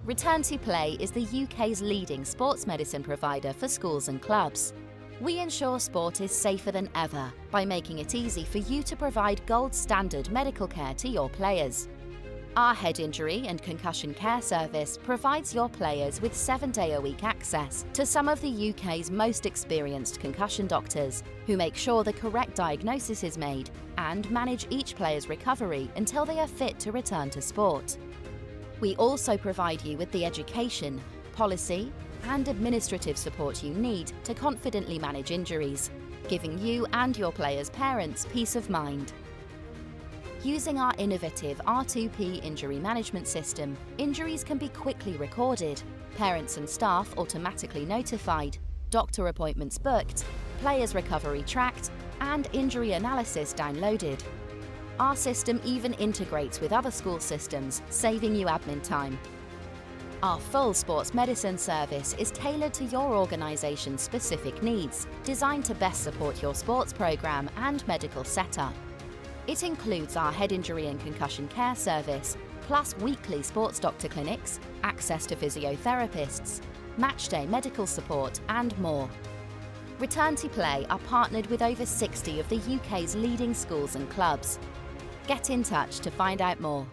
Return to Play is the UK's leading sports medicine provider for schools and clubs. We ensure sport is safer than ever by making it easy for you to provide gold standard medical care to your players. Our head injury and concussion care service provides your players with 7-day-a-week access to some of the UK's most experienced concussion doctors, who make sure the correct diagnosis is made and manage each player's recovery until they are fit to return to sport. We also provide you with the education, policy, and administrative support you need to confidently manage injuries, giving you and your players' parents peace of mind. Using our innovative R2P injury management system, injuries can be quickly recorded, parents and staff automatically notified, doctor appointments booked, players' recovery tracked, and injury analysis downloaded. Our system even integrates with other school systems, saving you admin time. Our full sports medicine service is tailored to your organisation's specific needs, designed to best support your sports programme and medical setup. It includes our head injury and concussion care service, plus weekly sports doctor clinics, access to physiotherapists, matchday medical support and more. Return to Play are partnered with over 60 of the UK's leading schools and clubs. Get in touch to find out more.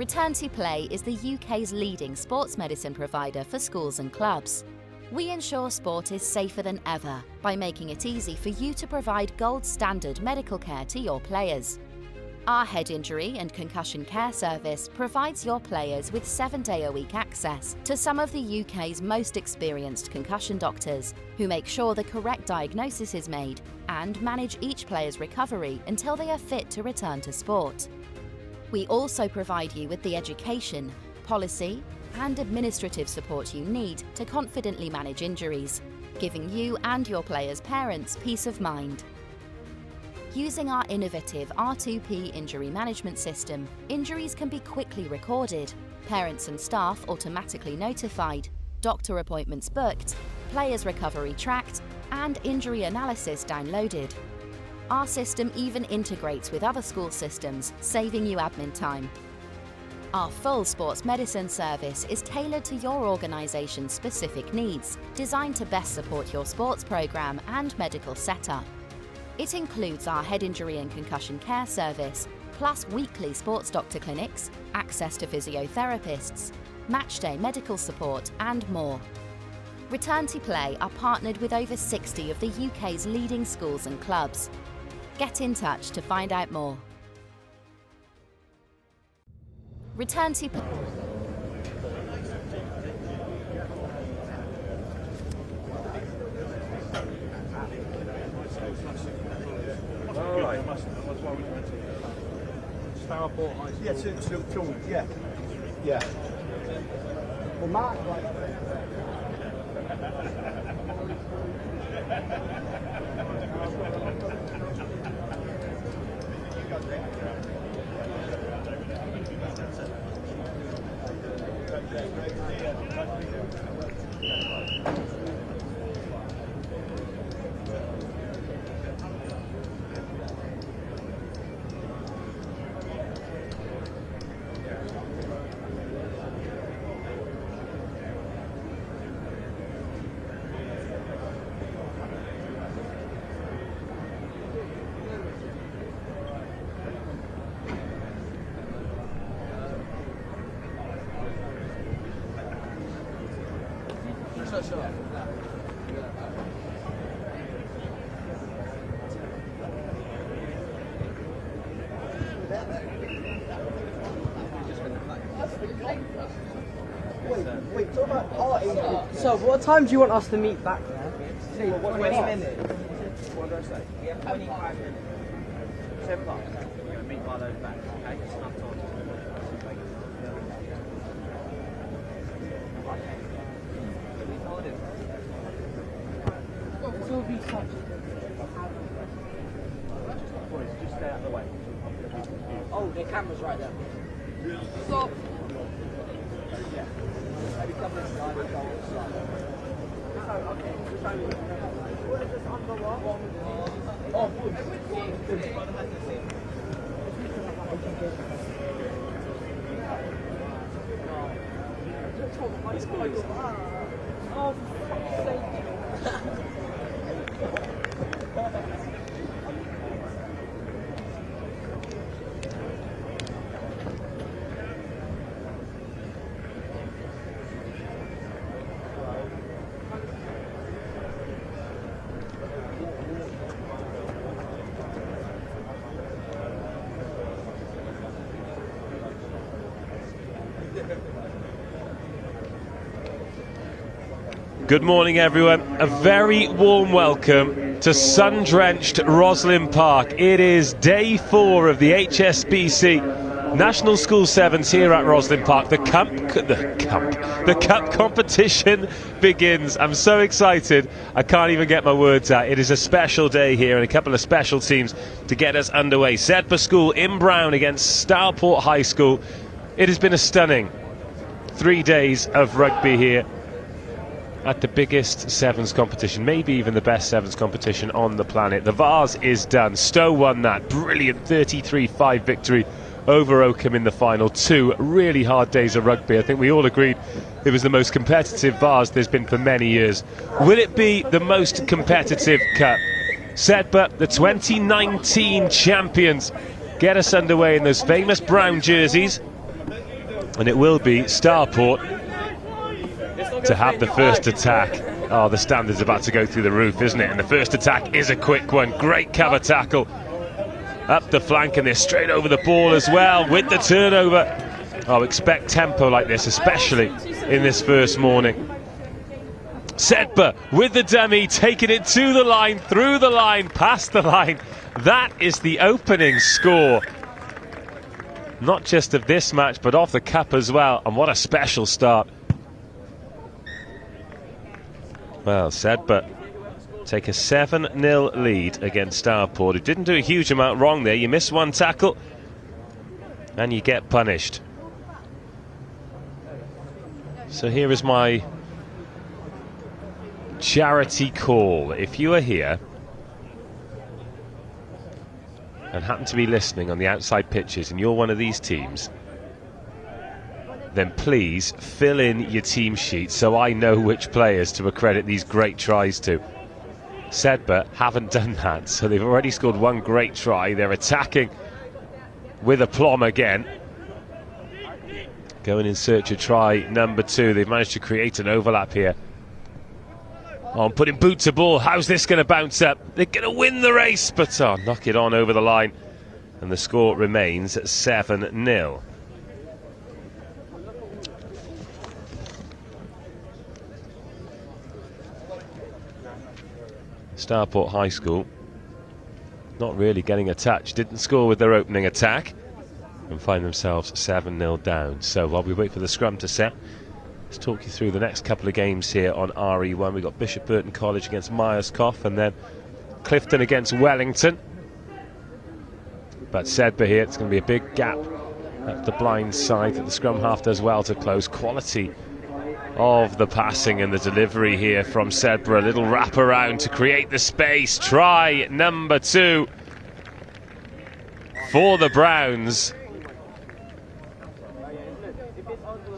Return to Play is the UK's leading sports medicine provider for schools and clubs. We ensure sport is safer than ever by making it easy for you to provide gold standard medical care to your players. Our head injury and concussion care service provides your players with 7-day-a-week access to some of the UK's most experienced concussion doctors, who make sure the correct diagnosis is made and manage each player's recovery until they are fit to return to sport. We also provide you with the education, policy, and administrative support you need to confidently manage injuries, giving you and your players' parents peace of mind. Using our innovative R2P injury management system, injuries can be quickly recorded, parents and staff automatically notified, doctor appointments booked, players' recovery tracked, and injury analysis downloaded. Our system even integrates with other school systems, saving you admin time. Our full sports medicine service is tailored to your organisation's specific needs, designed to best support your sports programme and medical setup. It includes our head injury and concussion care service, plus weekly sports doctor clinics, access to physiotherapists, matchday medical support, and more. Return to Play are partnered with over 60 of the UK's leading schools and clubs. Get in touch to find out more. Return to Play. Stourport High School. Yeah, yeah. So, what time do you want us to meet back there? 20 minutes. What do I say? We have 25 minutes. 7 o'clock. We're going to meet by those back, okay? It's enough time. This will be such. Just stay out of the way. Oh, the camera's right there. Stop! Maybe come this side and go on the side. Okay, so what is this under what? Oh, wood. Oh, for fuck's sake. Good morning, everyone. A very warm welcome to sun-drenched Rosslyn Park. It is day 4 of the HSBC National School Sevens here at Rosslyn Park. The cup competition begins. I'm so excited, I can't even get my words out. It is a special day here and a couple of special teams to get us underway. Sedbergh School in brown against Stourport High School. It has been a stunning 3 days of rugby here at the biggest sevens competition, maybe even the best sevens competition on the planet. The Vars is done. Stowe won that brilliant 33-5 victory over Oakham in the final. 2 really hard days of rugby. I think we all agreed it was the most competitive Vars there's been for many years. Will it be the most competitive cup? Sedbergh, the 2019 champions, get us underway in those famous brown jerseys, and it will be Stourport to have the first attack. Oh, the standard's about to go through the roof, isn't it? And the first attack is a quick one. Great cover tackle up the flank, and they're straight over the ball as well with the turnover. Oh, expect tempo like this, especially in this first morning. Sedbergh with the dummy, taking it to the line, through the line, past the line. That is the opening score, not just of this match, but of the cup as well. And what a special start. Well, Sedbergh take a 7-0 lead against Stourport, who didn't do a huge amount wrong there. You miss one tackle and you get punished. So here is my charity call. If you are here and happen to be listening on the outside pitches and you're one of these teams, then please fill in your team sheet so I know which players to accredit these great tries to. Sedbergh haven't done that, so they've already scored one great try. They're attacking with aplomb again, going in search of try number 2. They've managed to create an overlap here. Oh, putting boot to ball. How's this going to bounce up? They're going to win the race, but knock it on over the line, and the score remains 7-0. Stourport High School not really getting a touch, didn't score with their opening attack and find themselves 7-0 down. So while we wait for the scrum to set, Let's talk you through the next couple of games here on RE1. We've got Bishop Burton College against Myerscough, and then Clifton against Wellington. But Sedbergh here, it's going to be a big gap at the blind side that the scrum half does well to close. Quality of the passing and the delivery here from Sedbergh. A little wrap around to create the space. Try number 2 for the Browns.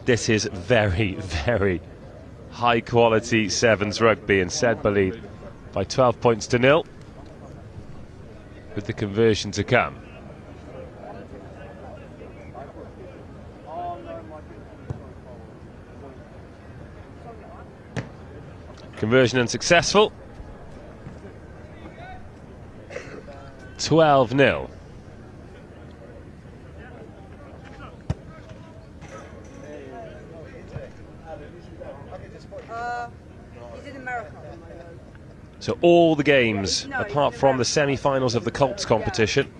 This is very, very high quality sevens rugby, and Sedbergh lead by 12 points to 0 with the conversion to come. Conversion unsuccessful. 12-0. So all the games, apart from the semi-finals of the Colts competition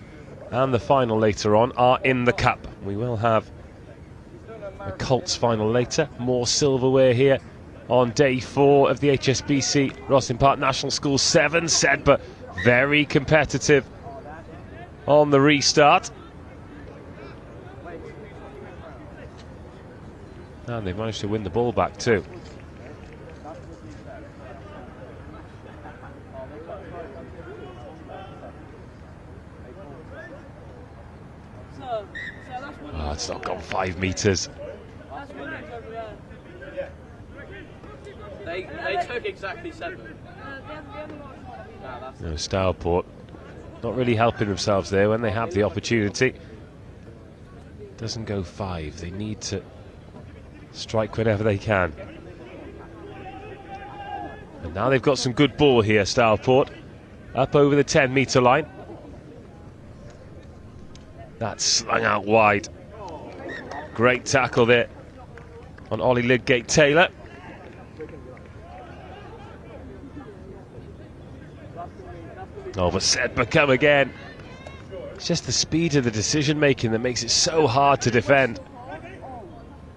and the final later on, are in the Cup. We will have a Colts final later. More silverware here on day 4 of the HSBC Rosslyn Park National School 7. Sedbergh very competitive on the restart. And they've managed to win the ball back too. Oh, it's not gone 5 metres. They took exactly 7. No, Stourport not really helping themselves there when they have the opportunity. Doesn't go 5. They need to strike whenever they can. And now they've got some good ball here, Stourport. Up over the 10-metre line. That's slung out wide. Great tackle there on Ollie Lydgate-Taylor. Oh, but Sedbergh come again. It's just the speed of the decision making that makes it so hard to defend.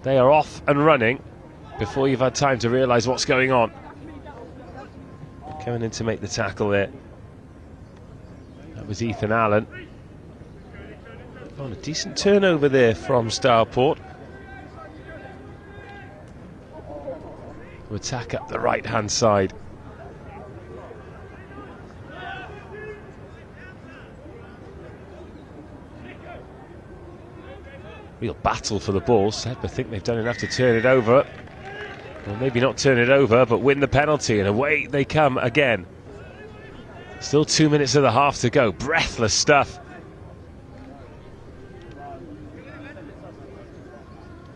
They are off and running before you've had time to realise what's going on. Coming in to make the tackle there. That was Ethan Allen. Oh, a decent turnover there from Stourport. To attack up the right-hand side. Real battle for the ball. Sedbergh think they've done enough to turn it over. Well, maybe not turn it over, but win the penalty, and away they come again. Still 2 minutes of the half to go. Breathless stuff.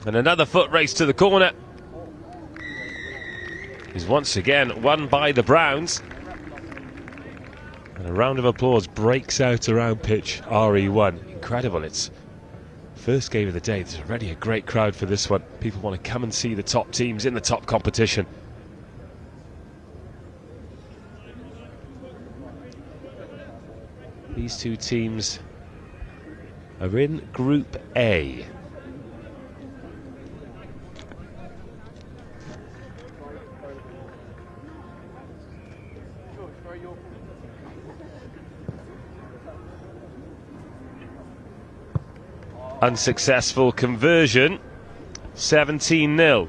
And another foot race to the corner is once again won by the Browns. And a round of applause breaks out around pitch RE1. Incredible. It's first game of the day. There's already a great crowd for this one. People want to come and see the top teams in the top competition. These two teams are in Group A. Unsuccessful conversion, 17-0.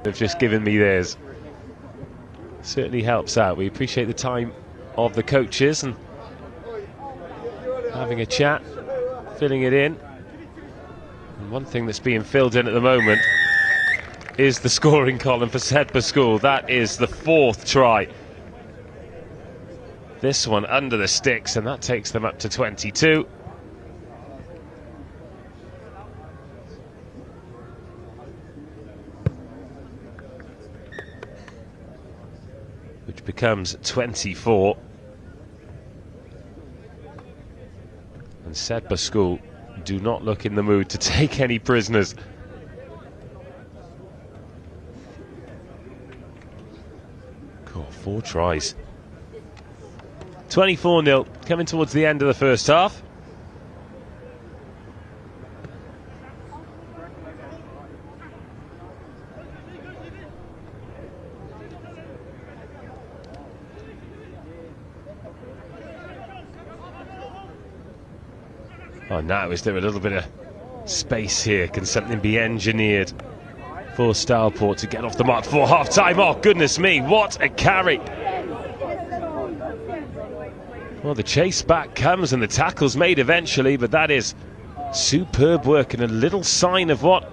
They've just given me theirs. Certainly helps out. We appreciate the time of the coaches and having a chat, filling it in. And one thing that's being filled in at the moment is the scoring column for Sedbergh School. That is the 4th try. This one under the sticks, and that takes them up to 22. Which becomes 24. And Sedbergh School do not look in the mood to take any prisoners. Cool, 4 tries. 24-0, coming towards the end of the first half. Oh, now is there a little bit of space here? Can something be engineered for Stourport to get off the mark for half-time? Oh, goodness me, what a carry! Well, the chase back comes and the tackle's made eventually, but that is superb work and a little sign of what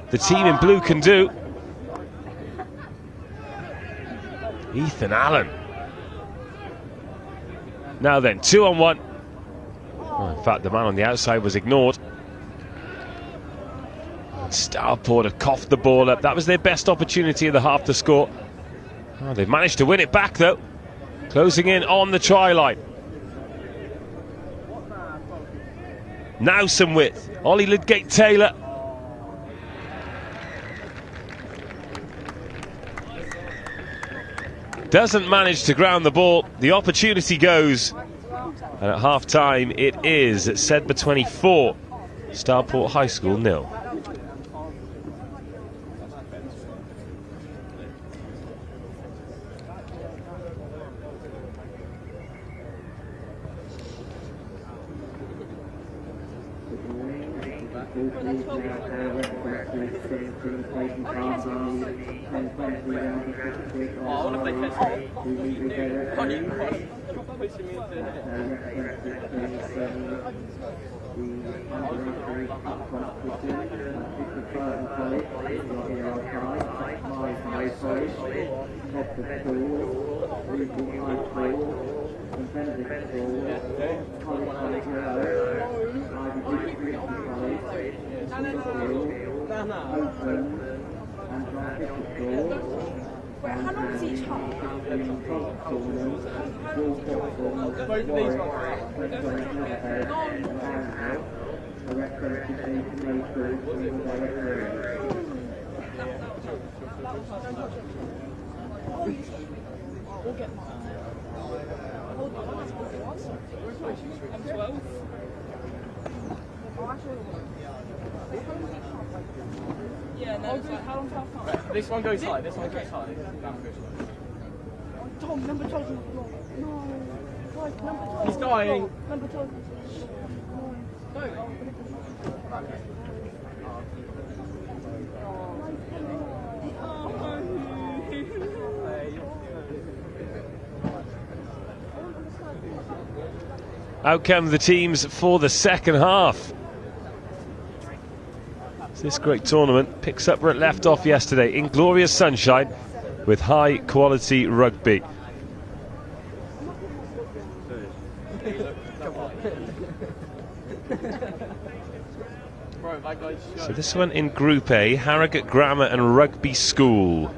the team in blue can do. Ethan Allen. Now then, 2-on-1. Oh, in fact, the man on the outside was ignored. Stourport have coughed the ball up. That was their best opportunity of the half to score. Oh, they've managed to win it back though. Closing in on the try line. Now some width. Ollie Lydgate-Taylor. Doesn't manage to ground the ball. The opportunity goes. And at half time it is Sedbergh 24, Stourport High School 0. This one goes high, this one goes high. Tom, number 12. No. Right, number 12. He's dying. Number 12. Out come the teams for the second half. This great tournament picks up where it left off yesterday in glorious sunshine with high quality rugby. So this one in Group A, Harrogate Grammar and Rugby School.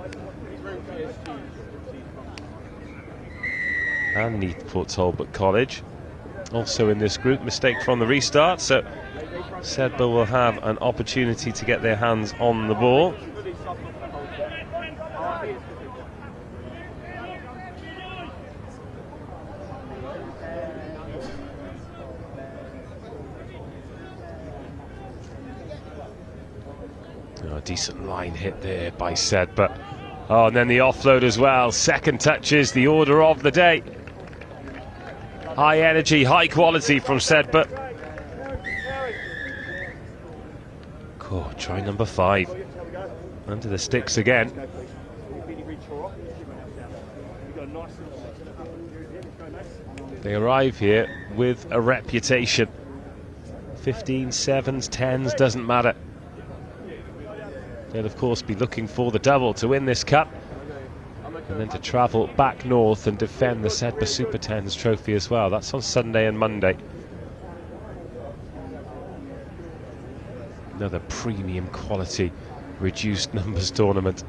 And Neathport Talbot College also in this group. Mistake from the restart, so Sedbergh will have an opportunity to get their hands on the ball. Oh, a decent line hit there by Sedbergh. Oh, and then the offload as well. Second touches, the order of the day. High energy, high quality from Sedbergh. Oh, try number 5. Under the sticks again. They arrive here with a reputation. 15s, 7s, 10s, doesn't matter. They'll of course be looking for the double to win this cup, and then to travel back north and defend the Sedbergh Super 10s trophy as well. That's on Sunday and Monday. Another premium quality reduced numbers tournament.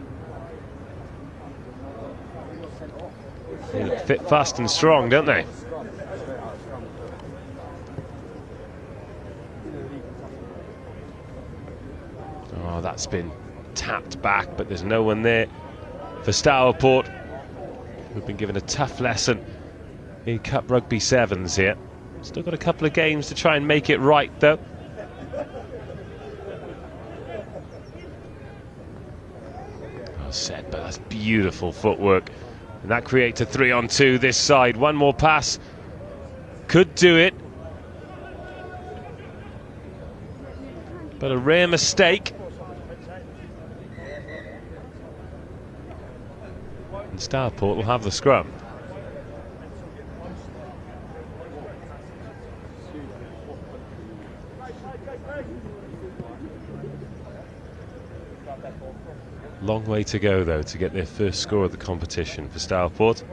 They look fit, fast and strong, don't they? Oh, that's been tapped back, but there's no one there for Stourport, who've been given a tough lesson in Cup Rugby 7s here. Still got a couple of games to try and make it right though. But that's beautiful footwork, and that creates a 3-on-2 this side. One more pass could do it. But a rare mistake. And Stourport will have the scrum. Long way to go though to get their first score of the competition for Stourport.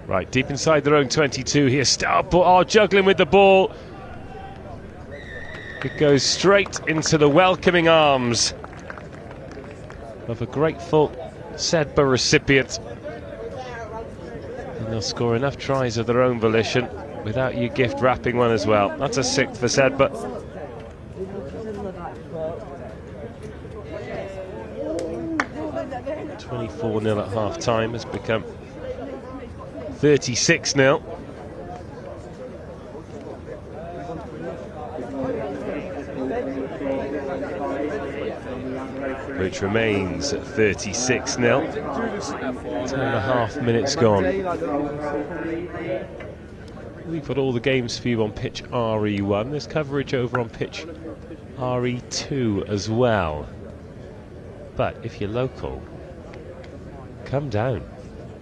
Right, deep inside their own 22 here. Stourport juggling with the ball. It goes straight into the welcoming arms of a grateful Sedbergh recipient. And they'll score enough tries of their own volition without Whitgift wrapping one as well. That's a sixth for Sedbergh. 24-0 at half-time has become 36-0. Which remains at 36-0. 10.5 minutes gone. We've got all the games for you on pitch RE1. There's coverage over on pitch RE2 as well. But if you're local, come down.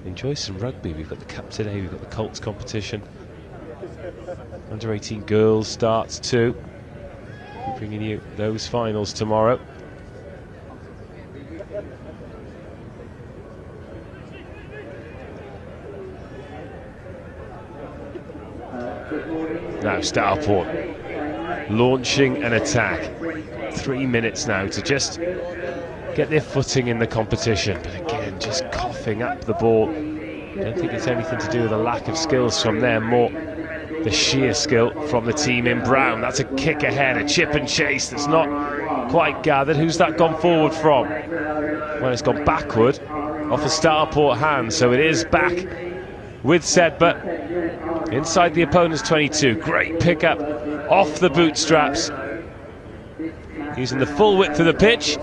Enjoy some rugby. We've got the Cup today, we've got the Colts competition. Under 18 girls starts too. We're bringing you those finals tomorrow. Now Stourport launching an attack. 3 minutes now to just get their footing in the competition, but again just coughing up the ball. I don't think it's anything to do with a lack of skills from them, more the sheer skill from the team in brown. That's a kick ahead, a chip and chase that's not quite gathered. Who's that gone forward from? Well, it's gone backward off a Stourport hand, so it is back with Sedbergh inside the opponent's 22. Great pick up off the bootstraps, using the full width of the pitch.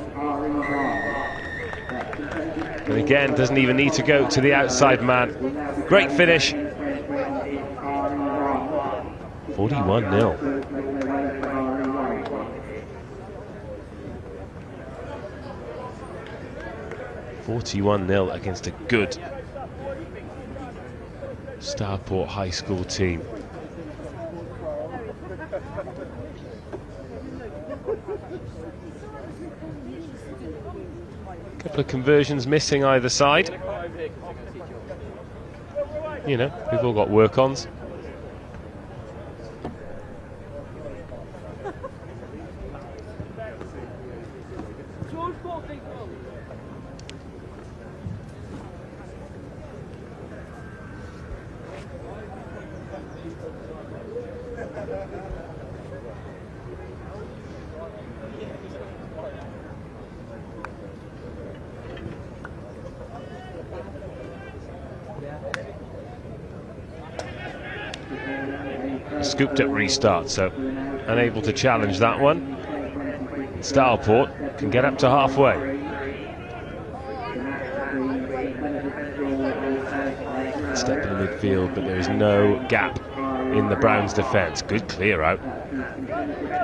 And again, doesn't even need to go to the outside man. Great finish. 41-0. Against a good Stourport High School team. Couple of conversions missing either side. You know, we've all got work-ons. Scooped up restart, so unable to challenge that one. And Stourport can get up to halfway. Step in the midfield, but there is no gap in the Browns' defence. Good clear out.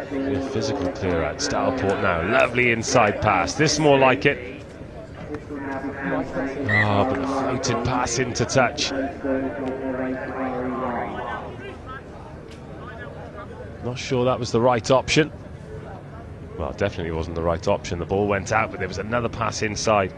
Good physical clear out. Stourport now, lovely inside pass. This more like it. Oh, but the floated pass into touch. Not sure that was the right option. Well, definitely wasn't the right option. The ball went out, but there was another pass inside.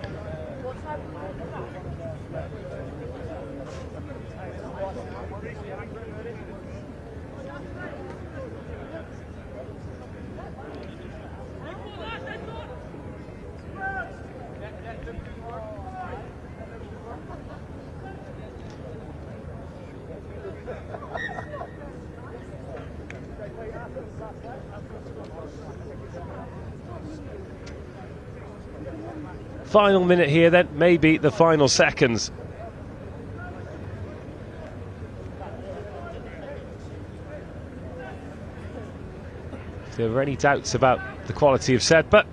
final minute here then, maybe the final seconds. If there were any doubts about the quality of Sedbergh,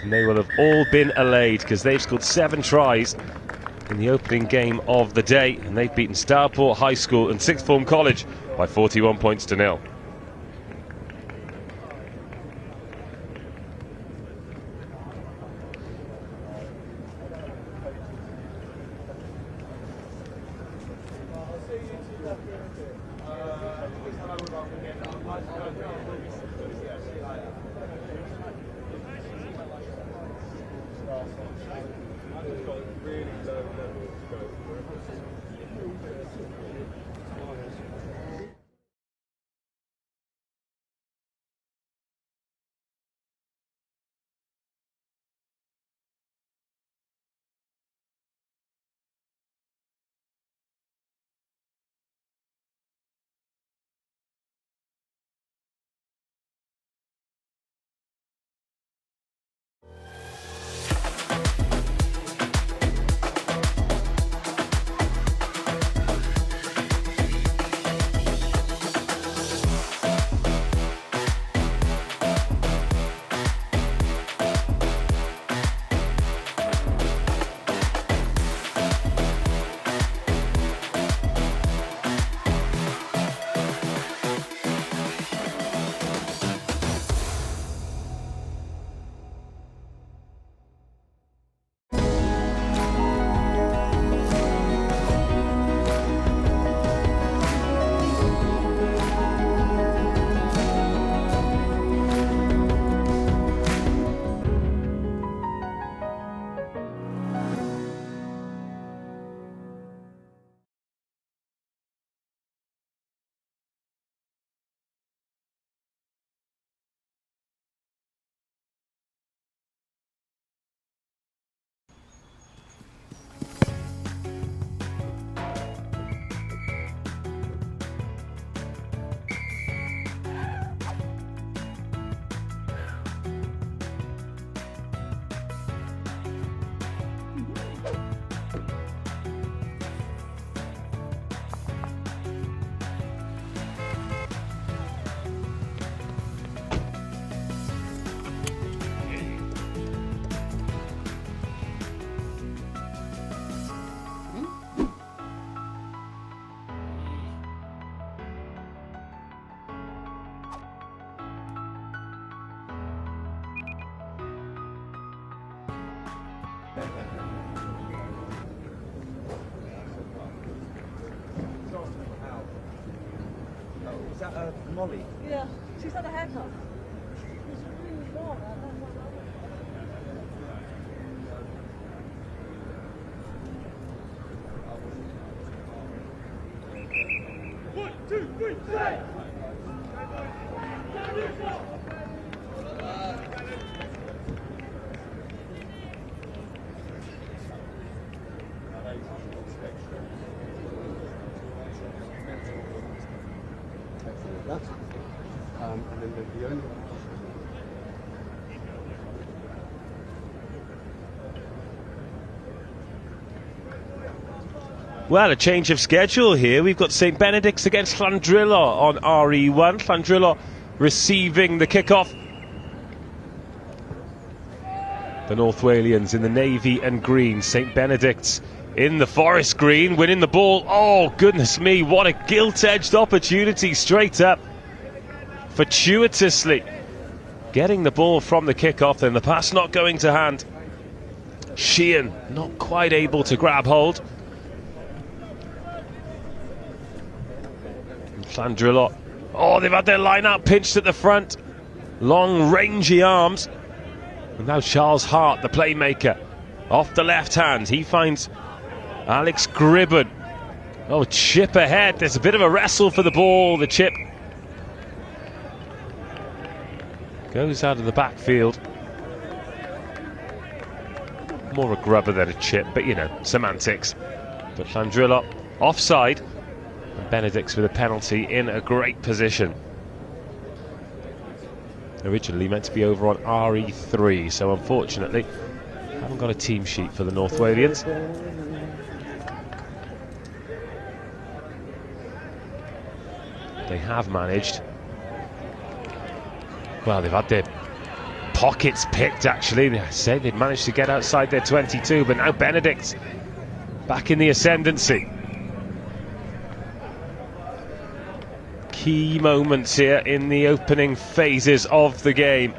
and they will have all been allayed, because they've scored 7 tries in the opening game of the day, and they've beaten Stourport High School and Sixth Form College by 41 points to 0. Is that Molly? Yeah, she's had a haircut. One, two, three, say! And then the only Well, a change of schedule here. We've got St Benedict's against Llandrillo on RE1. Llandrillo receiving the kickoff. The North Walians in the navy and green. St Benedict's in the forest green, winning the ball. Oh, goodness me, what a gilt-edged opportunity straight up. Fortuitously getting the ball from the kickoff, then the pass not going to hand. Sheehan not quite able to grab hold. Llandrillo, oh, they've had their line-out pinched at the front. Long, rangy arms. And now Charles Hart, the playmaker, off the left hand. He finds Alex Gribben. Oh, chip ahead. There's a bit of a wrestle for the ball. The chip goes out of the backfield. More a grubber than a chip, but you know, semantics. But Llandrillo offside. And Benedict's with a penalty in a great position. Originally meant to be over on RE3, so unfortunately haven't got a team sheet for the North Walians. They have managed. Well, they've had their pockets picked, actually. They say they'd managed to get outside their 22, but now Benedict back in the ascendancy. Key moments here in the opening phases of the game.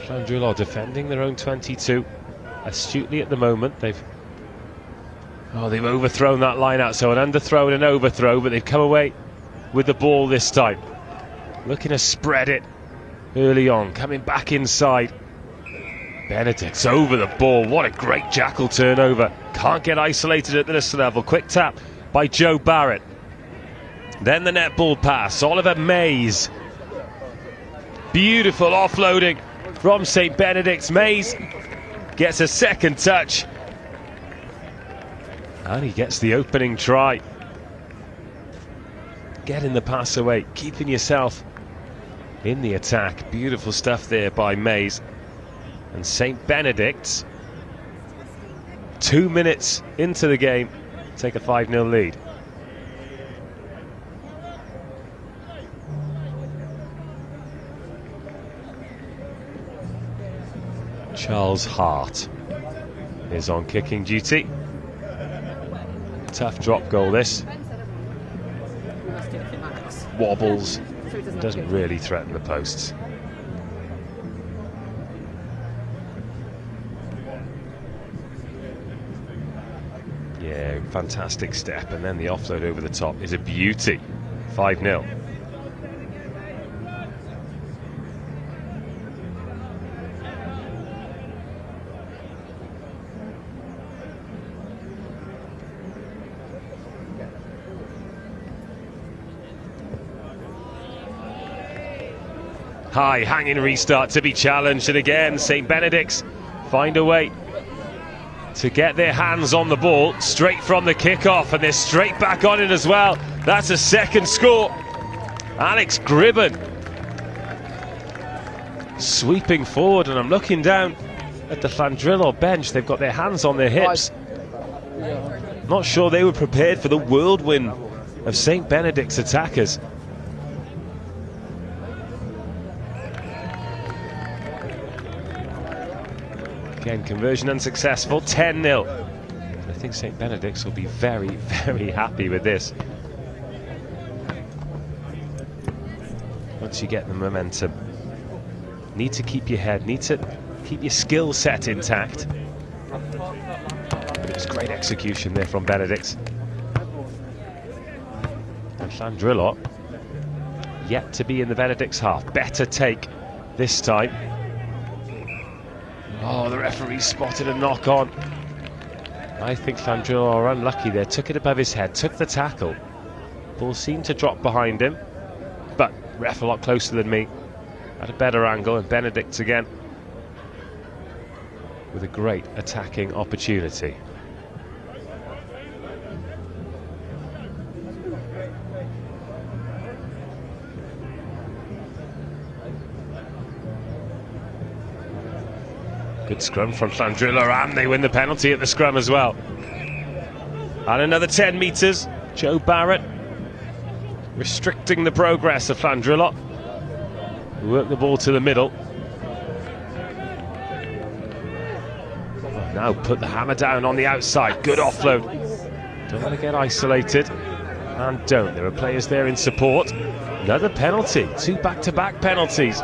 Llandrilo defending their own 22 astutely at the moment. They've overthrown that line out, so an underthrow and an overthrow, but they've come away with the ball this time. Looking to spread it early on, coming back inside. Benedict's over the ball. What a great jackal turnover. Can't get isolated at this level. Quick tap by Joe Barrett. Then the netball pass. Oliver Mays. Beautiful offloading from St. Benedict's. Mays gets a second touch. And he gets the opening try. Getting the pass away. Keeping yourself in the attack. Beautiful stuff there by Mays. And St. Benedict's, 2 minutes into the game, take a 5-0 lead. Charles Hart is on kicking duty. Tough drop goal this. Wobbles, doesn't really threaten the posts. Yeah, fantastic step, and then the offload over the top is a beauty. 5-0. High hanging restart to be challenged, and again St. Benedict's find a way to get their hands on the ball straight from the kickoff, and they're straight back on it as well. That's a second score. Alex Gribben sweeping forward, and I'm looking down at the Llandrilo bench. They've got their hands on their hips. Not sure they were prepared for the whirlwind of St. Benedict's attackers. Again, conversion unsuccessful, 10-0. I think St. Benedict's will be very, very happy with this. Once you get the momentum, need to keep your head, need to keep your skill set intact. But it was great execution there from Benedict. And Llandrilo yet to be in the Benedict's half. Better take this time. Oh, the referee spotted a knock on. I think Llandrilo are unlucky there. Took it above his head, took the tackle. Ball seemed to drop behind him, but ref a lot closer than me. At a better angle, and Benedict again with a great attacking opportunity. Good scrum from Llandrilo, and they win the penalty at the scrum as well. And another 10 metres. Joe Barrett restricting the progress of Llandrilo. Work the ball to the middle. Now put the hammer down on the outside. Good offload. Don't want to get isolated. And don't. There are players there in support. Another penalty. 2 back-to-back penalties.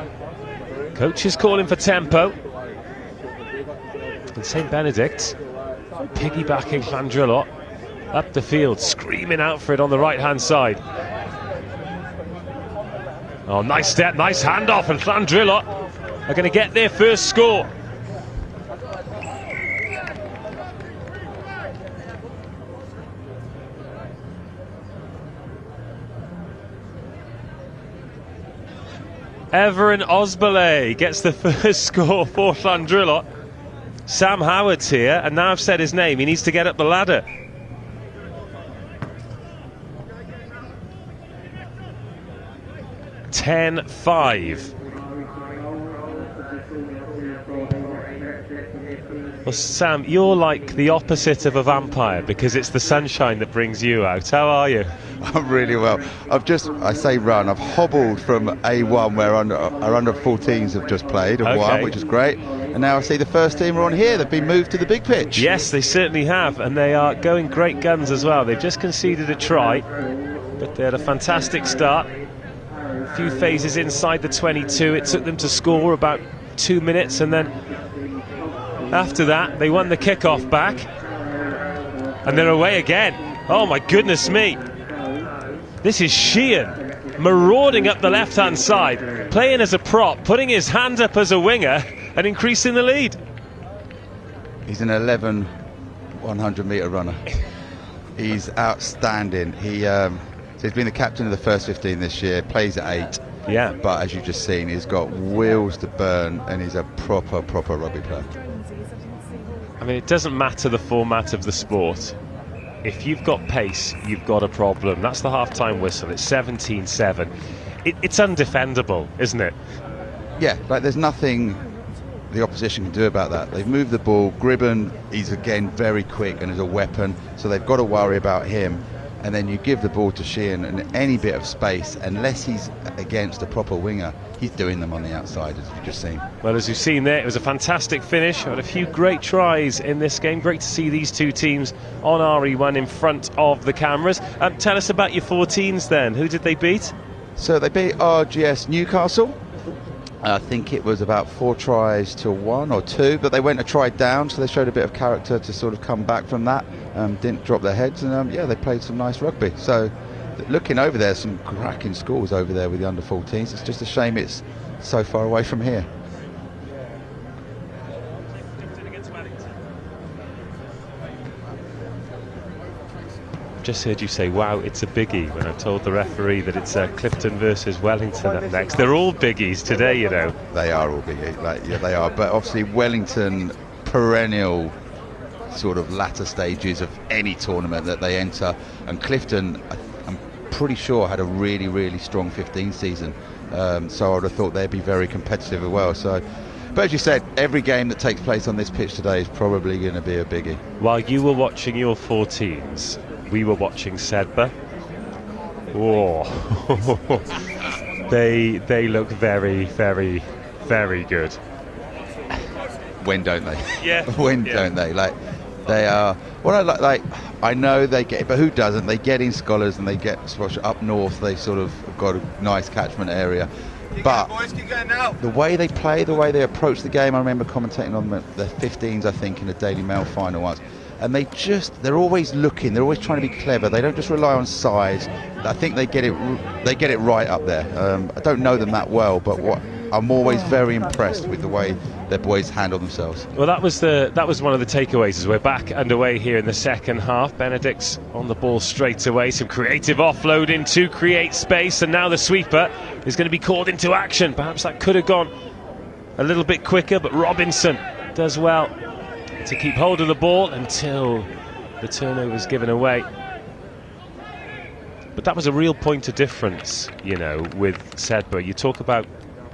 Coach is calling for tempo. And St. Benedict piggybacking Llandrilo up the field, screaming out for it on the right-hand side. Oh, nice step, nice handoff, and Llandrilo are going to get their first score. Everin Osbole gets the first score for Llandrilo. Sam Howard's here, and now I've said his name, he needs to get up the ladder. 10-5. Well, Sam, you're like the opposite of a vampire because it's the sunshine that brings you out. How are you? I'm really well. I've hobbled from A1 where our under 14s have just played and won, which is great. And now I see the first team are on here. They've been moved to the big pitch. Yes, they certainly have, and they are going great guns as well. They've just conceded a try, but they had a fantastic start. A few phases inside the 22. It took them to score about 2 minutes, and then after that, they won the kick-off back, and they're away again. Oh my goodness me! This is Sheehan marauding up the left-hand side, playing as a prop, putting his hand up as a winger, and increasing the lead. He's an 11 100-metre runner. He's outstanding. So he's been the captain of the first 15 this year, plays at 8. Yeah. But as you've just seen, he's got wheels to burn, and he's a proper rugby player. I mean, it doesn't matter the format of the sport. If you've got pace, you've got a problem. That's the half-time whistle. It's 17-7. It's undefendable, isn't it? Yeah, like there's nothing the opposition can do about that. They've moved the ball. Gribben, he's again very quick and is a weapon, so they've got to worry about him. And then you give the ball to Sheehan, and any bit of space, unless he's against a proper winger, he's doing them on the outside, as you've just seen. Well, as you've seen there, it was a fantastic finish. Had a few great tries in this game. Great to see these two teams on RE1 in front of the cameras. Tell us about your 14s then. Who did they beat? So they beat RGS Newcastle. I think it was about 4 tries to 1 or 2, but they went a try down, so they showed a bit of character to sort of come back from that. Didn't drop their heads, and yeah, they played some nice rugby. So looking over there, some cracking scores over there with the under 14s. It's just a shame it's so far away from here. Just heard you say, wow, it's a biggie, when I told the referee that it's Clifton versus Wellington up next. They're all biggies today, you know. They are all biggies, yeah, they are. But obviously Wellington, perennial sort of latter stages of any tournament that they enter. And Clifton, I'm pretty sure, had a really strong 15 season. So I would have thought they'd be very competitive as well. So, but as you said, every game that takes place on this pitch today is probably going to be a biggie. While you were watching your 14s, we were watching Sedbergh. Whoa. they look very good. When don't they? Yeah. When don't they? Like, they are. What I like, I know they get it, but who doesn't? They get in Scholars and they get up north. They sort of got a nice catchment area. But the way they play, the way they approach the game, I remember commentating on the 15s, I think, in the Daily Mail final once. And they're always looking, they're always trying to be clever. They don't just rely on size. I think they get it right up there. I don't know them that well, but I'm always very impressed with the way their boys handle themselves. Well, that was one of the takeaways as we're back underway here in the second half. Benedict's on the ball straight away, some creative offloading to create space, and now the sweeper is going to be called into action. Perhaps that could have gone a little bit quicker, but Robinson does well to keep hold of the ball until the turnover is given away. But that was a real point of difference, you know, with Sedbergh. You talk about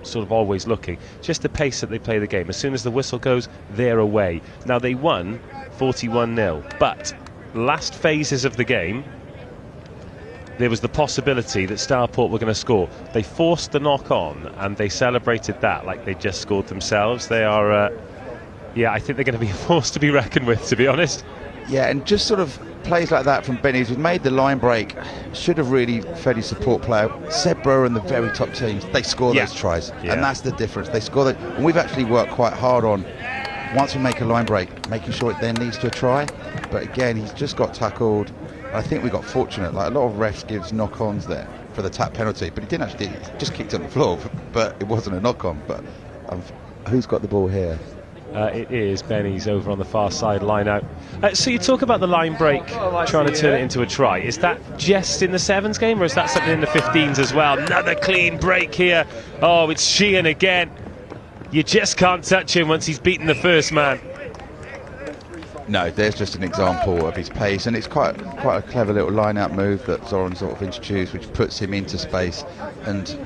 sort of always looking, just the pace that they play the game. As soon as the whistle goes, they're away. Now, they won 41-0, but last phases of the game, there was the possibility that Stourport were going to score. They forced the knock-on, and they celebrated that like they just scored themselves. They are... yeah, I think they're going to be a force to be reckoned with, to be honest. Yeah, and just sort of plays like that from Benny, who's made the line break, should have really fed his support player. Sedbergh and the very top teams, they score those tries, and that's the difference. They score that, and we've actually worked quite hard on, once we make a line break, making sure it then leads to a try. But again, he's just got tackled. I think we got fortunate. Like, a lot of refs gives knock-ons there for the tap penalty, but he didn't actually, he just kicked on the floor, but it wasn't a knock-on. But who's got the ball here? It is Benny's over on the far side line out. So you talk about the line break, trying to turn it into a try. Is that just in the sevens game, or is that something in the 15s as well? Another clean break here. Oh, it's Sheehan again. You just can't touch him once he's beaten the first man. No, there's just an example of his pace, and it's quite a clever little line-out move that Zoran sort of introduced, which puts him into space. And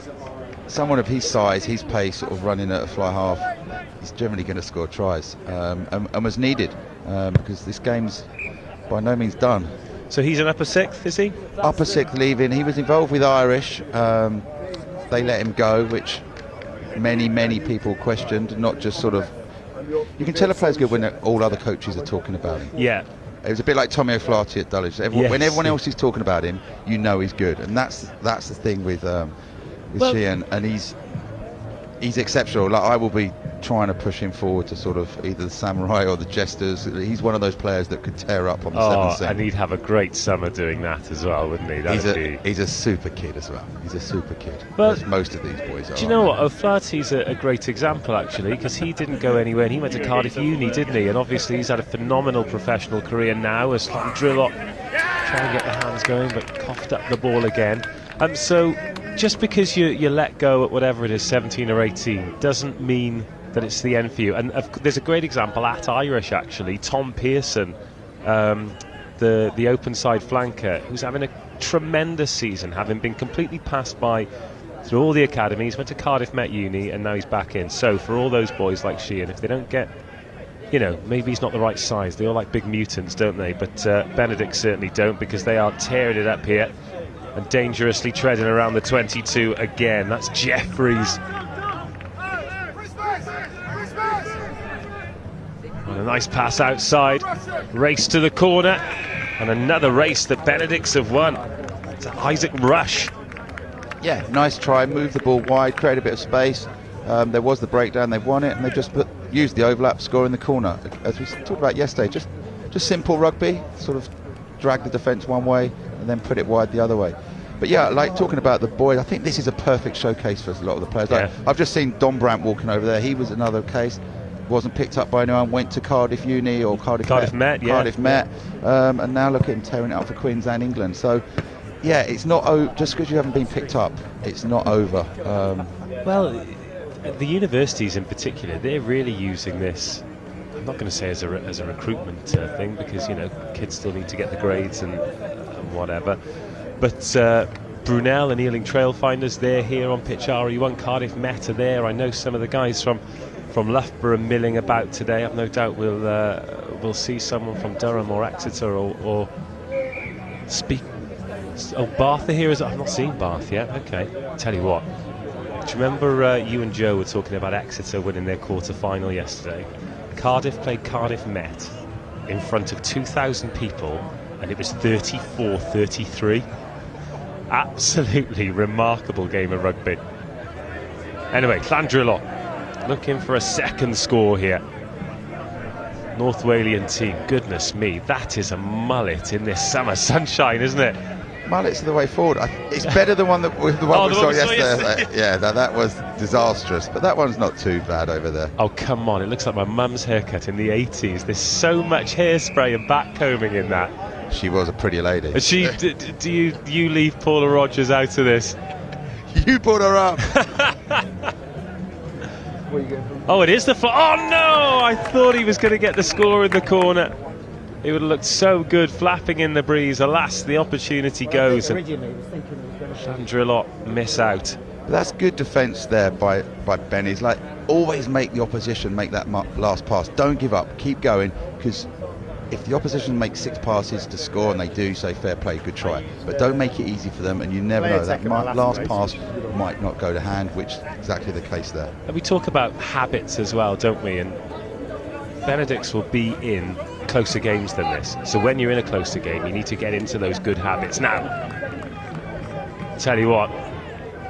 someone of his size, his pace, sort of running at a fly half, he's generally going to score tries, and was needed because this game's by no means done. So he's an upper sixth, is he? Upper sixth leaving. He was involved with Irish. They let him go, which many people questioned, not just sort of. You can tell a player's good when all other coaches are talking about him. Yeah. It was a bit like Tommy O'Flaherty at Dulwich. When everyone else is talking about him, you know he's good, and that's the thing with Sheehan, and he's exceptional. Like, I will be trying to push him forward to sort of either the Samurai or the Jesters. He's one of those players that could tear up on the 7th scene. And he'd have a great summer doing that as well, wouldn't he? He's a super kid as well. He's a super kid. But as most of these boys are. Do you know what? O'Flaherty's a great example, actually, because he didn't go anywhere. And he went to Cardiff Uni, didn't he? And obviously he's had a phenomenal professional career now as Llandrillot trying to get the hands going, but coughed up the ball again. So just because you let go at whatever it is, 17 or 18, doesn't mean that it's the end for you. And there's a great example at Irish, actually. Tom Pearson, the open side flanker, who's having a tremendous season, having been completely passed by through all the academies, went to Cardiff Met Uni, and now he's back in. So for all those boys like Sheehan, if they don't get, maybe he's not the right size. They all like big mutants, don't they? But Benedict certainly don't, because they are tearing it up here and dangerously treading around the 22 again. That's Jeffries. And a nice pass outside, race to the corner, and another race that Benedicts have won. It's Isaac Rush. Yeah, nice try, move the ball wide, create a bit of space. There was the breakdown, they've won it, and they've just used the overlap, score in the corner. As we talked about yesterday, just simple rugby, sort of drag the defence one way and then put it wide the other way. But yeah, like talking about the boys, I think this is a perfect showcase for a lot of the players. Like, I've just seen Don Brandt walking over there. He was another case. Wasn't picked up by anyone, went to Cardiff Uni or Cardiff Met, and now look at him tearing it up for Queens and England. So yeah, it's not just because you haven't been picked up, it's not over. Well, the universities in particular, they're really using this. I'm not going to say as a recruitment thing, because kids still need to get the grades and whatever. But Brunel and Ealing Trailfinders, they're here on pitch. RE1 Cardiff Met are there. I know some of the guys from Loughborough milling about today. I've no doubt we'll see someone from Durham or Exeter or speak. Oh, Bath are here as well. I've not seen Bath yet. Okay, tell you what. Do you remember you and Joe were talking about Exeter winning their quarter-final yesterday? Cardiff played Cardiff Met in front of 2,000 people, and it was 34-33. Absolutely remarkable game of rugby. Anyway, Llandrillot looking for a second score here. North Walian team, goodness me, that is a mullet in this summer sunshine, isn't it? Mullets are the way forward. It's better than the one we saw yesterday. Yeah, that was disastrous, but that one's not too bad over there. Oh, come on, it looks like my mum's haircut in the 80s. There's so much hairspray and backcombing in that. She was a pretty lady. Do you leave Paula Rogers out of this? You put her up. Oh, it is the oh no! I thought he was going to get the score in the corner. It would have looked so good flapping in the breeze. Alas, the opportunity goes, and Llandrillot miss out. But that's good defence there by Ben. He's like, always make the opposition make that last pass. Don't give up. Keep going, because if the opposition makes 6 passes to score, and they do, say fair play, good try. But don't make it easy for them, and you never know. That last pass might not go to hand, which is exactly the case there. And we talk about habits as well, don't we? And Benedicts will be in closer games than this. So when you're in a closer game, you need to get into those good habits. Now, tell you what,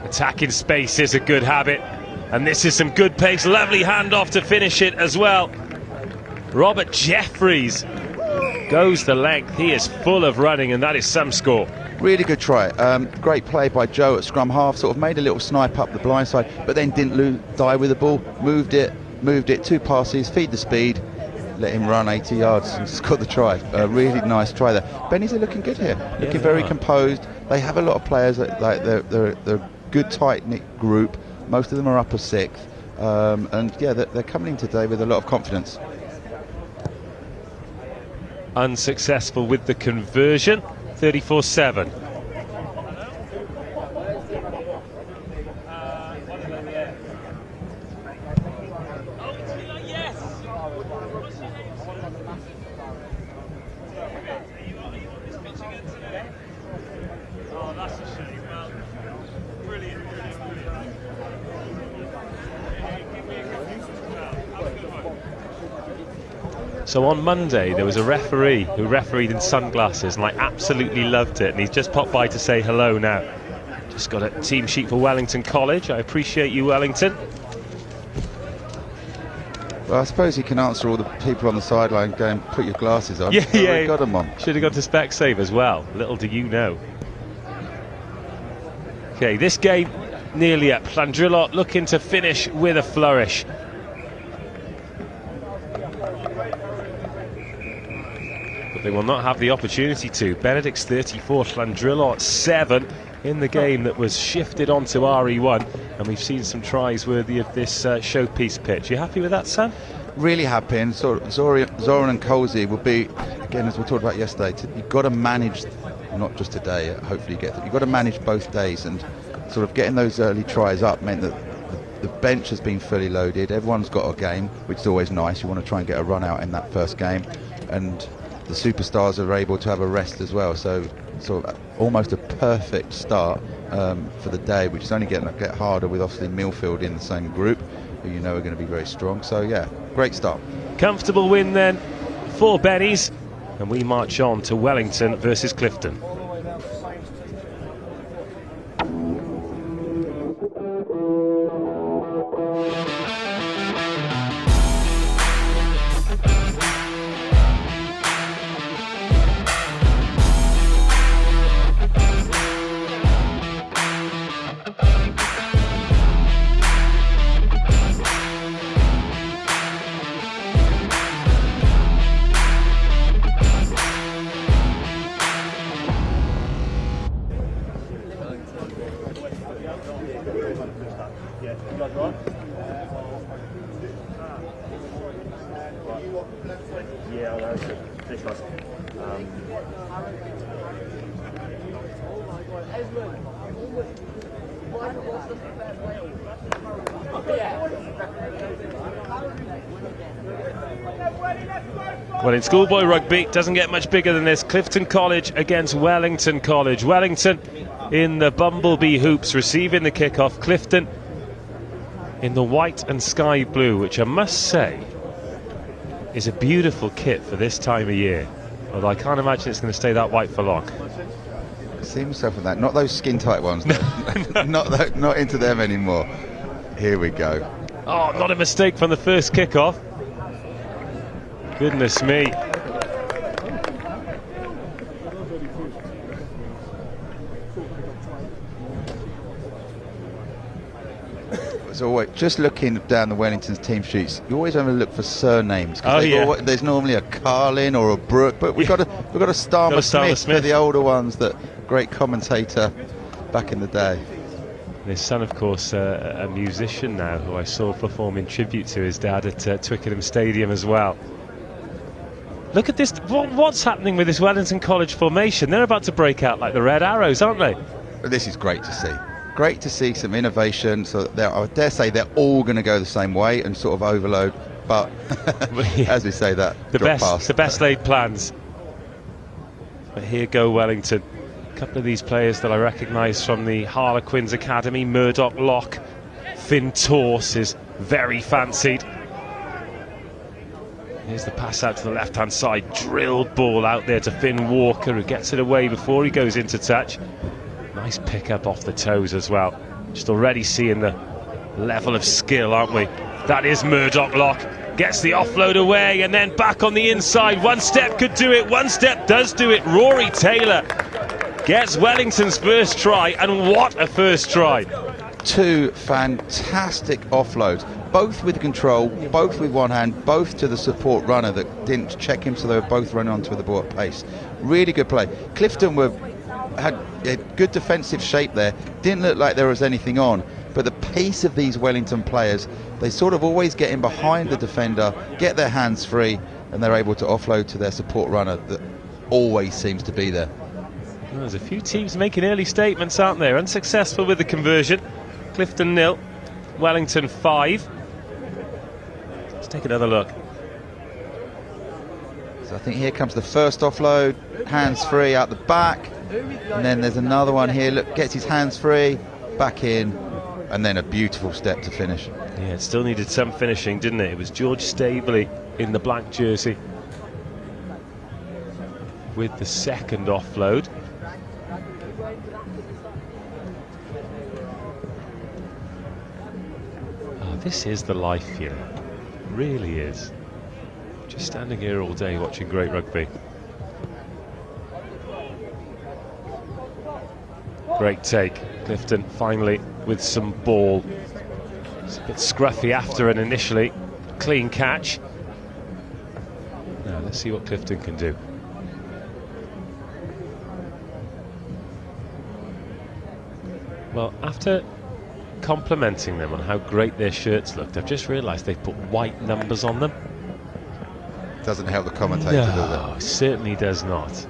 attacking space is a good habit, and this is some good pace. Lovely handoff to finish it as well. Robert Jeffries goes the length. He is full of running, and that is some score. Really good try. Great play by Joe at scrum half. Sort of made a little snipe up the blind side, but then didn't die with the ball. Moved it. 2 passes, feed the speed, let him run 80 yards and scored the try. A really nice try there. Bennies are looking good here, looking very composed. They have a lot of players that, like, they're a good tight-knit group. Most of them are upper 6th, and yeah, they're coming in today with a lot of confidence. Unsuccessful with the conversion, 34-7. So on Monday there was a referee who refereed in sunglasses and I absolutely loved it, and he's just popped by to say hello now. Just got a team sheet for Wellington College. I appreciate you, Wellington. Well, I suppose he can answer all the people on the sideline going, put your glasses on. Yeah, yeah. Got them on. Should have gone to Specsave as well. Little do you know. Okay, this game nearly up. Llandrillot looking to finish with a flourish. But they will not have the opportunity to. Benedict's 34, Llandrillot 7 in the game that was shifted onto RE1, and we've seen some tries worthy of this showpiece pitch. You happy with that, Sam? Really happy, and Zoran and Colsey will be, again, as we talked about yesterday, you've got to manage, not just today, hopefully you get that, you've got to manage both days, and sort of getting those early tries up meant that the bench has been fully loaded. Everyone's got a game, which is always nice. You want to try and get a run out in that first game, and the superstars are able to have a rest as well, so sort of almost a perfect start for the day, which is only get harder with obviously Millfield in the same group, who you know are going to be very strong. So yeah, great start. Comfortable win then for Bennies, and we march on to Wellington versus Clifton. Well, in schoolboy rugby, doesn't get much bigger than this. Clifton College against Wellington College. Wellington in the Bumblebee hoops receiving the kickoff. Clifton in the white and sky blue, which I must say is a beautiful kit for this time of year. Although I can't imagine it's going to stay that white for long. See myself in that. Not those skin tight ones. not into them anymore. Here we go. Oh, not a mistake from the first kickoff. Goodness me. As always, just looking down the Wellington's team sheets, you always have to look for surnames. Oh, yeah. There's normally a Carlin or a Brooke, but we've got a Starmer Smith for the older ones. That great commentator back in the day. His son, of course, a musician now, who I saw performing tribute to his dad at Twickenham Stadium as well. Look at this. What's happening with this Wellington College formation? They're about to break out like the Red Arrows, aren't they? This is great to see. Great to see some innovation. So I dare say they're all going to go the same way and sort of overload. But as we say, that the best laid plans. But here go Wellington. A couple of these players that I recognise from the Harlequins Academy. Murdoch Locke, Finn Torse is very fancied. Here's the pass out to the left-hand side. Drilled ball out there to Finn Walker, who gets it away before he goes into touch. Nice pick up off the toes as well. Just already seeing the level of skill, aren't we? That is Murdoch Locke. Gets the offload away and then back on the inside. One step could do it. One step does do it. Rory Taylor gets Wellington's first try, and what a first try. Two fantastic offloads, both with control, both with one hand, both to the support runner that didn't check him, so they were both running onto the ball at pace. Really good play. Clifton had a good defensive shape there, didn't look like there was anything on, but the pace of these Wellington players, they sort of always get in behind the defender, get their hands free, and they're able to offload to their support runner that always seems to be there. Well, there's a few teams making early statements, aren't there? Unsuccessful with the conversion. Clifton 0, Wellington 5. Let's take another look. So I think here comes the first offload, hands free out the back, and then there's another one here, look, gets his hands free, back in, and then a beautiful step to finish. Yeah, it still needed some finishing, didn't it? It was George Stabley in the black jersey with the second offload. Oh, this is the life here. It really is. Just standing here all day watching great rugby. Great take. Clifton finally with some ball. It's a bit scruffy after an initially clean catch. Now let's see what Clifton can do. Well, after complimenting them on how great their shirts looked, I've just realised they've put white numbers on them. Doesn't help the commentator, does it? No, certainly does not.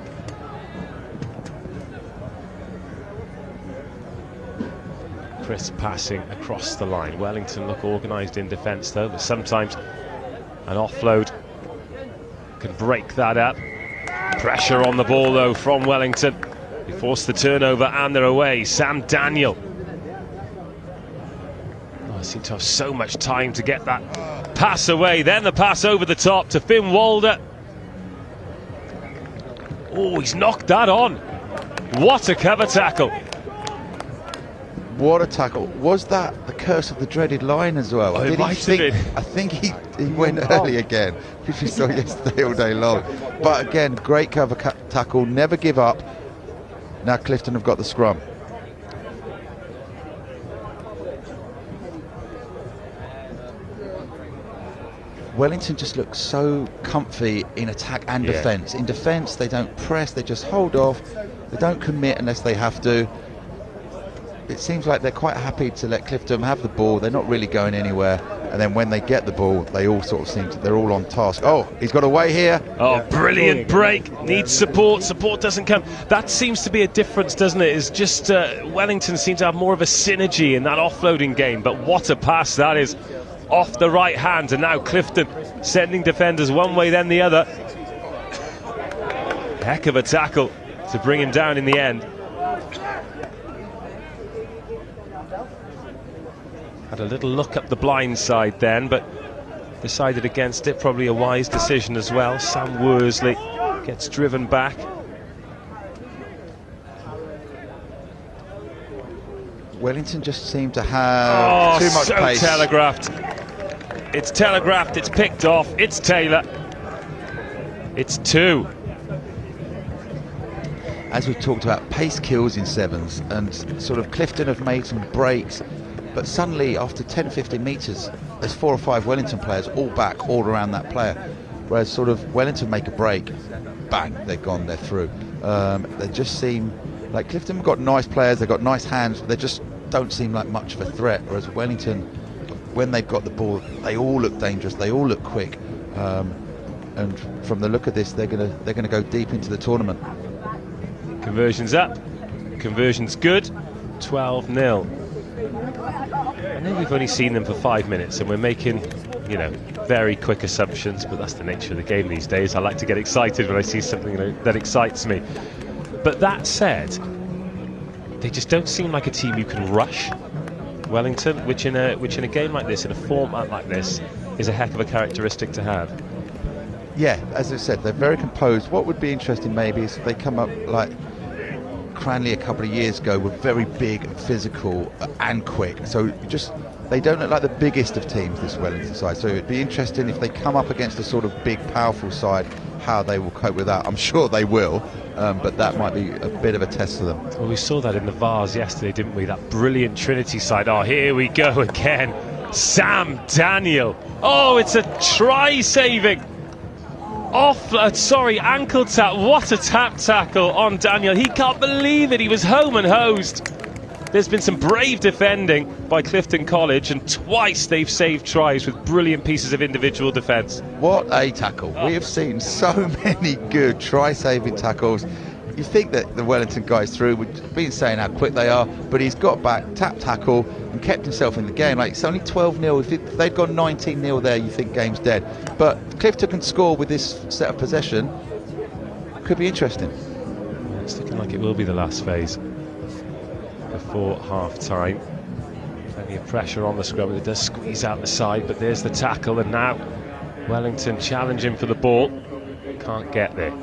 Crisp passing across the line. Wellington look organised in defence though, but sometimes an offload can break that up. Pressure on the ball though from Wellington. They force the turnover and they're away. Sam Daniel. Oh, I seem to have so much time to get that pass away. Then the pass over the top to Finn Walder. Oh, he's knocked that on. What a cover tackle. What a tackle. Was that the curse of the dreaded line as well? Oh, it might have been. I think he went early again, which we saw yesterday all day long. But again, great cover tackle, never give up. Now Clifton have got the scrum. Wellington just looks so comfy in attack and defence. In defence, they don't press, they just hold off. They don't commit unless they have to. It seems like they're quite happy to let Clifton have the ball. They're not really going anywhere. And then when they get the ball, they all sort of seem to, they're all on task. Oh, he's got away here. Oh, brilliant break. Needs support. Support doesn't come. That seems to be a difference, doesn't it? It's just Wellington seem to have more of a synergy in that offloading game. But what a pass that is off the right hand. And now Clifton sending defenders one way, then the other. Heck of a tackle to bring him down in the end. Had a little look up the blind side then, but decided against it. Probably a wise decision as well. Sam Worsley gets driven back. Wellington just seem to have too much pace. Telegraphed. It's telegraphed, it's picked off, it's Taylor. It's 2. As we've talked about, pace kills in sevens, and sort of Clifton have made some breaks. But suddenly, after 10-15 metres, there's 4 or 5 Wellington players all back, all around that player. Whereas sort of Wellington make a break, bang, they're gone, they're through. They just seem like Clifton have got nice players, they've got nice hands, but they just don't seem like much of a threat. Whereas Wellington, when they've got the ball, they all look dangerous, they all look quick. And from the look of this, they're gonna go deep into the tournament. Conversion's up, conversion's good, 12-0. I know we've only seen them for 5 minutes and we're making, you know, very quick assumptions, but that's the nature of the game these days. I like to get excited when I see something that excites me. But that said, they just don't seem like a team you can rush. Wellington, which in a game like this, in a format like this, is a heck of a characteristic to have. Yeah, as I said, they're very composed. What would be interesting maybe is if they come up like Cranleigh a couple of years ago, were very big and physical and quick. So they don't look like the biggest of teams, this Wellington side. So it'd be interesting if they come up against a sort of big, powerful side, how they will cope with that. I'm sure they will, but that might be a bit of a test for them. Well, we saw that in the Vars yesterday, didn't we? That brilliant Trinity side. Oh, here we go again. Sam Daniel. Oh, it's a try-saving. Ankle tap. What a tap tackle on Daniel. He can't believe it. He was home and hosed. There's been some brave defending by Clifton College, and twice they've saved tries with brilliant pieces of individual defence. What a tackle. We have seen so many good try-saving tackles. You think that the Wellington guys through, we've been saying how quick they are, but he's got back, tap tackle, and kept himself in the game. Like, it's only 12-0. If they'd gone 19-0 there, you think game's dead. But Clifton can score with this set of possession. Could be interesting. It's looking like it will be the last phase before half-time. Plenty of pressure on the scrum. It does squeeze out the side, but there's the tackle, and now Wellington challenging for the ball. Can't get there.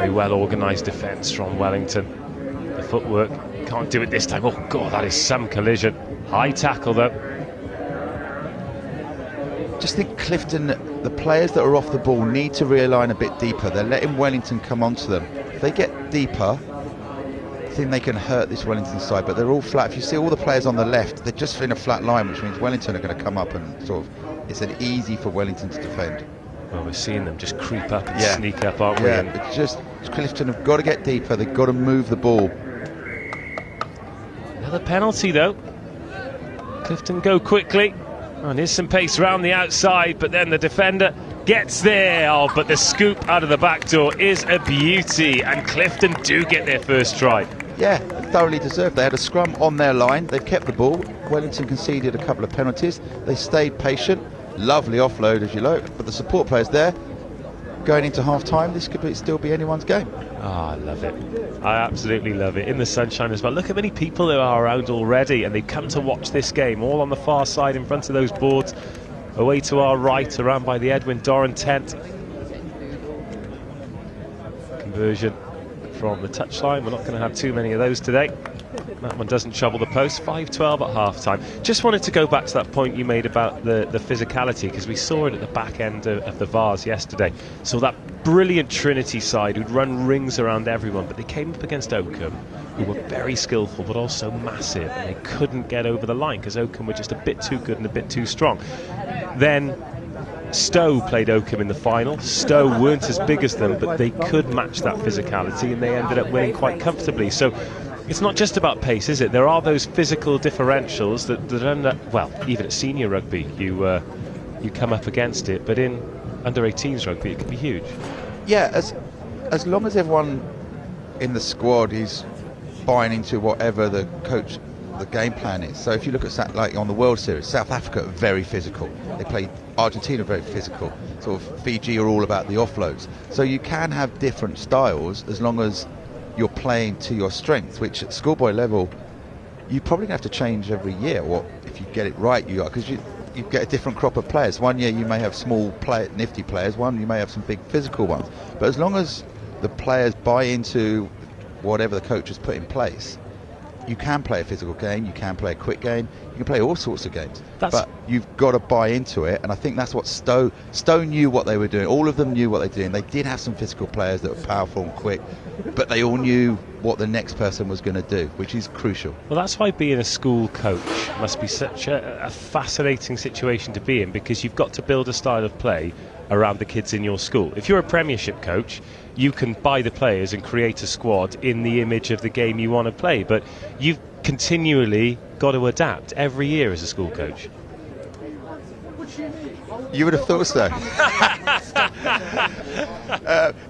Very well organised defence from Wellington. The footwork, can't do it this time. Oh God, that is some collision. High tackle though. Just think Clifton, the players that are off the ball need to realign a bit deeper. They're letting Wellington come onto them. If they get deeper, I think they can hurt this Wellington side, but they're all flat. If you see all the players on the left, they're just in a flat line, which means Wellington are going to come up and sort of, it's an easy for Wellington to defend. Well, we're seeing them just creep up and sneak up, aren't we? Yeah, it's just Clifton have got to get deeper. They've got to move the ball. Another penalty though. Clifton go quickly. And here's some pace round the outside, but then the defender gets there. Oh, but the scoop out of the back door is a beauty, and Clifton do get their first try. Yeah, thoroughly deserved. They had a scrum on their line. They've kept the ball. Wellington conceded a couple of penalties. They stayed patient. Lovely offload, as you like, but the support players there. Going into half-time, this could still be anyone's game. Ah, I love it. I absolutely love it. In the sunshine as well. Look how many people there are around already, and they've come to watch this game, all on the far side in front of those boards. Away to our right, around by the Edwin Doran tent. Conversion from the touchline. We're not going to have too many of those today. That one doesn't shovel the post. 5-12 at half-time. Just wanted to go back to that point you made about the physicality, because we saw it at the back end of the Vars yesterday. So that brilliant Trinity side who'd run rings around everyone, but they came up against Oakham, who were very skillful but also massive, and they couldn't get over the line because Oakham were just a bit too good and a bit too strong. Then Stowe played Oakham in the final. Stowe weren't as big as them, but they could match that physicality, and they ended up winning quite comfortably. So it's not just about pace, is it? There are those physical differentials that end up, well, even at senior rugby, you come up against it, but in under-18s rugby, it can be huge. Yeah, as long as everyone in the squad is buying into whatever the game plan is. So if you look at, like on the World Series, South Africa are very physical. They play Argentina very physical. Sort of Fiji are all about the offloads. So you can have different styles as long as you're playing to your strengths, which at schoolboy level you probably have to change every year. Or if you get it right, you are, because you get a different crop of players. One year you may have small, nifty players. One you may have some big physical ones. But as long as the players buy into whatever the coach has put in place, you can play a physical game, you can play a quick game, you can play all sorts of games. But you've got to buy into it, and I think that's what Stowe knew what they were doing. All of them knew what they were doing. They did have some physical players that were powerful and quick, but they all knew what the next person was going to do, which is crucial. Well, that's why being a school coach must be such a fascinating situation to be in, because you've got to build a style of play around the kids in your school. If you're a Premiership coach, you can buy the players and create a squad in the image of the game you want to play, but you've continually got to adapt every year as a school coach. You would have thought so.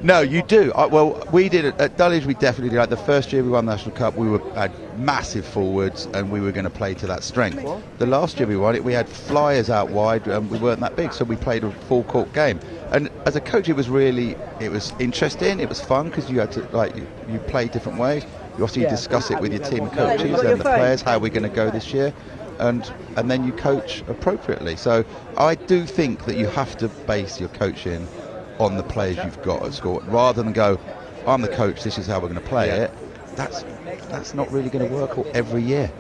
No, you do. Well, we did it at Dulwich. We definitely did. Like the first year we won the National Cup, we had massive forwards, and we were going to play to that strength. The last year we won it, we had flyers out wide, and we weren't that big, so we played a full court game. And as a coach, it was interesting. It was fun because you had to you play different ways. You obviously discuss it with your team of coaches and the players, how we're going to go this year. And then you coach appropriately. So I do think that you have to base your coaching on the players you've got at school, rather than go, I'm the coach, this is how we're going to play it. That's not really going to work every year.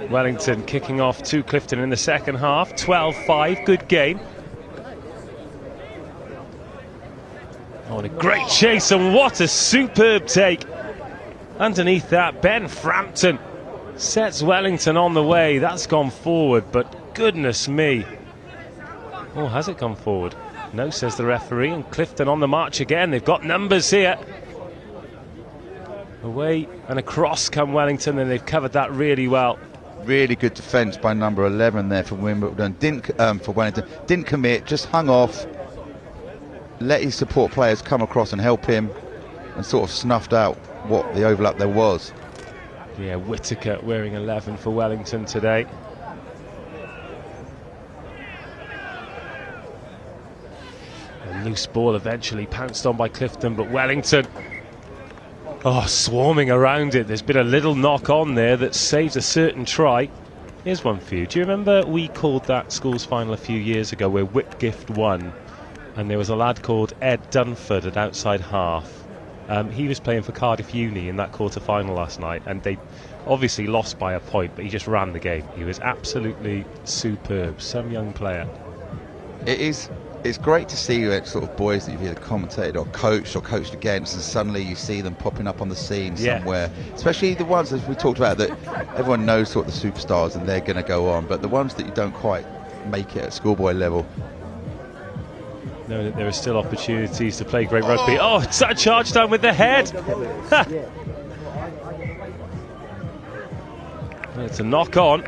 Wellington kicking off to Clifton in the second half. 12-5, good game. Oh, and a great chase, and what a superb take. Underneath that, Ben Frampton sets Wellington on the way. That's gone forward, but goodness me. Oh, has it gone forward? No, says the referee, and Clifton on the march again. They've got numbers here. Away and across come Wellington, and they've covered that really well. Really good defence by number 11 there for Wimbledon. For Wellington. Didn't commit, just hung off. Let his support players come across and help him, and sort of snuffed out what the overlap there was. Yeah, Whittaker wearing 11 for Wellington today. A loose ball eventually pounced on by Clifton, but Wellington, swarming around it. There's been a little knock on there that saves a certain try. Here's one for you. Do you remember we called that schools final a few years ago where Whitgift won, and there was a lad called Ed Dunford at outside half, He was playing for Cardiff Uni in that quarter-final last night, and they obviously lost by a point, but he just ran the game. He was absolutely superb. Some young player. It's great to see sort of boys that you've either commentated or coached against, and suddenly you see them popping up on the scene somewhere. Especially the ones, as we talked about, that everyone knows sort of the superstars and they're going to go on, but the ones that you don't quite make it at schoolboy level. Know that there are still opportunities to play great rugby. Oh, it's that charge down with the head. It's a knock on,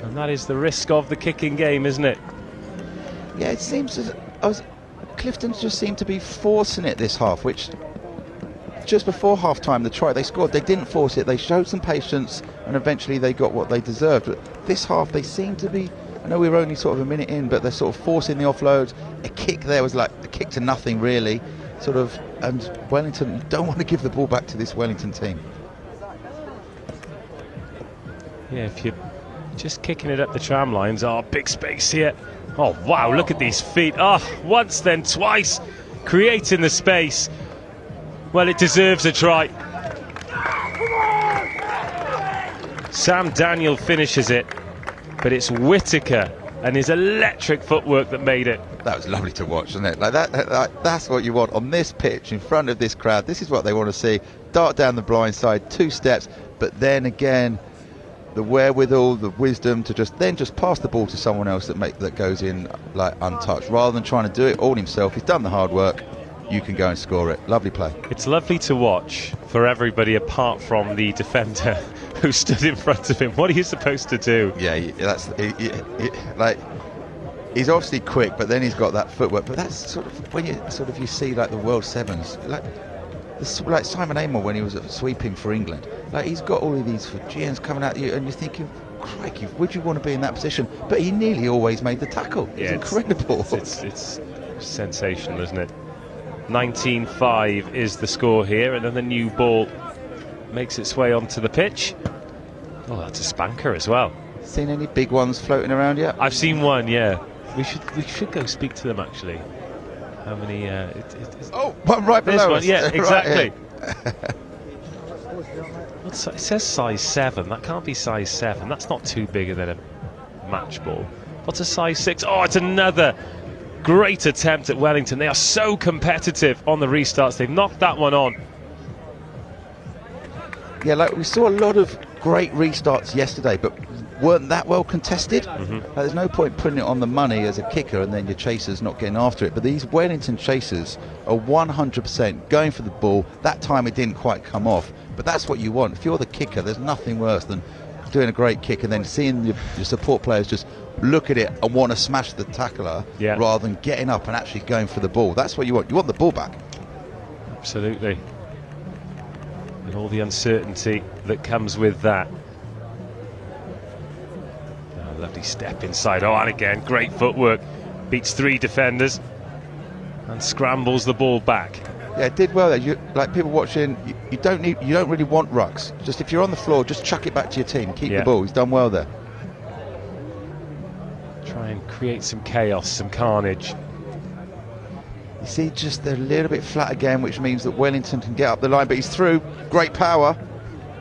and that is the risk of the kicking game, isn't it? Yeah, it seems as Clifton just seemed to be forcing it this half, which just before half time, the try they scored, they didn't force it, they showed some patience, and eventually they got what they deserved. But this half, they seem to be, I know we were only sort of a minute in, but they're sort of forcing the offloads. A kick there was like a kick to nothing, really. Sort of, and Wellington, you don't want to give the ball back to this Wellington team. Yeah, if you're just kicking it up the tram lines, big space here. Oh, wow, look at these feet. Once, then twice, creating the space. Well, it deserves a try. Sam Daniel finishes it, but it's Whittaker and his electric footwork that made it. That was lovely to watch, wasn't it? Like that's what you want on this pitch, in front of this crowd. This is what they want to see. Dart down the blind side, 2 steps, but then again, the wherewithal, the wisdom to just pass the ball to someone else that goes in like untouched, rather than trying to do it all himself. He's done the hard work. You can go and score it. Lovely play. It's lovely to watch for everybody apart from the defender who stood in front of him. What are you supposed to do? Yeah, like he's obviously quick, but then he's got that footwork. But that's sort of when you see like the World Sevens, like Simon Amor when he was sweeping for England. Like he's got all of these Fijians coming at you, and you're thinking, crikey, would you want to be in that position? But he nearly always made the tackle. Yeah, it's incredible. It's sensational, isn't it? 19-5 is the score here, and then the new ball makes its way onto the pitch. Oh, that's a spanker as well. Seen any big ones floating around yet? I've seen one, yeah. We should go speak to them actually. How many? One right below this one, us. yeah, exactly. Right, it says size 7. That can't be size 7. That's not too bigger than a match ball. What's a size 6? Oh, it's another great attempt at Wellington. They are so competitive on the restarts. They've knocked that one on. Yeah, like we saw a lot of great restarts yesterday, but weren't that well contested. There's no point putting it on the money as a kicker and then your chasers not getting after it. But these Wellington chasers are 100% going for the ball. That time it didn't quite come off, but that's what you want. If you're the kicker, there's nothing worse than doing a great kick and then seeing your support players just look at it and want to smash the tackler rather than getting up and actually going for the ball. That's what you want. You want the ball back. Absolutely. And all the uncertainty that comes with that. Oh, lovely step inside. Oh, and again, great footwork. Beats 3 defenders and scrambles the ball back. Yeah, it did well there. Like people watching, you don't really want rucks. Just if you're on the floor, just chuck it back to your team. Keep the ball. He's done well there. Try and create some chaos, some carnage. You see, just they're a little bit flat again, which means that Wellington can get up the line, but he's through. Great power.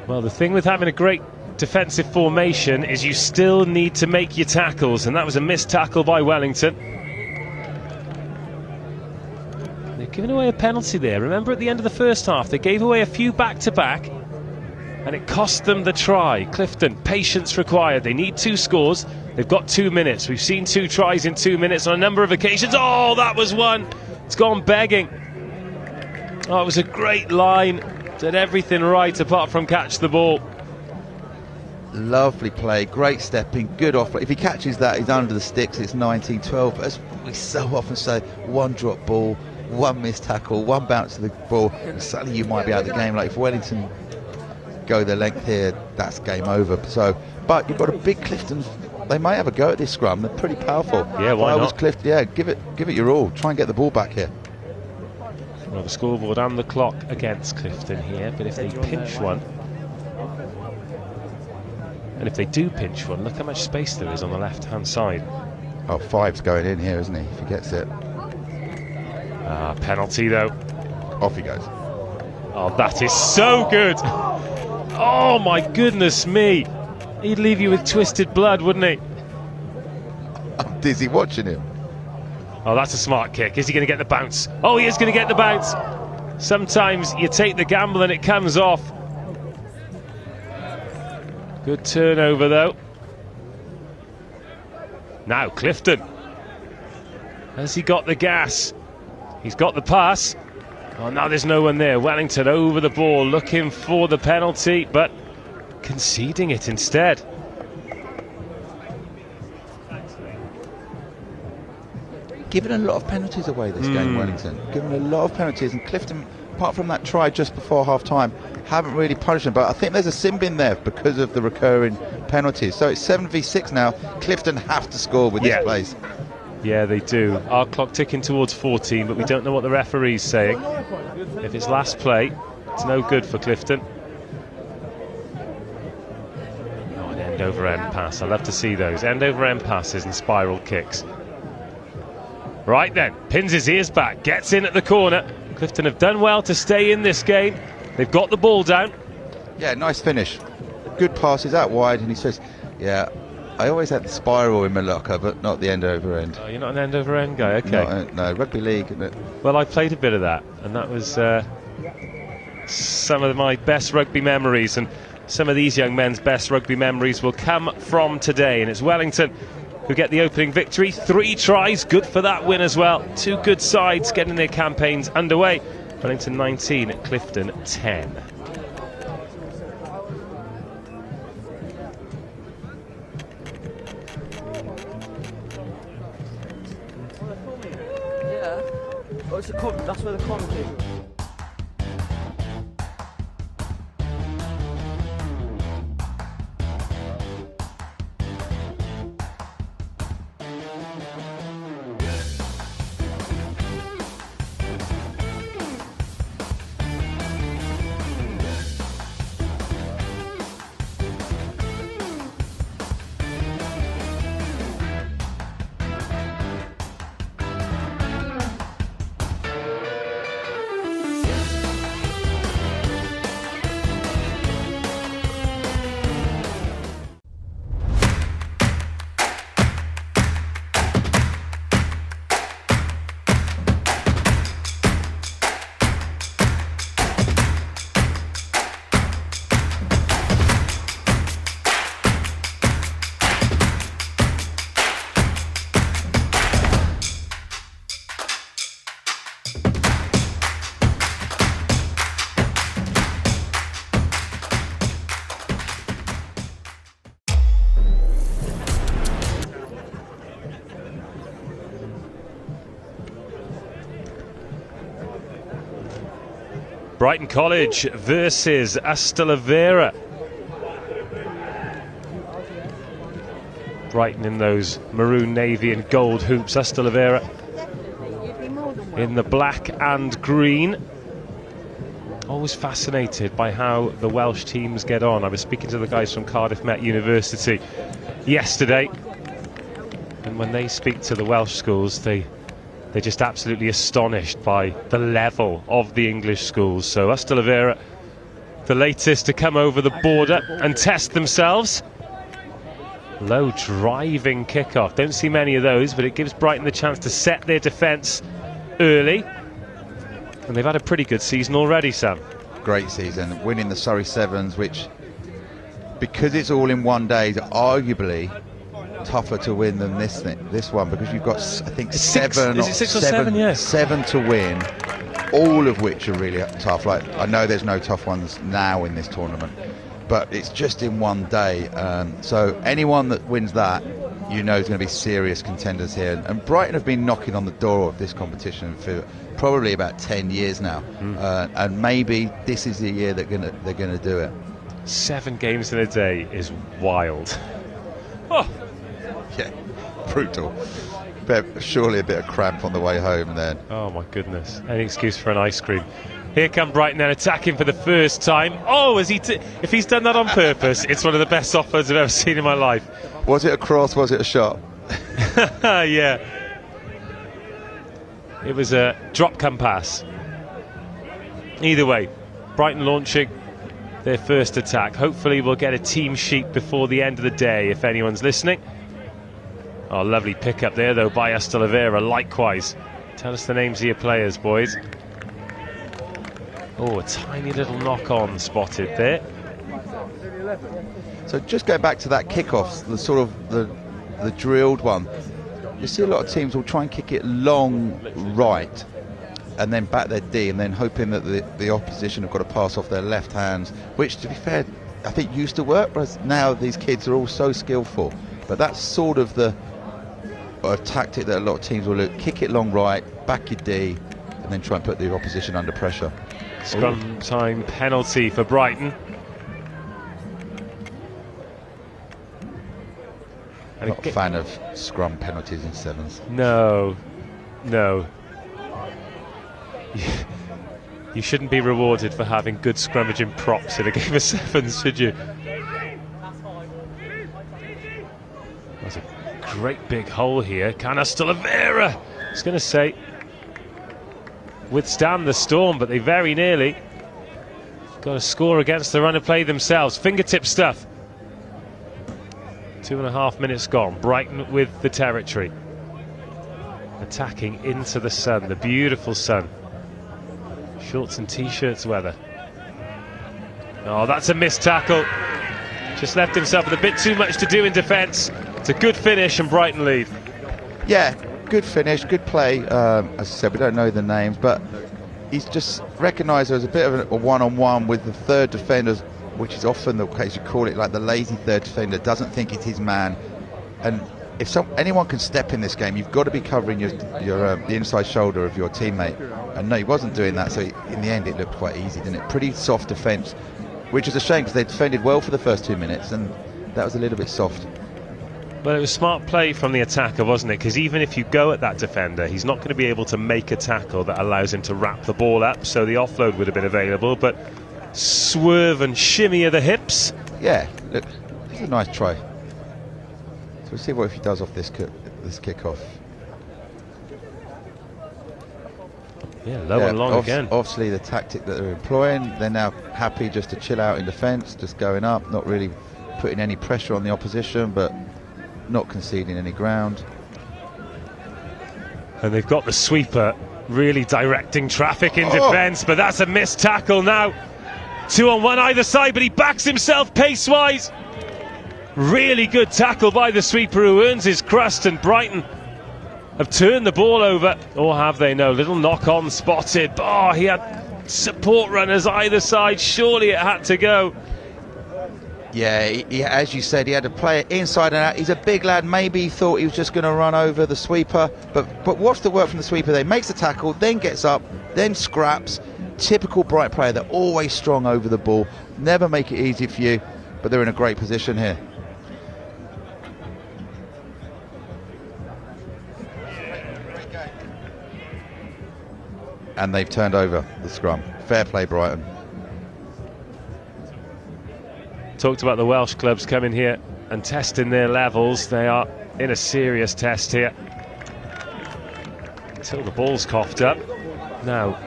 Well, the thing with having a great defensive formation is you still need to make your tackles, and that was a missed tackle by Wellington. They've given away a penalty there. Remember at the end of the first half, they gave away a few back-to-back, and it cost them the try. Clifton, patience required. They need 2 scores. They've got 2 minutes. We've seen 2 tries in 2 minutes on a number of occasions. Oh, that was one. It's gone begging. Oh, it was a great line. Did everything right apart from catch the ball. Lovely play, great stepping, good off. If he catches that, he's under the sticks. It's 19-12. But as we so often say, 1 drop ball, 1 missed tackle, 1 bounce to the ball, and suddenly you might be out of the game. Like if Wellington go their length here, that's game over. So, but you've got a big Clifton. They may have a go at this scrum. They're pretty powerful. Yeah, why not? Clifton, yeah, give it your all. Try and get the ball back here. Well, the scoreboard and the clock against Clifton here, but if they pinch one, and if they do pinch one, look how much space there is on the left-hand side. Oh, 5's going in here, isn't he? If he gets it. Penalty though. Off he goes. Oh, that is so good. Oh, my goodness me. He'd leave you with twisted blood, wouldn't he? I'm dizzy watching him. Oh, that's a smart kick. Is he going to get the bounce? Oh, he is going to get the bounce. Sometimes you take the gamble and it comes off. Good turnover, though. Now, Clifton. Has he got the gas? He's got the pass. Oh, now there's no one there. Wellington over the ball, looking for the penalty, but conceding it instead. Given a lot of penalties away this game, Wellington. Given a lot of penalties, and Clifton, apart from that try just before half-time, haven't really punished them. But I think there's a sin bin there because of the recurring penalties. So it's 7v6 now. Clifton have to score with this place. Yeah, they do. Our clock ticking towards 14, but we don't know what the referee's saying. If it's last play, it's no good for Clifton. Oh, an end-over-end pass. I love to see those. End-over-end passes and spiral kicks. Right then, pins his ears back, gets in at the corner. Clifton have done well to stay in this game. They've got the ball down. Yeah, nice finish. Good passes out wide, and he says, yeah, I always had the spiral in my locker, but not the end over end. Oh, you're not an end over end guy, okay. No, rugby league, isn't it? Well, I played a bit of that, and that was some of my best rugby memories, and some of these young men's best rugby memories will come from today, and it's Wellington who get the opening victory. 3 tries, good for that win as well. 2 good sides getting their campaigns underway. Wellington 19, Clifton 10. Yeah. Oh, it's that's where the commentary. Brighton College versus Ysgol. Brighton in those maroon, navy and gold hoops. Ysgol in the black and green. Always fascinated by how the Welsh teams get on. I was speaking to the guys from Cardiff Met University yesterday, and when they speak to the Welsh schools, they're just absolutely astonished by the level of the English schools. So Ysgol, the latest to come over the border and test themselves. Low driving kickoff. Don't see many of those, but it gives Brighton the chance to set their defence early. And they've had a pretty good season already, Sam. Great season, winning the Surrey Sevens, which, because it's all in one day, is arguably tougher to win than this one, because you've got, I think, seven to win, all of which are really tough. Like, I know there's no tough ones now in this tournament, but it's just in one day. So anyone that wins that, you know, is going to be serious contenders here. And Brighton have been knocking on the door of this competition for probably about 10 years now, and maybe this is the year they're going to do it. 7 games in a day is wild. Oh. Yeah, brutal. Surely a bit of cramp on the way home then. Oh my goodness, any excuse for an ice cream. Here come Brighton then, attacking for the first time. Oh, if he's done that on purpose, it's one of the best offers I've ever seen in my life. Was it a cross, was it a shot? Yeah, it was a drop come pass. Either way, Brighton launching their first attack. Hopefully we'll get a team sheet before the end of the day, if anyone's listening. Oh, lovely pick up there though by Ysgol. Likewise. Tell us the names of your players, boys. Oh, a tiny little knock-on spotted there. So just go back to that kickoff, the sort of the drilled one. You see a lot of teams will try and kick it long right and then back their D, and then hoping that the opposition have got to pass off their left hands, which, to be fair, I think used to work, but now these kids are all so skillful. But that's sort of the tactic that a lot of teams will look: kick it long right, back your D, and then try and put the opposition under pressure. Scrum time penalty for Brighton. I'm not a fan of scrum penalties in sevens. No. You shouldn't be rewarded for having good scrummaging props in a game of sevens, should you? That's a great big hole here. Can Ysgol? I was going to say withstand the storm, but they very nearly got a score against the run of play themselves. Fingertip stuff. 2.5 minutes gone. Brighton with the territory. Attacking into the sun, the beautiful sun. Shorts and t-shirts weather. Oh, that's a missed tackle. Just left himself with a bit too much to do in defence. It's a good finish and Brighton lead. Yeah, good finish, good play. As I said, we don't know the names, but he's just recognised there was a bit of a one-on-one with the third defender, which is often the case. You call it like the lazy third defender, doesn't think it's his man. And if anyone can step in this game, you've got to be covering the inside shoulder of your teammate. And no, he wasn't doing that, so in the end it looked quite easy, didn't it? Pretty soft defence, which is a shame because they defended well for the first 2 minutes, and that was a little bit soft. Well, it was smart play from the attacker, wasn't it? Because even if you go at that defender, he's not going to be able to make a tackle that allows him to wrap the ball up, so the offload would have been available, but swerve and shimmy of the hips. Yeah, look, it's a nice try. So we'll see what if he does off this kick-off. Yeah, low and long again. Obviously the tactic that they're employing, they're now happy just to chill out in defence, just going up, not really putting any pressure on the opposition, but not conceding any ground. And they've got the sweeper really directing traffic in defence, but that's a missed tackle now. 2 on 1 either side, but he backs himself pace-wise. Really good tackle by the sweeper who earns his crust, and Brighton have turned the ball over. Or have they? No, little knock-on spotted. Oh, he had support runners either side. Surely it had to go. Yeah, as you said, he had to play it inside and out. He's a big lad. Maybe he thought he was just going to run over the sweeper. But watch the work from the sweeper there. Makes the tackle, then gets up, then scraps. Typical Bright player. They're always strong over the ball. Never make it easy for you. But they're in a great position here. And they've turned over the scrum. Fair play, Brighton. Talked about the Welsh clubs coming here and testing their levels. They are in a serious test here. Until the ball's coughed up. Now,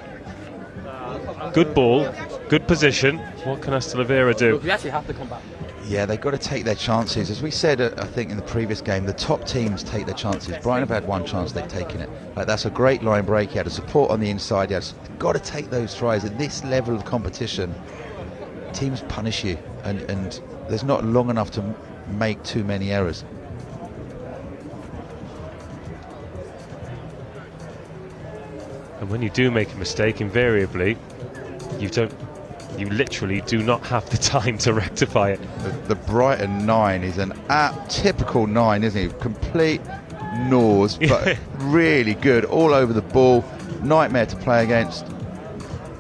good ball, good position. What can Ysgol do? We actually have to come back. Yeah, they've got to take their chances. As we said, I think in the previous game, the top teams take their chances. Brighton have had one chance, they've taken it. Like, that's a great line break. He had a support on the inside. They've got to take those tries. At this level of competition, teams punish you, and there's not long enough to make too many errors. And when you do make a mistake, invariably, you literally do not have the time to rectify it. The Brighton 9 is an typical 9, isn't he? Complete nose, but really good, all over the ball. Nightmare to play against.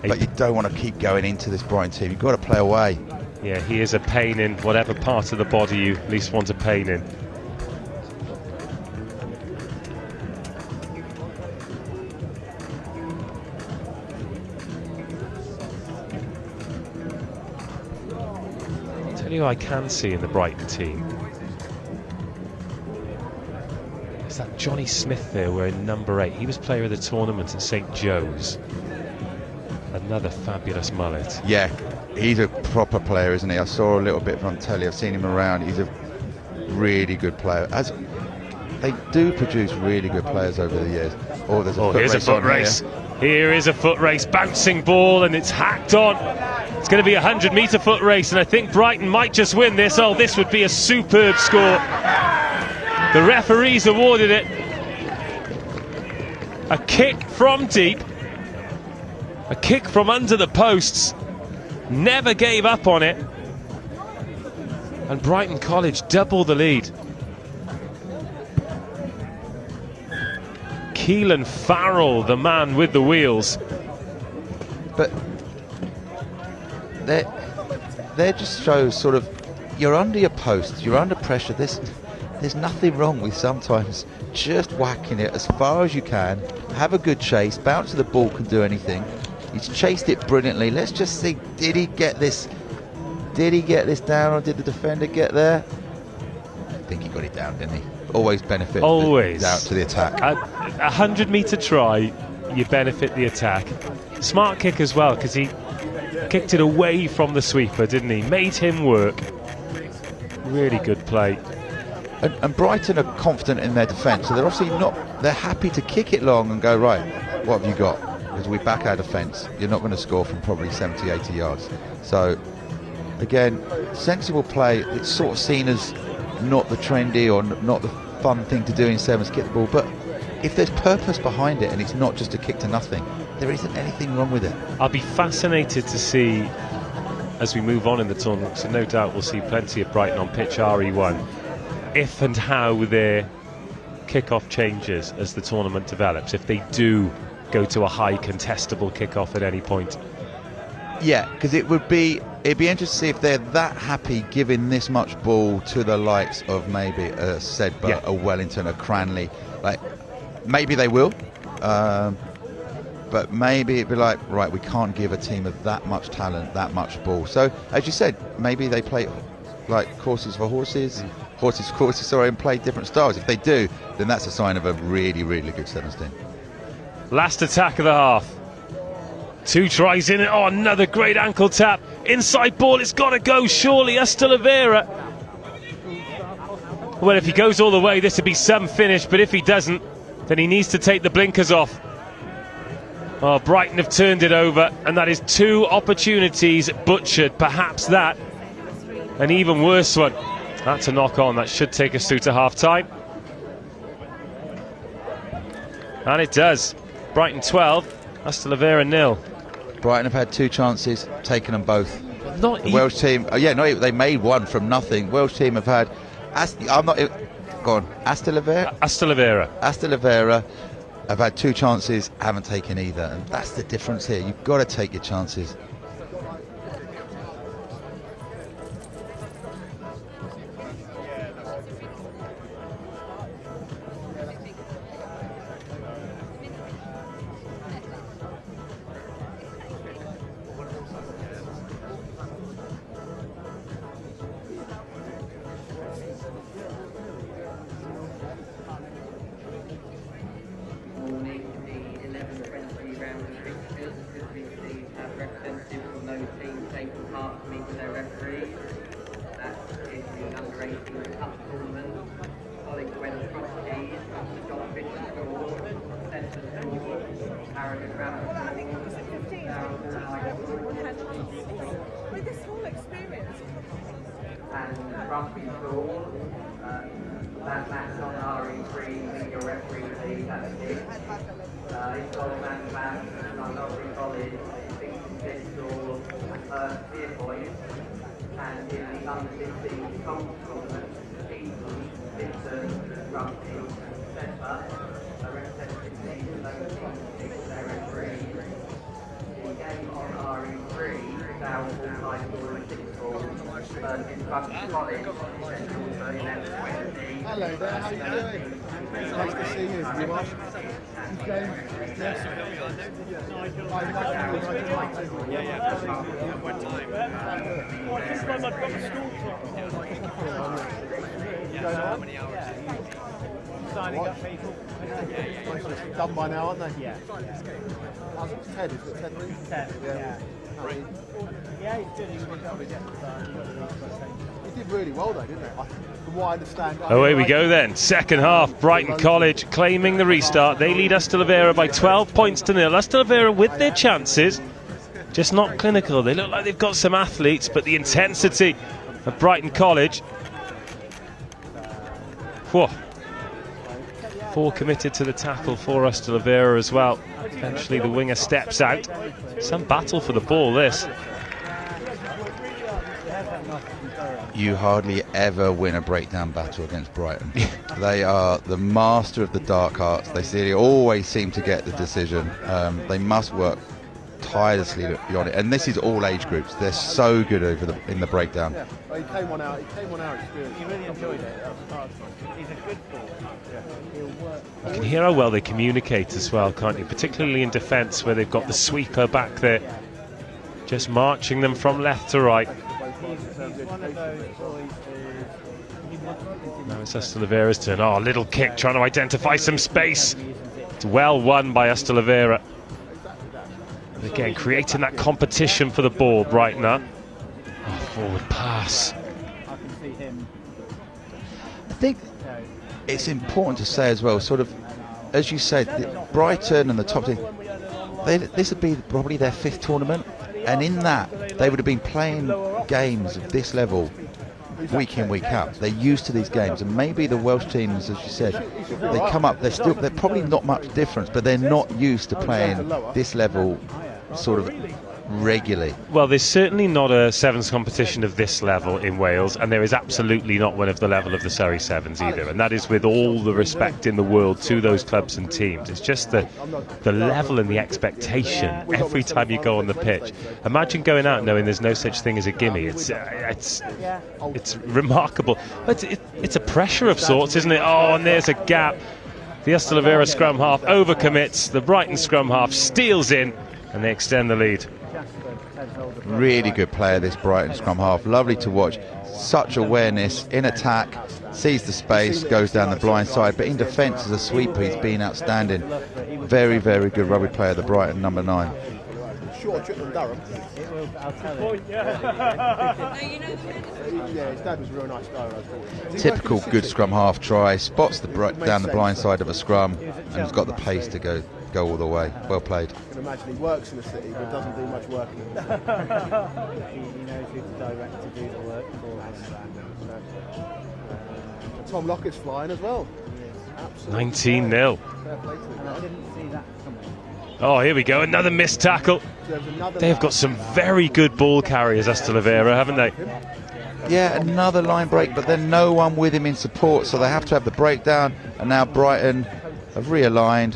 But you don't want to keep going into this Brighton team. You've got to play away. Yeah, he is a pain in whatever part of the body you least want a pain in. I'll tell you who I can see in the Brighton team. There's that Johnny Smith there wearing number 8. He was player of the tournament at St Joe's. And Another fabulous mullet. Yeah, he's a proper player, isn't he? I saw a little bit from telly. I've seen him around. He's a really good player. As they do produce really good players over the years. Oh, there's a foot here's race a foot on race. Here. Here is a foot race, bouncing ball, and it's hacked on. It's going to be a 100-metre foot race, and I think Brighton might just win this. Oh, this would be a superb score. The referees awarded it a kick from deep, a kick from under the posts, never gave up on it, and Brighton College double the lead. Keelan Farrell, the man with the wheels. But they just shows sort of, you're under your post, you're under pressure. There's nothing wrong with sometimes just whacking it as far as you can, have a good chase, bounce to the ball can do anything. He's chased it brilliantly. Let's just see, did he get this down, or did the defender get there? I think he got it down, didn't he? Always benefit out to the attack. A 100-metre try, you benefit the attack. Smart kick as well, because he kicked it away from the sweeper, didn't he? Made him work. Really good play. And Brighton are confident in their defence, so they're obviously not. They're happy to kick it long and go, right, what have you got? Because we back our defence. You're not going to score from probably 70, 80 yards. So again, sensible play. It's sort of seen as not the trendy or not the fun thing to do in sevens, kick the ball, but if there's purpose behind it and it's not just a kick to nothing, there isn't anything wrong with it. I'll be fascinated to see as we move on in the tournament, so no doubt we'll see plenty of Brighton on pitch RE1, if and how their kick-off changes as the tournament develops, if they do go to a high contestable kick-off at any point. Yeah, because it'd be interesting to see if they're that happy giving this much ball to the likes of maybe a Sedbergh, a Wellington, a Cranleigh. Like, maybe they will, but maybe it'd be like, right, we can't give a team of that much talent that much ball. So, as you said, maybe they play like horses for horses, and play different styles. If they do, then that's a sign of a really, really good sevens team. Last attack of the half. 2 tries in it. Oh, another great ankle tap. Inside ball, it's got to go, surely. Ysgol. Well, if he goes all the way, this would be some finish, but if he doesn't, then he needs to take the blinkers off. Oh, Brighton have turned it over, and that is 2 opportunities butchered. Perhaps that, an even worse one. That's a knock on. That should take us through to half-time. And it does. Brighton 12, Ysgol 0. Brighton have had 2 chances, taken them both. Not the Welsh team, they made one from nothing. Welsh team have had, Ysgol have had 2 chances, haven't taken either, and that's the difference here. You've got to take your chances. Hurstpierpoint, and in the under-16 Colts tournament, Clifton, Rosslyn, Sedbergh, a representative team of those teams, their referee. The game on RE3 is our all-time score of 6-4 versus Brighton College, is also 11-20. Hello there, how are you doing? Nice to see you. You are? Okay. Yes. One time. Well, this time I've got a school trip. Yeah, how many hours? Done by now, aren't they? Yeah. Ted, is it Ted? Ted, yeah. Yeah, he's good. He did really well though, didn't he? From what I understand. Away we go then. Second half, Brighton College claiming the restart. They lead Ysgol by 12 points to 0. Ysgol with their chances, just not clinical. They look like they've got some athletes, but the intensity of Brighton College. Whoa. 4 committed to the tackle for Ysgol as well. Eventually the winger steps out. Some battle for the ball, this. You hardly ever win a breakdown battle against Brighton. They are the master of the dark arts. They always seem to get the decision. They must work tirelessly beyond it, and this is all age groups. They're so good in the breakdown. Yeah, well, he came on our experience. He really enjoyed it. He's a good ball. You can hear how well they communicate as well, can't you? Particularly in defence, where they've got the sweeper back there, just marching them from left to right. Now it's Ysgol's turn. Oh, little kick, trying to identify some space. It's well won by Ysgol. Again, creating that competition for the ball, Brighton up. Oh, forward pass. I think it's important to say as well, sort of, as you said, Brighton and the top team, this would be probably their 5th tournament, and in that, they would have been playing games of this level week in, week out. They're used to these games, and maybe the Welsh teams, as you said, they come up, they're probably not much difference, but they're not used to playing this level sort of regularly. Well, there's certainly not a Sevens competition of this level in Wales, and there is absolutely not one of the level of the Surrey Sevens either, and that is with all the respect in the world to those clubs and teams. It's just the level and the expectation every time you go on the pitch. Imagine going out knowing there's no such thing as a gimme. It's remarkable. It's a pressure of sorts, isn't it? Oh, and there's a gap. The Ysgol scrum half overcommits. The Brighton scrum half steals in, and they extend the lead. Really good player, this Brighton scrum half. Lovely to watch. Such awareness in attack, sees the space, goes down the blind side, but in defence as a sweeper he's been outstanding. Very, very good rugby player, the Brighton number 9. Short trip from Durham. Yeah, his dad was a real nice guy. Typical good scrum half try, spots down the blind side of a scrum, and has got the pace to go all the way. Well played. I can imagine he works in the city but doesn't do much work in the He knows who to direct to do the work for us. Tom Lockett's flying as well. 19-0. And I didn't see that coming. Oh, here we go, another missed tackle. They've got some very good ball carriers, Ysgol, haven't they? Yeah, another line break, but then no one with him in support, so they have to have the breakdown, and now Brighton have realigned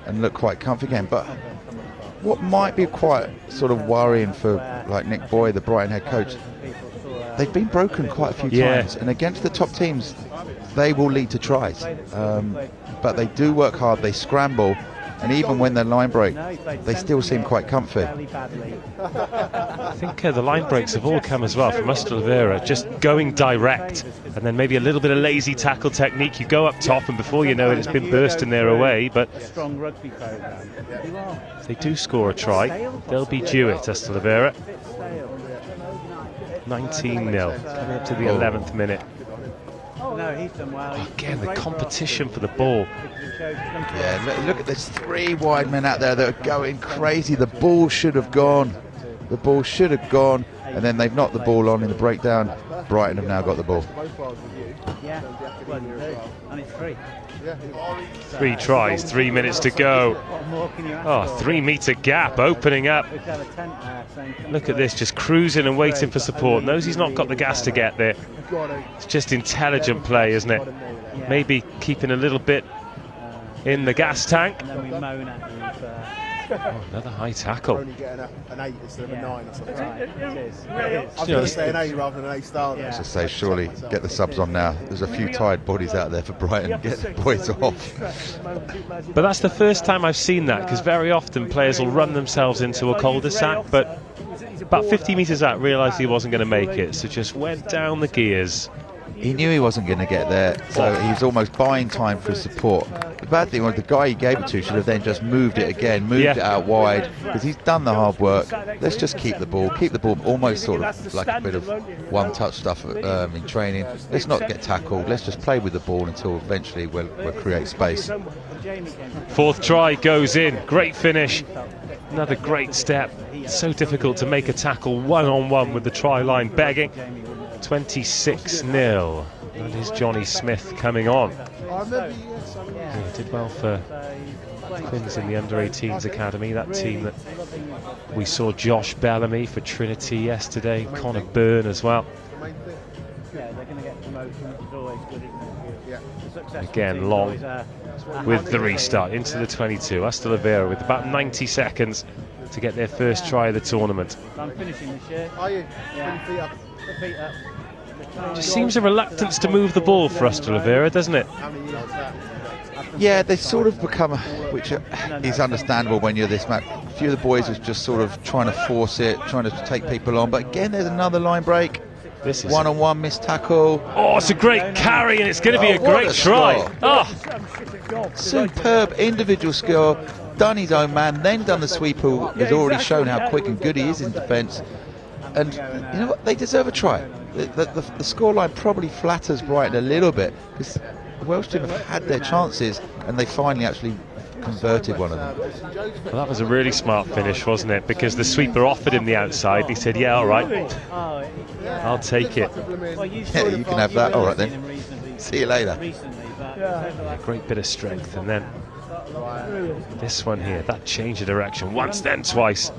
and look quite comfy again. But what might be quite sort of worrying for like Nick Boy, the Brighton head coach, they've been broken quite a few times, and against the top teams they will lead to tries, but they do work hard, they scramble, and even when they're line break they still seem quite comfy. I think the line breaks have all come as well from Ysgol, just going direct, and then maybe a little bit of lazy tackle technique. You go up top and before you know it, it's been bursting their away. But strong rugby program. If they do score a try, they'll be due it, Ysgol. 19-0, coming up to the 11th minute. No, he's done well. Again, the competition for the ball. Yeah, look at this, 3 wide men out there that are going crazy. The ball should have gone. The ball should have gone, and then they've knocked the ball on in the breakdown. Brighton have now got the ball. Yeah, and it's 3. 3 tries, 3 minutes to go. Oh, 3-metre gap opening up. Look at this, just cruising and waiting for support. Knows he's not got the gas to get there. It's just intelligent play, isn't it? Maybe keeping a little bit in the gas tank. And then we moan at him for... Oh, another high tackle. Only getting an 8 instead of a 9 or something. Right, it is. I was going to say an 8 rather than an 8 star. As I say, surely get the subs on now. There's a few tired bodies out there for Brighton. Get the boys off. But that's the first time I've seen that, because very often players will run themselves into a cul-de-sac, but about 50 metres out realised he wasn't going to make it, so just went down the gears. he knew he wasn't going to get there, so he was almost buying time for his support. The bad thing was the guy he gave it to should have then just moved it again, moved it out wide, because he's done the hard work. Let's just keep the ball almost sort of like a bit of one-touch stuff in training. Let's not get tackled, let's just play with the ball until eventually we'll create space. Fourth try goes in, great finish, another great step. So difficult to make a tackle one-on-one with the try line begging. 26-0. That is Johnny Smith coming on. Yeah, did well for Quins in the under-18s academy, that team that we saw Josh Bellamy for Trinity yesterday, Connor Byrne as well. Again, Long with the restart into the 22. Ysgol with about 90 seconds to get their first try of the tournament. I'm finishing this year. Are you? Yeah. Feet up. Feet up. Just seems a reluctance to move the ball for Ysgol, doesn't it? Yeah, they sort of become, which is understandable when you're this match. A few of the boys are just sort of trying to force it, trying to take people on. But again, there's another line break. This is one-on-one missed tackle. Oh, it's a great carry, and it's going to be a great try. Oh, superb individual skill. Done his own man, then done the sweep, who has already shown how quick and good he is in defence. And you know what? They deserve a try. The scoreline probably flatters Brighton a little bit, because the Welsh team have had their chances and they finally actually converted one of them. Well, that was a really smart finish, wasn't it? Because the sweeper offered him the outside. He said, yeah, all right, I'll take it. Yeah, you can have that. All right then. See you later. A great bit of strength. And then this one here, that change of direction once, then twice.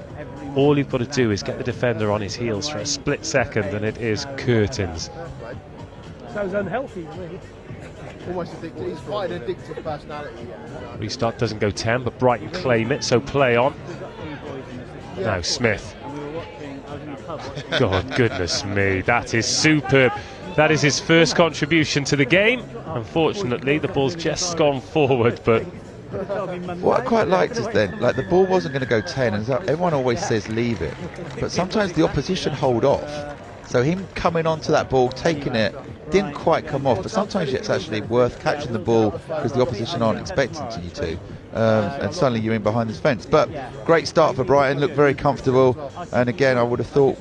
All you've got to do is get the defender on his heels for a split second, and it is curtains. Sounds unhealthy, really. Almost addicted. He's quite an addictive personality. Restart doesn't go 10, but Brighton claim it, so play on. Now Smith. God, goodness me, that is superb. That is his first contribution to the game. Unfortunately, the ball's just gone forward, but what I quite liked is then, like, the ball wasn't going to go 10, and everyone always says leave it, but sometimes the opposition hold off. So him coming onto that ball, taking it, didn't quite come off, but sometimes it's actually worth catching the ball because the opposition aren't expecting you to, and suddenly you're in behind this fence. But great start for Brighton, looked very comfortable, and again I would have thought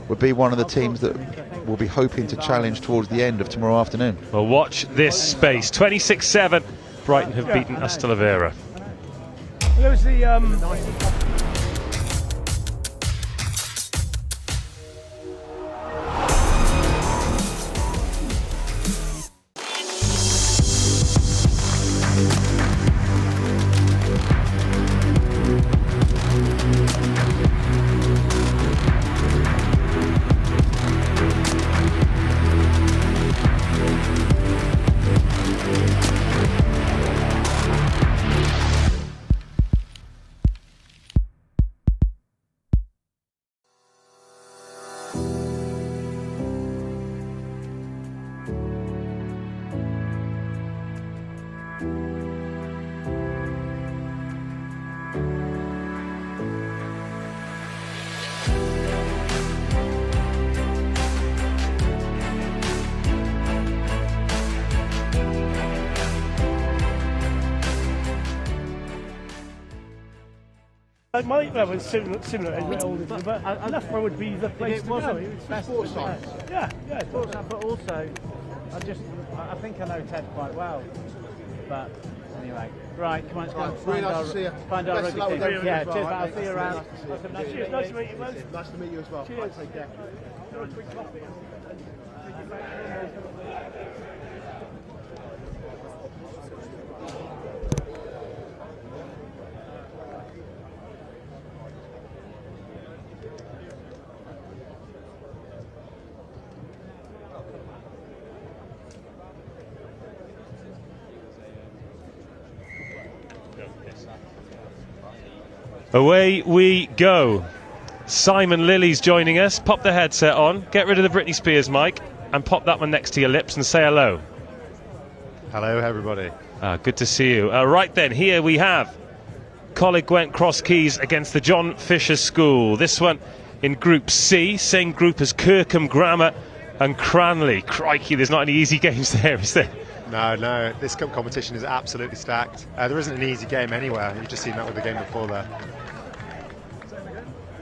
would be one of the teams that will be hoping to challenge towards the end of tomorrow afternoon. Well, watch this space. 26-7. Brighton have beaten Ysgol. There was the my level is similar as older, but Loughborough would be the place to go. Yeah. But also, I think I know Ted quite well. But anyway, right, come on, let's go and find our rugby team. Yeah, cheers, I'll see you around. Cheers, nice to meet you, man. Nice to meet you as well. Cheers. Take care. Away we go. Simon Lilly's joining us. Pop the headset on, get rid of the Britney Spears mic, and pop that one next to your lips and say hello. Hello, everybody. Good to see you. Right then, here we have Coleg Gwent Crosskeys against the John Fisher School. This one in Group C, same group as Kirkham Grammar and Cranleigh. Crikey, there's not any easy games there, is there? No, this cup competition is absolutely stacked. There isn't an easy game anywhere. You've just seen that with the game before there.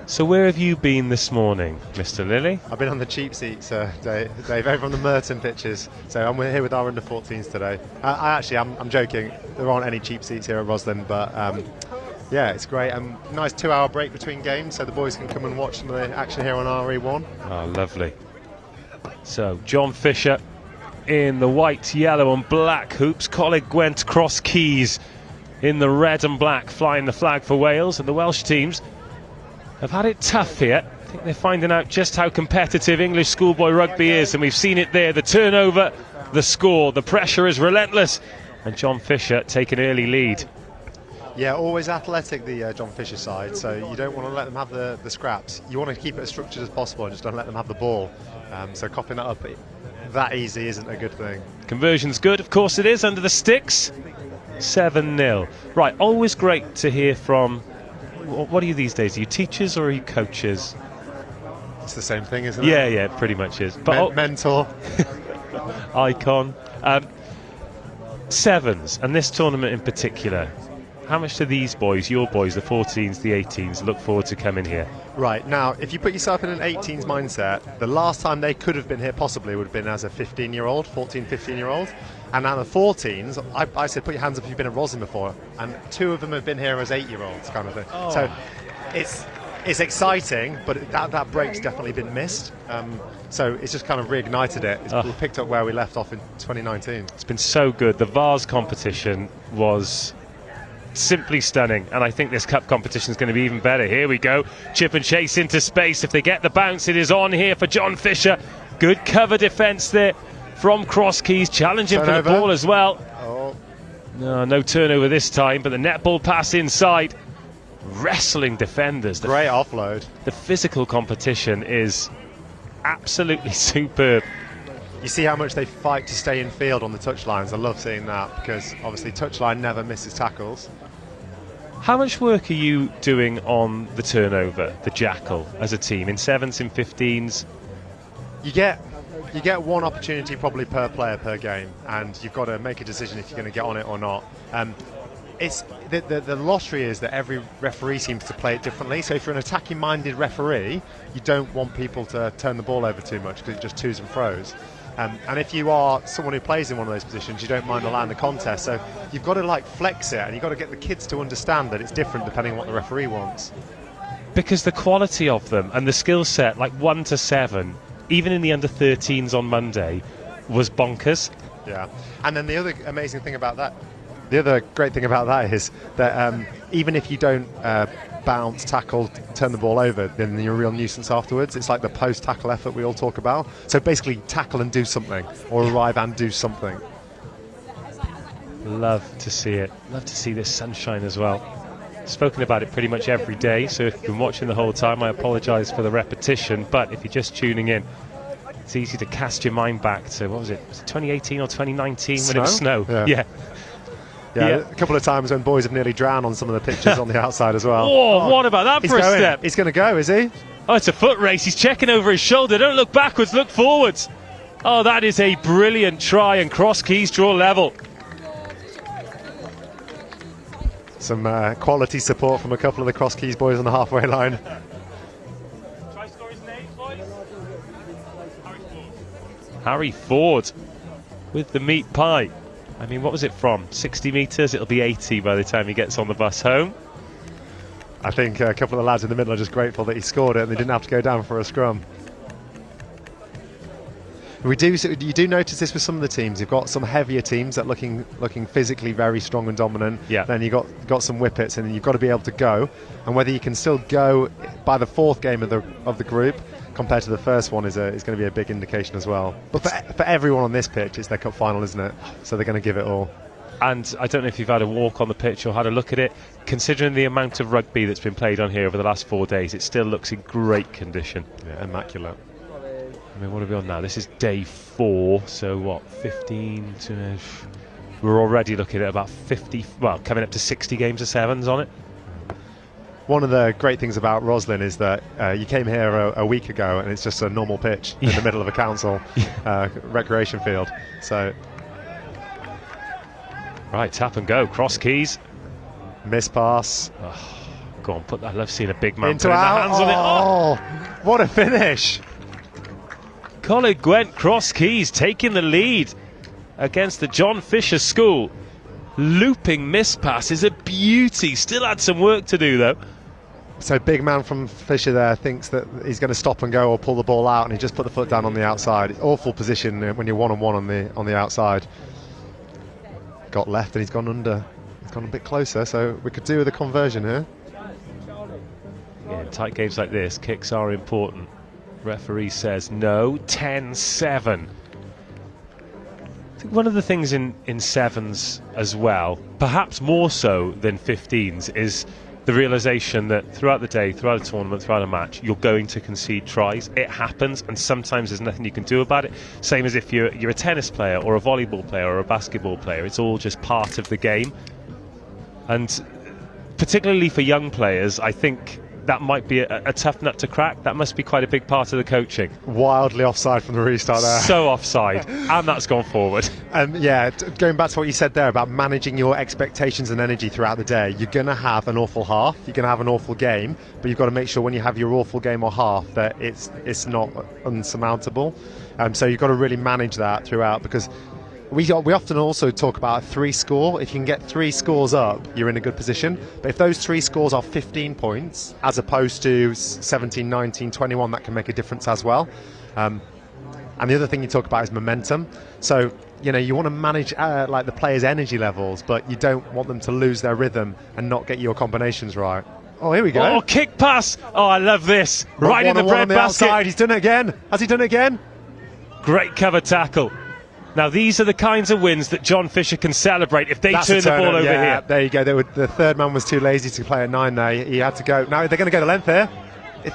So where have you been this morning, Mr. Lilly? I've been on the cheap seats, Dave, over on the Merton pitches. So I'm here with our under-14s today. I'm joking. There aren't any cheap seats here at Rosslyn, but yeah, it's great. Nice 2-hour break between games, so the boys can come and watch some of the action here on RE1. Oh, lovely. So John Fisher in the white, yellow and black hoops. Coleg, Gwent, Crosskeys in the red and black, flying the flag for Wales. And the Welsh teams have had it tough here. I think they're finding out just how competitive English schoolboy rugby is, and we've seen it there. The turnover, the score, the pressure is relentless, and John Fisher taking early lead. Yeah, always athletic, the John Fisher side, so you don't want to let them have the scraps. You want to keep it as structured as possible and just don't let them have the ball. So coughing that up that easy isn't a good thing. Conversion's good, of course it is, under the sticks. 7-0. Right, always great to hear from... What are you these days? Are you teachers or are you coaches? It's the same thing, isn't it? Yeah, yeah, it pretty much is. But mentor. Icon. Sevens, and this tournament in particular, how much do these boys, your boys, the 14s, the 18s, look forward to coming here? Right, now, if you put yourself in an 18s mindset, the last time they could have been here possibly would have been as a 15-year-old, 14, 15-year-old. And now the 14s, I said, put your hands up if you've been at Rosslyn before, and 2 of them have been here as 8-year-olds, kind of thing. Oh. So it's exciting, but that break's definitely been missed. So it's just kind of reignited it. We picked up where we left off in 2019. It's been so good. The Vars competition was simply stunning, and I think this cup competition is going to be even better. Here we go, chip and chase into space. If they get the bounce, it is on here for John Fisher. Good cover defence there from Crosskeys, challenging for the ball as well. No turnover this time, but the netball pass inside. Wrestling defenders. Great offload. The physical competition is absolutely superb. You see how much they fight to stay in field on the touchlines. I love seeing that, because obviously touchline never misses tackles. How much work are you doing on the turnover, the jackal, as a team, in 7s, in 15s? You get one opportunity probably per player per game, and you've got to make a decision if you're going to get on it or not. It's the lottery is that every referee seems to play it differently. So if you're an attacking minded referee, you don't want people to turn the ball over too much, because it just twos and throws. And if you are someone who plays in one of those positions, you don't mind allowing the contest. So you've got to flex it, and you've got to get the kids to understand that it's different depending on what the referee wants. Because the quality of them and the skill set, like 1 to 7, even in the under 13s on Monday, was bonkers. Yeah, and then the other amazing thing about that, the other great thing about that is that even if you don't bounce, tackle, turn the ball over, then you're a real nuisance afterwards. It's like the post-tackle effort we all talk about. So basically tackle and do something, or arrive and do something. Love to see it. Love to see this sunshine as well. Spoken about it pretty much every day, so if you've been watching the whole time, I apologise for the repetition, but if you're just tuning in, it's easy to cast your mind back to, what was it 2018 or 2019 when it was snow? Yeah, a couple of times when boys have nearly drowned on some of the pitches on the outside as well. Oh, what about that for a step? He's going to go, is he? Oh, it's a foot race. He's checking over his shoulder. Don't look backwards, look forwards. Oh, that is a brilliant try, and Crosskeys draw level. Some quality support from a couple of the Crosskeys boys on the halfway line. Try scorer's name, boys. Harry Ford with the meat pie. I mean, what was it from? 60 metres? It'll be 80 by the time he gets on the bus home. I think a couple of the lads in the middle are just grateful that he scored it and they didn't have to go down for a scrum. You do notice this with some of the teams. You've got some heavier teams that looking physically very strong and dominant. Yeah. Then you've got some whippets, and you've got to be able to go. And whether you can still go by the 4th game of the group compared to the first one is going to be a big indication as well. But for everyone on this pitch, it's their cup final, isn't it? So they're going to give it all. And I don't know if you've had a walk on the pitch or had a look at it. Considering the amount of rugby that's been played on here over the last 4 days, it still looks in great condition. Yeah, immaculate. I mean, what are we on now? This is day 4, so what, 15 to... We're already looking at about 50, well, coming up to 60 games of 7s on it. One of the great things about Rosslyn is that you came here a week ago and it's just a normal pitch in the middle of a council recreation field. So, right, tap and go. Crosskeys. Miss pass. Oh, go on, I love seeing a big man Into putting out. their hands on it. Oh, what a finish! Coleg Gwent Crosskeys taking the lead against the John Fisher School. Looping miss pass is a beauty. Still had some work to do though. So big man from Fisher there thinks that he's going to stop and go or pull the ball out, and he just put the foot down on the outside. It's awful position when you're one-on-one on the outside. Got left and he's gone under. He's gone a bit closer, so we could do with a conversion here. Yeah, in tight games like this, kicks are important. Referee says no. 10-7. I think one of the things in sevens as well, perhaps more so than 15s, is the realisation that throughout the day, throughout a tournament, throughout a match, you're going to concede tries. It happens, and sometimes there's nothing you can do about it. Same as if you're a tennis player or a volleyball player or a basketball player. It's all just part of the game. And particularly for young players, I think that might be a tough nut to crack. That must be quite a big part of the coaching. Wildly offside from the restart there. So offside, and that's gone forward. Yeah, going back to what you said there about managing your expectations and energy throughout the day, you're going to have an awful half, you're going to have an awful game, but you've got to make sure when you have your awful game or half that it's not unsurmountable. So you've got to really manage that throughout, because we often also talk about a 3 score. If you can get 3 scores up, you're in a good position. But if those 3 scores are 15 points, as opposed to 17, 19, 21, that can make a difference as well. And the other thing you talk about is momentum. So, you want to manage like the players' energy levels, but you don't want them to lose their rhythm and not get your combinations right. Oh, here we go. Oh, kick pass. Oh, I love this. Right in the bread basket. Outside. He's done it again. Has he done it again? Great cover tackle. Now, these are the kinds of wins that John Fisher can celebrate if they turn the ball over here. There you go. The third man was too lazy to play at 9 there. He had to go. Now they're going to go to length here.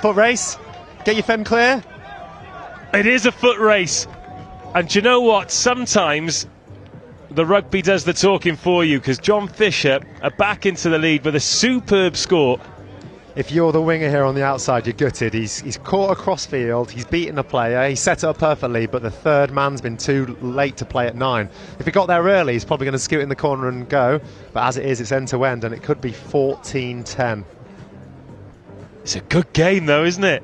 Foot race. Get your fem clear. It is a foot race. And do you know what? Sometimes the rugby does the talking for you, because John Fisher are back into the lead with a superb score. If you're the winger here on the outside, you're gutted. He's caught across field, he's beaten a player, he set it up perfectly, but the third man's been too late to play at 9. If he got there early, he's probably going to scoot in the corner and go, but as it is, it's end to end, and it could be 14-10. It's a good game though, isn't it?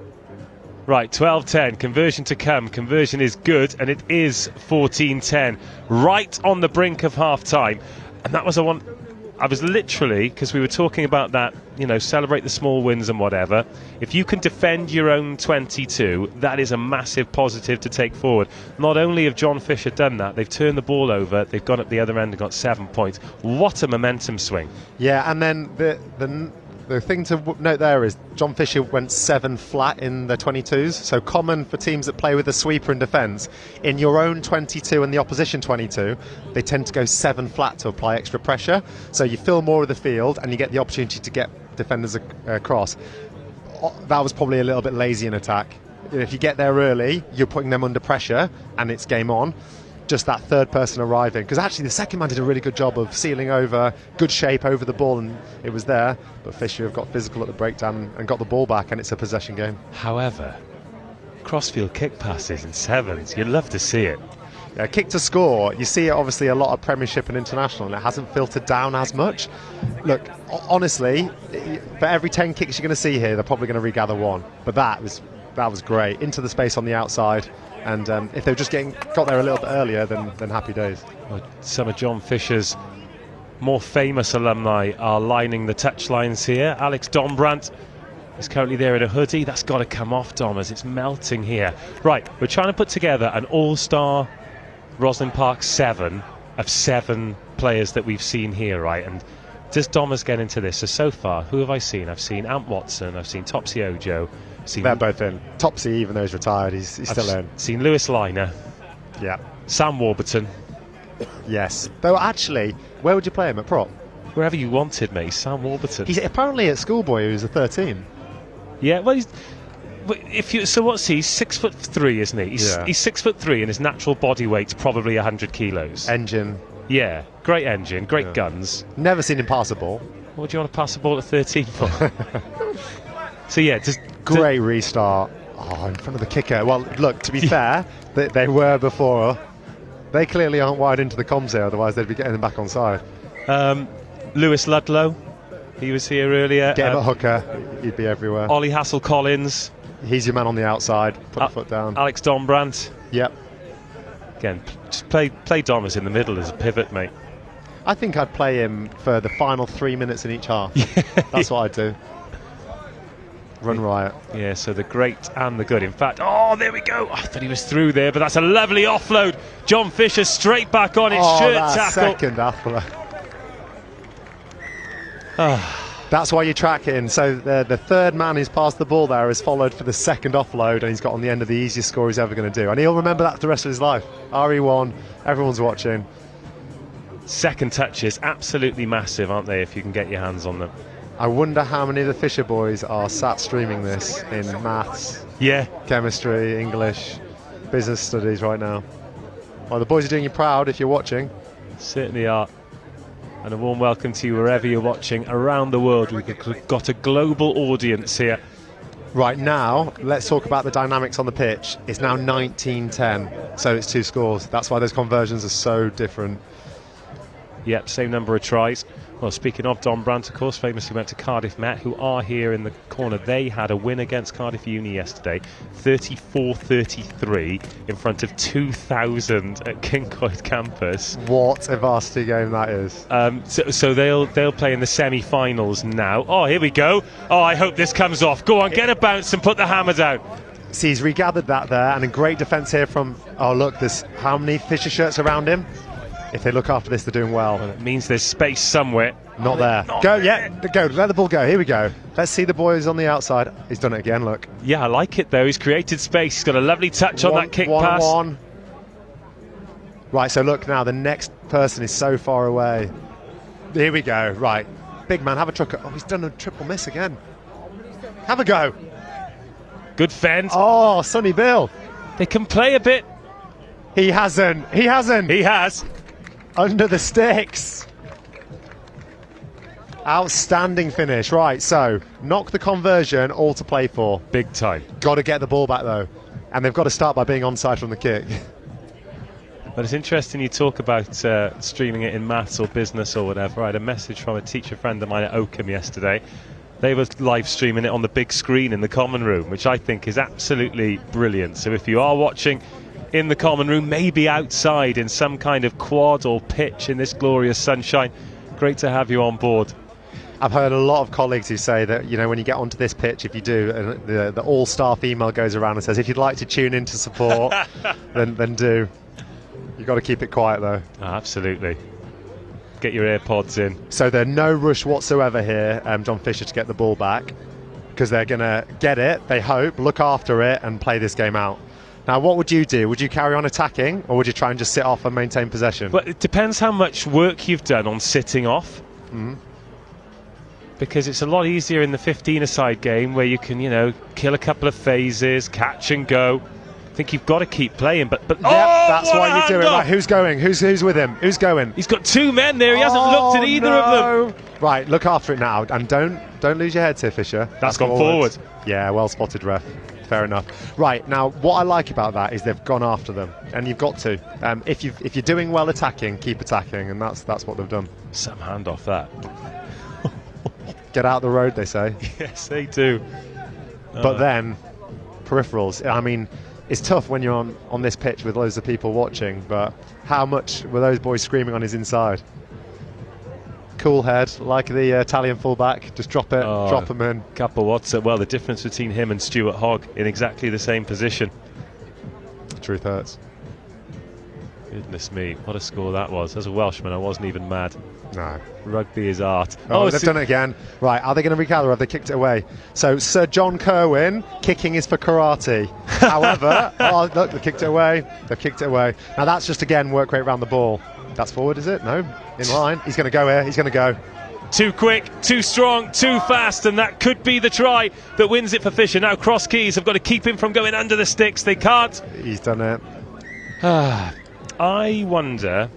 Right, 12-10, conversion to come. Conversion is good, and it is 14-10, right on the brink of half-time. And that was one I was literally, because we were talking about that, celebrate the small wins and whatever. If you can defend your own 22, that is a massive positive to take forward. Not only have John Fisher done that, they've turned the ball over, they've gone up the other end and got 7 points. What a momentum swing. Yeah, and then the thing to note there is John Fisher went 7 flat in the 22s, so common for teams that play with a sweeper in defence. In your own 22 and the opposition 22, they tend to go 7 flat to apply extra pressure, so you fill more of the field and you get the opportunity to get defenders across. That was probably a little bit lazy in attack. If you get there early, you're putting them under pressure and it's game on. Just that third person arriving, because actually the second man did a really good job of sealing over, good shape over the ball, and it was there, but Fisher have got physical at the breakdown and got the ball back, and it's a possession game. However, crossfield kick passes in sevens, you'd love to see it. Yeah, kick to score, you see it obviously a lot of Premiership and International, and it hasn't filtered down as much. Look, honestly, for every 10 kicks you're going to see here, they're probably going to regather 1, but that was great, into the space on the outside. And if they were just got there a little bit earlier, then happy days. Well, some of John Fisher's more famous alumni are lining the touchlines here. Alex Dombrandt is currently there in a hoodie. That's got to come off, Dom, as it's melting here. Right, we're trying to put together an all-star Rosslyn Park 7 of 7 players that we've seen here, right? And does Dommers get into this? So far, who have I seen? I've seen Ant Watson, I've seen Topsy Ojo. They're both in. Topsy, even though he's retired, he's still in. Seen Lewis Liner. Yeah. Sam Warburton. Yes. Though actually, where would you play him, at prop? Wherever you wanted, mate. Sam Warburton. He's apparently at schoolboy who's a 13. Yeah, well, so what's he? 6'3", isn't he? He's 6'3", and his natural body weight's probably 100 kilos. Engine. Yeah, great engine, great guns. Never seen him pass a ball. What do you want to pass a ball at 13 for? So yeah, just great restart. Oh, in front of the kicker. Well, look, to be fair, they were before. They clearly aren't wide into the comms here, otherwise they'd be getting them back on side. Lewis Ludlow, he was here earlier. Get him a hooker, he'd be everywhere. Ollie Hassel-Collins. He's your man on the outside, put a foot down. Alex Dombrandt. Yep. Again, just play Dommers in the middle as a pivot, mate. I think I'd play him for the final 3 minutes in each half. That's what I'd do. Run riot. Yeah, so the great and the good. In fact, oh, there we go. I thought he was through there, but that's a lovely offload. John Fisher straight back on his shirt tackle. Second offload. That's why you're tracking. So the third man who's passed the ball there is followed for the second offload, and he's got on the end of the easiest score he's ever going to do. And he'll remember that for the rest of his life. RE1, everyone's watching. Second touches, absolutely massive, aren't they, if you can get your hands on them? I wonder how many of the Fisher boys are sat streaming this in maths, chemistry, English, business studies right now. Well, the boys are doing you proud if you're watching. Certainly are. And a warm welcome to you wherever you're watching around the world. We've got a global audience here. Right now, let's talk about the dynamics on the pitch. It's now 19-10, so it's 2 scores. That's why those conversions are so different. Yep, same number of tries. Well, speaking of Dombrandt, of course, famously went to Cardiff Met, who are here in the corner. They had a win against Cardiff Uni yesterday, 34-33, in front of 2,000 at Kincoid campus. What a varsity game that is. So they'll play in the semi-finals now. Oh, here we go. Oh, I hope this comes off. Go on, get a bounce and put the hammer down. See, he's regathered that there, and a great defence here from, oh look, there's how many Fisher shirts around him? If they look after this, they're doing well. It means there's space somewhere. Not there. Go, yeah, go. Let the ball go. Here we go. Let's see the boys on the outside. He's done it again, look. Yeah, I like it, though. He's created space. He's got a lovely touch on that kick pass. 1-1. Right, so look now, the next person is so far away. Here we go. Right. Big man, have a trucker. Oh, he's done a triple miss again. Have a go. Good fend. Oh, Sonny Bill. They can play a bit. He hasn't. He hasn't. He has. Under the sticks. Outstanding finish. Right, so knock the conversion, all to play for. Big time. Got to get the ball back though, and they've got to start by being onside from the kick. But it's interesting you talk about streaming it in maths or business or whatever. I had a message from a teacher friend of mine at Oakham yesterday. They were live streaming it on the big screen in the common room, which I think is absolutely brilliant. So if you are watching in the common room, maybe outside in some kind of quad or pitch in this glorious sunshine, great to have you on board. I've heard a lot of colleagues who say that, you know, when you get onto this pitch, if you do, the all-staff email goes around and says, if you'd like to tune in to support, then do. You've got to keep it quiet though. Oh, absolutely. Get your AirPods in. So there's no rush whatsoever here, John Fisher, to get the ball back, because they're going to get it, they hope, look after it and play this game out. Now, what would you do? Would you carry on attacking, or would you try and just sit off and maintain possession? Well, it depends how much work you've done on sitting off. Mm-hmm. Because it's a lot easier in the 15-a-side game where you can, you know, kill a couple of phases, catch and go. I think you've got to keep playing, but yep, that's why you do it. Right, who's going? Who's with him? Who's going? He's got 2 men there. He hasn't looked at either of them. Right, look after it now, and don't lose your heads here, Fisher. That's gone forward. Yeah, well spotted, ref. Fair enough. Right, now what I like about that is they've gone after them, and you've got to. If you're doing well attacking, keep attacking, and that's what they've done. Some hand off that. Get out the road, they say. Yes, they do. But then, peripherals. I mean, it's tough when you're on this pitch with loads of people watching, but how much were those boys screaming on his inside? Cool head, like the Italian fullback. Just drop it, drop him in. Couple WhatsApp. Well, the difference between him and Stuart Hogg in exactly the same position. The truth hurts. Goodness me, what a score that was. As a Welshman, I wasn't even mad. No. Rugby is art. Oh, they've done it again. Right, are they going to regather or have they kicked it away? So Sir John Kerwin, kicking is for karate. However, look, they kicked it away. They've kicked it away. Now that's just, again, work rate around the ball. That's forward, is it? No, in line. He's going to go here. He's going to go. Too quick, too strong, too fast, and that could be the try that wins it for Fisher. Now Crosskeys have got to keep him from going under the sticks. They can't. He's done it. I wonder,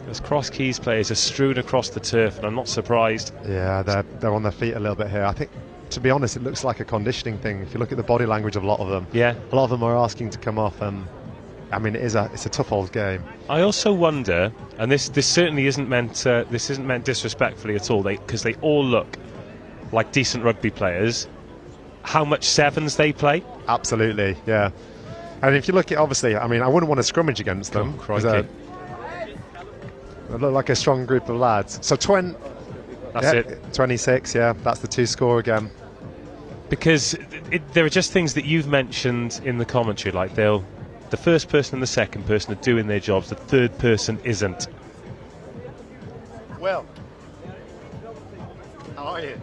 as Crosskeys players are strewn across the turf, and I'm not surprised. Yeah, they're on their feet a little bit here. I think to be honest, it looks like a conditioning thing. If you look at the body language of a lot of them, yeah, a lot of them are asking to come off. I mean, it's a tough old game. I also wonder, and this certainly isn't meant disrespectfully at all, because they all look like decent rugby players, how much sevens they play. Absolutely, yeah. And if you look at, obviously, I mean, I wouldn't want to scrummage against them. They look like a strong group of lads. So that's it. 26, yeah, that's the 2 score again. Because there are just things that you've mentioned in the commentary, like the first person and the second person are doing their jobs, the third person isn't. Well, how are you?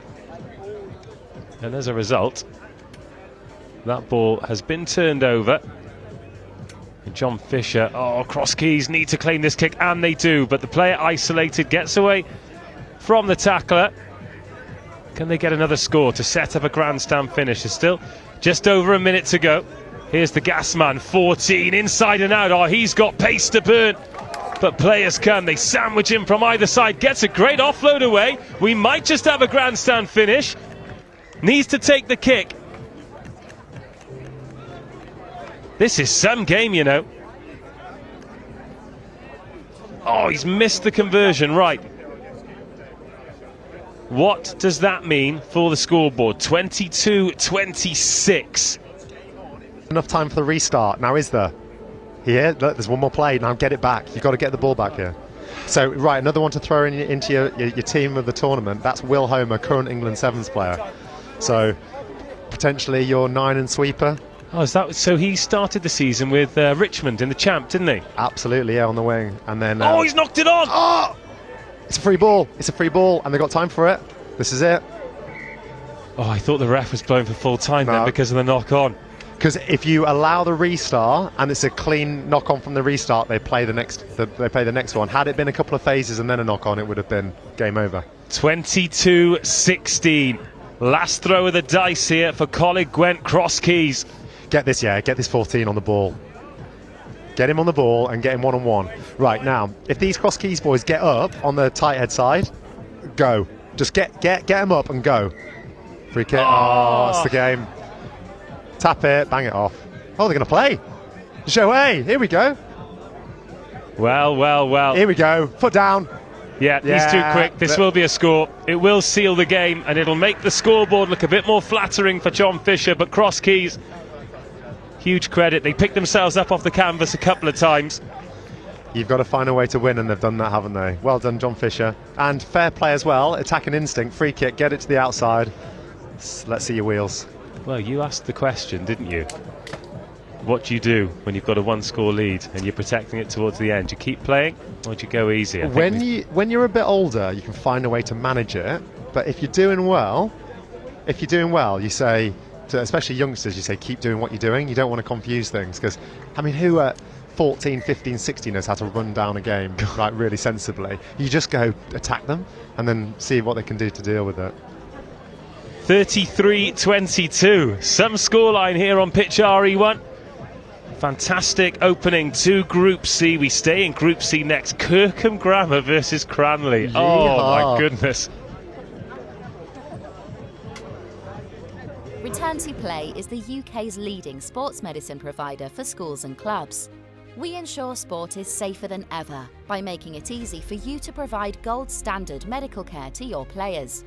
And as a result, that ball has been turned over. And John Fisher, Crosskeys need to claim this kick, and they do, but the player isolated gets away from the tackler. Can they get another score to set up a grandstand finish? There's still just over a minute to go. Here's the gas man, 14, inside and out. He's got pace to burn. But players come, they sandwich him from either side. Gets a great offload away. We might just have a grandstand finish. Needs to take the kick. This is some game, you know. He's missed the conversion, right. What does that mean for the scoreboard? 22-26. Enough time for the restart. Now, is there? Here, look, there's one more play. Now get it back. You've got to get the ball back here. So, right, another one to throw into your team of the tournament. That's Will Homer, current England Sevens player. So, potentially your 9 and sweeper. Is that so? He started the season with Richmond in the champ, didn't he? Absolutely, yeah, on the wing. And then he's knocked it on. It's a free ball. It's a free ball, and they've got time for it. This is it. I thought the ref was blowing for full time then because of the knock on. Because if you allow the restart and it's a clean knock on from the restart, they play the next one. Had it been a couple of phases and then a knock on, it would have been game over. 22-16. Last throw of the dice here for Coleg Gwent Crosskeys. Get this 14 on the ball. Get him on the ball and get him one-on-one. Right, now, if these Crosskeys boys get up on the tight head side, go. Just get them up and go. Free kick. It's the game. Tap it, bang it off. They're going to play. Joey, here we go. Well. Here we go. Foot down. Yeah, he's too quick. This will be a score. It will seal the game, and it'll make the scoreboard look a bit more flattering for John Fisher, but Crosskeys, huge credit. They picked themselves up off the canvas a couple of times. You've got to find a way to win, and they've done that, haven't they? Well done, John Fisher. And fair play as well. Attacking instinct, free kick, get it to the outside. Let's see your wheels. Well, you asked the question, didn't you? What do you do when you've got a 1-score lead and you're protecting it towards the end? Do you keep playing, or do you go easy? When you're a bit older, you can find a way to manage it. But if you're doing well, you say, to especially youngsters, you say keep doing what you're doing. You don't want to confuse things, because I mean, who at 14, 15, 16 knows how to run down a game like really sensibly? You just go attack them and then see what they can do to deal with it. 33-22. Some scoreline here on pitch RE1. Fantastic opening to Group C. We stay in Group C next. Kirkham Grammar versus Cranleigh. Yeehaw. Oh my goodness. Return to Play is the UK's leading sports medicine provider for schools and clubs. We ensure sport is safer than ever by making it easy for you to provide gold standard medical care to your players.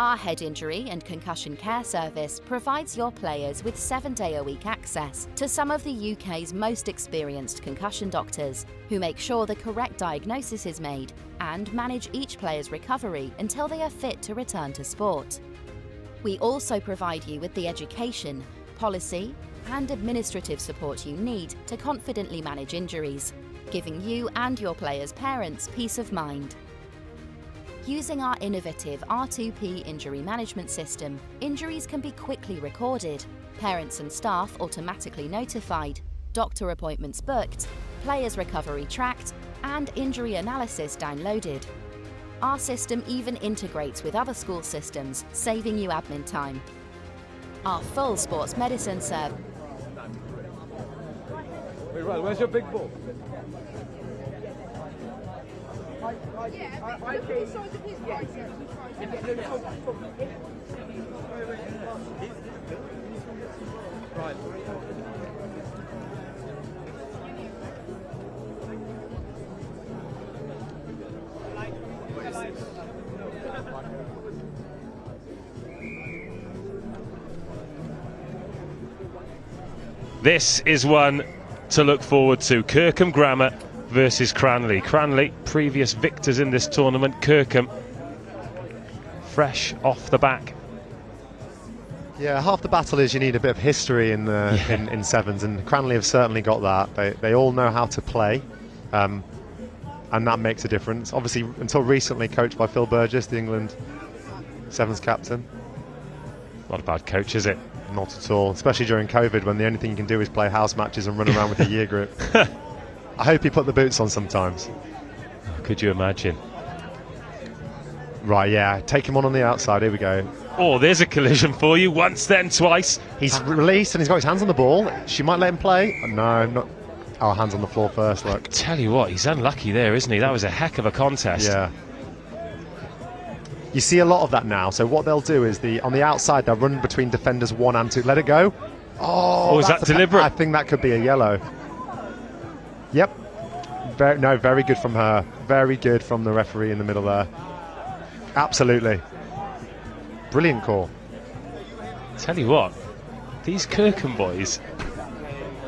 Our head injury and concussion care service provides your players with 7-day-a-week access to some of the UK's most experienced concussion doctors, who make sure the correct diagnosis is made and manage each player's recovery until they are fit to return to sport. We also provide you with the education, policy, and administrative support you need to confidently manage injuries, giving you and your players' parents peace of mind. Using our innovative R2P injury management system, injuries can be quickly recorded, parents and staff automatically notified, doctor appointments booked, players' recovery tracked, and injury analysis downloaded. Our system even integrates with other school systems, saving you admin time. Our full sports medicine service. Right, where's your big ball? This is one to look forward to. Kirkham Grammar versus Cranleigh. Cranleigh, previous victors in this tournament. Kirkham, fresh off the back. Yeah, half the battle is you need a bit of history in in sevens, and Cranleigh have certainly got that. They all know how to play, and that makes a difference. Obviously, until recently coached by Phil Burgess, the England sevens captain. Not a bad coach, is it? Not at all, especially during COVID when the only thing you can do is play house matches and run around with a year group. I hope he put the boots on sometimes. Could you imagine? Right, yeah, take him on the outside, here we go. Oh, there's a collision for you, once then twice. He's released and he's got his hands on the ball. She might let him play. No, not. Oh, hands on the floor first, look. Tell you what, he's unlucky there, isn't he? That was a heck of a contest. Yeah. You see a lot of that now. So what they'll do is on the outside they'll run between defenders 1 and 2. Let it go. Oh, is that deliberate? I think that could be a yellow. Yep. Very good from her. Very good from the referee in the middle there. Absolutely. Brilliant call. Tell you what, these Kirkham boys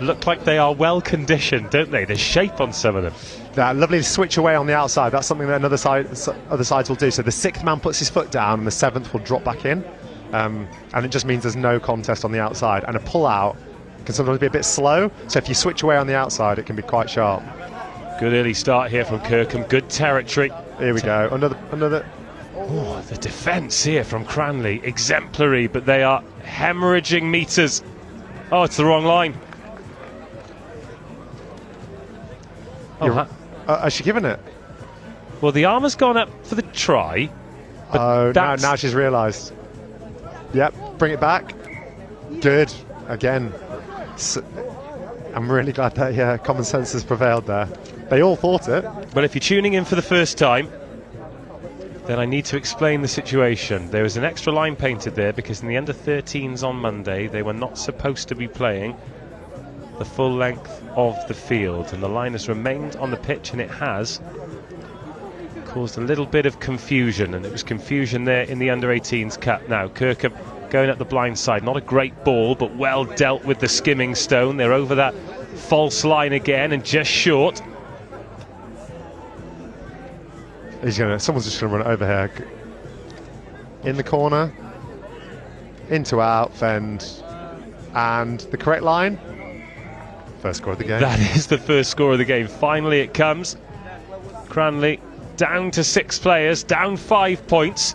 look like they are well conditioned, don't they? There's shape on some of them. That lovely switch away on the outside. That's something that other sides will do. So the 6th man puts his foot down and the 7th will drop back in, and it just means there's no contest on the outside. And a pull out can sometimes be a bit slow. So if you switch away on the outside, it can be quite sharp. Good early start here from Kirkham. Good territory. Here we go. Another. Oh, the defence here from Cranleigh, exemplary, but they are hemorrhaging meters. Oh, it's the wrong line. Has she given it? Well, the arm has gone up for the try. But now she's realised. Yep, bring it back. Good. Again. I'm really glad that common sense has prevailed there. They all thought it. But if you're tuning in for the first time, then I need to explain the situation. There was an extra line painted there because in the under-13s on Monday, they were not supposed to be playing the full length of the field, and the line has remained on the pitch, and it has caused a little bit of confusion, and it was confusion there in the under-18s cup. Now Kirkham going up the blind side, not a great ball, but well dealt with the skimming stone. They're over that false line again and just short. Someone's just going to run it over here. In the corner, into out, fend, and the correct line. First score of the game. That is the first score of the game. Finally it comes. Cranleigh down to 6 players, down 5 points,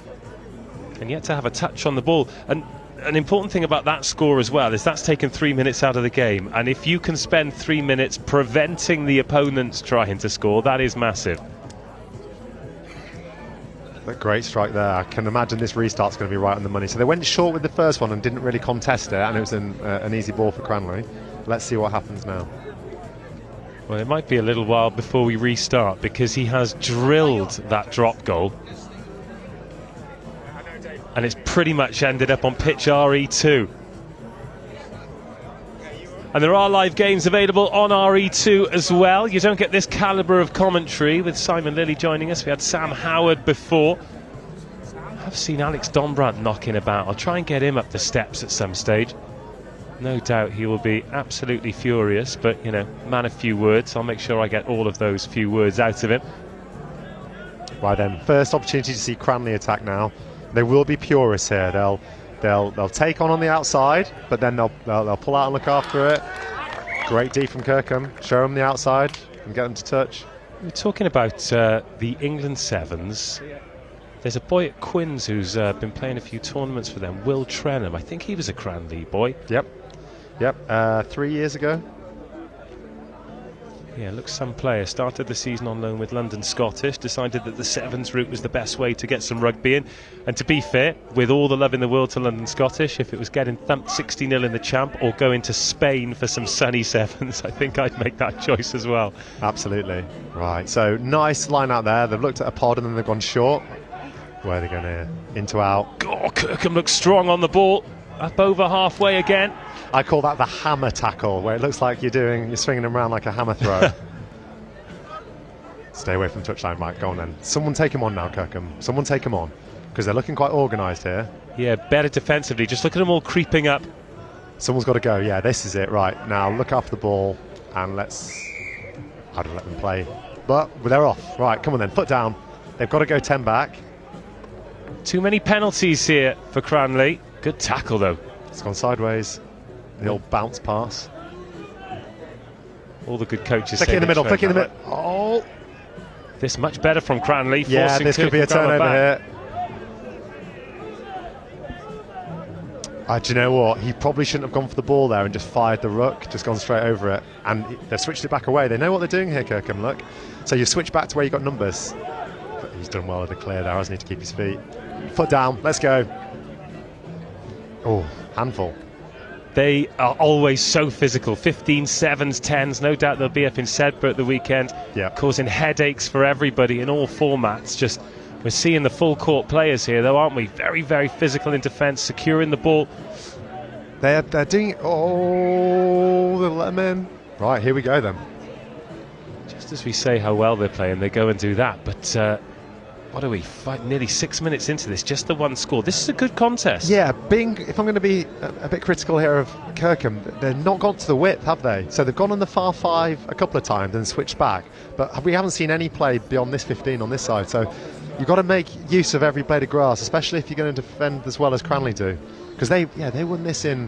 and yet to have a touch on the ball. And an important thing about that score as well is that's taken 3 minutes out of the game, and if you can spend 3 minutes preventing the opponents trying to score, that is massive. A great strike there. I can imagine this restart's going to be right on the money. So they went short with the first one and didn't really contest it, and it was an easy ball for Cranleigh. Let's see what happens now. Well, it might be a little while before we restart because he has drilled that drop goal, and it's pretty much ended up on pitch RE2. And there are live games available on RE2 as well. You don't get this calibre of commentary with Simon Lilly joining us. We had Sam Howard before. I've seen Alex Donbrandt knocking about. I'll try and get him up the steps at some stage. No doubt he will be absolutely furious, but, you know, man of few words. I'll make sure I get all of those few words out of him. Right then, first opportunity to see Cranleigh attack now. They will be purists here. They'll take on the outside, but then they'll pull out and look after it. Great D from Kirkham. Show them the outside and get them to touch. We're talking about the England Sevens. There's a boy at Quins who's been playing a few tournaments for them, Will Trenham. I think he was a Cranleigh boy. Yep. 3 years ago. Yeah, looks some player. Started the season on loan with London Scottish, decided that the Sevens route was the best way to get some rugby in. And to be fair, with all the love in the world to London Scottish, if it was getting thumped 60-0 in the Champ or going to Spain for some sunny Sevens, I think I'd make that choice as well. Absolutely. Right, so nice line out there. They've looked at a pod and then they've gone short. Where are they going here? Into out. Oh, Kirkham looks strong on the ball. up over halfway again. I call that the hammer tackle, where it looks like you're swinging them around like a hammer throw. Stay away from touchline, right, go on then. Someone take him on now, Kirkham. Someone take him on, because they're looking quite organised here. Yeah, better defensively. Just look at them all creeping up. Someone's got to go, yeah, this is it, right. Now look after the ball, and let's... I don't let them play. But they're off. Right, come on then, foot down. They've got to go 10 back. Too many penalties here for Cranleigh. Good tackle, though. It's gone sideways. The old bounce pass. All the good coaches flick it in the middle, flick it in the middle. Oh! This much better from Cranleigh. Yeah, this could be a turnover here. Do you know what? He probably shouldn't have gone for the ball there and just fired the ruck, just gone straight over it. And they've switched it back away. They know what they're doing here, Kirkham, look. So you've switched back to where you got numbers. He's done well with the clear there, hasn't he, to keep his feet. Foot down, let's go. Oh, handful. They are always so physical. 15s, 7s, 10s. No doubt they'll be up in Sedbergh at the weekend, causing headaches for everybody in all formats. Just we're seeing the full court players here, though, aren't we? Very, very physical in defence, securing the ball. They're doing it. Oh, they'll let them in. Right, here we go then. Just as we say how well they're playing, they go and do that. But what are we? Nearly 6 minutes into this, just the one score. This is a good contest. Yeah, if I'm going to be a bit critical here of Kirkham, they've not gone to the width, have they? So they've gone on the far 5 a couple of times and switched back. But we haven't seen any play beyond this 15 on this side. So you've got to make use of every blade of grass, especially if you're going to defend as well as Cranleigh do. Because they won this in,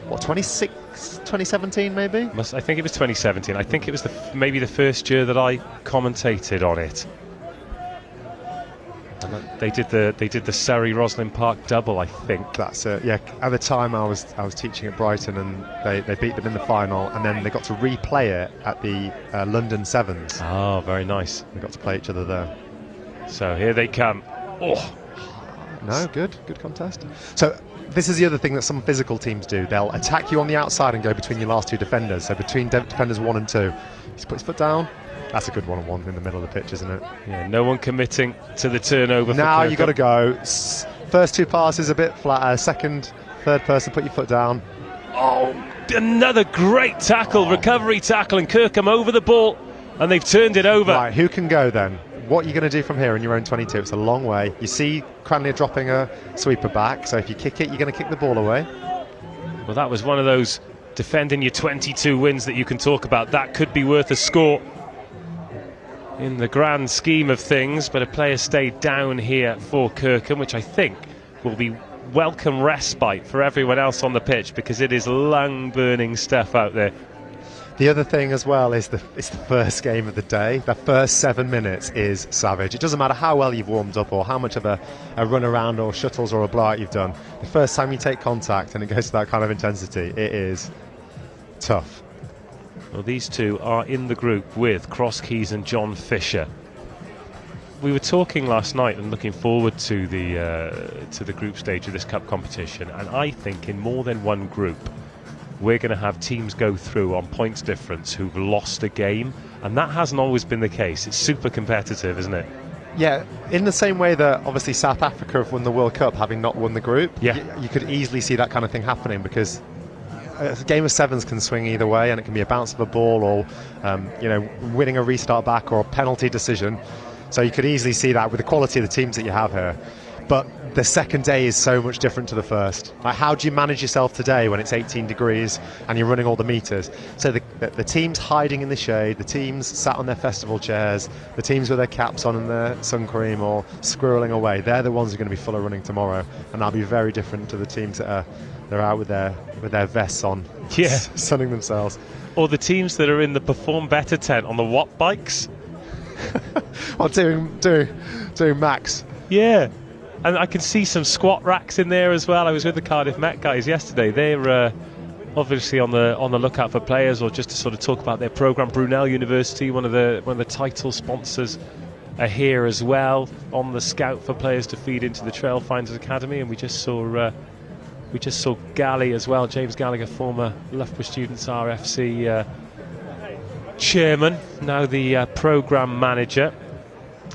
what, 2017 maybe? I think it was 2017. I think it was maybe the first year that I commentated on it. And they did the Surrey Rosslyn Park double, I think. That's it. Yeah. At the time, I was teaching at Brighton, and they beat them in the final, and then they got to replay it at the London Sevens. Oh, very nice. They got to play each other there. So here they come. Oh, no, good contest. So this is the other thing that some physical teams do. They'll attack you on the outside and go between your last 2 defenders. So between defenders 1 and 2, he's put his foot down. That's a good one-on-one in the middle of the pitch, isn't it? Yeah, no one committing to the turnover. Now you've got to go. First 2 passes a bit flatter. Second, third person, put your foot down. Oh, another great tackle, recovery tackle, and Kirkham over the ball, and they've turned it over. Right, who can go then? What are you going to do from here in your own 22? It's a long way. You see Cranleigh dropping a sweeper back, so if you kick it, you're going to kick the ball away. Well, that was one of those defending your 22 wins that you can talk about. That could be worth a score in the grand scheme of things, but a player stayed down here for Kirkham, which I think will be welcome respite for everyone else on the pitch, because it is lung-burning stuff out there. The other thing as well is it's the first game of the day. The first 7 minutes is savage. It doesn't matter how well you've warmed up or how much of a run around or shuttles or a blowout you've done. The first time you take contact and it goes to that kind of intensity, it is tough. Well, these two are in the group with Crosskeys and John Fisher. We were talking last night and looking forward to the group stage of this cup competition, and I think in more than one group we're going to have teams go through on points difference who've lost a game, and that hasn't always been the case. It's super competitive, isn't it? Yeah, in the same way that obviously South Africa have won the World Cup having not won the group. Yeah, you could easily see that kind of thing happening, because a game of sevens can swing either way, and it can be a bounce of a ball or winning a restart back or a penalty decision. So you could easily see that with the quality of the teams that you have here. But the second day is so much different to the first. Like, how do you manage yourself today when it's 18 degrees and you're running all the meters? So the teams hiding in the shade, the teams sat on their festival chairs, the teams with their caps on and their sun cream or squirreling away, they're the ones who are going to be full of running tomorrow, and that'll be very different to the teams that they're out with their vests on, sunning themselves. Or the teams that are in the Perform Better tent on the Watt bikes. Or doing max. Yeah. And I can see some squat racks in there as well. I was with the Cardiff Met guys yesterday. They're obviously on the lookout for players, or just to sort of talk about their programme. Brunel University, one of the title sponsors, are here as well, on the scout for players to feed into the Trailfinders Academy. And we just saw Galley as well, James Gallagher, former Loughborough Students RFC chairman, now the programme manager.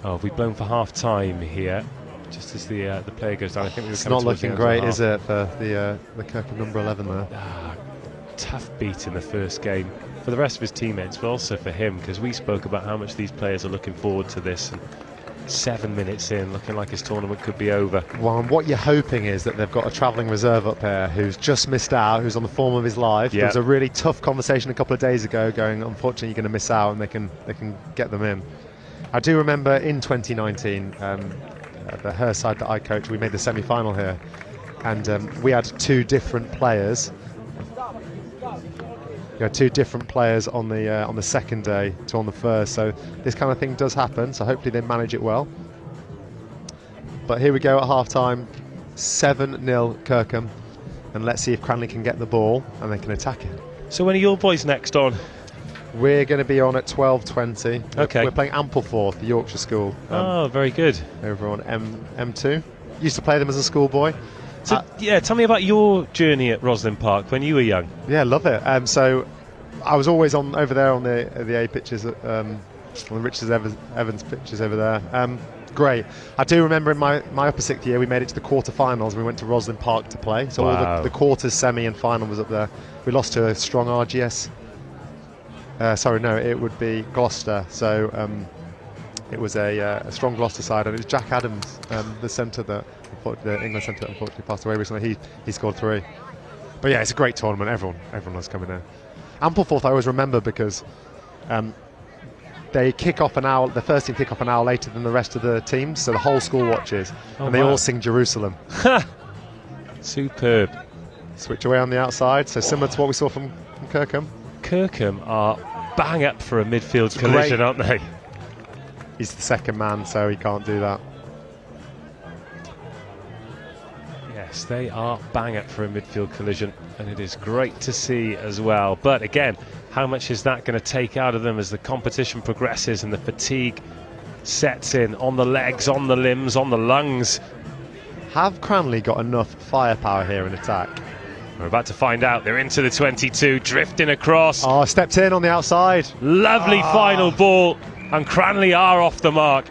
Oh, we've blown for half time here. just as the player goes down. I think it's not looking great, is it, for the Kirkham number 11 there? Tough beat in the first game for the rest of his teammates, but also for him, because we spoke about how much these players are looking forward to this. And 7 minutes in, looking like his tournament could be over. Well, and what you're hoping is that they've got a travelling reserve up here who's just missed out, who's on the form of his life. There was a really tough conversation a couple of days ago going, unfortunately, you're going to miss out, and they can get them in. I do remember in 2019, the Hurst side that I coached, we made the semi-final here, and we had two different players. You had two different players on the second day to on the first, so this kind of thing does happen, so hopefully they manage it well. But here we go at half-time, 7-0 Kirkham, and let's see if Cranleigh can get the ball and they can attack it. So when are your boys next on? We're going to be on at 12:20. Okay. We're playing Ampleforth, the Yorkshire school. Very good. Over on M2. Used to play them as a schoolboy. So, tell me about your journey at Rosslyn Park when you were young. Yeah, love it. So I was always over there on the A pitches, on the Richard Evans pitches over there. Great. I do remember in my upper sixth year we made it to the quarter-finals. We went to Rosslyn Park to play. So all the quarters, semi and final was up there. We lost to a strong RGS. Sorry, no, it would be Gloucester. So it was a strong Gloucester side, and it was Jack Adams, the centre that the England centre that unfortunately passed away recently. He scored 3. But yeah, it's a great tournament. Everyone was coming there. Ampleforth I always remember because they kick off an hour. The first team kick off an hour later than the rest of the teams, so the whole school watches, and they all sing Jerusalem. Superb. Switch away on the outside, so similar to what we saw from Kirkham. Kirkham are bang up for a midfield collision, aren't they? He's the second man, so he can't do that. Yes, they are bang up for a midfield collision, and it is great to see as well. But again, how much is that going to take out of them as the competition progresses and the fatigue sets in on the legs, on the limbs, on the lungs? Have Cranleigh got enough firepower here in attack? We're about to find out. They're into the 22, drifting across. Oh, stepped in on the outside. Lovely final ball, and Cranleigh are off the mark.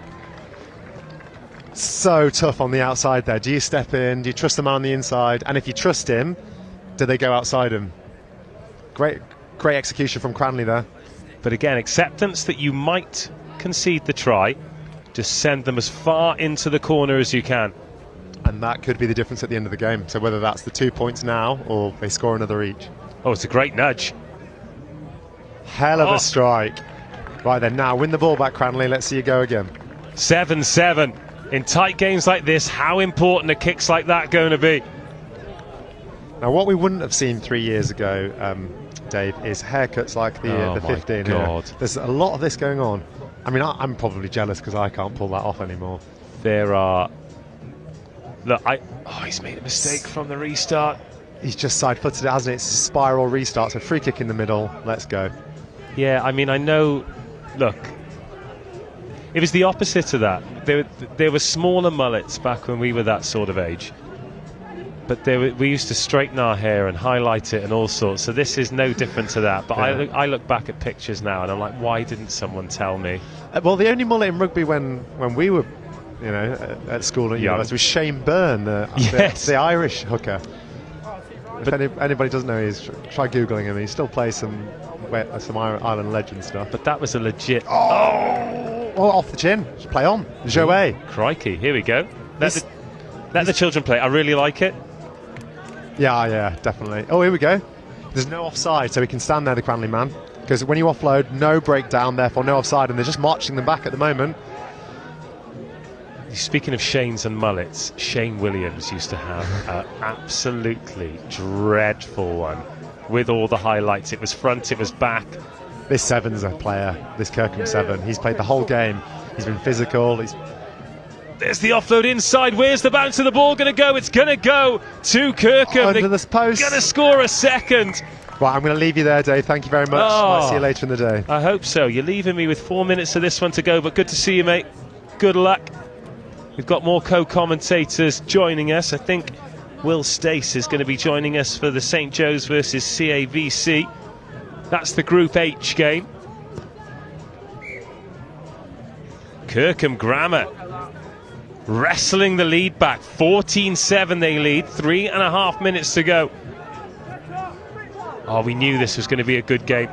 So tough on the outside there. Do you step in? Do you trust the man on the inside? And if you trust him, do they go outside him? Great execution from Cranleigh there. But again, acceptance that you might concede the try. Just send them as far into the corner as you can. And that could be the difference at the end of the game. So whether that's the 2 points now or they score another each. Oh, it's a great nudge. Hell of a strike. Right then, now win the ball back, Cranleigh. Let's see you go again. 7-7. In tight games like this, how important are kicks like that going to be? Now, what we wouldn't have seen 3 years ago, Dave, is haircuts like the 15 here. There's a lot of this going on. I mean, I'm probably jealous because I can't pull that off anymore. There are... Look, he's made a mistake from the restart. He's just side-footed it, hasn't it? It's a spiral restart, so free kick in the middle. Let's go. Yeah, I mean, I know... Look, it was the opposite of that. There were smaller mullets back when we were that sort of age. But we used to straighten our hair and highlight it and all sorts. So this is no different to that. But yeah. I look back at pictures now and I'm like, why didn't someone tell me? Well, the only mullet in rugby when we were, at school at university was Shane Byrne, the Irish hooker. If anybody doesn't know, try googling him. He still plays some Ireland legend stuff. But that was a legit. Oh, off the chin. Just play on. Joey. Crikey! Here we go. Let the children play. I really like it. Yeah, definitely. Oh, here we go. There's no offside, so we can stand there, the Cranleigh man. Because when you offload, no breakdown, therefore no offside, and they're just marching them back at the moment. Speaking of Shanes and mullets, Shane Williams used to have an absolutely dreadful one with all the highlights. It was front, it was back. This 7's a player, this Kirkham 7. He's played the whole game. He's been physical. There's the offload inside. Where's the bounce of the ball going to go? It's going to go to Kirkham. Under the post. Going to score a second. Right, I'm going to leave you there, Dave. Thank you very much. Might see you later in the day. I hope so. You're leaving me with 4 minutes of this one to go, but good to see you, mate. Good luck. We've got more co-commentators joining us. I think Will Stace is going to be joining us for the St Joe's versus CAVC. That's the Group H game. Kirkham Grammar wrestling the lead back. 14-7 they lead, 3.5 minutes to go. Oh, we knew this was going to be a good game.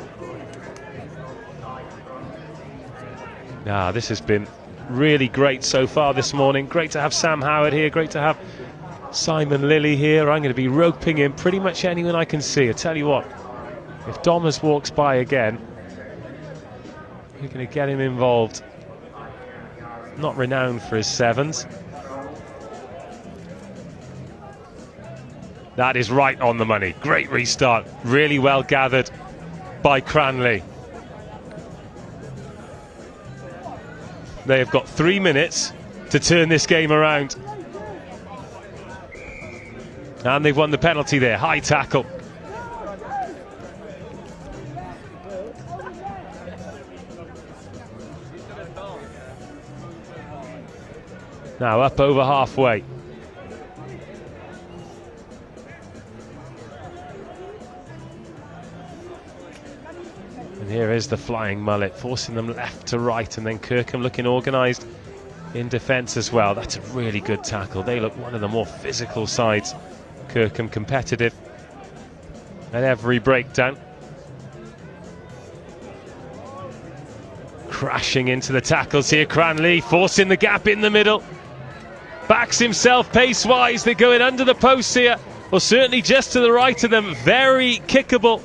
This has been really great so far this morning. Great to have Sam Howard here, great to have Simon Lilly here. I'm going to be roping in pretty much anyone I can see. I tell you what, if Dommers walks by again, we're going to get him involved. Not renowned for his sevens. That is right on the money. Great restart. Really well gathered by Cranleigh. They have got 3 minutes to turn this game around. And they've won the penalty there. High tackle. Now up over halfway. And here is the flying mullet, forcing them left to right, and then Kirkham looking organised in defence as well. That's a really good tackle. They look one of the more physical sides. Kirkham competitive at every breakdown. Crashing into the tackles here, Cranleigh, forcing the gap in the middle. Backs himself pace-wise. They're going under the posts here, or certainly just to the right of them. Very kickable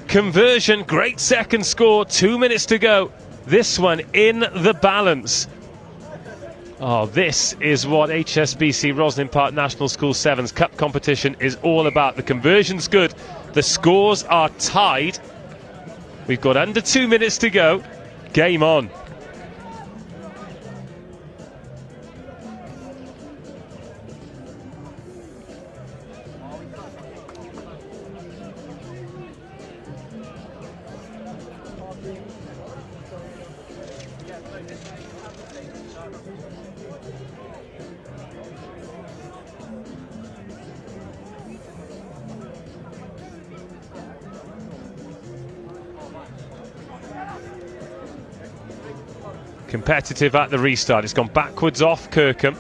conversion. Great second score. 2 minutes to go. This one in the balance. Oh, this is what HSBC Rosslyn Park National School Sevens Cup competition is all about. The conversion's good. The scores are tied. We've got under 2 minutes to go. Game on. Competitive at the restart. It's gone backwards off Kirkham.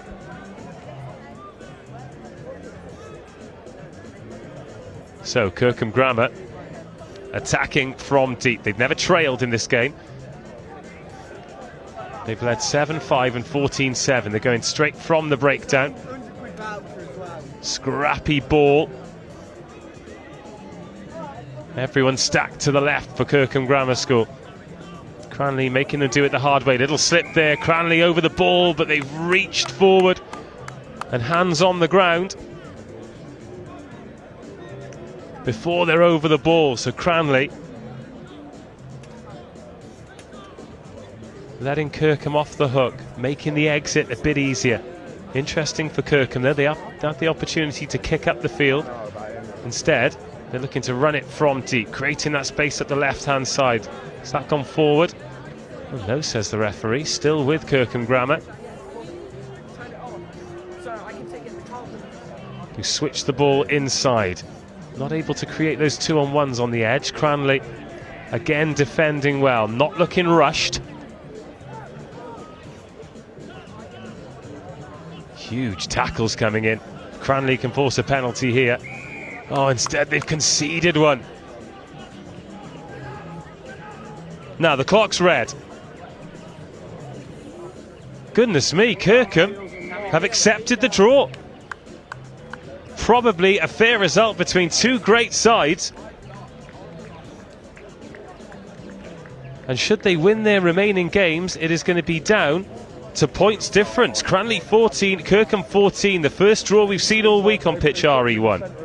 So Kirkham Grammar attacking from deep. They've never trailed in this game. They've led 7-5 and 14-7. They're going straight from the breakdown. Scrappy ball. Everyone stacked to the left for Kirkham Grammar School. Cranleigh making them do it the hard way. Little slip there. Cranleigh over the ball, but they've reached forward and hands on the ground before they're over the ball. So Cranleigh letting Kirkham off the hook, making the exit a bit easier. Interesting for Kirkham there. They have the opportunity to kick up the field. Instead, they're looking to run it from deep, creating that space at the left-hand side. Has that gone forward? Oh, no, says the referee. Still with Kirkham Grammar, who switched the ball inside. Not able to create those 2-on-1s on the edge. Cranleigh again defending well, not looking rushed. Huge tackles coming in. Cranleigh can force a penalty here. Oh, instead they've conceded one. Now the clock's red. Goodness me, Kirkham have accepted the draw. Probably a fair result between two great sides. And should they win their remaining games, it is going to be down to points difference. Cranleigh 14, Kirkham 14. The first draw we've seen all week on pitch RE1.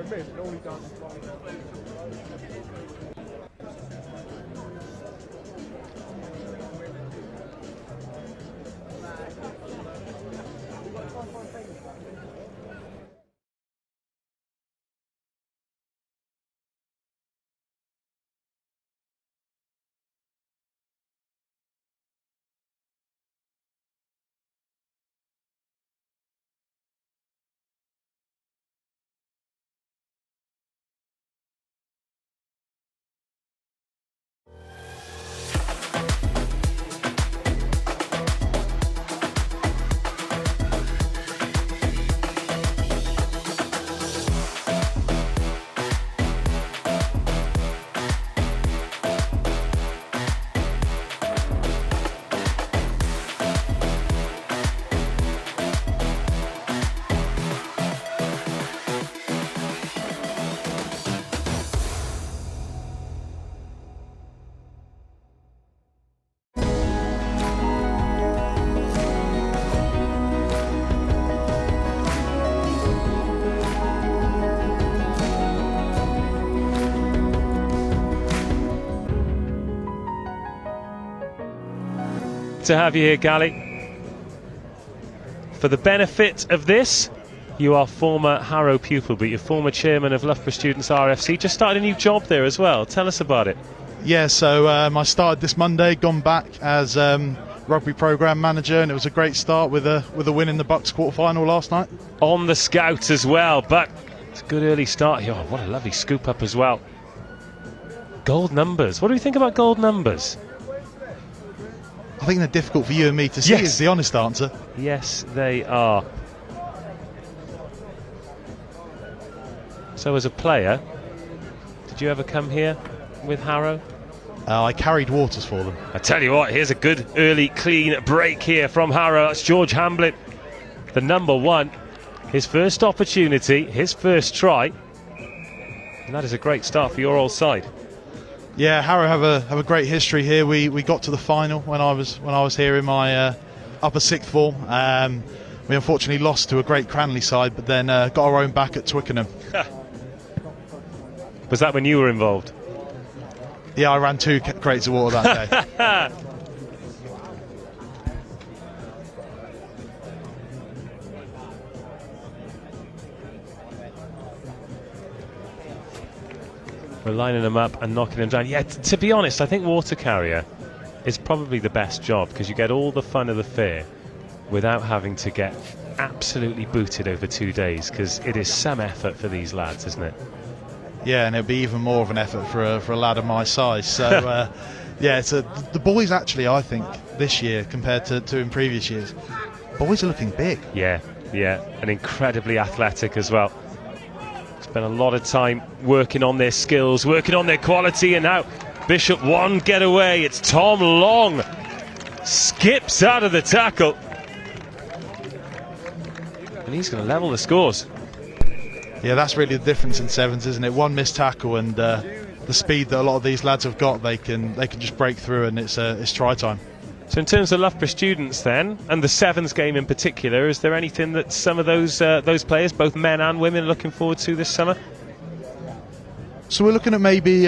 to have you here, Gally. For the benefit of this, you are former Harrow pupil, but you're former chairman of Loughborough Students RFC. Just started a new job there as well. Tell us about it. Yeah, so I started this Monday, gone back as rugby programme manager, and it was a great start with a win in the Bucks quarter-final last night. On the scouts as well, but it's a good early start here. Oh, what a lovely scoop up as well. Gold numbers. What do we think about gold numbers? I think they're difficult for you and me to see, is the honest answer. Yes, they are. So as a player, did you ever come here with Harrow? I carried waters for them. I tell you what, here's a good early clean break here from Harrow. That's George Hamblin, the number one. His first opportunity, his first try. And that is a great start for your old side. Yeah, Harrow have a great history here. We got to the final when I was here in my upper sixth form. We unfortunately lost to a great Cranleigh side, but then got our own back at Twickenham. Was that when you were involved? Yeah, I ran 2 crates of water that day. We're lining them up and knocking them down. Yeah, to be honest, I think water carrier is probably the best job because you get all the fun of the fair without having to get absolutely booted over 2 days, because it is some effort for these lads, isn't it? Yeah, and it'll be even more of an effort for a lad of my size. So, yeah, the boys actually, I think, this year compared to in previous years, boys are looking big. Yeah, and incredibly athletic as well. Spent a lot of time working on their skills, working on their quality, and now Bishop one get away. It's Tom Long. Skips out of the tackle. And he's going to level the scores. Yeah, that's really the difference in sevens, isn't it? One missed tackle and the speed that a lot of these lads have got, they can just break through, and it's try time. So in terms of Loughborough students then, and the sevens game in particular, is there anything that some of those players, both men and women, are looking forward to this summer? So we're looking at maybe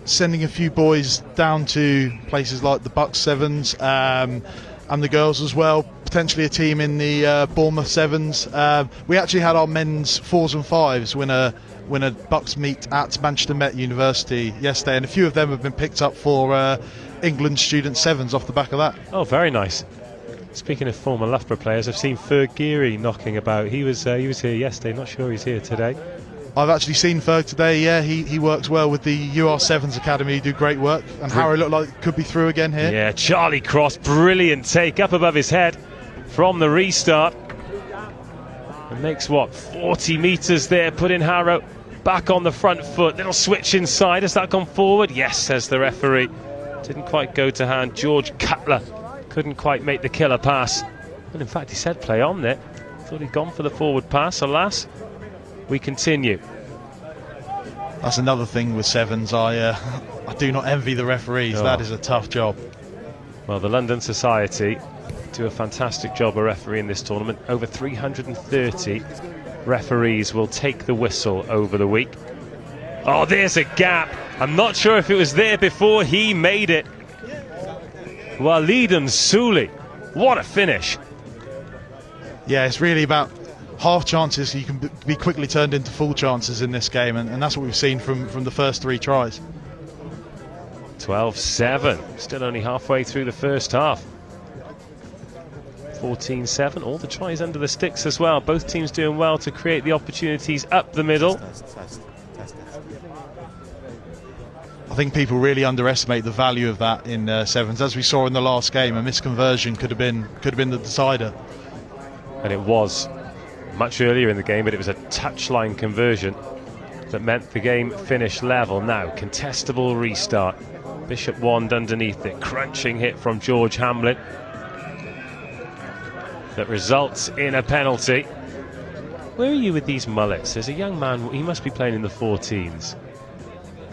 sending a few boys down to places like the Bucks sevens and the girls as well. Potentially a team in the Bournemouth sevens. We actually had our men's 4s and 5s win a Bucks meet at Manchester Met University yesterday, and a few of them have been picked up for England student sevens off the back of that. Oh, very nice. Speaking of former Loughborough players, I've seen Ferg Geary knocking about. He was here yesterday. Not sure he's here today. I've actually seen Ferg today. Yeah, he works well with the UR7s Academy. Do great work, and Harrow looked like could be through again here. Yeah, Charlie Cross, brilliant take up above his head from the restart. It makes 40 metres there, putting Harrow back on the front foot. Little switch inside. Has that gone forward? Yes, says the referee. Didn't quite go to hand. George Cutler couldn't quite make the killer pass. But in fact, he said play on there. Thought he'd gone for the forward pass. Alas, we continue. That's another thing with sevens. I do not envy the referees. Oh. That is a tough job. Well, the London Society do a fantastic job of refereeing this tournament. Over 330 referees will take the whistle over the week. Oh, there's a gap. I'm not sure if it was there before he made it. Waleed Suli, what a finish. Yeah, it's really about half chances. You can be quickly turned into full chances in this game, and that's what we've seen from the first 3 tries. 12-7, still only halfway through the first half. 14-7, all the tries under the sticks as well. Both teams doing well to create the opportunities up the middle. I think people really underestimate the value of that in sevens. As we saw in the last game, a misconversion could have been the decider. And it was much earlier in the game, but it was a touchline conversion that meant the game finished level. Now, contestable restart. Bishop wand underneath it. Crunching hit from George Hamblin that results in a penalty. Where are you with these mullets? There's a young man, he must be playing in the 14s.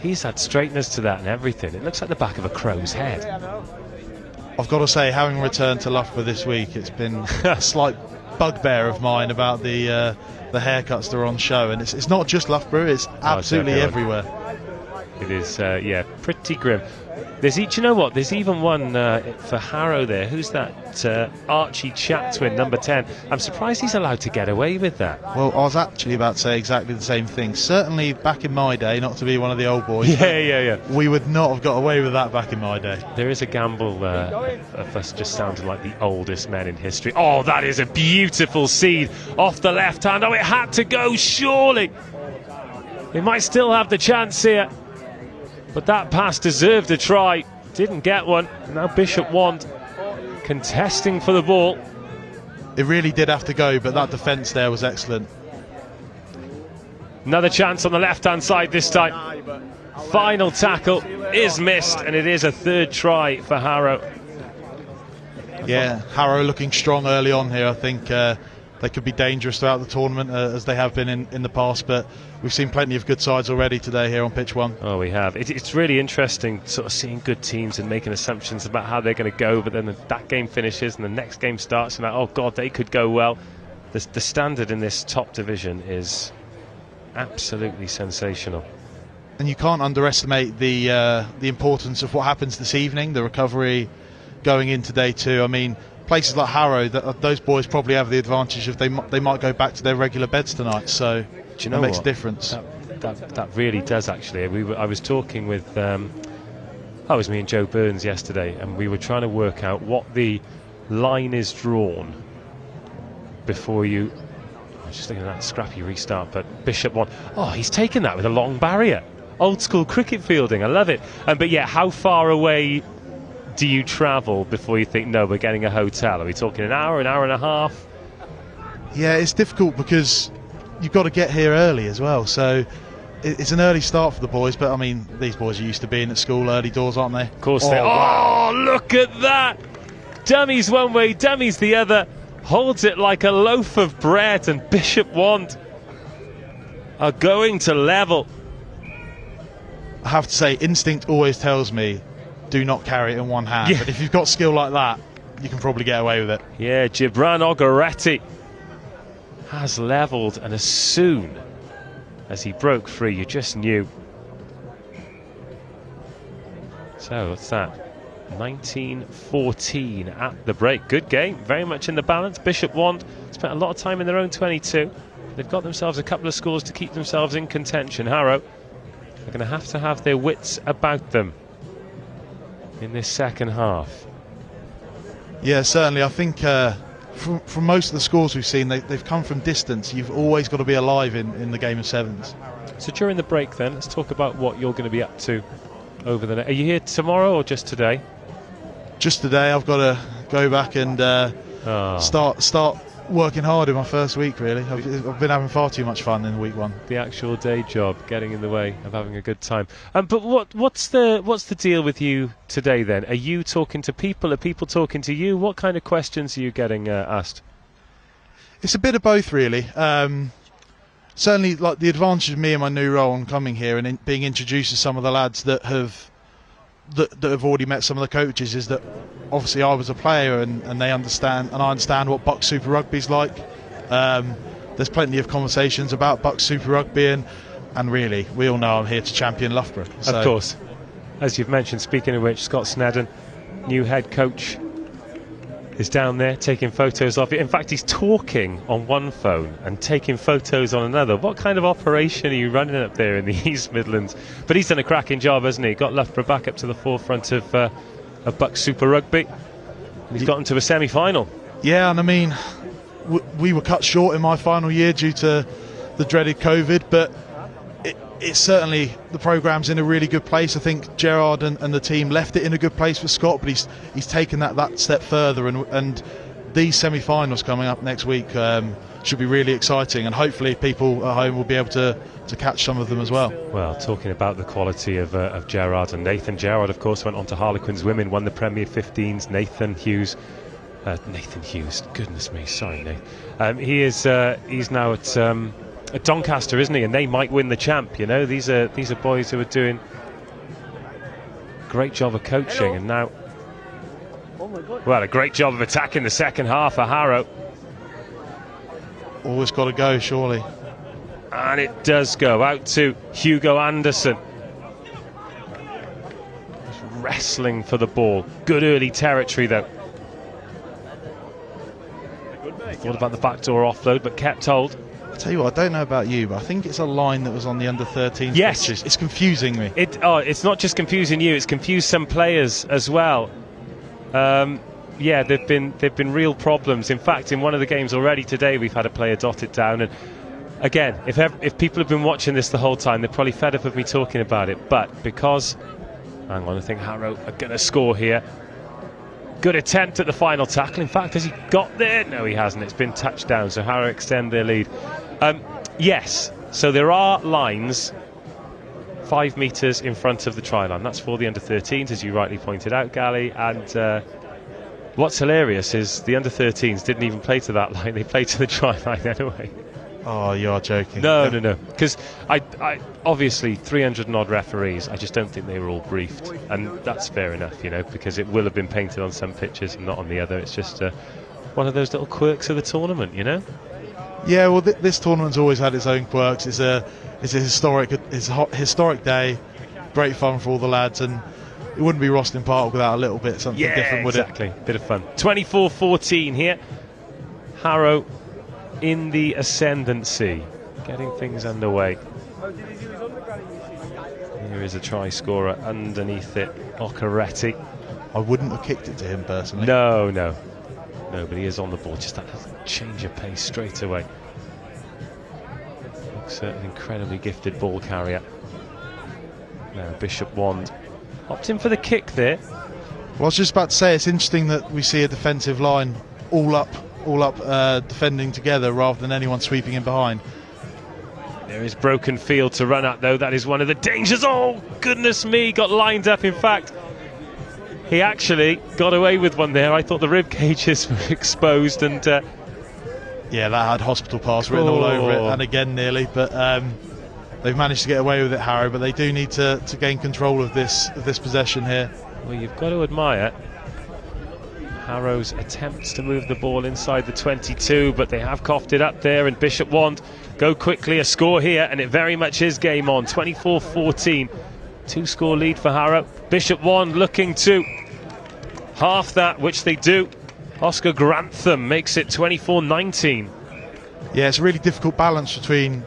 He's had straighteners to that and everything. It looks like the back of a crow's head. I've got to say, having returned to Loughborough this week, it's been a slight bugbear of mine about the haircuts that are on show, and it's not just Loughborough, it's absolutely everywhere. It is, yeah, pretty grim. There's you know what? There's even one for Harrow there. Who's that? Archie Chatwin, number 10. I'm surprised he's allowed to get away with that. Well, I was actually about to say exactly the same thing. Certainly back in my day, not to be one of the old boys. Yeah. We would not have got away with that back in my day. There is a gamble of us just sounding like the oldest men in history. Oh, that is a beautiful seed off the left hand. Oh, it had to go, surely. They might still have the chance here. But that pass deserved a try. Didn't get one. Now Bishop Wand contesting for the ball. It really did have to go, but that defence there was excellent. Another chance on the left-hand side this time. Final tackle is missed, and it is a third try for Harrow. Yeah, Harrow looking strong early on here. I think they could be dangerous throughout the tournament, as they have been in the past, but we've seen plenty of good sides already today here on pitch 1. Oh, we have. It's really interesting sort of seeing good teams and making assumptions about how they're going to go, but then that game finishes and the next game starts and oh God, they could go well. The standard in this top division is absolutely sensational. And you can't underestimate the importance of what happens this evening, the recovery going into day 2. I mean, places like Harrow, those boys probably have the advantage of they might go back to their regular beds tonight, so do you know that makes what? a difference. That really does, actually. I was talking with it was me and Joe Burns yesterday, and we were trying to work out what the line is drawn before you. I was just thinking of that scrappy restart, but Bishop won. Oh, he's taken that with a long barrier. Old school cricket fielding, I love it. But yeah, how far away do you travel before you think, no, we're getting a hotel? Are we talking an hour and a half? Yeah, it's difficult because you've got to get here early as well, so it's an early start for the boys, but I mean, these boys are used to being at school early doors, aren't they? Of course they are. Wow. Oh, look at that! Dummies one way, dummies the other. Holds it like a loaf of bread, and Bishop Wand are going to level. I have to say, instinct always tells me do not carry it in one hand, but if you've got skill like that, you can probably get away with it. Yeah, Gibran Ogaretti has levelled, and as soon as he broke free, you just knew. So what's that? 19-14 at the break. Good game, very much in the balance. Bishop Wand spent a lot of time in their own 22. They've got themselves a couple of scores to keep themselves in contention. Harrow are going to have their wits about them in this second half. Yeah, certainly. I think from most of the scores we've seen, they've come from distance. You've always got to be alive in the game of sevens. So during the break then, let's talk about what you're going to be up to over the Are you here tomorrow or just today? Just today. I've got to go back and start working hard in my first week, really. I've been having far too much fun in week 1. The actual day job getting in the way of having a good time. But what's the deal with you today then? Are you talking to people? Are people talking to you? What kind of questions are you getting asked? It's a bit of both, really. Certainly, like the advantage of me and my new role and coming here and being introduced to some of the lads that have already met some of the coaches is that obviously I was a player and they understand, and I understand what Bucks Super Rugby's like. There's plenty of conversations about Bucks Super Rugby, and really we all know I'm here to champion Loughborough. So. Of course, as you've mentioned, speaking of which, Scott Snedden, new head coach, is down there taking photos of it. In fact, he's talking on one phone and taking photos on another. What kind of operation are you running up there in the East Midlands? But he's done a cracking job, hasn't he? Got Loughborough back up to the forefront of Bucks Super Rugby. And he's gotten to a semi-final. Yeah, and I mean, we were cut short in my final year due to the dreaded COVID, but it's certainly, the programme's in a really good place. I think Gerard and the team left it in a good place for Scott, but he's taken that step further, and these semi-finals coming up next week should be really exciting, and hopefully people at home will be able to catch some of them as well. Well, talking about the quality of Gerard and Nathan. Gerard, of course, went on to Harlequins Women, won the Premier 15s. Nathan Hughes, goodness me, sorry Nate. He's now at Doncaster, isn't he? And they might win the champ. You know, these are boys who are doing a great job of coaching. And now, well, a great job of attacking the second half for Harrow. Always got to go, surely. And it does go out to Hugo Anderson. wrestling for the ball. Good early territory though. Thought about the backdoor offload, but kept hold. I tell you what, I don't know about you, but I think it's a line that was on the under-13s. Yes, pitches. It's confusing me. It's not just confusing you; it's confused some players as well. Yeah, there've been real problems. In fact, in one of the games already today, we've had a player dot it down. And again, if people have been watching this the whole time, they're probably fed up of me talking about it. But because, hang on, I think Harrow are going to score here. Good attempt at the final tackle. In fact, has he got there? No, he hasn't. It's been touched down, so Harrow extend their lead. Yes, so there are lines 5 metres in front of the try line. That's for the under-13s, as you rightly pointed out, Gally. And what's hilarious is the under-13s didn't even play to that line. They played to the try line anyway. Oh, you are joking. No. Because I obviously 300 and odd referees, I just don't think they were all briefed. And that's fair enough, you know, because it will have been painted on some pitches and not on the other. It's just one of those little quirks of the tournament, you know? Yeah, well, this tournament's always had its own quirks. It's a historic day, great fun for all the lads, and it wouldn't be Rosslyn Park without a little bit something different, would it? Exactly. Bit of fun. 24-14 here. Harrow in the ascendancy, getting things underway. Here is a try scorer underneath it, Ocaretti. I wouldn't have kicked it to him personally. No, but he is on the ball. Just that little change of pace straight away. Looks an incredibly gifted ball carrier. Now Bishop Wand opting for the kick there. Well, I was just about to say, it's interesting that we see a defensive line all up defending together rather than anyone sweeping in behind. There is broken field to run at though. That is one of the dangers. Oh goodness me, got lined up. In fact, he actually got away with one there. I thought the rib cages were exposed, and yeah, that had hospital pass written all over it, and again nearly, but they've managed to get away with it, Harrow, but they do need to gain control of this possession here. Well, you've got to admire Harrow's attempts to move the ball inside the 22, but they have coughed it up there, and Bishop Wand go quickly, a score here, and it very much is game on. 24-14, 2-score lead for Harrow. Bishop Wand looking to half that, which they do. Oscar Grantham makes it 24-19. Yeah, it's a really difficult balance between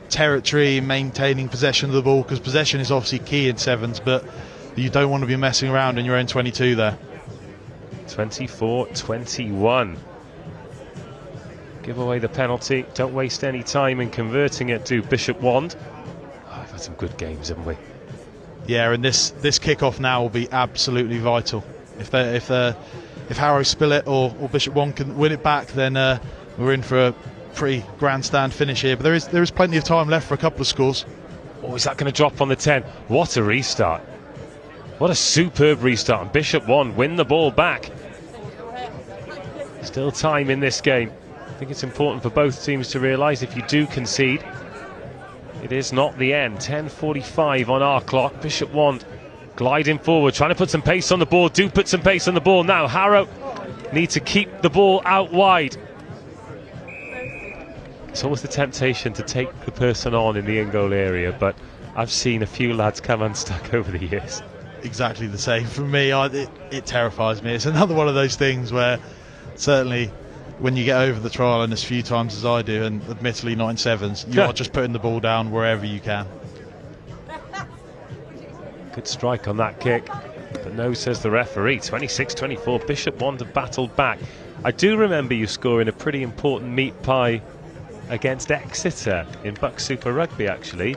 territory and maintaining possession of the ball, because possession is obviously key in sevens, but you don't want to be messing around in your own 22 there. 24-21. Give away the penalty. Don't waste any time in converting it to Bishop Wand. Oh, we've had some good games, haven't we? Yeah, and this kick-off now will be absolutely vital. If Harrow spill it or Bishop Wand can win it back, then we're in for a pretty grandstand finish here. But there is plenty of time left for a couple of scores. Oh, is that going to drop on the 10? What a restart. What a superb restart. And Bishop Wand win the ball back. Still time in this game. I think it's important for both teams to realise if you do concede, it is not the end. 10:45 on our clock. Bishop Wand gliding forward, trying to put some pace on the ball. Do put some pace on the ball now. Harrow need to keep the ball out wide. It's always the temptation to take the person on in the in-goal area, but I've seen a few lads come unstuck over the years. Exactly the same for me. It terrifies me. It's another one of those things where certainly when you get over the trial and as few times as I do, and admittedly not in sevens, you are just putting the ball down wherever you can. Good strike on that kick, but no, says the referee. 26-24, Bishop Wand have battled back. I do remember you scoring a pretty important meat pie against Exeter in Buck Super Rugby, actually.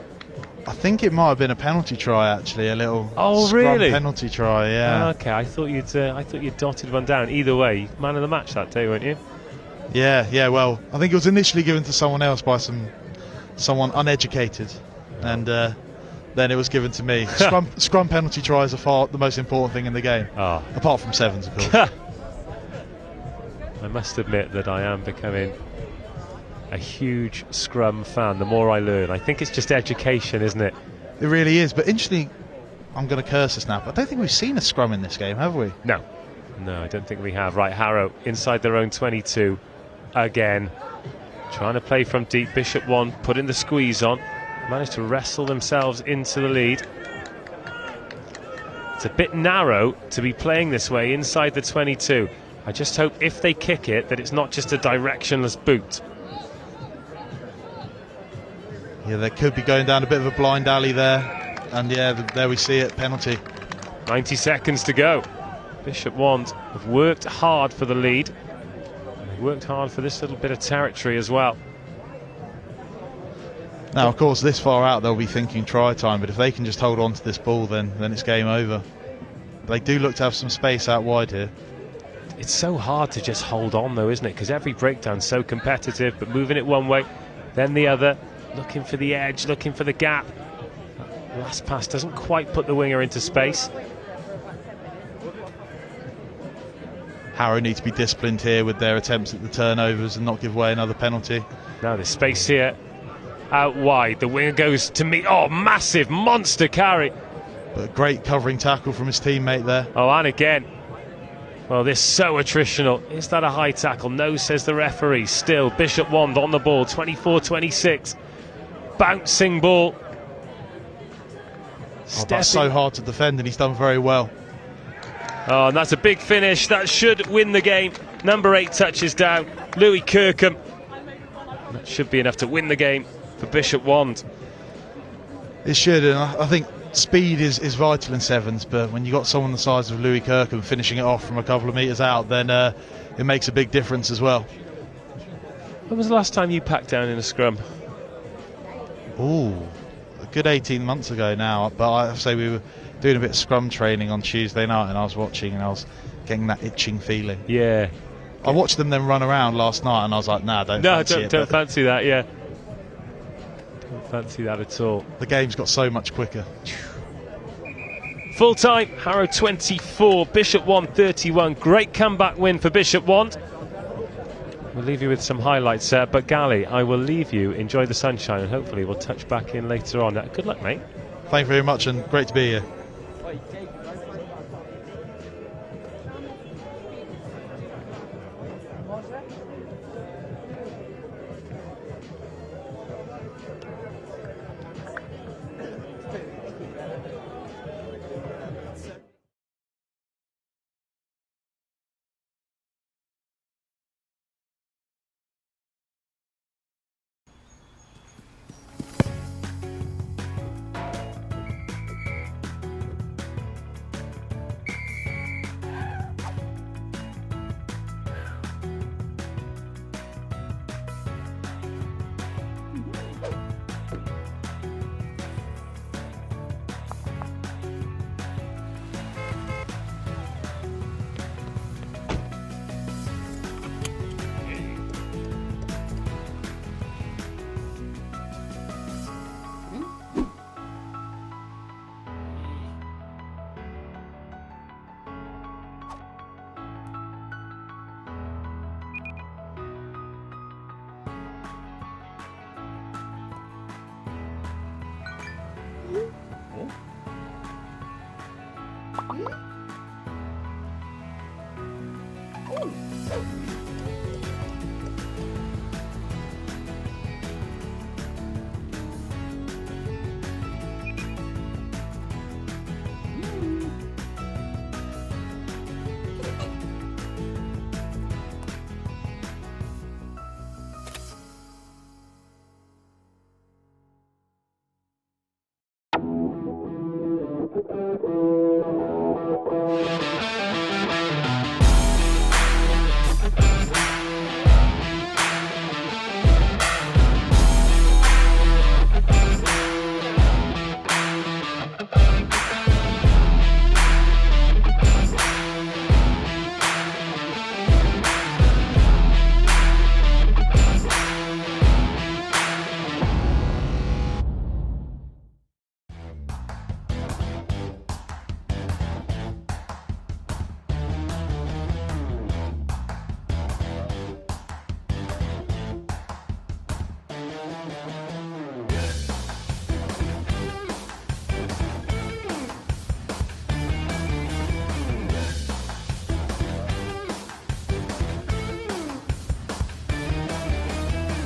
I think it might have been a penalty try, actually, a little scrum penalty try, yeah. Okay, I thought you'd dotted one down. Either way, man of the match that day, weren't you? Yeah, well, I think it was initially given to someone else by someone uneducated, and then it was given to me. Scrum penalty tries are far the most important thing in the game, apart from sevens, of course. I must admit that I am becoming a huge scrum fan the more I learn. I think it's just education, isn't it? It really is, but interestingly, I'm going to curse this now, but I don't think we've seen a scrum in this game, have we? No, I don't think we have. Right, Harrow inside their own 22 again, trying to play from deep. Bishop Wand putting the squeeze on, managed to wrestle themselves into the lead. It's a bit narrow to be playing this way inside the 22. I just hope if they kick it that it's not just a directionless boot. Yeah, they could be going down a bit of a blind alley there. And yeah, there we see it, penalty. 90 seconds to go. Bishop Want have worked hard for the lead. They worked hard for this little bit of territory as well. Now, of course, this far out, they'll be thinking try time, but if they can just hold on to this ball, then it's game over. They do look to have some space out wide here. It's so hard to just hold on, though, isn't it? Because every breakdown's so competitive, but moving it one way, then the other, looking for the edge, looking for the gap. That last pass doesn't quite put the winger into space. Harrow need to be disciplined here with their attempts at the turnovers and not give away another penalty. Now there's space here. Out wide, the winger goes to meet. Oh, massive monster carry. But a great covering tackle from his teammate there. Oh, and again. Well, this is so attritional. Is that a high tackle? No, says the referee. Still, Bishop Wand on the ball, 24-26. Bouncing ball. Oh, that's so hard to defend, and he's done very well. Oh, and that's a big finish. That should win the game. Number 8 touches down. Louis Kirkham. That should be enough to win the game for Bishop Wand. It should, and I think speed is vital in sevens, but when you got someone the size of Louis Kirkham finishing it off from a couple of metres out, then it makes a big difference as well. When was the last time you packed down in a scrum? Ooh, a good 18 months ago now, but I have to say we were doing a bit of scrum training on Tuesday night, and I was watching and I was getting that itching feeling. Yeah. I watched them then run around last night and I was like, nah, don't fancy that, yeah. Don't fancy that at all. The game's got so much quicker. Full time, Harrow 24, Bishop Wand 31. Great comeback win for Bishop Wand. We'll leave you with some highlights, but Gally, I will leave you. Enjoy the sunshine, and hopefully we'll touch back in later on. Good luck, mate. Thank you very much, and great to be here.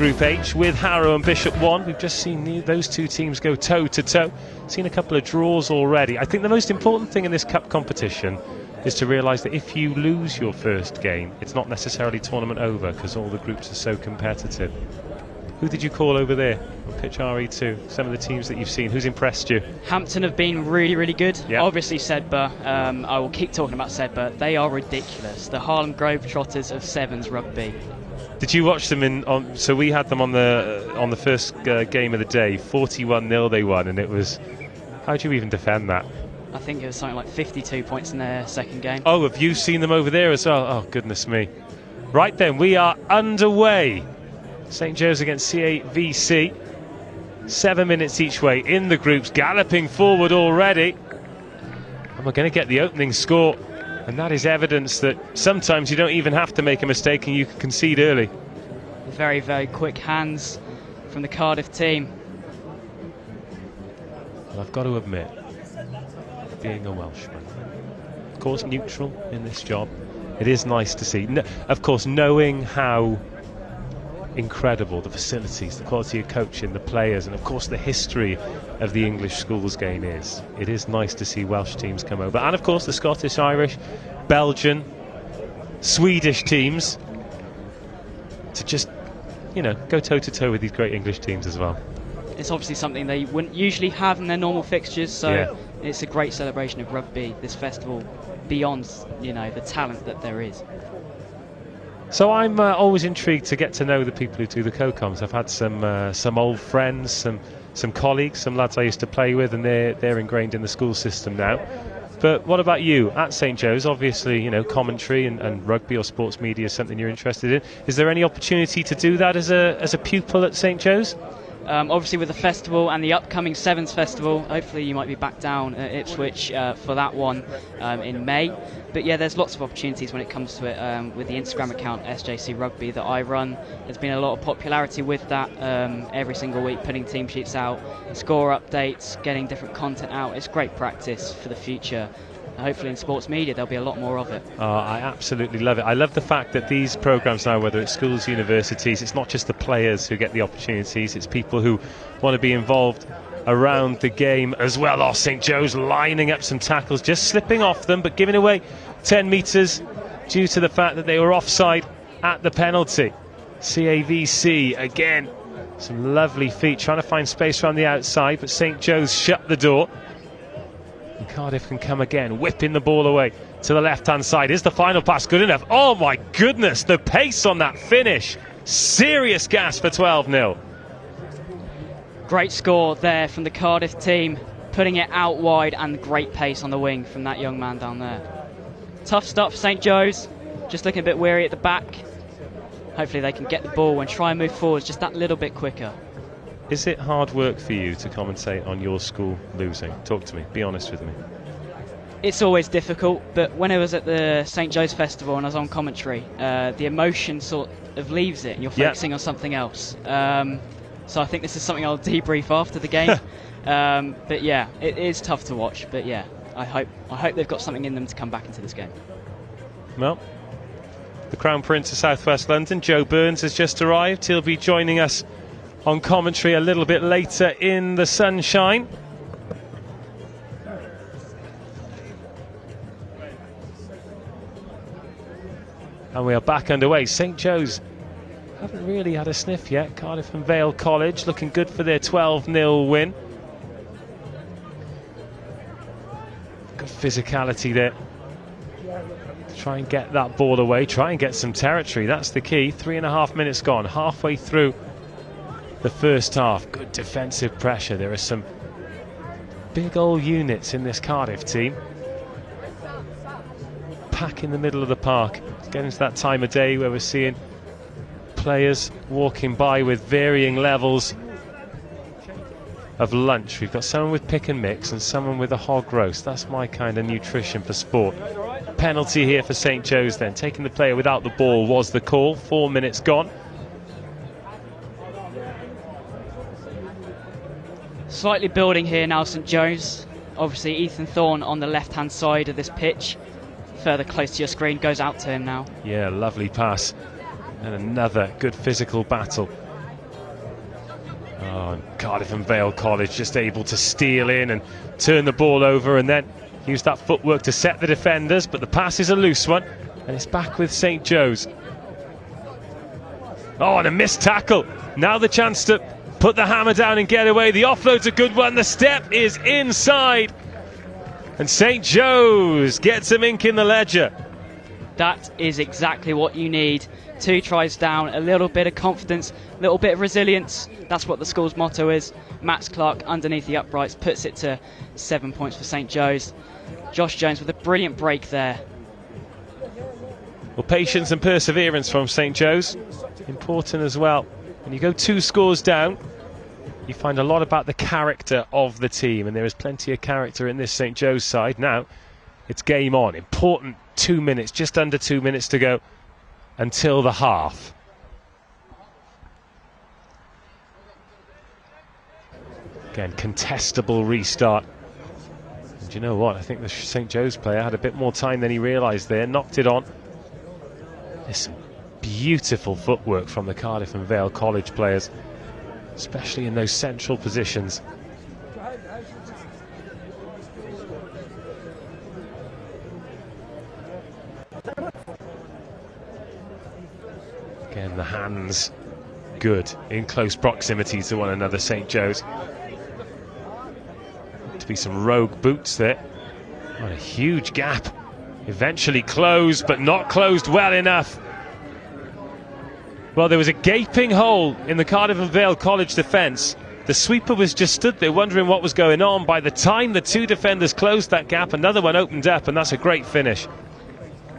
Group H with Harrow and Bishop 1. We've just seen those two teams go toe-to-toe. Seen a couple of draws already. I think the most important thing in this cup competition is to realise that if you lose your first game, it's not necessarily tournament over, because all the groups are so competitive. Who did you call over there on pitch RE2? Some of the teams that you've seen, who's impressed you? Hampton have been really, really good. Yeah. Obviously Sedbergh, I will keep talking about Sedbergh. They are ridiculous. The Harlem Globetrotters of Sevens rugby. Did you watch them so we had them on the first game of the day. 41-0 they won, and it was, how do you even defend that? I think it was something like 52 points in their second game. Oh, have you seen them over there as well? Oh, goodness me. Right then, we are underway. St Joe's against CAVC. 7 minutes each way in the groups, galloping forward already. And we're going to get the opening score. And that is evidence that sometimes you don't even have to make a mistake and you can concede early. Very, very quick hands from the Cardiff team. Well, I've got to admit, being a Welshman, of course neutral in this job, it is nice to see. Of course, knowing how incredible the facilities, the quality of coaching, the players, and of course the history of the English schools game is. It is nice to see Welsh teams come over, and of course the Scottish, Irish, Belgian, Swedish teams to just, you know, go toe-to-toe with these great English teams as well. It's obviously something they wouldn't usually have in their normal fixtures, so yeah. It's a great celebration of rugby, this festival, beyond, you know, the talent that there is. So I'm always intrigued to get to know the people who do the co-coms. I've had some old friends, some colleagues, some lads I used to play with, and they're ingrained in the school system now. But what about you at St Joe's? Obviously, you know, commentary and rugby or sports media is something you're interested in. Is there any opportunity to do that as a pupil at St Joe's? Obviously with the festival and the upcoming Sevens Festival, hopefully you might be back down at Ipswich for that one in May. But yeah, there's lots of opportunities when it comes to it. With the Instagram account SJC Rugby that I run, there's been a lot of popularity with that every single week, putting team sheets out, score updates, getting different content out. It's great practice for the future. Hopefully in sports media there'll be a lot more of it. Oh, I absolutely love it. I love the fact that these programmes now, whether it's schools, universities, it's not just the players who get the opportunities, it's people who want to be involved around the game as well. Oh, St Joe's lining up some tackles, just slipping off them, but giving away 10 metres due to the fact that they were offside at the penalty. CAVC again, some lovely feet, trying to find space around the outside, but St Joe's shut the door. And Cardiff can come again, whipping the ball away to the left-hand side. Is the final pass good enough? Oh my goodness, the pace on that finish. Serious gas for 12-0. Great score there from the Cardiff team, putting it out wide, and great pace on the wing from that young man down there. Tough start for St Joe's, just looking a bit weary at the back. Hopefully they can get the ball and try and move forwards just that little bit quicker. Is it hard work for you to commentate on your school losing? Talk to me, be honest with me. It's always difficult, but when I was at the St Joe's Festival and I was on commentary, the emotion sort of leaves it and you're focusing on something else. So I think this is something I'll debrief after the game. But yeah, it is tough to watch, but yeah, I hope they've got something in them to come back into this game. Well, the Crown Prince of South West London, Joe Burns, has just arrived. He'll be joining us on commentary a little bit later in the sunshine. And we are back underway. St Joe's haven't really had a sniff yet. Cardiff and Vale College looking good for their 12-0 win. Good physicality there. Try and get that ball away, try and get some territory. That's the key. 3.5 minutes gone, halfway through the first half. Good defensive pressure. There are some big old units in this Cardiff team. Pack in the middle of the park. It's getting to that time of day where we're seeing players walking by with varying levels of lunch. We've got someone with pick and mix and someone with a hog roast. That's my kind of nutrition for sport. Penalty here for St Joe's then. Taking the player without the ball was the call. 4 minutes gone. Slightly building here now, St Joe's. Obviously Ethan Thorne on the left-hand side of this pitch. Further close to your screen, goes out to him now. Yeah, lovely pass. And another good physical battle Oh, and Cardiff and Vale College just able to steal in and turn the ball over and then use that footwork to set the defenders, but the pass is a loose one and it's back with St Joe's. Oh, and a missed tackle. Now the chance to put the hammer down and get away. The offload's a good one. The step is inside. And St Joe's gets some ink in the ledger. That is exactly what you need. 2 tries down, a little bit of confidence, a little bit of resilience. That's what the school's motto is. Max Clark underneath the uprights puts it to 7 points for St Joe's. Josh Jones with a brilliant break there. Well, patience and perseverance from St Joe's, important as well. When you go 2 scores down, you find a lot about the character of the team, and there is plenty of character in this St Joe's side. Now, it's game on. Important 2 minutes, just under 2 minutes to go until the half. Again, contestable restart. And you know what? I think the St Joe's player had a bit more time than he realised there. Knocked it on. There's some beautiful footwork from the Cardiff and Vale College players, especially in those central positions. Again, the hands good in close proximity to one another, St Joe's. To be some rogue boots there. What a huge gap. Eventually closed, but not closed well enough. Well, there was a gaping hole in the Cardiff and Vale College defence. The sweeper was just stood there wondering what was going on. By the time the 2 defenders closed that gap, another one opened up, and that's a great finish.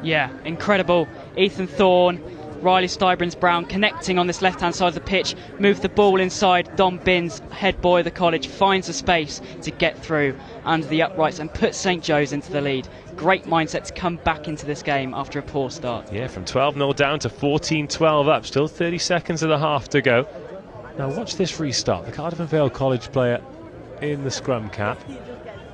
Yeah, incredible. Ethan Thorne, Riley Stybrands-Brown connecting on this left-hand side of the pitch, move the ball inside. Dom Binns, head boy of the college, finds the space to get through under the uprights and put St Joe's into the lead. Great mindset to come back into this game after a poor start. Yeah, from 12-0 down to 14-12 up. Still 30 seconds of the half to go. Now watch this restart. The Cardiff and Vale College player in the scrum cap.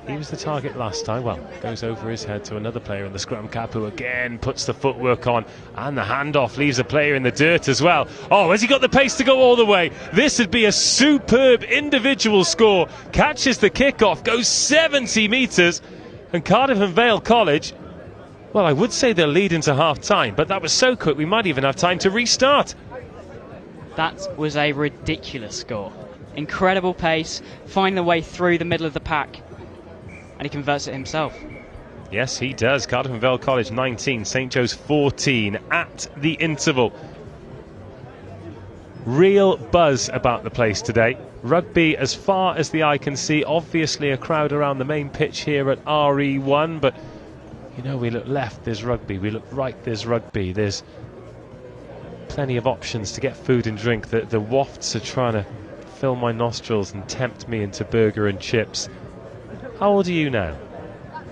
He was the target last time. Well, goes over his head to another player in the scrum cap who again puts the footwork on, and the handoff leaves a player in the dirt as well. Oh, has he got the pace to go all the way? This would be a superb individual score. Catches the kickoff, goes 70 metres, and Cardiff and Vale College, well, I would say they'll lead into half time, but that was so quick we might even have time to restart. That was a ridiculous score. Incredible pace, finding the way through the middle of the pack. And he converts it himself. Yes, he does. Cardiff and Vale College 19, St Joe's 14 at the interval. Real buzz about the place today. Rugby as far as the eye can see. Obviously a crowd around the main pitch here at RE1, but you know, we look left, there's rugby. We look right, there's rugby. There's plenty of options to get food and drink. The wafts are trying to fill my nostrils and tempt me into burger and chips. How old are you now?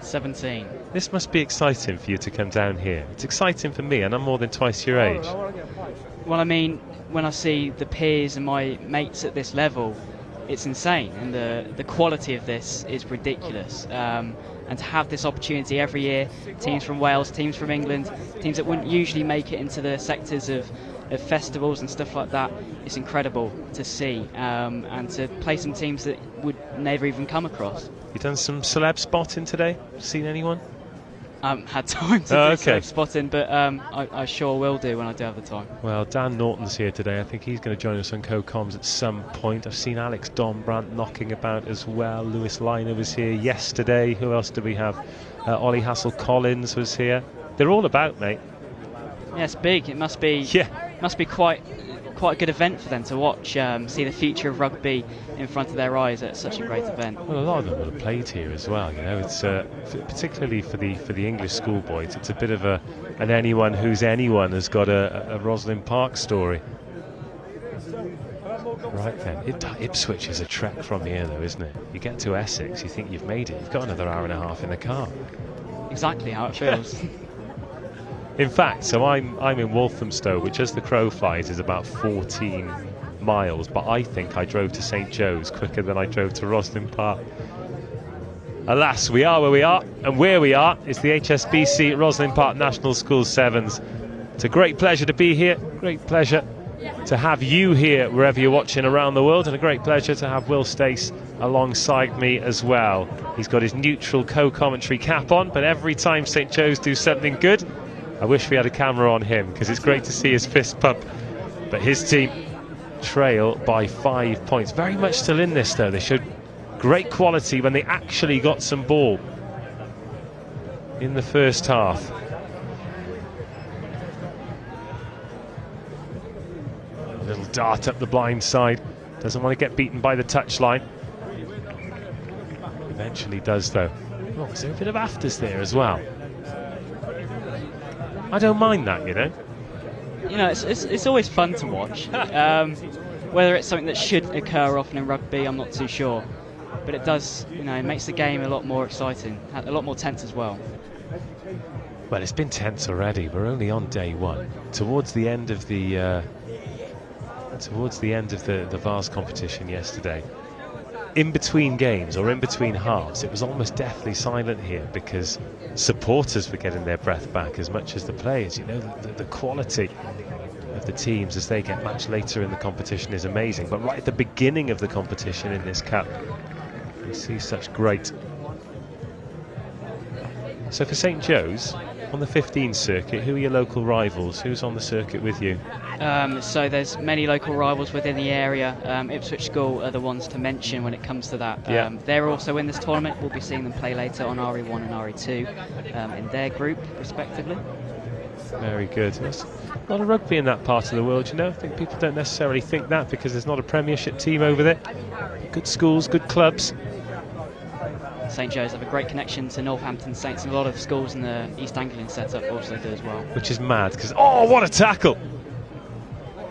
17. This must be exciting for you to come down here. It's exciting for me, and I'm more than twice your age. Well, I mean, when I see the peers and my mates at this level, it's insane, and the quality of this is ridiculous. And to have this opportunity every year, teams from Wales, teams from England, teams that wouldn't usually make it into the sectors of festivals and stuff like that, it's incredible to see, and to play some teams that would never even come across. You done some celeb spotting today? Seen anyone? I haven't had time to do celeb spotting, but I sure will do when I do have the time. Well, Dan Norton's here today. I think he's going to join us on co-coms at some point. I've seen Alex Donbrandt knocking about as well. Lewis Liner was here yesterday. Who else do we have? Ollie Hassel-Collins was here. They're all about, mate. Yeah, it's big. It must be. Yeah. Must be quite a good event for them to watch. See the future of rugby in front of their eyes at such a great event. Well, a lot of them will have played here as well. You know, it's particularly for the English schoolboys. It's a bit of an anyone who's anyone has got a Rosslyn Park story. Right then, Ipswich is a trek from here, though, isn't it? You get to Essex, you think you've made it. You've got another hour and a half in the car. Exactly how it feels. In fact, so I'm in Walthamstow, which as the crow flies is about 14 miles, but I think I drove to St Joe's quicker than I drove to Rosslyn Park. Alas, we are where we are, and where we are is the HSBC Rosslyn Park National School Sevens. It's a great pleasure to be here, great pleasure to have you here wherever you're watching around the world, and a great pleasure to have Will Stace alongside me as well. He's got his neutral co-commentary cap on, but every time St Joe's do something good, I wish we had a camera on him, because it's great to see his fist pump. But his team trail by 5 points. Very much still in this though. They showed great quality when they actually got some ball in the first half. A little dart up the blind side. Doesn't want to get beaten by the touchline. Eventually does though. Oh, is there a bit of afters there as well? I don't mind that, you know. You know, it's always fun to watch. Whether it's something that should occur often in rugby, I'm not too sure. But it does, you know, it makes the game a lot more exciting, a lot more tense as well. Well, it's been tense already. We're only on day one. Towards the end of the Vars competition yesterday, in between games or in between halves, it was almost deathly silent here because supporters were getting their breath back as much as the players. You know, the quality of the teams as they get much later in the competition is amazing, but right at the beginning of the competition in this cup, we see such great. So for St Joe's, on the 15 circuit, who are your local rivals? Who's on the circuit with you? So there's many local rivals within the area. Ipswich School are the ones to mention when it comes to that. They're also in this tournament. We'll be seeing them play later on RE1 and RE2 in their group, respectively. Very good. There's a lot of rugby in that part of the world, you know. I think people don't necessarily think that because there's not a Premiership team over there. Good schools, good clubs. St Joe's have a great connection to Northampton Saints, and a lot of schools in the East Anglian setup also do as well. Which is mad because, oh, what a tackle!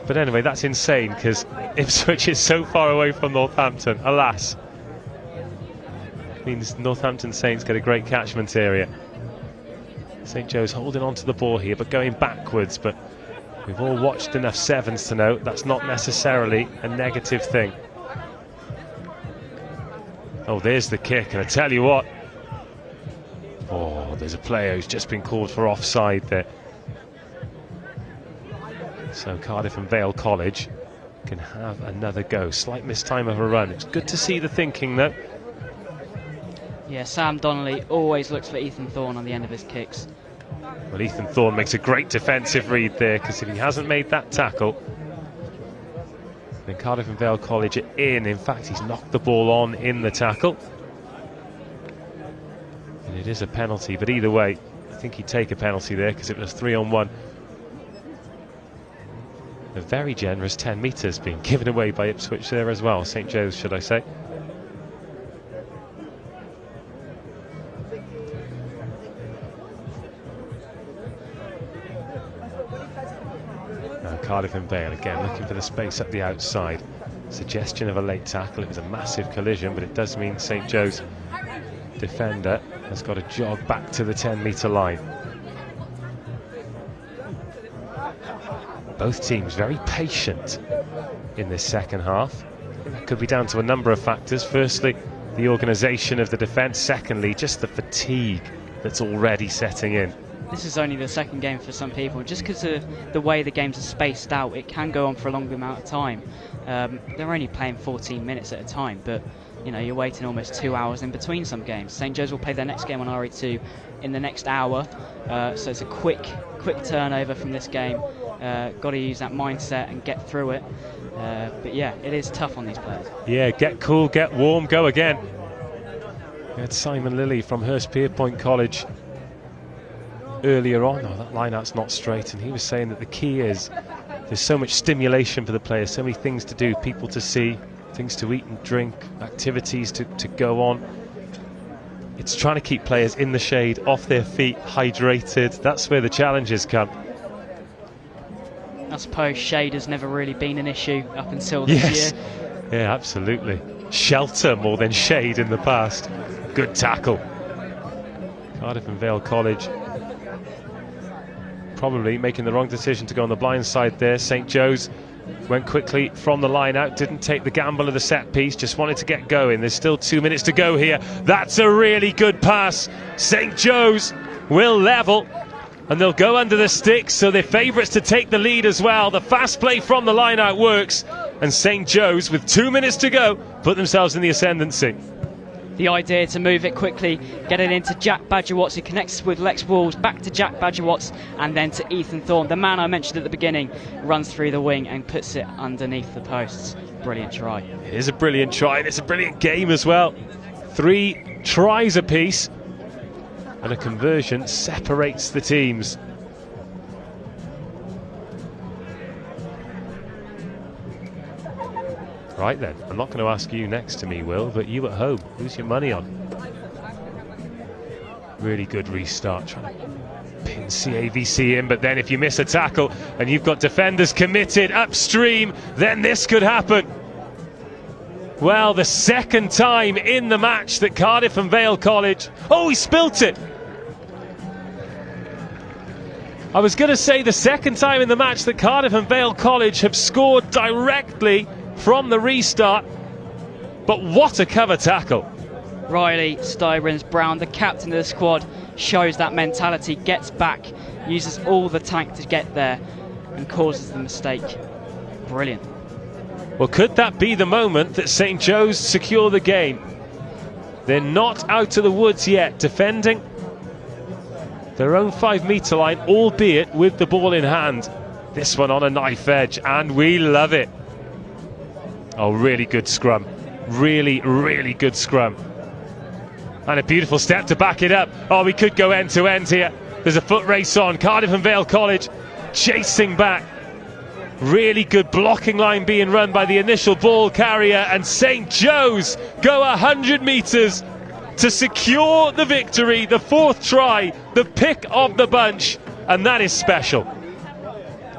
But anyway, that's insane because Ipswich is so far away from Northampton, alas. Means Northampton Saints get a great catchment area. St Joe's holding on to the ball here but going backwards, but we've all watched enough sevens to know that's not necessarily a negative thing. Oh, there's the kick, and I tell you what, oh, there's a player who's just been called for offside there. So Cardiff and Vale College can have another go. Slight mistime of a run. It's good to see the thinking though. Yeah, Sam Donnelly always looks for Ethan Thorne on the end of his kicks. Well, Ethan Thorne makes a great defensive read there, because if he hasn't made that tackle, then Cardiff and Vale College are in. In fact, he's knocked the ball on in the tackle. And it is a penalty, but either way, I think he'd take a penalty there because it was 3-on-1. A very generous 10 metres being given away by Ipswich there as well. St Joe's, should I say. Cardiff and Vale again looking for the space up the outside. Suggestion of a late tackle. It was a massive collision, but it does mean St Joe's defender has got to jog back to the 10-metre line. Both teams very patient in this second half. That could be down to a number of factors. Firstly, the organisation of the defence. Secondly, just the fatigue that's already setting in. This is only the second game for some people. Just because of the way the games are spaced out, it can go on for a longer amount of time. They're only playing 14 minutes at a time, but you know, you're waiting almost 2 hours in between some games. St Joe's will play their next game on RE2 in the next hour, so it's a quick turnover from this game. Got to use that mindset and get through it. But yeah, it is tough on these players. Yeah, get cool, get warm, go again. We had Simon Lilly from Hurstpierpoint College earlier on. Oh, that line-out's not straight, and he was saying that the key is there's so much stimulation for the players, so many things to do, people to see, things to eat and drink, activities to go on. It's trying to keep players in the shade, off their feet, hydrated. That's where the challenges come. I suppose shade has never really been an issue up until this year. Yeah, absolutely. Shelter more than shade in the past. Good tackle. Cardiff and Vale College probably making the wrong decision to go on the blind side there. St Joe's went quickly from the line out, didn't take the gamble of the set piece, just wanted to get going. There's still 2 minutes to go here. That's a really good pass. St Joe's will level. and they'll go under the sticks, so they're favourites to take the lead as well. The fast play from the line-out works, and St Joe's, with 2 minutes to go, put themselves in the ascendancy. The idea to move it quickly, get it into Jack Badger-Watts, who connects with Lex Walls, back to Jack Badger-Watts, and then to Ethan Thorne. The man I mentioned at the beginning runs through the wing and puts it underneath the posts. Brilliant try. It is a brilliant try, and it's a brilliant game as well. 3 tries apiece, and a conversion separates the teams. Right then, I'm not going to ask you next to me, Will, but you at home, who's your money on? Really good restart, trying to pin CAVC in, but then if you miss a tackle and you've got defenders committed upstream, then this could happen. Well, the second time in the match that Cardiff and Vale College... Oh, he spilt it! I was going to say the second time in the match that Cardiff and Vale College have scored directly from the restart, but what a cover tackle. Riley Stybrins-Brown, the captain of the squad, shows that mentality, gets back, uses all the tank to get there, and causes the mistake. Brilliant. Well, could that be the moment that St Joe's secure the game? They're not out of the woods yet, defending their own 5-metre line, albeit with the ball in hand. This one on a knife edge, and we love it. Oh, really good scrum. Really, really good scrum. And a beautiful step to back it up. Oh, we could go end to end here. There's a foot race on. Cardiff and Vale College chasing back. Really good blocking line being run by the initial ball carrier, and St Joe's go 100 metres to secure the victory. The 4th try, the pick of the bunch, and that is special.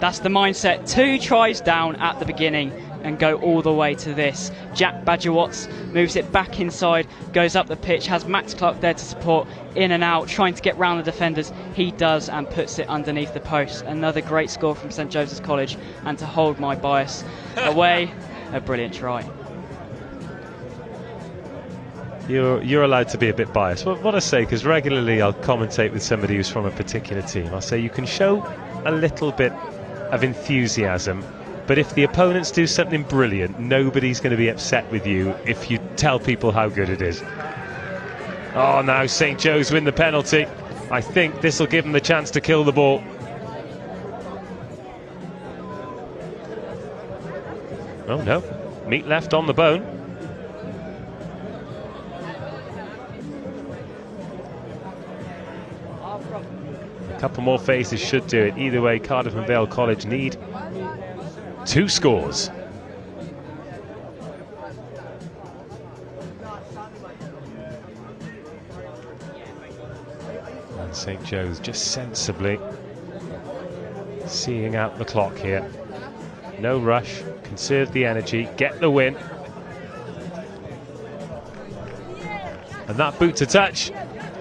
That's the mindset. 2 tries down at the beginning and go all the way to this. Jack Badger-Watts moves it back inside, goes up the pitch, has Max Clark there to support, in and out, trying to get round the defenders. He does, and puts it underneath the post. Another great score from St Joseph's College, and to hold my bias away, a brilliant try. You're allowed to be a bit biased. What I say, because regularly I'll commentate with somebody who's from a particular team. I'll say you can show a little bit of enthusiasm, but if the opponents do something brilliant, nobody's going to be upset with you if you tell people how good it is. Oh, now St Joe's win the penalty. I think this will give them the chance to kill the ball. Oh no, meat left on the bone. A couple more phases should do it. Either way, Cardiff and Vale College need 2 scores. And St Joe's just sensibly seeing out the clock here. No rush, conserve the energy, get the win. And that boot to touch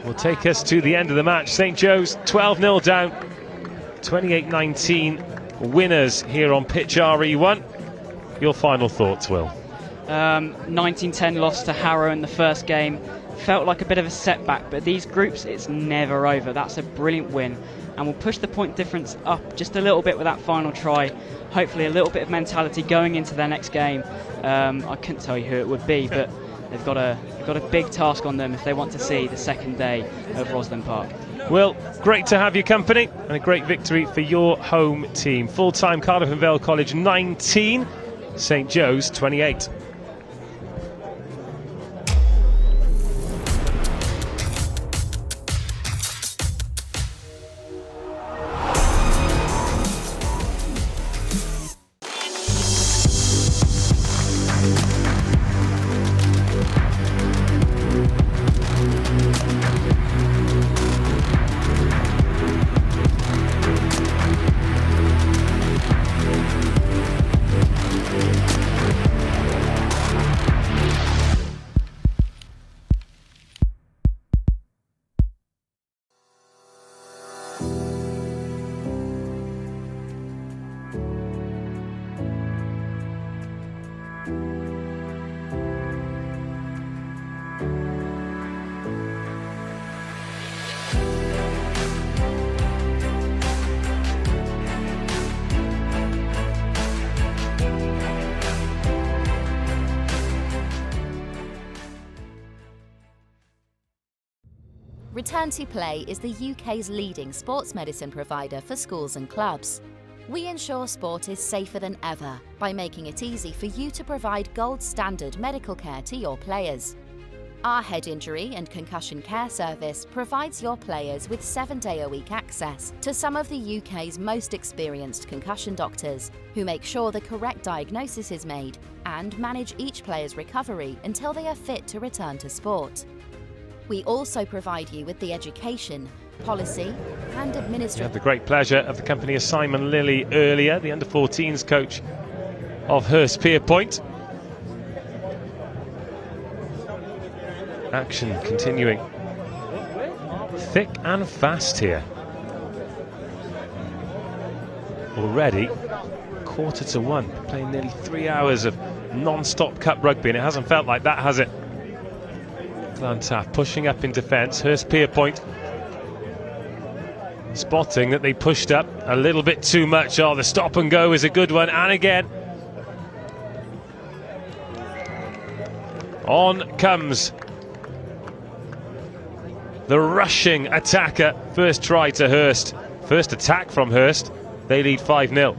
will take us to the end of the match. St Joe's 12-0 down, 28-19 winners here on pitch RE1. Your final thoughts, Will? 19-10 loss to Harrow in the first game. Felt like a bit of a setback, but these groups, it's never over. That's a brilliant win, and we'll push the point difference up just a little bit with that final try. Hopefully a little bit of mentality going into their next game. I couldn't tell you who it would be, but they've got a big task on them if they want to see the second day of Rosslyn Park. Well, great to have your company, and a great victory for your home team. Full-time Cardiff and Vale College 19, St Joe's 28. Return to Play is the UK's leading sports medicine provider for schools and clubs. We ensure sport is safer than ever by making it easy for you to provide gold standard medical care to your players. Our head injury and concussion care service provides your players with 7-day-a-week access to some of the UK's most experienced concussion doctors, who make sure the correct diagnosis is made and manage each player's recovery until they are fit to return to sport. We also provide you with the education, policy and We administrative... had the great pleasure of the company of Simon Lilly earlier, the under-14s coach of Hurstpierpoint. Action continuing thick and fast here. Already 1:45, playing nearly 3 hours of non-stop cup rugby, and it hasn't felt like that, has it? Glantaf pushing up in defence. Hurstpierpoint spotting that they pushed up a little bit too much. Oh, the stop and go is a good one, and again on comes the rushing attacker. First try to Hurst. First attack from Hurst. They lead 5-0.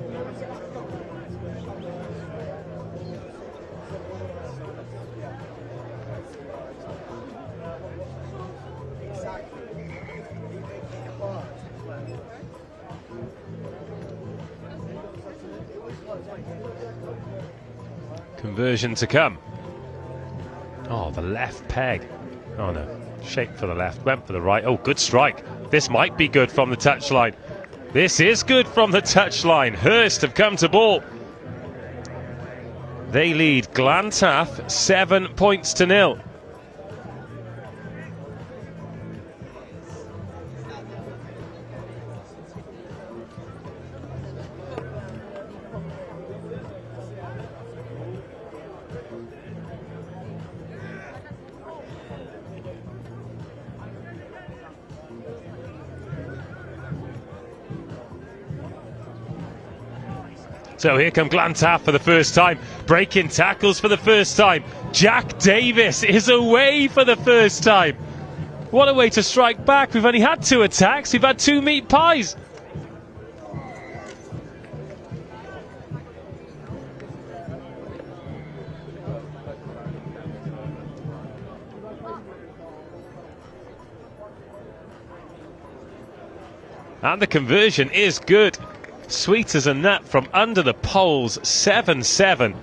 Conversion to come. Oh, the left peg. Oh no. Shape for the left, went for the right. Oh, good strike. This might be good from the touchline. This is good from the touchline. Hurst have come to ball. They lead Glantaf 7 points to 0. So here come Glantaf for the first time, breaking tackles for the first time. Jack Davis is away for the first time. What a way to strike back. We've only had 2 attacks, we've had 2 meat pies. And the conversion is good. Sweet as a nut from under the poles, 7-7.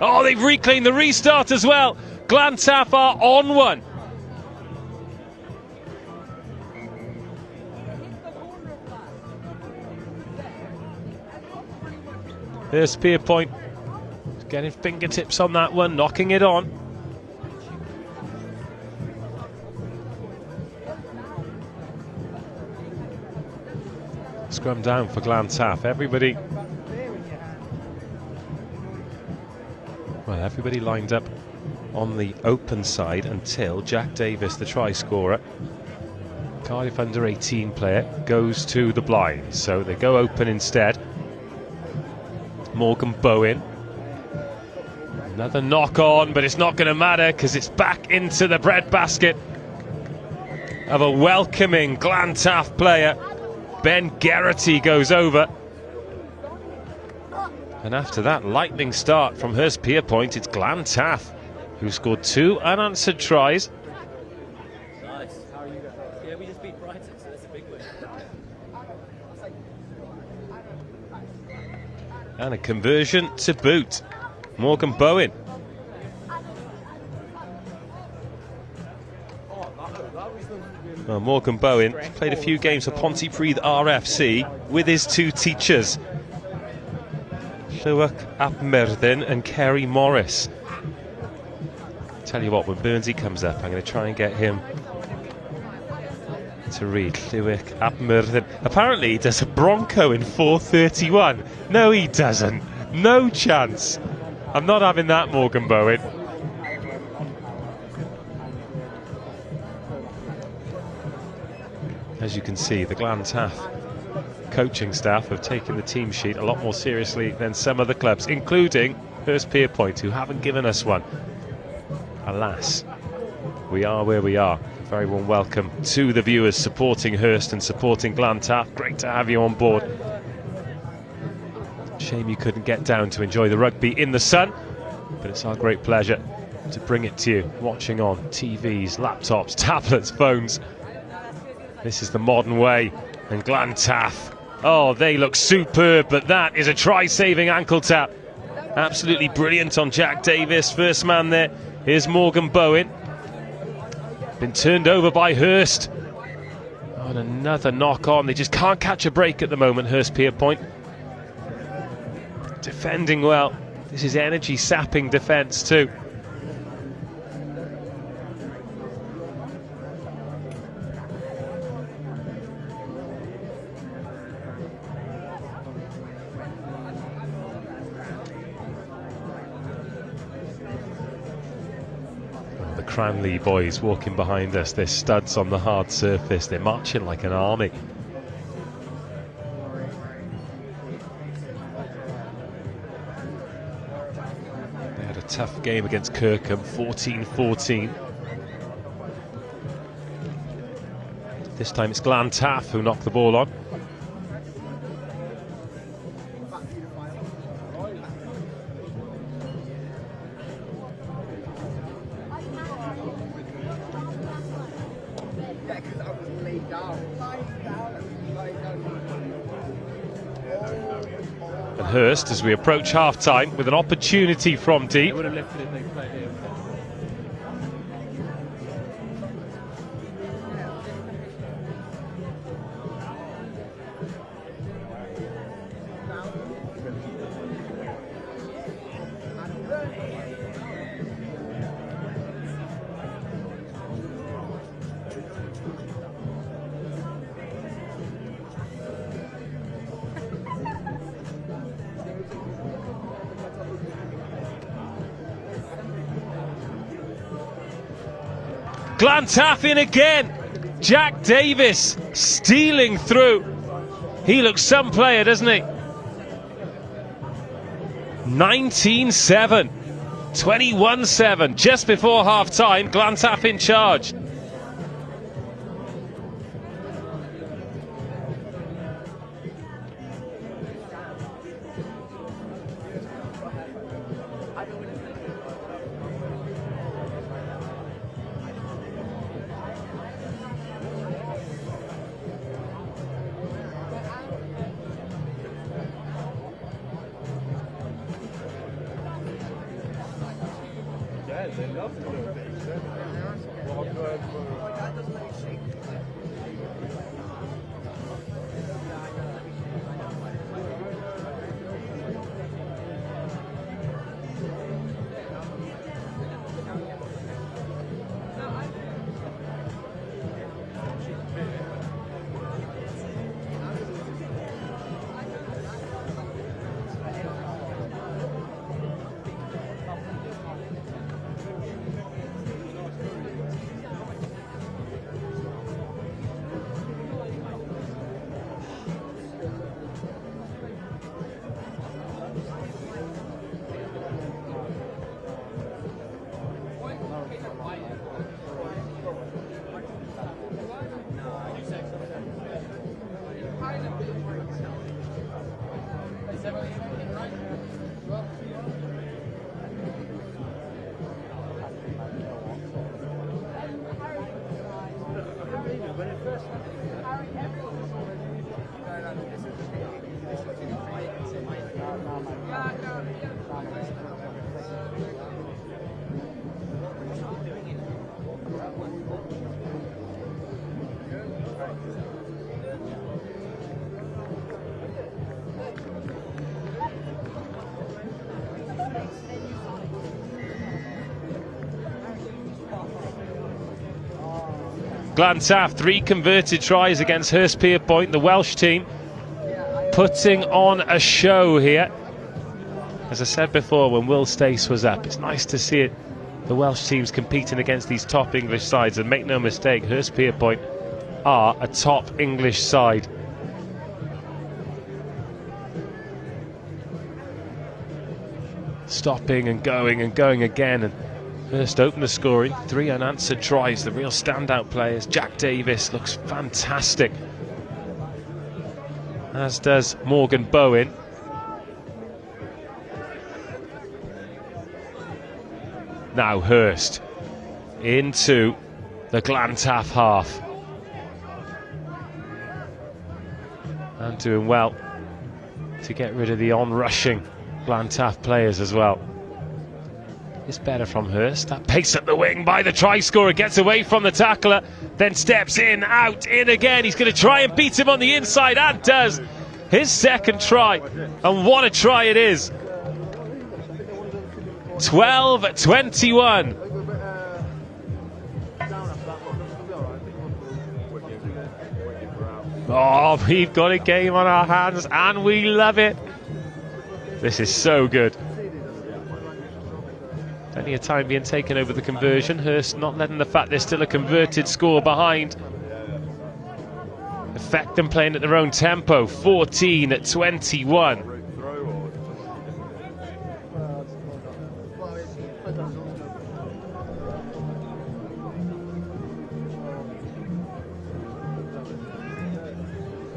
Oh, they've reclaimed the restart as well. Glantaf are on one. Hurstpierpoint getting fingertips on that one, knocking it on. Scrum down for Glantaf. Everybody lined up on the open side until Jack Davis, the try scorer, Cardiff under-18 player, goes to the blinds. So they go open instead. Morgan Bowen. Another knock on, but it's not going to matter because it's back into the breadbasket of a welcoming Glantaf player. Ben Geraghty goes over. And after that lightning start from Hurstpierpoint, it's Glantaf who scored 2 unanswered tries. Nice. How are you guys? Yeah, we just beat Brighton, so that's a big win. And a conversion to boot. Morgan Bowen. Well, Morgan Bowen played a few games for Pontypridd RFC with his 2 teachers, Llywyc ap Merddin and Kerry Morris. Tell you what, when Burnsy comes up, I'm going to try and get him to read. Llywich ap Myrddin. Apparently he does a Bronco in 4:31. No, he doesn't. No chance. I'm not having that, Morgan Bowen. As you can see, the Glantaf coaching staff have taken the team sheet a lot more seriously than some other clubs, including Hurstpierpoint, who haven't given us one. Alas, we are where we are. Very warm welcome to the viewers supporting Hurst and supporting Glantaf. Great to have you on board. Shame you couldn't get down to enjoy the rugby in the sun, but it's our great pleasure to bring it to you, watching on TVs, laptops, tablets, phones. This is the modern way, and Glantaf, oh, they look superb, but that is a try-saving ankle tap. Absolutely brilliant on Jack Davis, first man there. Here's Morgan Bowen. Been turned over by Hurst. Oh, and another knock on. They just can't catch a break at the moment, Hurstpierpoint. Defending well. This is energy-sapping defence too. Cranleigh boys walking behind us. They're studs on the hard surface. They're marching like an army. They had a tough game against Kirkham, 14-14. This time it's Glantaf who knocked the ball on. And Hurst, as we approach half-time, with an opportunity from deep. Would have lifted it, they played it. Glantaf in again. Jack Davis stealing through. He looks some player, doesn't he? 19-7. 21-7. Just before half-time, Glantaf in charge. Glantaf, 3 converted tries against Hurstpierpoint, the Welsh team putting on a show here. As I said before, when Will Stace was up, it's nice to see it. The Welsh teams competing against these top English sides, and make no mistake, Hurstpierpoint are a top English side. Stopping and going again, and Hurst open the scoring. 3 unanswered tries, the real standout players. Jack Davis looks fantastic, as does Morgan Bowen. Now Hurst into the Glantaf half, and doing well to get rid of the on-rushing Glantaf players as well. It's better from Hurst. That pace up the wing by the try scorer, gets away from the tackler, then steps in, out, in again. He's going to try and beat him on the inside, and does. His second try, and what a try it is. 12-21. Oh, we've got a game on our hands, and we love it. This is so good. Plenty of time being taken over the conversion. Hurst not letting the fact there's still a converted score behind affect them playing at their own tempo. 14-21.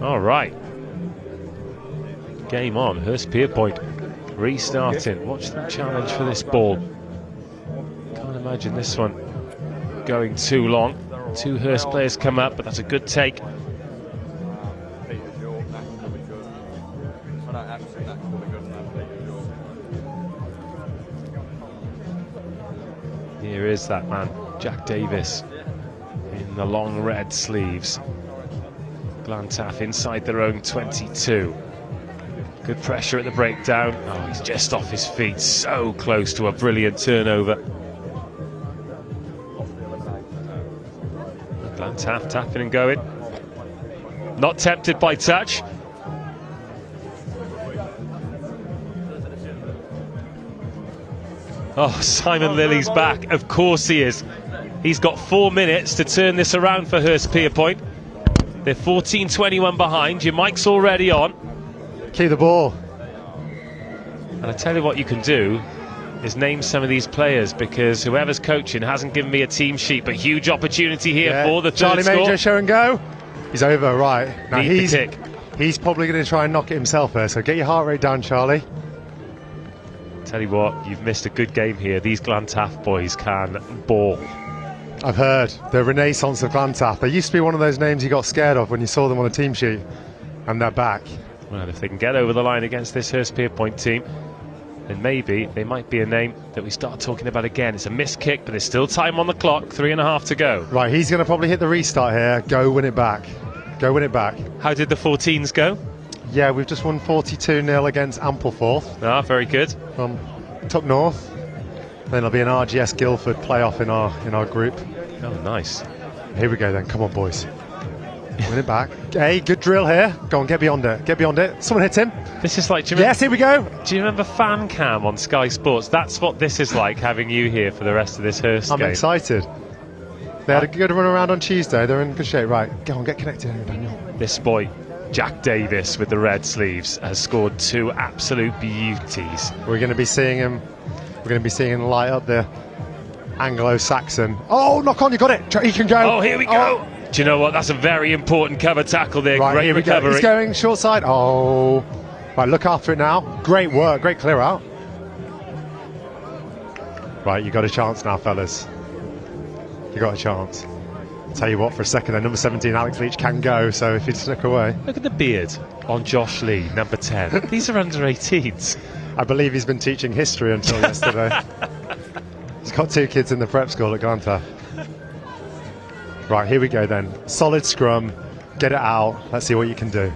All right. Game on. Hurstpierpoint restarting. Watch them challenge for this ball. Can't imagine this one going too long. 2 Hurst players come up, but that's a good take. Here is that man, Jack Davis, in the long red sleeves. Glantaf inside their own 22. Good pressure at the breakdown. Oh, he's just off his feet, so close to a brilliant turnover. Glantaf tapping and going. Not tempted by touch. Oh, Simon Lilly's back. Of course he is. He's got 4 minutes to turn this around for Hurstpierpoint. They're 14-21 behind. Your mic's already on. Keep the ball. And I tell you what you can do is name some of these players, because whoever's coaching hasn't given me a team sheet, but huge opportunity here for the third Charlie score. Major, show and go. He's over, right. Now Need he's probably going to try and knock it himself here, so get your heart rate down, Charlie. Tell you what, you've missed a good game here. These Glantaf boys can ball. I've heard the renaissance of Glantaf. They used to be one of those names you got scared of when you saw them on a team sheet, and they're back. Well, if they can get over the line against this Hurstpierpoint team, then maybe they might be a name that we start talking about again. It's a missed kick, but there's still time on the clock, 3.5 to go. Right, he's going to probably hit the restart here. Go win it back. Go win it back. How did the 14s go? Yeah, we've just won 42-0 against Ampleforth. Ah, very good. From top north. Then there'll be an RGS Guildford playoff in our group. Oh, nice. Here we go then. Come on, boys. Win it back. Hey, good drill here. Go on, get beyond it. Get beyond it. Someone hit him. This is like... Yes, here we go. Do you remember Fan Cam on Sky Sports? That's what this is like, having you here for the rest of this Hurst game. I'm excited. They had a good run around on Tuesday. They're in good shape. Right, go on, get connected here, Daniel. This boy, Jack Davis, with the red sleeves, has scored 2 absolute beauties. We're going to be seeing him. We're going to be seeing him light up the Anglo-Saxon. Oh, knock on, you got it. He can go. Oh, here we go. Oh. Do you know what? That's a very important cover tackle there. Right, great here we recovery. Go. He's going short side. Oh, right, look after it now. Great work, great clear out. Right, you got a chance now, fellas. You got a chance. Tell you what, for a second, then number 17, Alex Leach, can go. So if he'd snuck away. Look at the beard on Josh Lee, number 10. These are under 18s. I believe he's been teaching history until yesterday. He's got 2 kids in the prep school at Glantaf. Right, here we go then. Solid scrum. Get it out. Let's see what you can do.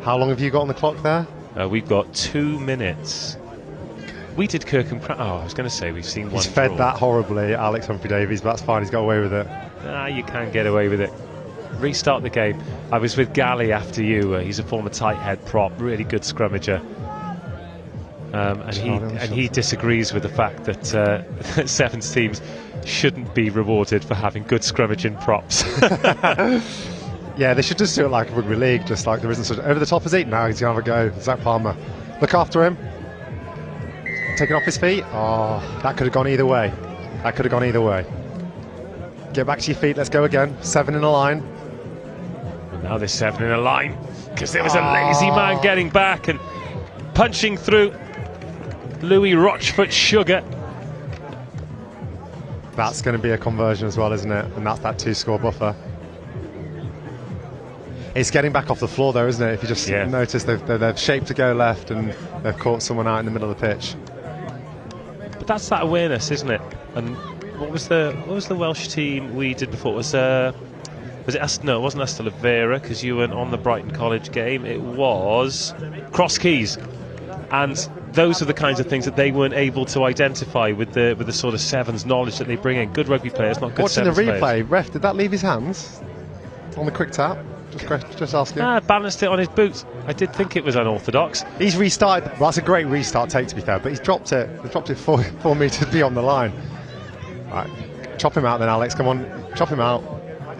How long have you got on the clock there? We've got 2 minutes. We did Kirkham. I was going to say we've seen one. He's fed draw. that horribly, Alex Humphrey-Davies, but that's fine. He's got away with it. You can't get away with it. Restart the game. I was with Gally after you. He's a former tight head prop, really good scrummager. And he disagrees with the fact that Sevens teams shouldn't be rewarded for having good scrummaging props. Yeah, they should just do it like a rugby league, just like there isn't such over the top as he. Now he's going to have a go. Zach Palmer, look after him. Taking off his feet. Oh, that could have gone either way. That could have gone either way. Get back to your feet. Let's go again. 7 in a line. Well, now there's 7 in a line because there was a lazy man getting back and punching through Louis Rochfort Sugar. That's going to be a conversion as well, isn't it? And that's that 2-score buffer. It's getting back off the floor though, isn't it? If you just notice they've shaped to go left and they've caught someone out in the middle of the pitch. But that's that awareness, isn't it? And what was the Welsh team we did before? Was it no, it wasn't Ysgol because you weren't on the Brighton College game. It was Crosskeys, and those are the kinds of things that they weren't able to identify with the sort of Sevens knowledge that they bring in. Good rugby players, not good Watching the Sevens replay, players. ref, did that leave his hands on the quick tap? Just asking. Balanced it on his boot. I did think it was unorthodox. He's restarted. Well, that's a great restart take, to be fair, but he's dropped it. He's dropped it 4 metres beyond the line. Right, chop him out then, Alex. Come on, chop him out.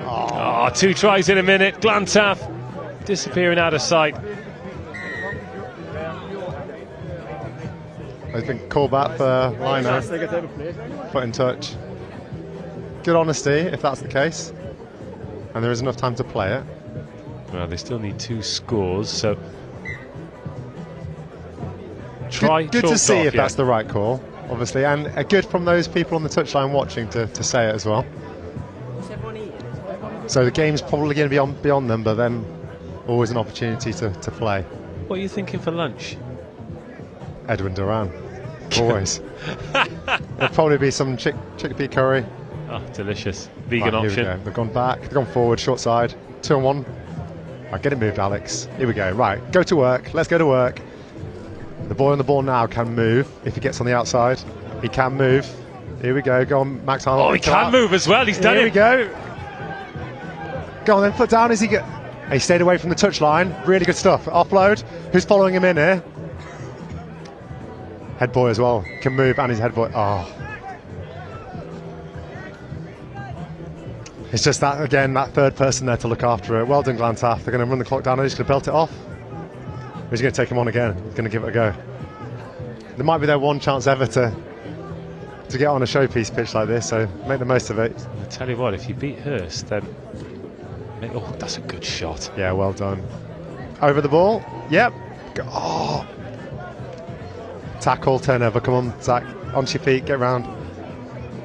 Oh, 2 tries in a minute. Glantaf disappearing out of sight. He's been called back for liner. Put in touch. Good honesty, if that's the case. And there is enough time to play it. Well, they still need 2 scores, so try. Good to see if that's the right call, obviously, and good from those people on the touchline watching to say it as well. So the game's probably going to be beyond them, but then always an opportunity to play. What are you thinking for lunch? Edwin Duran, always. There'll probably be some chickpea curry. Oh, delicious. Vegan right, option. Here we go. They've gone back, they've gone forward, short side, 2 on 1. Right, get it moved, Alex. Here we go. Right, go to work. Let's go to work. The boy on the ball now can move if he gets on the outside. He can move. Here we go. Go on, Max Harlow. Oh, he can move as well. He's done it. Here we go. Go on then, foot down. Is he get? He stayed away from the touchline. Really good stuff. Offload. Who's following him in here? Head boy as well. Can move and his head boy. Oh. It's just that, again, that third person there to look after it. Well done, Glantaf. They're going to run the clock down. Are they just going to belt it off? Or is he going to take him on again? He's going to give it a go. There might be their one chance ever to get on a showpiece pitch like this, so make the most of it. I tell you what, if you beat Hurst, then... Oh, that's a good shot. Yeah, well done. Over the ball. Yep. Oh. Tackle, turnover. Come on, Zach. Onto your feet, get round.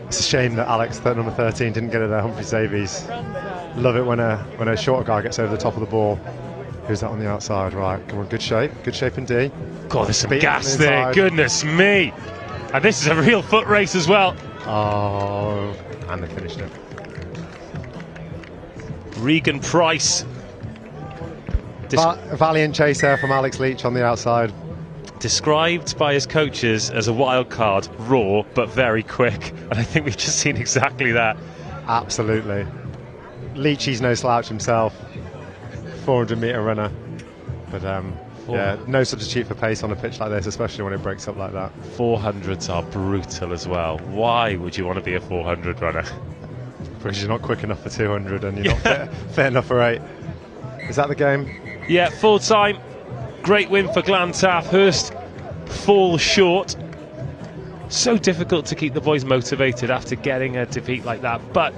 It's a shame that Alex, number 13, didn't get it there. Humphrey-Davies. Love it when a shorter guy gets over the top of the ball. Who's that on the outside? Right, come on, good shape in D. God, there's some gas there, goodness me. And this is a real foot race as well. Oh, and they finished it. Regan Price. Valiant chase there from Alex Leach on the outside. Described by his coaches as a wild card, raw but very quick, and I think we've just seen exactly that. Absolutely. Leachy's no slouch himself, 400-metre runner, but yeah, no substitute for pace on a pitch like this, especially when it breaks up like that. 400s are brutal as well. Why would you want to be a 400 runner? Because you're not quick enough for 200 and you're not fit enough for 8. Is that the game? Yeah, full time. Great win for Glantaf. Hurst fall short. So difficult to keep the boys motivated after getting a defeat like that, but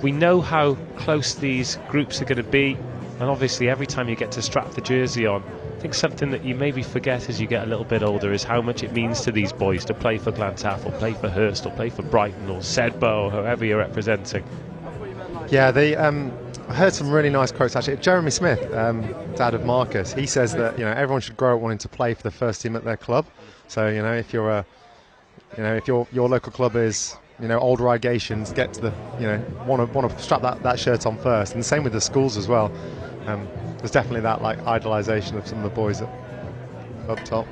we know how close these groups are going to be, and obviously every time you get to strap the jersey on, I think something that you maybe forget as you get a little bit older is how much it means to these boys to play for Glantaf or play for Hurst or play for Brighton or Sedbergh or whoever you're representing. Yeah, I heard some really nice quotes actually. Jeremy Smith, dad of Marcus, he says that everyone should grow up wanting to play for the first team at their club. So if you're if your local club is Old Reigatians, get to the want to strap that shirt on first, and the same with the schools as well. There's definitely that idolisation of some of the boys up top.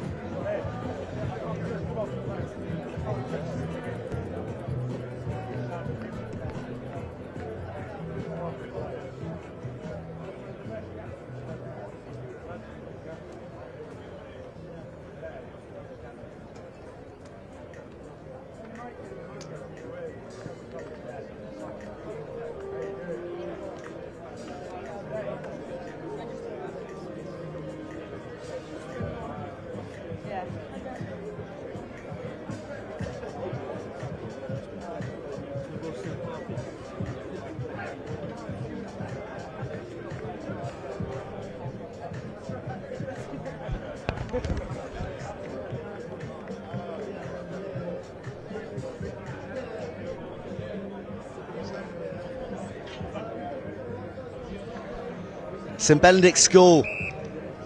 St Benedict School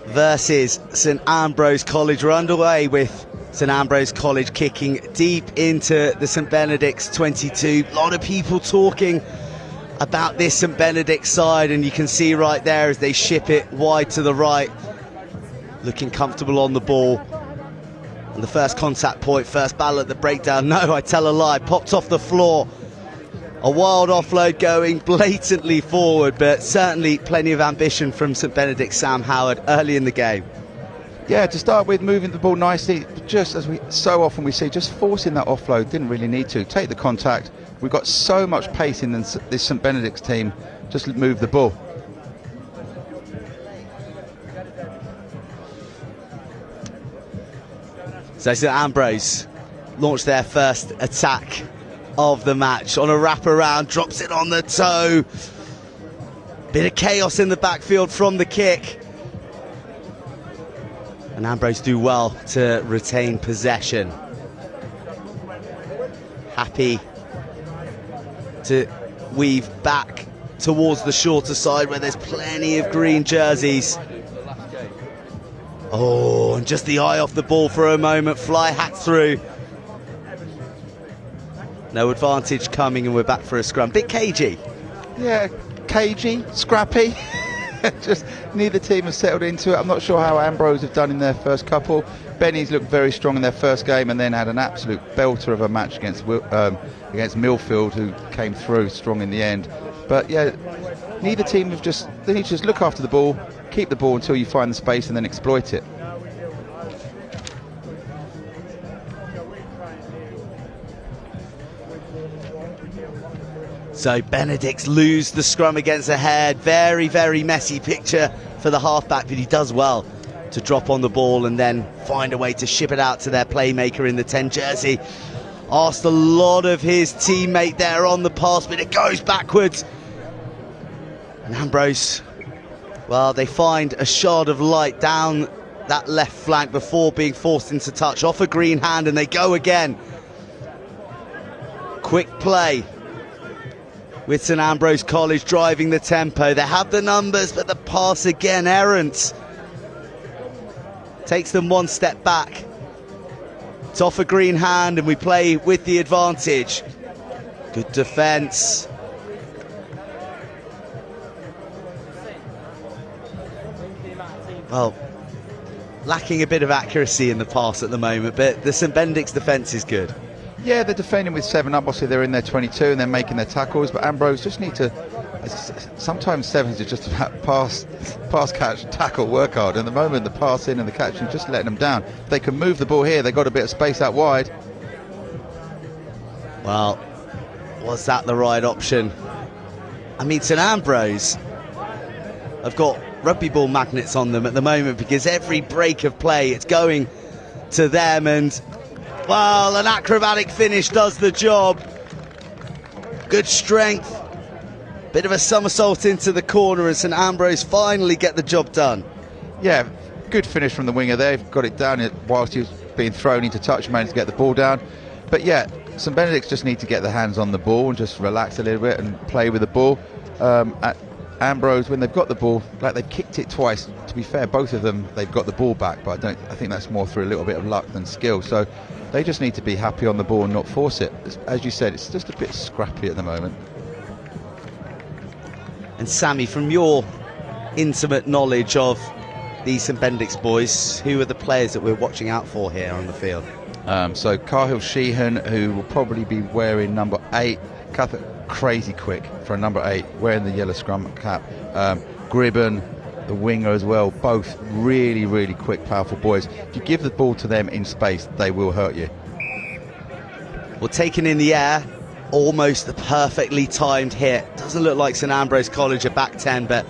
versus St Ambrose College. We're underway with St Ambrose College kicking deep into the St Benedict's 22. A lot of people talking about this St Benedict side, and you can see right there as they ship it wide to the right, looking comfortable on the ball. And the first contact point, first battle at the breakdown. No, I tell a lie, popped off the floor. A wild offload going blatantly forward, but certainly plenty of ambition from St Benedict's Sam Howard early in the game. Yeah, to start with, moving the ball nicely, just as we so often we see, just forcing that offload, didn't really need to. Take the contact. We've got so much pace in this St Benedict's team, just move the ball. So St Ambrose launched their first attack of the match on a wraparound, drops it on the toe. Bit of chaos in the backfield from the kick. And Ambrose do well to retain possession. Happy to weave back towards the shorter side where there's plenty of green jerseys. Oh, and just the eye off the ball for a moment. Fly hat through. No advantage coming, and we're back for a scrum. Bit cagey. Yeah, cagey, scrappy. Just neither team has settled into it. I'm not sure how Ambrose have done in their first couple. Benny's looked very strong in their first game and then had an absolute belter of a match against Millfield, who came through strong in the end. But yeah, neither team have they need to just look after the ball, keep the ball until you find the space and then exploit it. So Benedict lose the scrum against the head. Very, very messy picture for the halfback, but he does well to drop on the ball and then find a way to ship it out to their playmaker in the 10 jersey. Asked a lot of his teammate there on the pass, but it goes backwards. And Ambrose, well, they find a shard of light down that left flank before being forced into touch off a green hand, and they go again. Quick play with St Ambrose College driving the tempo. They have the numbers, but the pass again errant. Takes them one step back. It's off a green hand and we play with the advantage. Good defence. Well, lacking a bit of accuracy in the pass at the moment, but the St Benedict's defence is good. Yeah, they're defending with 7 up. Obviously, they're in their 22 and they're making their tackles. But Ambrose just need to. Sometimes 7s are just about pass, catch, tackle, work hard. And at the moment, the pass in and the catch is just letting them down. If they can move the ball here, they've got a bit of space out wide. Well, was that the right option? I mean, St Ambrose have got rugby ball magnets on them at the moment because every break of play, it's going to them. And well, an acrobatic finish does the job. Good strength. Bit of a somersault into the corner, and St Ambrose finally get the job done. Yeah, good finish from the winger there. Got it down whilst he was being thrown into touch, managed to get the ball down. But yeah, St Benedict's just need to get their hands on the ball and just relax a little bit and play with the ball. At Ambrose, when they've got the ball, like they've kicked it twice, to be fair, both of them, they've got the ball back, but I think that's more through a little bit of luck than skill. So they just need to be happy on the ball and not force it. As you said, it's just a bit scrappy at the moment. And Sammy, from your intimate knowledge of these St Benedict's boys, who are the players that we're watching out for here on the field? So Cahill Sheehan, who will probably be wearing number 8, crazy quick for a number 8, wearing the yellow scrum cap. Gribben, the winger as well, both really, really quick, powerful boys. If you give the ball to them in space, they will hurt you. Well, taken in the air, almost a perfectly timed hit. Doesn't look like St Ambrose College are back 10, but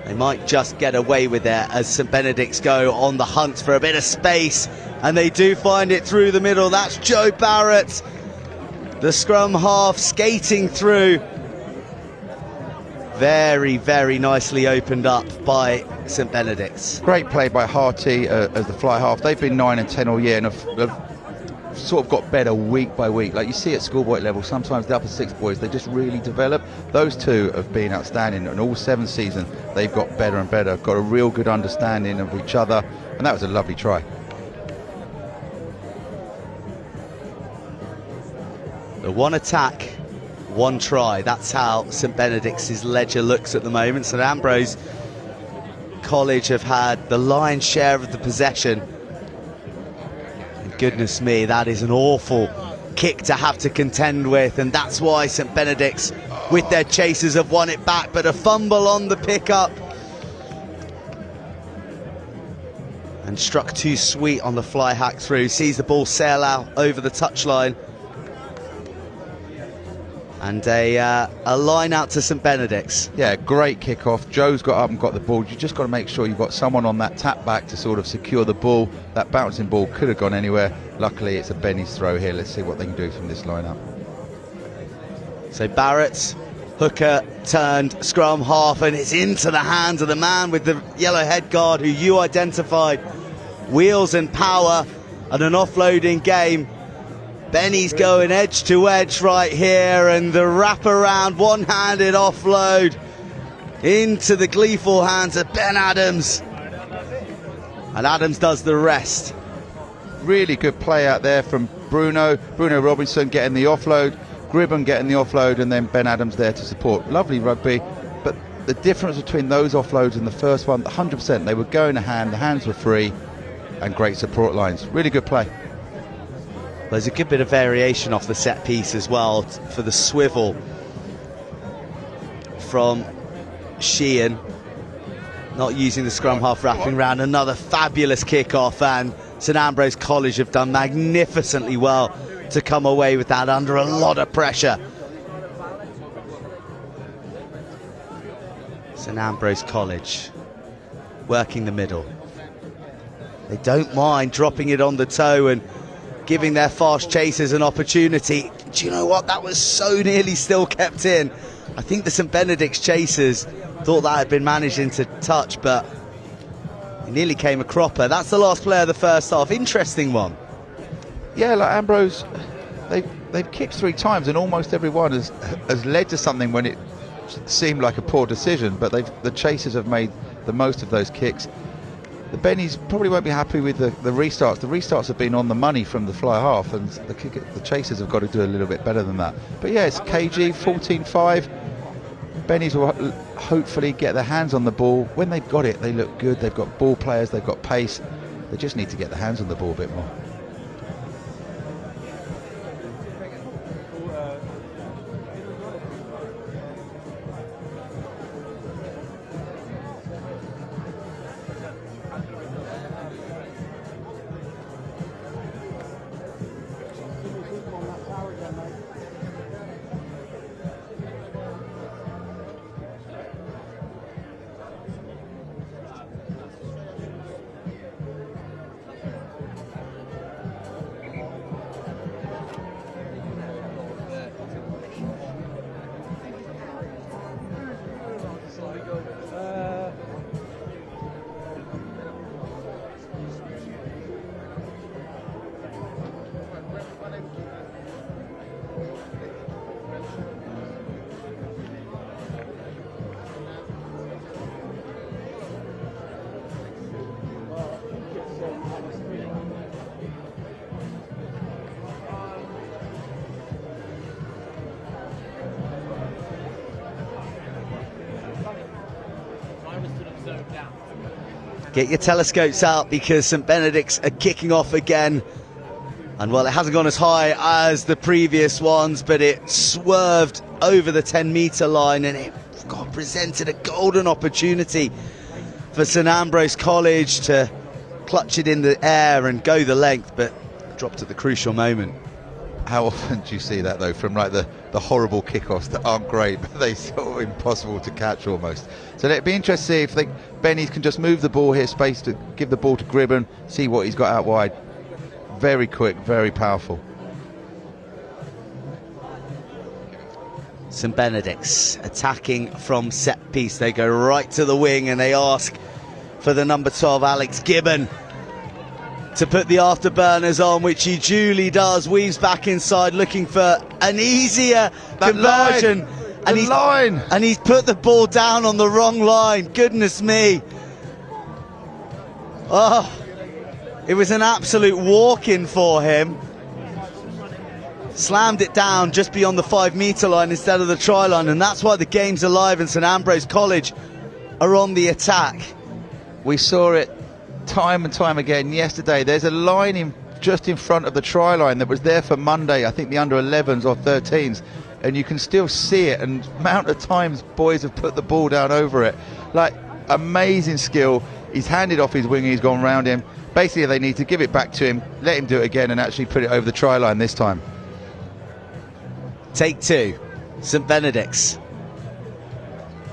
they might just get away with it as St Benedict's go on the hunt for a bit of space, and they do find it through the middle. That's Joe Barrett, the scrum half, skating through. Very, very nicely opened up by St Benedict's. Great play by Harty as the fly half. They've been 9 and 10 all year and have sort of got better week by week. Like you see at schoolboy level, sometimes the upper six boys, they just really develop. Those two have been outstanding, and all 7 seasons they've got better and better, got a real good understanding of each other, and that was a lovely try. The one attack, one try. That's how St Benedict's ledger looks at the moment. St Ambrose College have had the lion's share of the possession. And goodness me, that is an awful kick to have to contend with, and that's why St Benedict's, with their chasers, have won it back. But a fumble on the pickup, and struck too sweet on the fly hack through. Sees the ball sail out over the touchline. And a line out to St Benedict's. Yeah, great kick-off. Joe's got up and got the ball. You just got to make sure you've got someone on that tap back to sort of secure the ball. That bouncing ball could have gone anywhere. Luckily, it's a Benny's throw here. Let's see what they can do from this line-up. So Barrett, hooker, turned, scrum half, and it's into the hands of the man with the yellow head guard who you identified. Wheels and power and an offloading game. Benny's going edge to edge right here, and the wraparound one-handed offload into the gleeful hands of Ben Adams. And Adams does the rest. Really good play out there from Bruno Robinson getting the offload, Gribben getting the offload, and then Ben Adams there to support. Lovely rugby, but the difference between those offloads and the first one, 100%, they were going to hand, the hands were free, and great support lines. Really good play. There's a good bit of variation off the set piece as well for the swivel from Sheehan, not using the scrum half wrapping round. Another fabulous kick-off, and St Ambrose College have done magnificently well to come away with that under a lot of pressure. St Ambrose College working the middle. They don't mind dropping it on the toe and giving their fast chasers an opportunity. Do you know what? That was so nearly still kept in. I think the St Benedict's chasers thought that had been managed into touch, but it nearly came a cropper. That's the last player of the first half. Interesting one. Yeah, like Ambrose, they've kicked 3 times, and almost every one has led to something when it seemed like a poor decision, but the chasers have made the most of those kicks. The Bennies probably won't be happy with the restarts. The restarts have been on the money from the fly half, and the chasers have got to do a little bit better than that. But yeah, it's KG 14-5. Bennies will hopefully get their hands on the ball. When they've got it, they look good. They've got ball players, they've got pace. They just need to get their hands on the ball a bit more. Get your telescopes out, because St Benedict's are kicking off again. And well, it hasn't gone as high as the previous ones, but it swerved over the 10-metre line, and it presented a golden opportunity for St Ambrose College to clutch it in the air and go the length, but dropped at the crucial moment. How often do you see that though, from like the horrible kickoffs that aren't great, but they're sort of impossible to catch almost. So it'd be interesting to see if Benny can just move the ball here, space to give the ball to Gribben, see what he's got out wide. Very quick, very powerful. St Benedict's attacking from set piece. They go right to the wing and they ask for the number 12, Alex Gibbon, to put the afterburners on, which he duly does. Weaves back inside looking for an easier conversion. And he's put the ball down on the wrong line. Goodness me. Oh, it was an absolute walk-in for him. Slammed it down just beyond the 5-metre line instead of the try line, and that's why the game's alive and St Ambrose College are on the attack. We saw it time and time again yesterday. There's a line just in front of the try line that was there for Monday, I think the under 11s or 13s, and you can still see it, and amount of times boys have put the ball down over it. Like, amazing skill. He's handed off his wing, he's gone round him. Basically they need to give it back to him, let him do it again and actually put it over the try line this time. Take two, St Benedict's.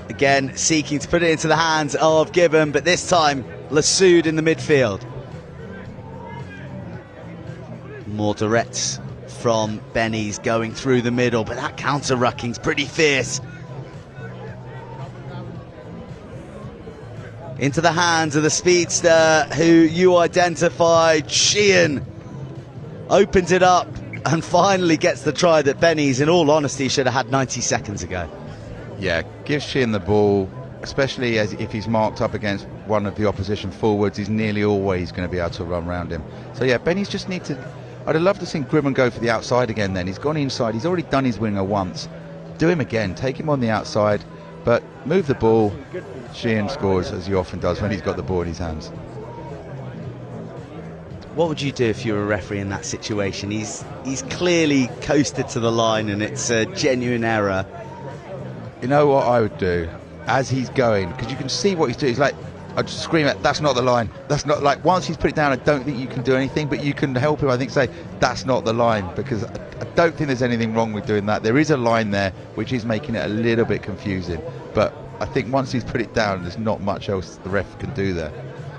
Again, seeking to put it into the hands of Gibbon, but this time Lassoud in the midfield. More direct from Benny's going through the middle, but that counter-rucking's pretty fierce. Into the hands of the speedster who you identified, Sheehan. Opens it up and finally gets the try that Benny's, in all honesty, should have had 90 seconds ago. Yeah, give Sheehan the ball, especially as if he's marked up against one of the opposition forwards. He's nearly always going to be able to run around him. So yeah, Benny's just need to... I'd have loved to see Grimman go for the outside again then. He's gone inside, he's already done his winger once. Do him again, take him on the outside, but move the ball. Sheehan scores, as he often does when he's got the ball in his hands. What would you do if you were a referee in that situation? He's clearly coasted to the line and it's a genuine error. You know what I would do? As he's going, because you can see what he's doing, he's like, I'd just scream at, that's not the line. That's not, like, once he's put it down, I don't think you can do anything, but you can help him, I think, say, that's not the line, because I don't think there's anything wrong with doing that. There is a line there, which is making it a little bit confusing, but I think once he's put it down, there's not much else the ref can do there.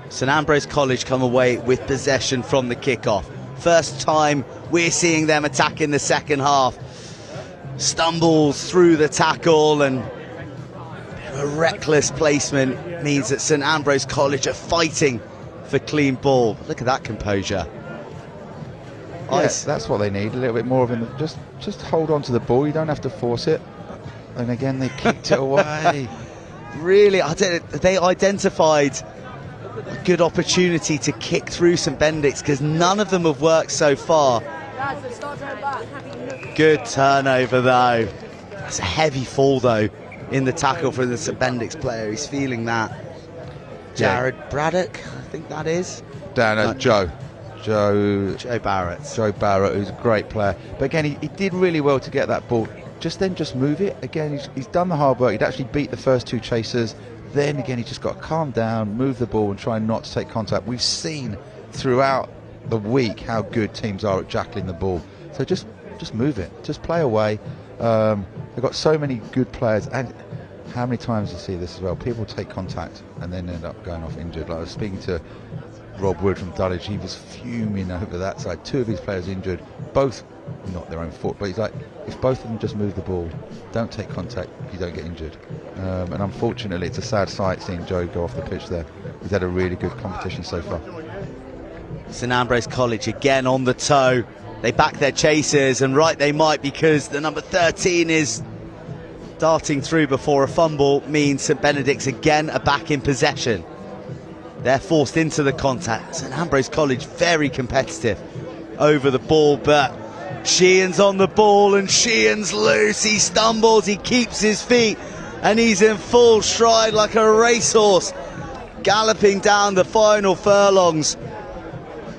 St Ambrose College come away with possession from the kickoff. First time we're seeing them attack in the second half. Stumbles through the tackle and a reckless placement means that St Ambrose College are fighting for clean ball. Look at that composure. Yes, that's what they need, a little bit more of him. Just hold on to the ball, you don't have to force it. And again, they kicked it away. Really, they identified a good opportunity to kick through St Benedict's because none of them have worked so far. Good turnover though. That's a heavy fall though in the tackle for the St Benedict's player. He's feeling that. Jared Braddock, I think that is. Joe Barrett. Joe Barrett, who's a great player. But again, he did really well to get that ball. Just move it. Again, he's done the hard work. He'd actually beat the first two chasers. Then again, he's just got to calm down, move the ball and try not to take contact. We've seen throughout the week how good teams are at jackling the ball. So just move it. Just play away. They've got so many good players. And how many times do you see this as well? People take contact and then end up going off injured. Like I was speaking to Rob Wood from Dulwich. He was fuming over that side. Two of his players injured. Both not their own fault, but he's like, if both of them just move the ball, don't take contact, you don't get injured. And unfortunately, it's a sad sight seeing Joe go off the pitch there. He's had a really good competition so far. St Ambrose College again on the toe. They back their chasers, and right they might, because the number 13 is darting through before a fumble means St Benedict's again are back in possession. They're forced into the contact. St Ambrose College very competitive over the ball, but Sheehan's on the ball and Sheehan's loose. He stumbles, he keeps his feet, and he's in full stride like a racehorse, galloping down the final furlongs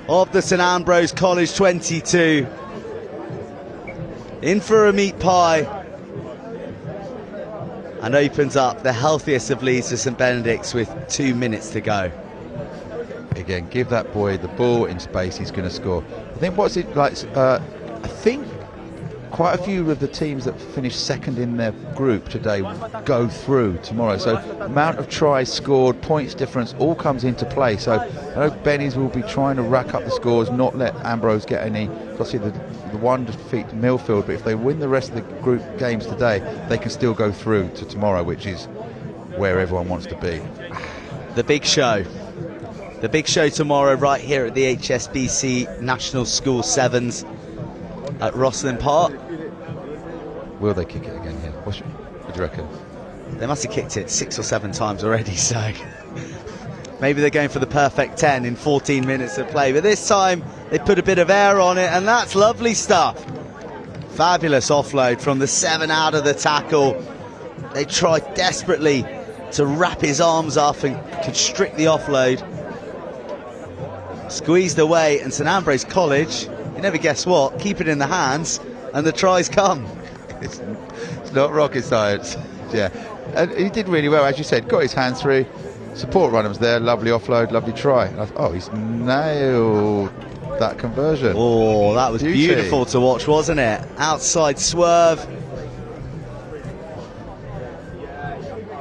of the St Ambrose College 22. In for a meat pie, and opens up the healthiest of leads to St Benedict's with 2 minutes to go. Again, give that boy the ball in space, he's going to score. I think what's it like? I think quite a few of the teams that finished second in their group today go through tomorrow. So amount of tries scored, points difference, all comes into play. So I know Benny's will be trying to rack up the scores, not let Ambrose get any. Obviously the one defeat Millfield, but if they win the rest of the group games today, they can still go through to tomorrow, which is where everyone wants to be. The big show. The big show tomorrow right here at the HSBC National School Sevens at Rosslyn Park. Will they kick it again here? What do you reckon? They must have kicked it 6 or 7 times already, so maybe they're going for the perfect 10 in 14 minutes of play. But this time they put a bit of air on it, and that's lovely stuff. Fabulous offload from the 7 out of the tackle. They tried desperately to wrap his arms up and constrict the offload. Squeezed away, and St Ambrose College, you never guess what, keep it in the hands, and the tries come. It's not rocket science. Yeah, and he did really well, as you said, got his hands through. Support runner was there, lovely offload, lovely try. Oh, he's nailed that conversion. Oh, that was beautiful to watch, wasn't it? Outside swerve.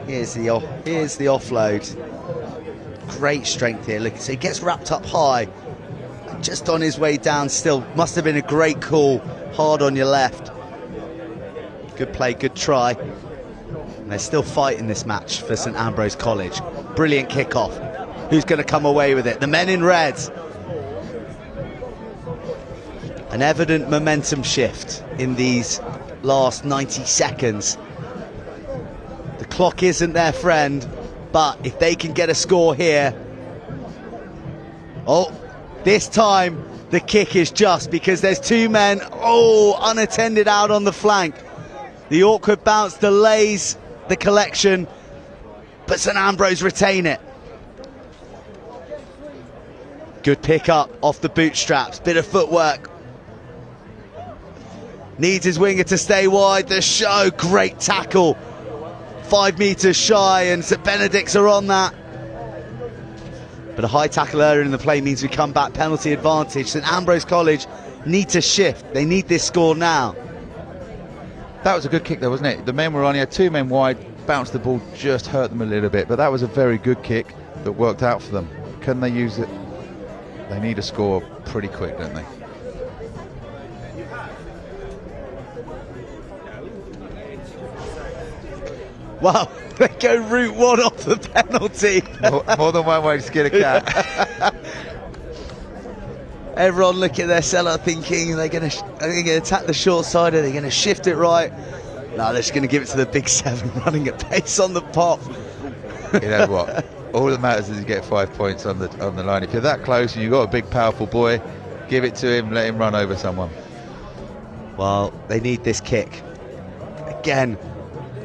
Here's the offload. Great strength here. Look, so he gets wrapped up high, just on his way down. Still, must have been a great call. Hard on your left. Good play, good try. And they're still fighting this match for St Ambrose College. Brilliant kickoff. Who's going to come away with it? The men in red. An evident momentum shift in these last 90 seconds. The clock isn't their friend, but if they can get a score here... Oh, this time the kick is just, because there's 2 men, unattended out on the flank. The awkward bounce delays the collection, but St Ambrose retain it. Good pick up off the bootstraps, bit of footwork. Needs his winger to stay wide. The show, great tackle. 5 metres shy, and St Benedict's are on that. But a high tackle earlier in the play means we come back, penalty advantage. St Ambrose College need to shift. They need this score now. That was a good kick though, wasn't it? The men were on here, 2 men wide, bounced the ball, just hurt them a little bit, but that was a very good kick that worked out for them. Can they use it? They need a score pretty quick, don't they? Wow, they go route 1 off the penalty. More than one way to skin a cat. Everyone look at their seller thinking, are they going to attack the short side? Are they going to shift it right? No, they're just going to give it to the big 7 running at pace on the pop. You know what? All that matters is you get 5 points on the line. If you're that close and you've got a big, powerful boy, give it to him, let him run over someone. Well, they need this kick. Again.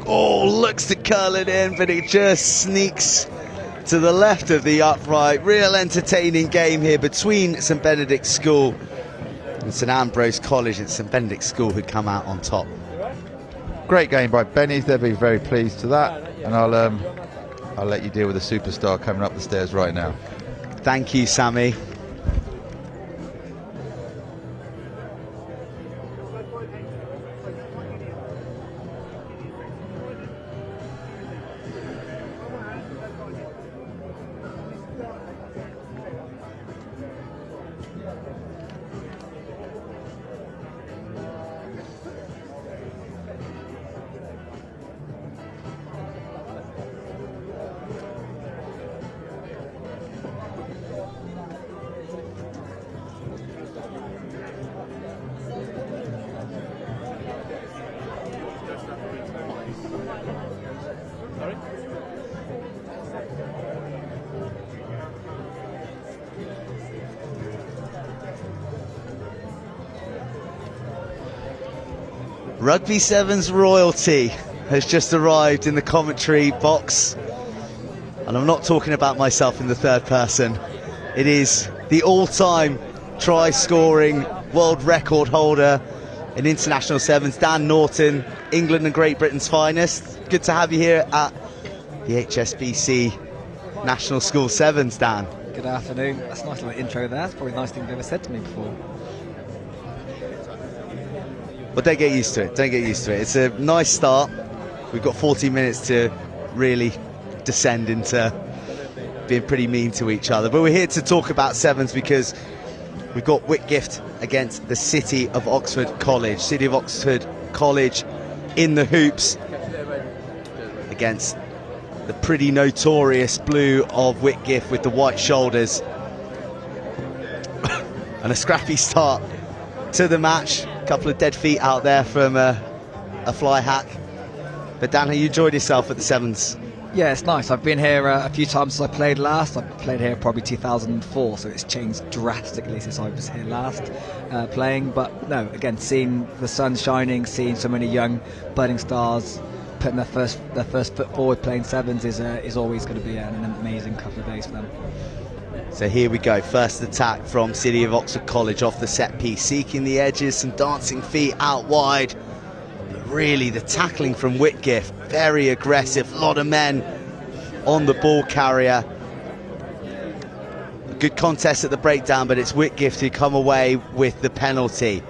Oh, looks to curl it in, but it just sneaks to the left of the upright. Real entertaining game here between St Benedict's School and St Ambrose College. It's St Benedict's School who come out on top. Great game by Benny's. They'll be very pleased to that, and I'll let you deal with the superstar coming up the stairs right now. Thank you, Sammy. Rugby Sevens royalty has just arrived in the commentary box, and I'm not talking about myself in the third person. It is the all-time try-scoring world record holder in international sevens, Dan Norton, England and Great Britain's finest. Good to have you here at the HSBC National School Sevens, Dan. Good afternoon. That's a nice little intro there. That's probably a nice thing you've ever said to me before. But don't get used to it. Don't get used to it. It's a nice start. We've got 40 minutes to really descend into being pretty mean to each other. But we're here to talk about sevens because we've got Whitgift against the City of Oxford College. City of Oxford College in the hoops against the pretty notorious blue of Whitgift with the white shoulders. And a scrappy start to the match. A couple of dead feet out there from a fly hack. But Dan, have you enjoyed yourself at the sevens? Yeah, it's nice. I've been here a few times since I played last. I played here probably 2004, so it's changed drastically since I was here last playing. But no, again, seeing the sun shining, seeing so many young budding stars putting their first foot forward playing sevens is always going to be an amazing couple of days for them. So here we go, first attack from City of Oxford College off the set piece, seeking the edges, some dancing feet out wide. But really the tackling from Whitgift, very aggressive, a lot of men on the ball carrier. A good contest at the breakdown, but it's Whitgift who come away with the penalty.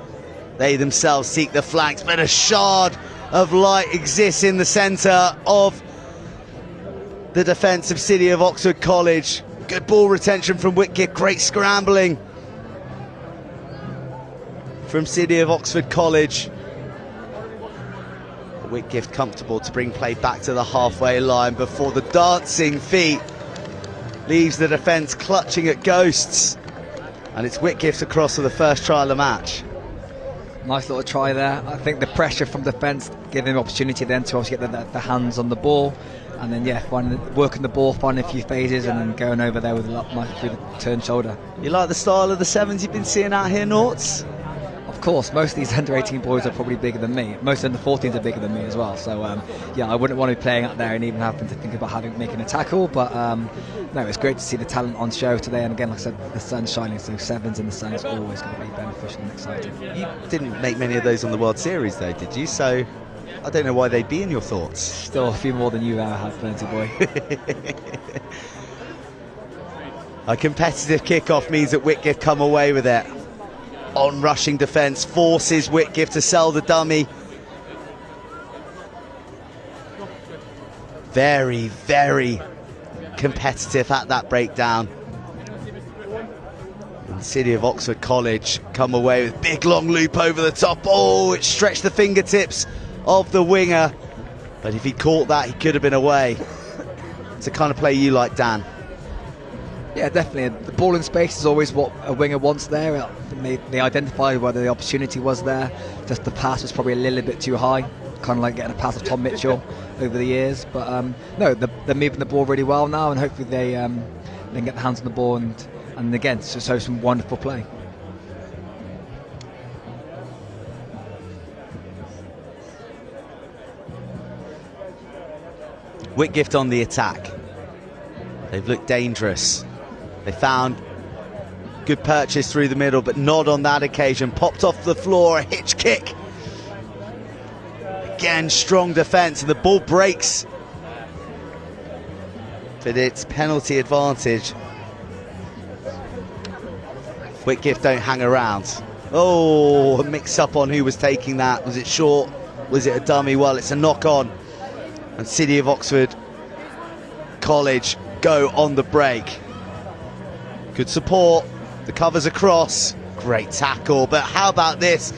They themselves seek the flanks, but a shard of light exists in the centre of the defence of City of Oxford College. Good ball retention from Whitgift, great scrambling from City of Oxford College. Whitgift comfortable to bring play back to the halfway line before the dancing feet leaves the defence clutching at ghosts. And it's Whitgift across for the first try of the match. Nice little try there. I think the pressure from defence giving him opportunity then to obviously get the hands on the ball. And then, yeah, working the ball, finding a few phases, and then going over there with a lot through the turn shoulder. You like the style of the sevens you've been seeing out here, Norts? Of course, most of these under-18 boys are probably bigger than me. Most under-14s are bigger than me as well. So, yeah, I wouldn't want to be playing out there and even having to think about making a tackle. But, no, it's great to see the talent on show today. And again, like I said, the sun's shining, so sevens in the sun is always going to be beneficial and exciting. You didn't make many of those on the World Series, though, did you? So I don't know why they'd be in your thoughts. Still a few more than you ever have, plenty boy. A competitive kickoff means that Whitgift come away with it. On rushing defence forces Whitgift to sell the dummy. Very, very competitive at that breakdown. And the City of Oxford College come away with big long loop over the top. Oh, it stretched the fingertips of the winger, but if he caught that, he could have been away. It's the kind of play you like, Dan. Yeah, definitely. The ball in space is always what a winger wants there. They identified whether the opportunity was there. Just the pass was probably a little bit too high, kind of like getting a pass of Tom Mitchell over the years. But no, they're moving the ball really well now, and hopefully they can get the hands on the ball and again, so some wonderful play. Whitgift on the attack. They've looked dangerous. They found good purchase through the middle, but not on that occasion. Popped off the floor, a hitch kick. Again, strong defence, and the ball breaks. But it's penalty advantage. Whitgift don't hang around. Oh, a mix-up on who was taking that. Was it short? Was it a dummy? Well, it's a knock-on. And City of Oxford College go on the break. Good support, the covers across, great tackle, but how about this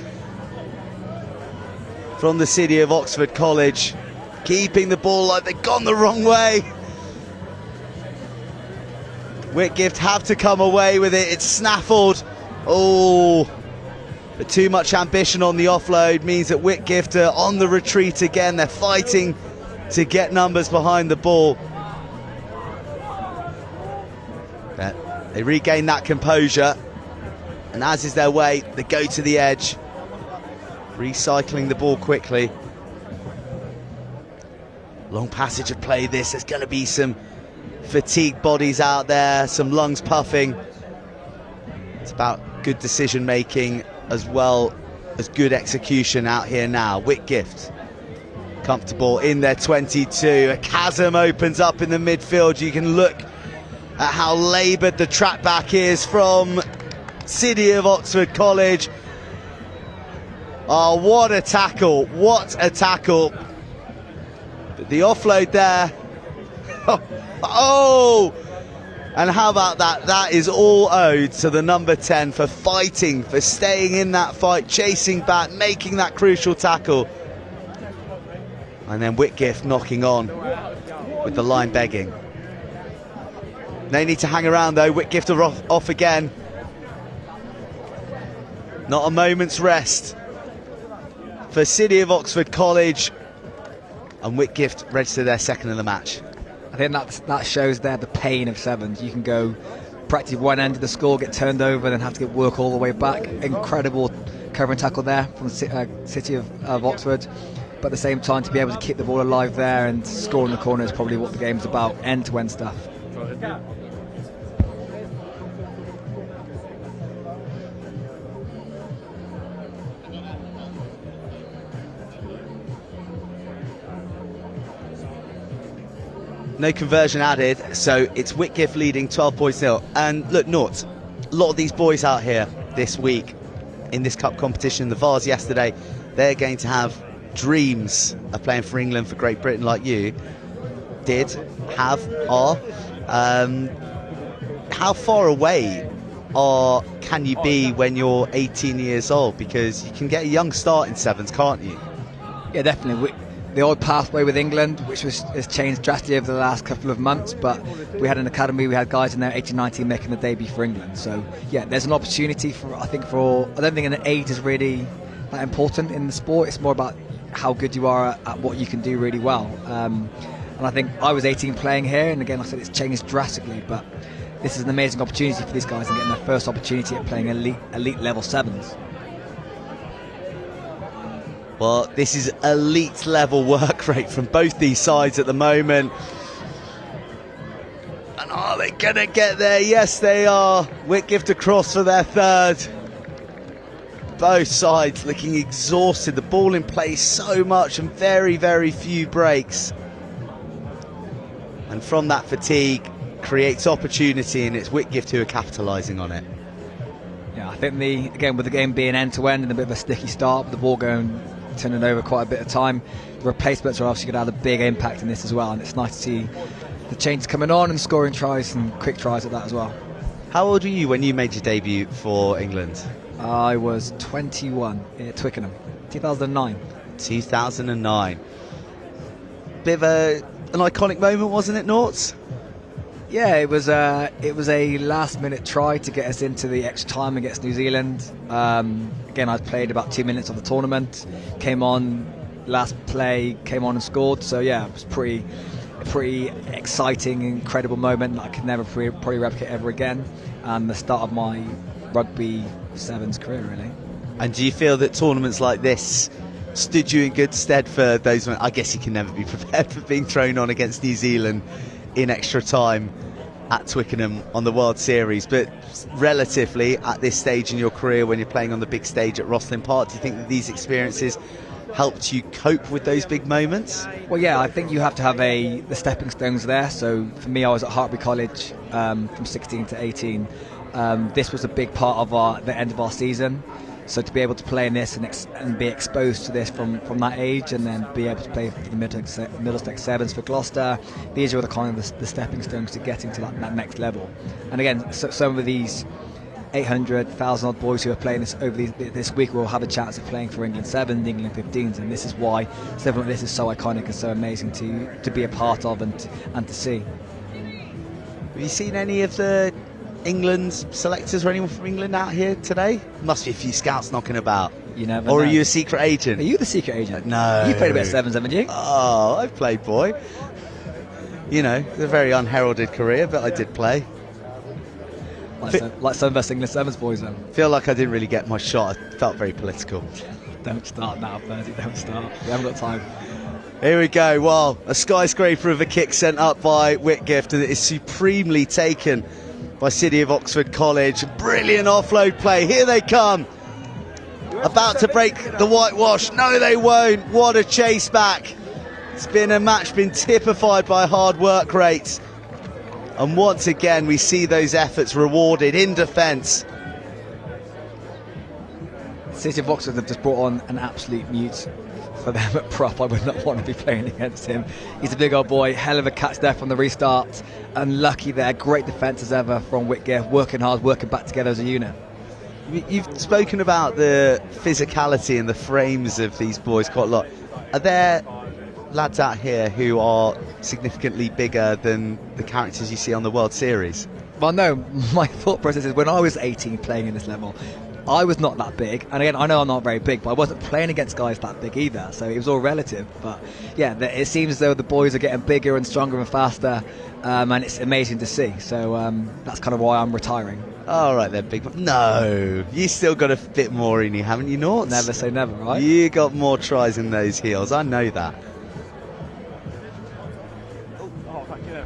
from the City of Oxford College, keeping the ball like they've gone the wrong way. Whitgift have to come away with it, it's snaffled. Oh, but too much ambition on the offload means that Whitgift are on the retreat again. They're fighting to get numbers behind the ball. But they regain that composure, and as is their way, they go to the edge, recycling the ball quickly. Long passage of play this. There's going to be some fatigued bodies out there, some lungs puffing. It's about good decision making as well as good execution out here now. Whitgift comfortable in their 22. A chasm opens up in the midfield. You can look at how laboured the track back is from City of Oxford College. Oh, what a tackle. What a tackle. But the offload there. Oh! And how about that? That is all owed to the number 10 for fighting, for staying in that fight, chasing back, making that crucial tackle. And then Whitgift knocking on with the line begging. No need to hang around though. Whitgift are off again. Not a moment's rest for City of Oxford College. And Whitgift register their second of the match. I think that shows there the pain of sevens. You can go practically one end of the score, get turned over, then have to get work all the way back. Incredible cover and tackle there from the City of Oxford. But at the same time, to be able to keep the ball alive there and score in the corner is probably what the game's about, end-to-end stuff. No conversion added, so it's Whitgift leading 12-0. And look, Nort, a lot of these boys out here this week in this cup competition, the Vars yesterday, they're going to have dreams of playing for England, for Great Britain, like you are. How far away can you be when you're 18 years old? Because you can get a young start in sevens, can't you? Yeah, definitely. The old pathway with England, which has changed drastically over the last couple of months, but we had an academy, we had guys in there 18, 19 making the debut for England. So yeah, there's an opportunity I don't think an age is really that important in the sport. It's more about how good you are at what you can do really well. And I think I was 18 playing here, and again, like I said, it's changed drastically, but this is an amazing opportunity for these guys and getting their first opportunity at playing elite level sevens. Well, this is elite level work rate from both these sides at the moment. And are they going to get there? Yes, they are. Whitgift across for their third. Both sides looking exhausted. The ball in play so much and very, very few breaks. And from that fatigue creates opportunity, and it's Whitgift who are capitalising on it. Yeah, I think again with the game being end-to-end and a bit of a sticky start, with the ball turning over quite a bit of time, the replacements are obviously going to have a big impact in this as well, and it's nice to see the changes coming on and scoring tries and quick tries at that as well. How old were you when you made your debut for England? I was 21 at Twickenham, 2009. 2009. Bit of an iconic moment, wasn't it, Norts? Yeah, it was a last-minute try to get us into the extra time against New Zealand. Again, I played about 2 minutes of the tournament, came on last play, came on and scored. So yeah, it was a pretty exciting, incredible moment that I could never probably replicate ever again, and the start of my rugby sevens career, really. And do you feel that tournaments like this stood you in good stead for those? I guess you can never be prepared for being thrown on against New Zealand in extra time at Twickenham on the World Series, but relatively at this stage in your career when you're playing on the big stage at Rosslyn Park, do you think that these experiences helped you cope with those big moments? Well, yeah, I think you have to have the stepping stones there. So for me, I was at Hartbury College from 16 to 18. This was a big part of the end of our season. So to be able to play in this and be exposed to this from that age, and then be able to play for the Middlesex Sevens for Gloucester, these are the kind of the stepping stones to getting to that next level. And again, some of these 800,000 odd boys who are playing this over this week will have a chance of playing for England Sevens, England 15s, and this is why something like this is so iconic and so amazing to be a part of and to see. Have you seen any of the England selectors or anyone from England out here today? Must be a few scouts knocking about. You never or know. Are you a secret agent? Are you the secret agent? No. You played a bit of sevens, haven't you? Oh, I've played, boy. You know, it's a very unheralded career, but I did play. Like some of us England Sevens boys then. Feel like I didn't really get my shot. I felt very political. Don't start now, Bertie, don't start. We haven't got time. Here we go. Well, a skyscraper of a kick sent up by Whitgift, and it is supremely taken by City of Oxford College. Brilliant offload play. Here they come. About to break the whitewash. No, they won't. What a chase back. It's been a match been typified by hard work rates. And once again, we see those efforts rewarded in defence. City of Oxford have just brought on an absolute mute for them at prop. I would not want to be playing against him. He's a big old boy, hell of a catch there from the restart. Unlucky there, great defence as ever from Whitgift, working hard, working back together as a unit. You've spoken about the physicality and the frames of these boys quite a lot. Are there lads out here who are significantly bigger than the characters you see on the World Series? Well, no, my thought process is when I was 18 playing in this level, I was not that big, and again, I know I'm not very big, but I wasn't playing against guys that big either, so it was all relative. But yeah, it seems as though the boys are getting bigger and stronger and faster, and it's amazing to see. So that's kind of why I'm retiring. All right then, big. No, you still got a bit more in you, haven't you, Nort? Never say never, right? You got more tries in those heels. I know that. Oh, thank you.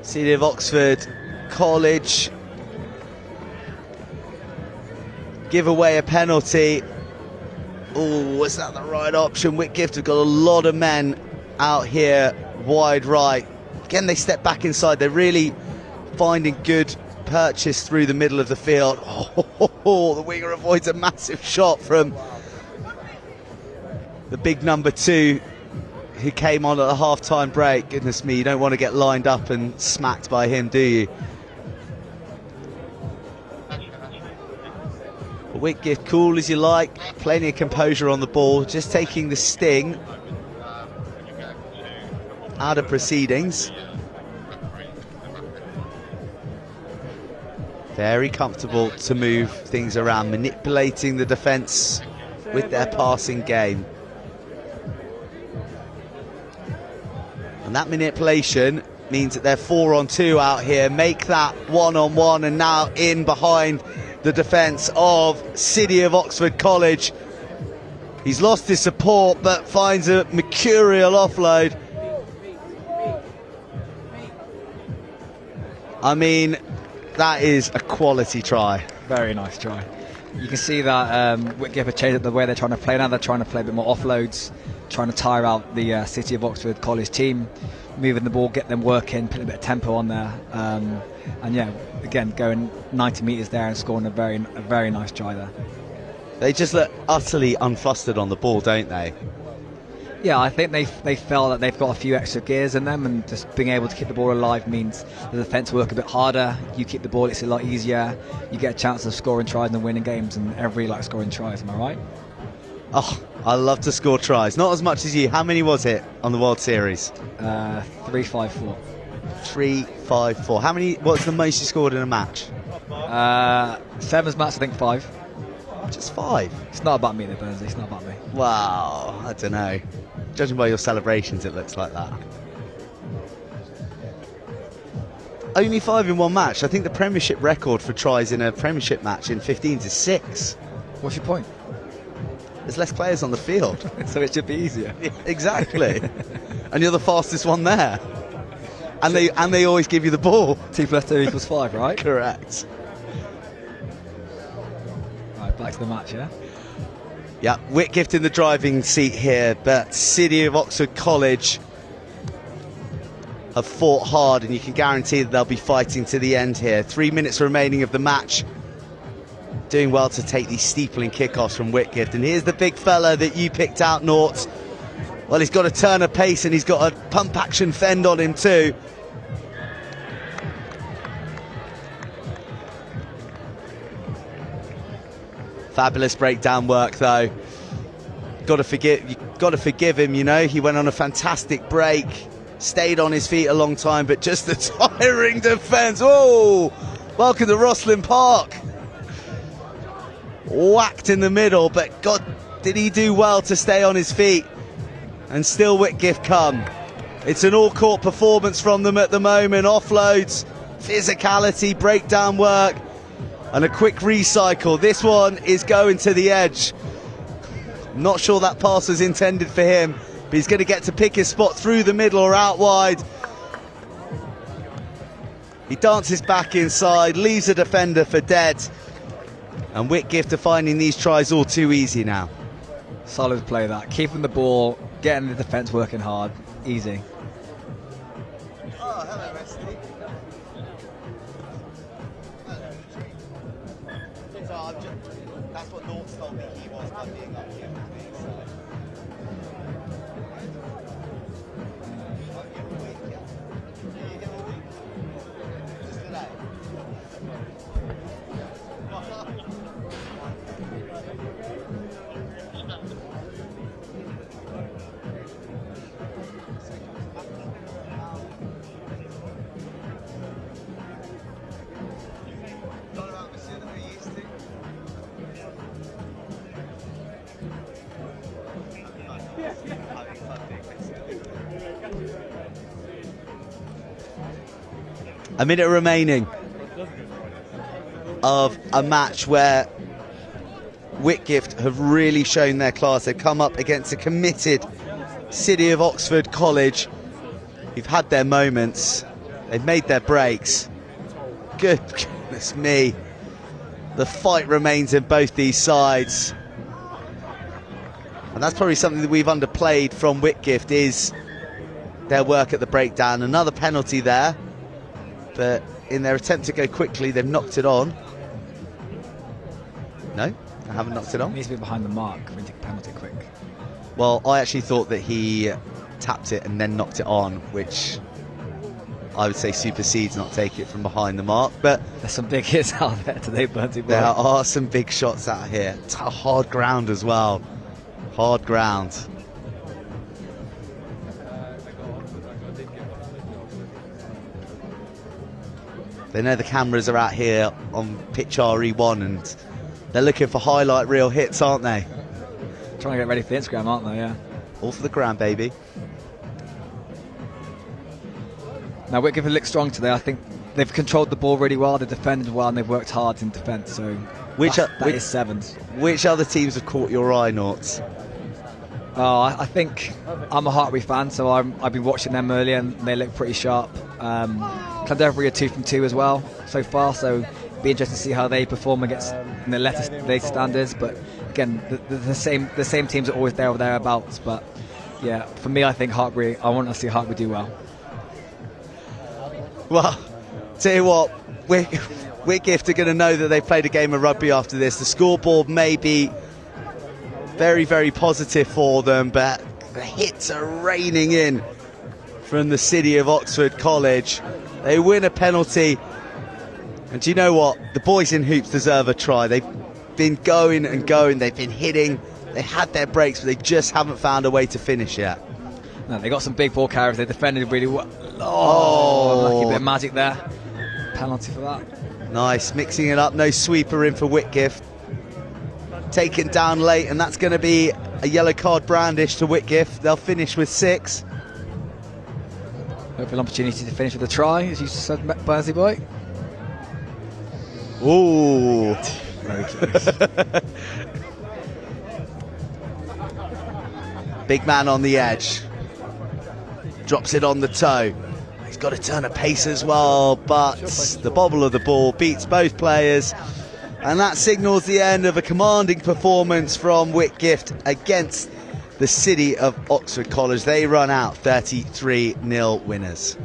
City of Oxford College give away a penalty. Oh, was that the right option? Whitgift have got a lot of men out here wide right. Again, they step back inside. They're really finding good purchase through the middle of the field. Oh, the winger avoids a massive shot from the big number 2 who came on at a half-time break. Goodness me, you don't want to get lined up and smacked by him, do you? Whitgift, cool as you like, plenty of composure on the ball, just taking the sting out of proceedings. Very comfortable to move things around, manipulating the defence with their passing game. And that manipulation means that they're 4-on-2 out here, make that 1-on-1, and now in behind the defence of City of Oxford College. He's lost his support but finds a mercurial offload. I mean, that is a quality try. Very nice try. You can see that Whitgift have changed the way they're trying to play now. They're trying to play a bit more offloads, trying to tire out the City of Oxford College team, moving the ball, get them working, putting a bit of tempo on there, and yeah, again going 90 metres there and scoring a very nice try there. They just look utterly unflustered on the ball, don't they? Yeah, I think they felt that they've got a few extra gears in them, and just being able to keep the ball alive means the defence work a bit harder. You keep the ball, it's a lot easier. You get a chance of scoring tries and winning games, and everybody likes scoring tries. Am I right? Oh, I love to score tries. Not as much as you. How many was it on the World Series? 3-5-4. 3-5-4. How many? What's the most you scored in a match? Sevens match, I think 5. Just 5? It's not about me, though, Burnsley. It's not about me. Wow, I don't know. Judging by your celebrations, it looks like that. Only 5 in one match. I think the Premiership record for tries in a Premiership match in 15s is 6. What's your point? There's less players on the field. So it should be easier. Exactly. And you're the fastest one there. And they always give you the ball. 2 + 2 = 5, right? Correct. Right, back to the match, yeah? Yeah, Whitgift in the driving seat here, but City of Oxford College have fought hard, and you can guarantee that they'll be fighting to the end here. 3 minutes remaining of the match. Doing well to take these steepling kickoffs from Whitgift. And here's the big fella that you picked out, Nort. Well, he's got a turn of pace and he's got a pump action fend on him too. Fabulous breakdown work though. You've got to forgive him, you know. He went on a fantastic break, stayed on his feet a long time, but just the tiring defence. Oh, welcome to Rosslyn Park. Whacked in the middle, but God, did he do well to stay on his feet. And still Whitgift come. It's an all-court performance from them at the moment. Offloads, physicality, breakdown work, and a quick recycle. This one is going to the edge. Not sure that pass was intended for him, but he's going to get to pick his spot through the middle or out wide. He dances back inside, leaves a defender for dead. And Whitgift are finding these tries all too easy now. Solid play that. Keeping the ball getting the defence working hard, easy. Oh, hello, Wesley. That's what Nort's told me he was by being up here with me. So. I'll give him a week, yeah. You give him a week? Just today. A minute remaining of a match where Whitgift have really shown their class. They've come up against a committed City of Oxford College who've had their moments. They've made their breaks. Goodness me. The fight remains in both these sides. And that's probably something that we've underplayed from Whitgift, is their work at the breakdown. Another penalty there. But in their attempt to go quickly, they've knocked it on. No, they haven't knocked it on. He needs to be behind the mark when you take a penalty quick. Well, I actually thought that he tapped it and then knocked it on, which I would say supersedes not taking it from behind the mark. But there's some big hits out there today, Bertie. There are some big shots out here. It's hard ground as well. Hard ground. They know the cameras are out here on pitch RE1 and they're looking for highlight reel hits, aren't they? Trying to get ready for the Instagram, aren't they? Yeah. All for the gram, baby. Now, Whitgift look strong today. I think they've controlled the ball really well, they've defended well, and they've worked hard in defence. So which is sevens. Which other teams have caught your eye, Norts? Oh, I think I'm a Hartbury fan, so I've been watching them earlier, and they look pretty sharp. Clanderbury are 2 from 2 as well so far, so it'll be interesting to see how they perform against the latest standards. But again, the same teams are always there or thereabouts. But yeah, for me, I think Hartbury. I want to see Hartbury do well. Well, tell you what, Whitgift are going to know that they played a game of rugby after this. The scoreboard may be very, very positive for them, but the hits are raining in from the City of Oxford College. They win a penalty, and do you know what? The boys in hoops deserve a try. They've been going and going, they've been hitting, they had their breaks, but they just haven't found a way to finish yet. No, they got some big ball carriers, they defended really well. Oh, lucky bit of magic there. Penalty for that. Nice, mixing it up, no sweeper in for Whitgift. Taken down late, and that's going to be a yellow card brandish to Whitgift. They'll finish with 6. Hopefully an opportunity to finish with a try, as you said, Bursey boy. Ooh. Very close. Big man on the edge. Drops it on the toe. He's got to turn a pace as well, but the bobble of the ball beats both players. And that signals the end of a commanding performance from Whitgift against the City of Oxford College. They run out 33-0 winners.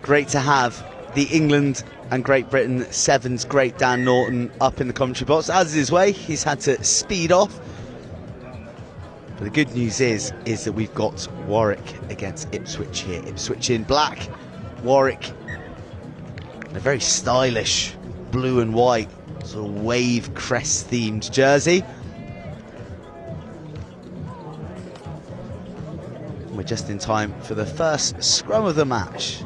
Great to have the England and Great Britain Sevens great Dan Norton up in the commentary box. As is his way, he's had to speed off. But the good news is that we've got Warwick against Ipswich here. Ipswich in black, Warwick in a very stylish blue and white sort of wave crest themed jersey. And we're just in time for the first scrum of the match.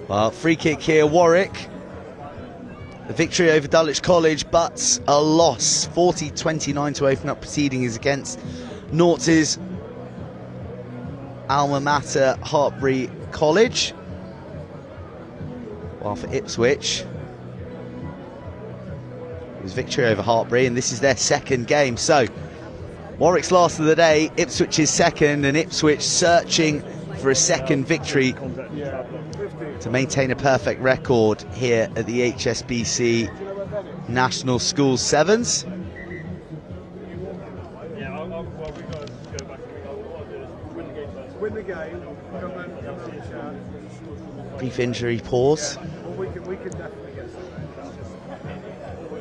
Well, free kick here, Warwick. A victory over Dulwich College, but a loss. 40-29 to open up proceedings against Naughty's alma mater, Hartpury College. While for Ipswich, it was victory over Hartpury, and this is their second game. So, Warwick's last of the day, Ipswich's second, and Ipswich searching for a second victory to maintain a perfect record here at the HSBC National Schools Sevens. Brief injury pause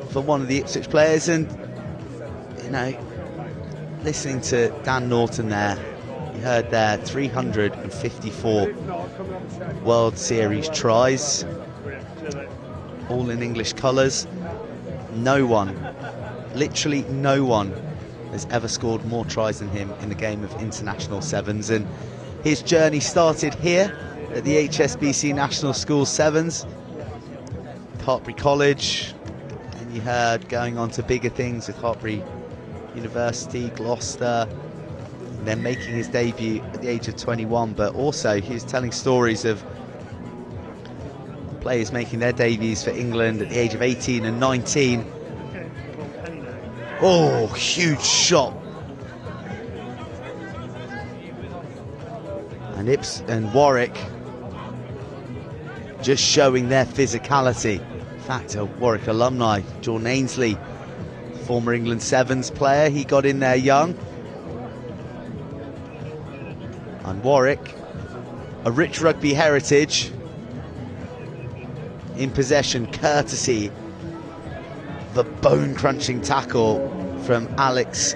for one of the Ipswich players, and you know, listening to Dan Norton there, you heard there 354 World Series tries, all in English colours. No one, literally no one, has ever scored more tries than him in the game of international sevens, and his journey started here at the HSBC National Schools Sevens, Hartpury College, and you heard going on to bigger things with Hartpury University, Gloucester, and then making his debut at the age of 21. But also he was telling stories of players making their debuts for England at the age of 18 and 19. Oh, huge shot. And Warwick just showing their physicality. In fact, a Warwick alumni, John Ainsley, former England Sevens player, he got in there young. And Warwick, a rich rugby heritage, in possession courtesy the bone-crunching tackle from Alex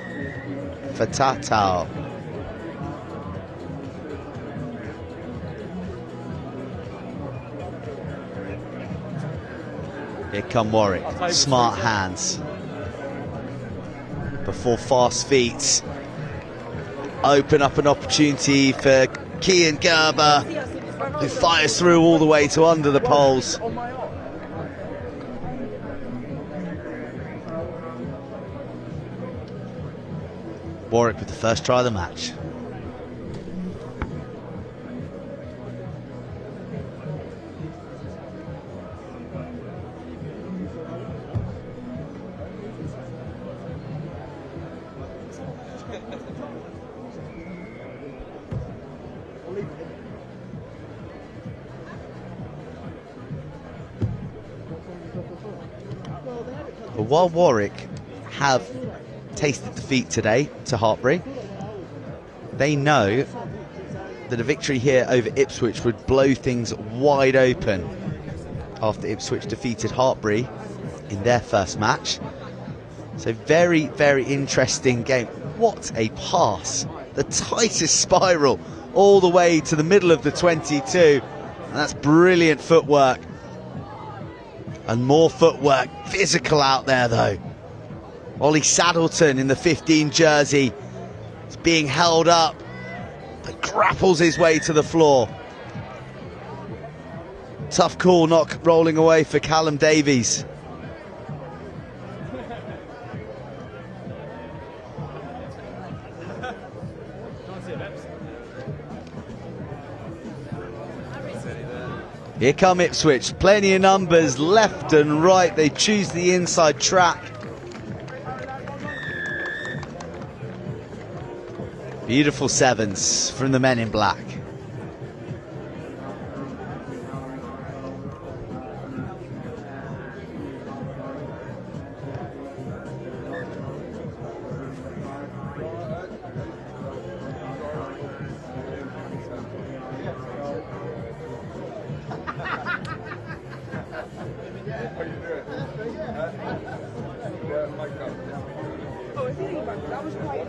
Fatatau. Here come Warwick, smart hands before fast feet. Open up an opportunity for Kian Gerber, who fires through all the way to under the poles. Warwick with the first try of the match. But while Warwick have tasted defeat today to Hartpury, they know that a victory here over Ipswich would blow things wide open after Ipswich defeated Hartpury in their first match. So very, very interesting game. What a pass. The tightest spiral all the way to the middle of the 22. And that's brilliant footwork. And more footwork, physical out there though. Ollie Saddleton in the 15 jersey is being held up, but grapples his way to the floor. Tough call, not rolling away for Callum Davies. Here come Ipswich, plenty of numbers left and right. They choose the inside track. Beautiful sevens from the men in black. That was quite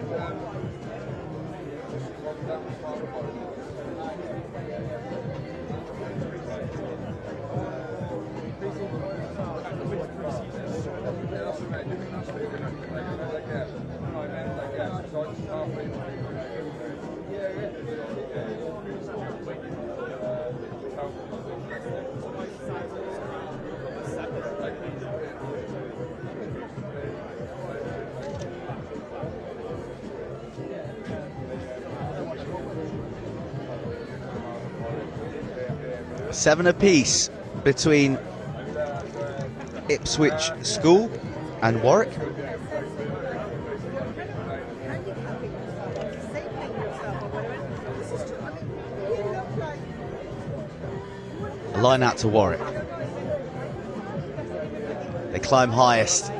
Seven apiece between Ipswich School and Warwick. A line out to Warwick. They climb highest.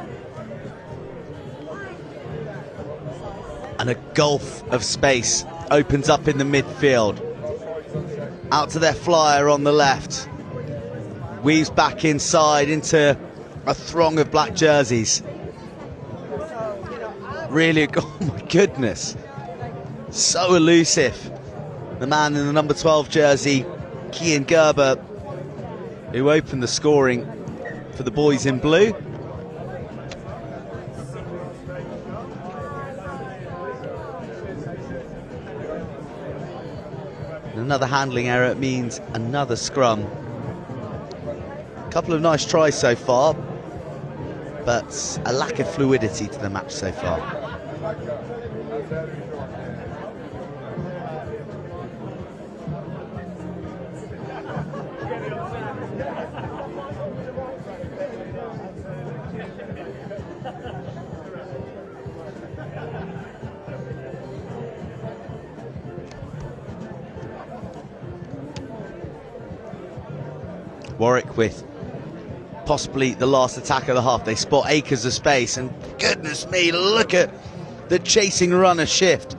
And a gulf of space opens up in the midfield. Out to their flyer on the left. Weaves back inside into a throng of black jerseys. Really, oh my goodness. So elusive. The man in the number 12 jersey, Kian Gerber, who opened the scoring for the boys in blue. Another handling error means another scrum. A couple of nice tries so far, but a lack of fluidity to the match so far. Warwick with possibly the last attack of the half. They spot acres of space, and goodness me, look at the chasing runner shift.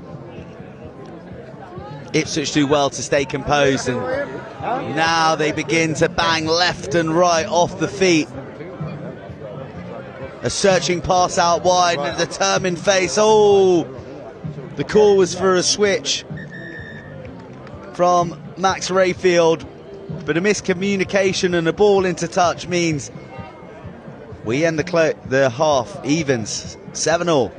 Ipswich do well to stay composed, and now they begin to bang left and right off the feet. A searching pass out wide and a determined face. Oh, the call was for a switch from Max Rayfield. But a miscommunication and a ball into touch means we end the half evens, 7-all.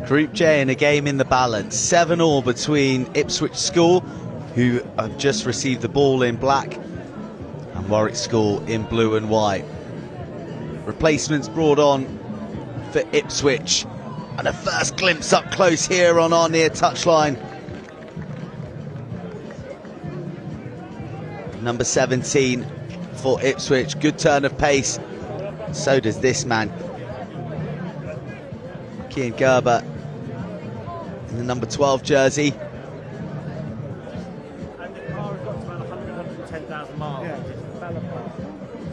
Group J in a game in the balance, 7-all between Ipswich School, who have just received the ball in black, and Warwick School in blue and white. Replacements brought on for Ipswich, and a first glimpse up close here on our near touchline. Number 17 for Ipswich, good turn of pace. So does this man. Kian Gerber in the number 12 jersey. And the car has got to about 110,000 miles. Yeah. Just fell apart.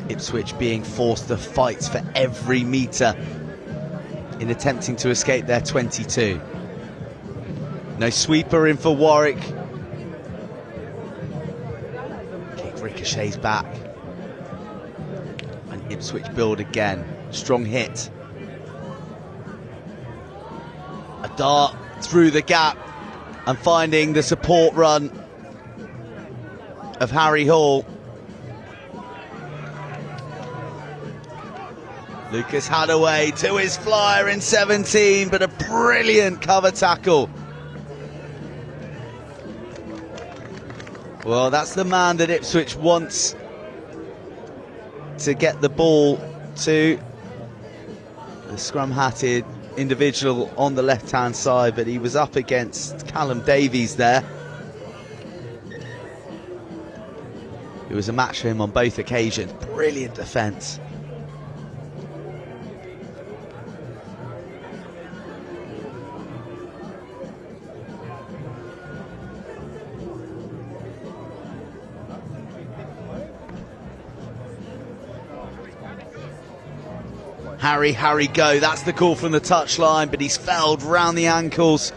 Ipswich being forced to fight for every metre in attempting to escape their 22. No sweeper in for Warwick. Kick ricochets back. And Ipswich build again. Strong hit. A dart through the gap and finding the support run of Harry Hall. Lucas Hadaway to his flyer in 17, but a brilliant cover tackle. Well, that's the man that Ipswich wants to get the ball to. The scrum-hatted individual on the left-hand side, but he was up against Callum Davies there. It was a match for him on both occasions. Brilliant defence. Harry, go. That's the call from the touchline, but he's felled round the ankles.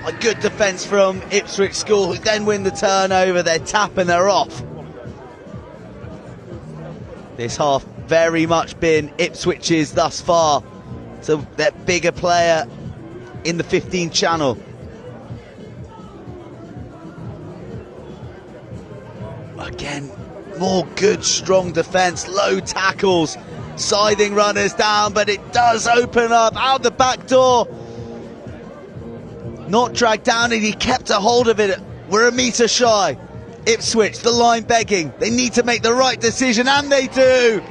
A good defence from Ipswich School, who then win the turnover. They're tap and they're off. This half very much been Ipswich's thus far. So their bigger player in the 15 channel. Again, more good, strong defence, low tackles. Scything runners down, but it does open up out the back door. Not dragged down, and he kept a hold of it. We're a metre shy. Ipswich, the line begging. They need to make the right decision, and they do.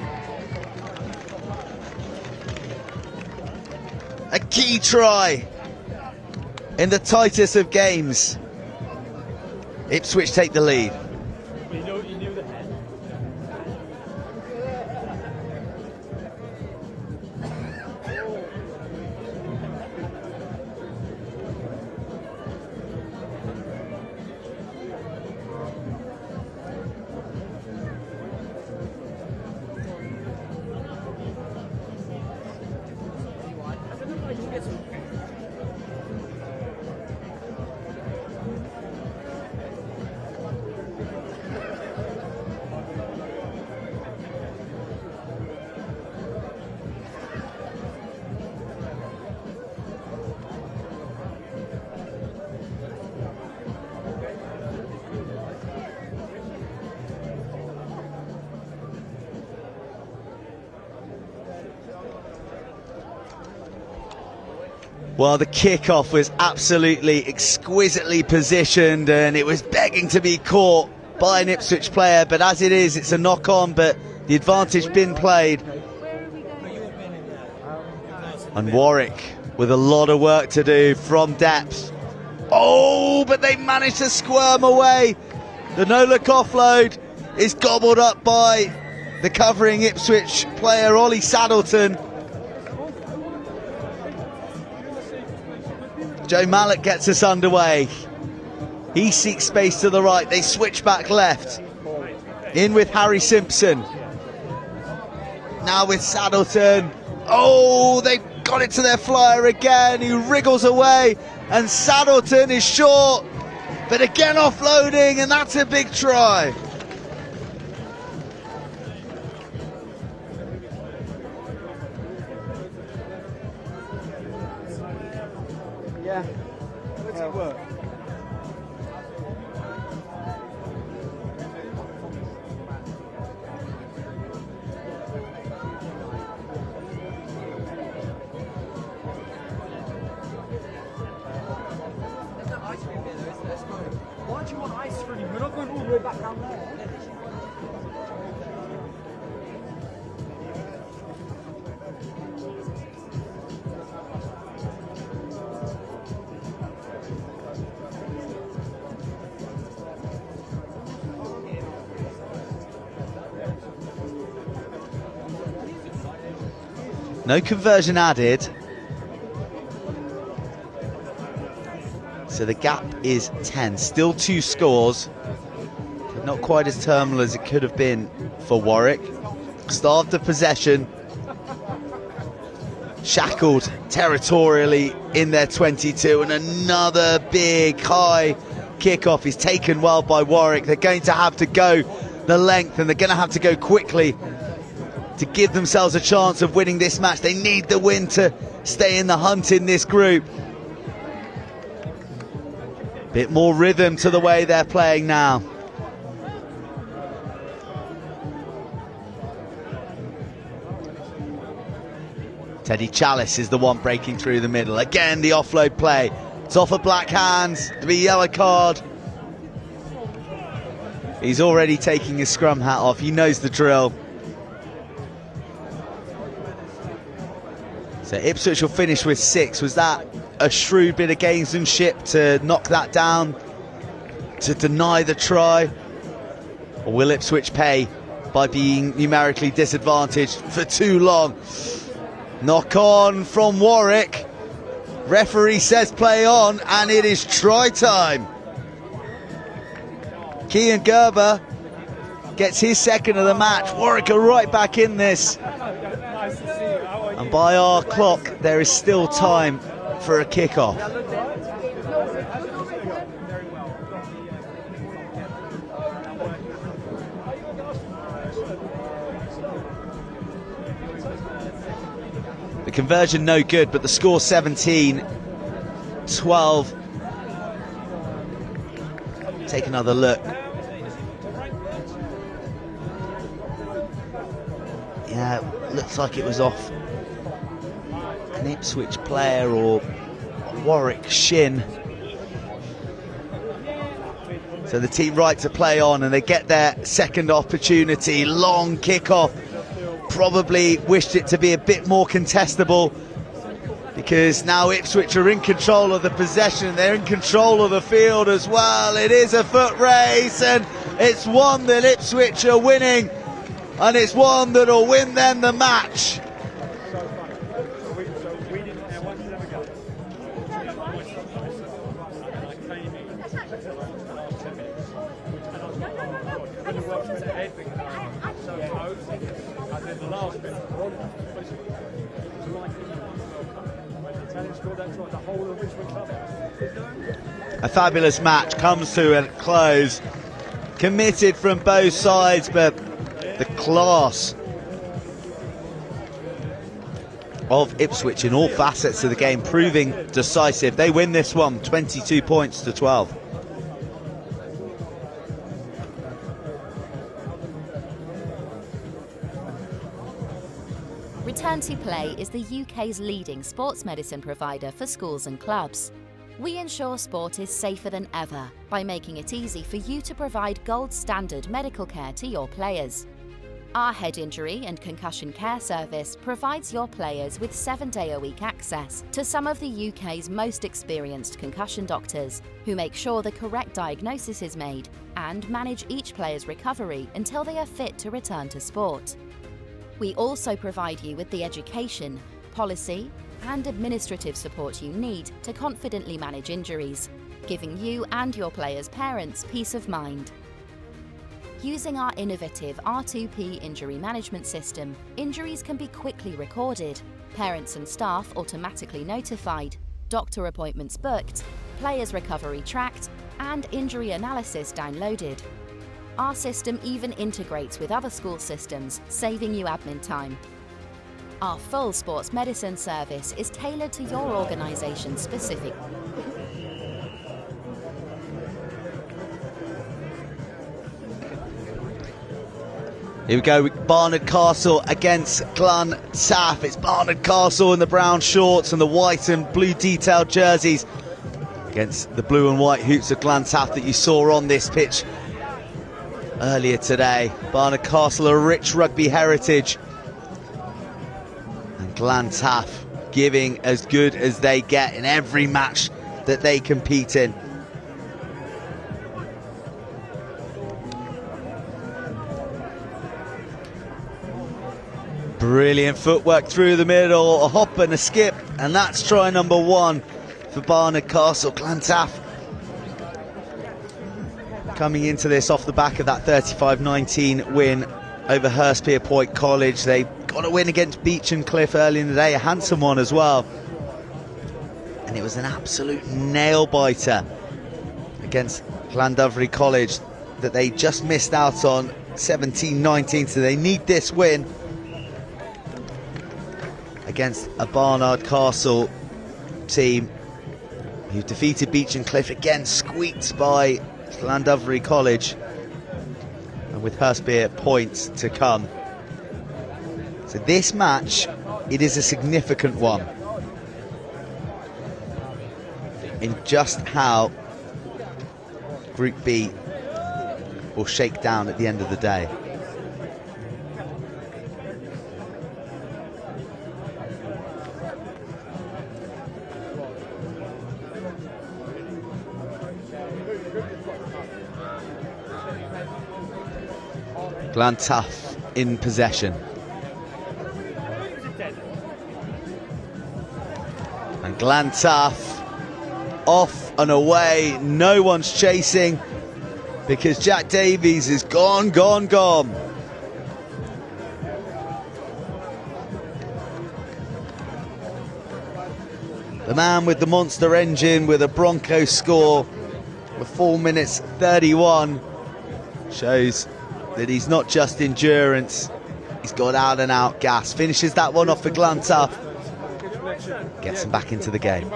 A key try in the tightest of games. Ipswich take the lead. You knew the head. Well, the kickoff was absolutely exquisitely positioned, and it was begging to be caught by an Ipswich player, but as it is, it's a knock-on, but the advantage been played. And Warwick with a lot of work to do from depth. Oh, but they managed to squirm away. The no-look offload is gobbled up by the covering Ipswich player, Ollie Saddleton. Joe Mallet gets us underway. He seeks space to the right. They switch back left. In with Harry Simpson. Now with Saddleton. Oh, they've got it to their flyer again. He wriggles away. And Saddleton is short. But again offloading, and that's a big try. Yeah. Let's work. Why do you want ice cream? We're not going all the way back down there. No conversion added. So the gap is 10. Still 2 scores. But not quite as terminal as it could have been for Warwick. Starved of possession. Shackled territorially in their 22. And another big high kickoff is taken well by Warwick. They're going to have to go the length, and they're going to have to go quickly to give themselves a chance of winning this match. They need the win to stay in the hunt in this group. Bit more rhythm to the way they're playing now. Teddy Chalice is the one breaking through the middle. Again, the offload play. It's off of Black Hands, to be yellow card. He's already taking his scrum hat off. He knows the drill. So Ipswich will finish with 6. Was that a shrewd bit of gamesmanship to knock that down, to deny the try? Or will Ipswich pay by being numerically disadvantaged for too long? Knock on from Warwick. Referee says play on, and it is try time. Kean Gerber gets his second of the match. Warwick are right back in this. And by our clock, there is still time for a kickoff. The conversion no good, but the score 17-12. Take another look. Yeah, looks like it was off an Ipswich player or Warwick shin. So the team right to play on, and they get their second opportunity. Long kickoff. Probably wished it to be a bit more contestable, because now Ipswich are in control of the possession. They're in control of the field as well. It is a foot race, and it's one that Ipswich are winning, and it's one that'll win them the match. A fabulous match comes to a close. Committed from both sides, but the class of Ipswich in all facets of the game proving decisive. They win this one 22 points to 12. Return to Play is the UK's leading sports medicine provider for schools and clubs. We ensure sport is safer than ever by making it easy for you to provide gold standard medical care to your players. Our head injury and concussion care service provides your players with 7-day-a-week access to some of the UK's most experienced concussion doctors, who make sure the correct diagnosis is made and manage each player's recovery until they are fit to return to sport. We also provide you with the education, policy, and administrative support you need to confidently manage injuries, giving you and your players' parents peace of mind. Using our innovative R2P injury management system, injuries can be quickly recorded, parents and staff automatically notified, doctor appointments booked, players' recovery tracked, and injury analysis downloaded. Our system even integrates with other school systems, saving you admin time. Our full sports medicine service is tailored to your organisation's specific. Here we go, Barnard Castle against Glantaf. It's Barnard Castle in the brown shorts and the white and blue detailed jerseys against the blue and white hoops of Glantaf that you saw on this pitch earlier today. Barnard Castle, a rich rugby heritage. Glantaf giving as good as they get in every match that they compete in. Brilliant footwork through the middle, a hop and a skip, and that's try number 1 for Barnard Castle. Glantaf coming into this off the back of that 35-19 win over Hurstpierpoint College. They got a win against Beach and Cliff early in the day, a handsome one as well. And it was an absolute nail-biter against Llandovery College that they just missed out on 17-19, so they need this win against a Barnard Castle team who defeated Beach and Cliff, again squeaked by Llandovery College, and with Hurstpierpoint to come. So this match, it is a significant one in just how Group B will shake down at the end of the day. Glantaf in possession. And Glantaf off and away. No one's chasing because Jack Davies is gone. The man with the monster engine with a Bronco score with 4 minutes 31 shows that he's not just endurance, he's got out and out gas. Finishes that one off for Glantaf, gets him back into the game.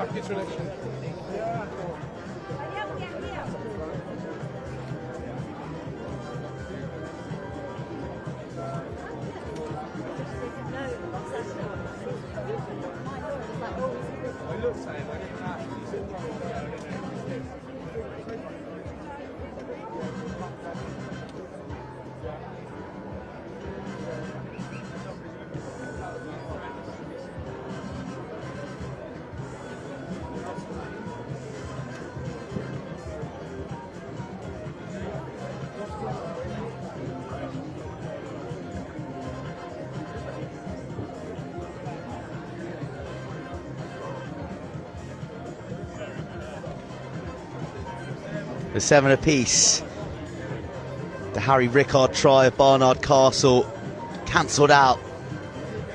The 7 apiece. The Harry Rickard try of Barnard Castle cancelled out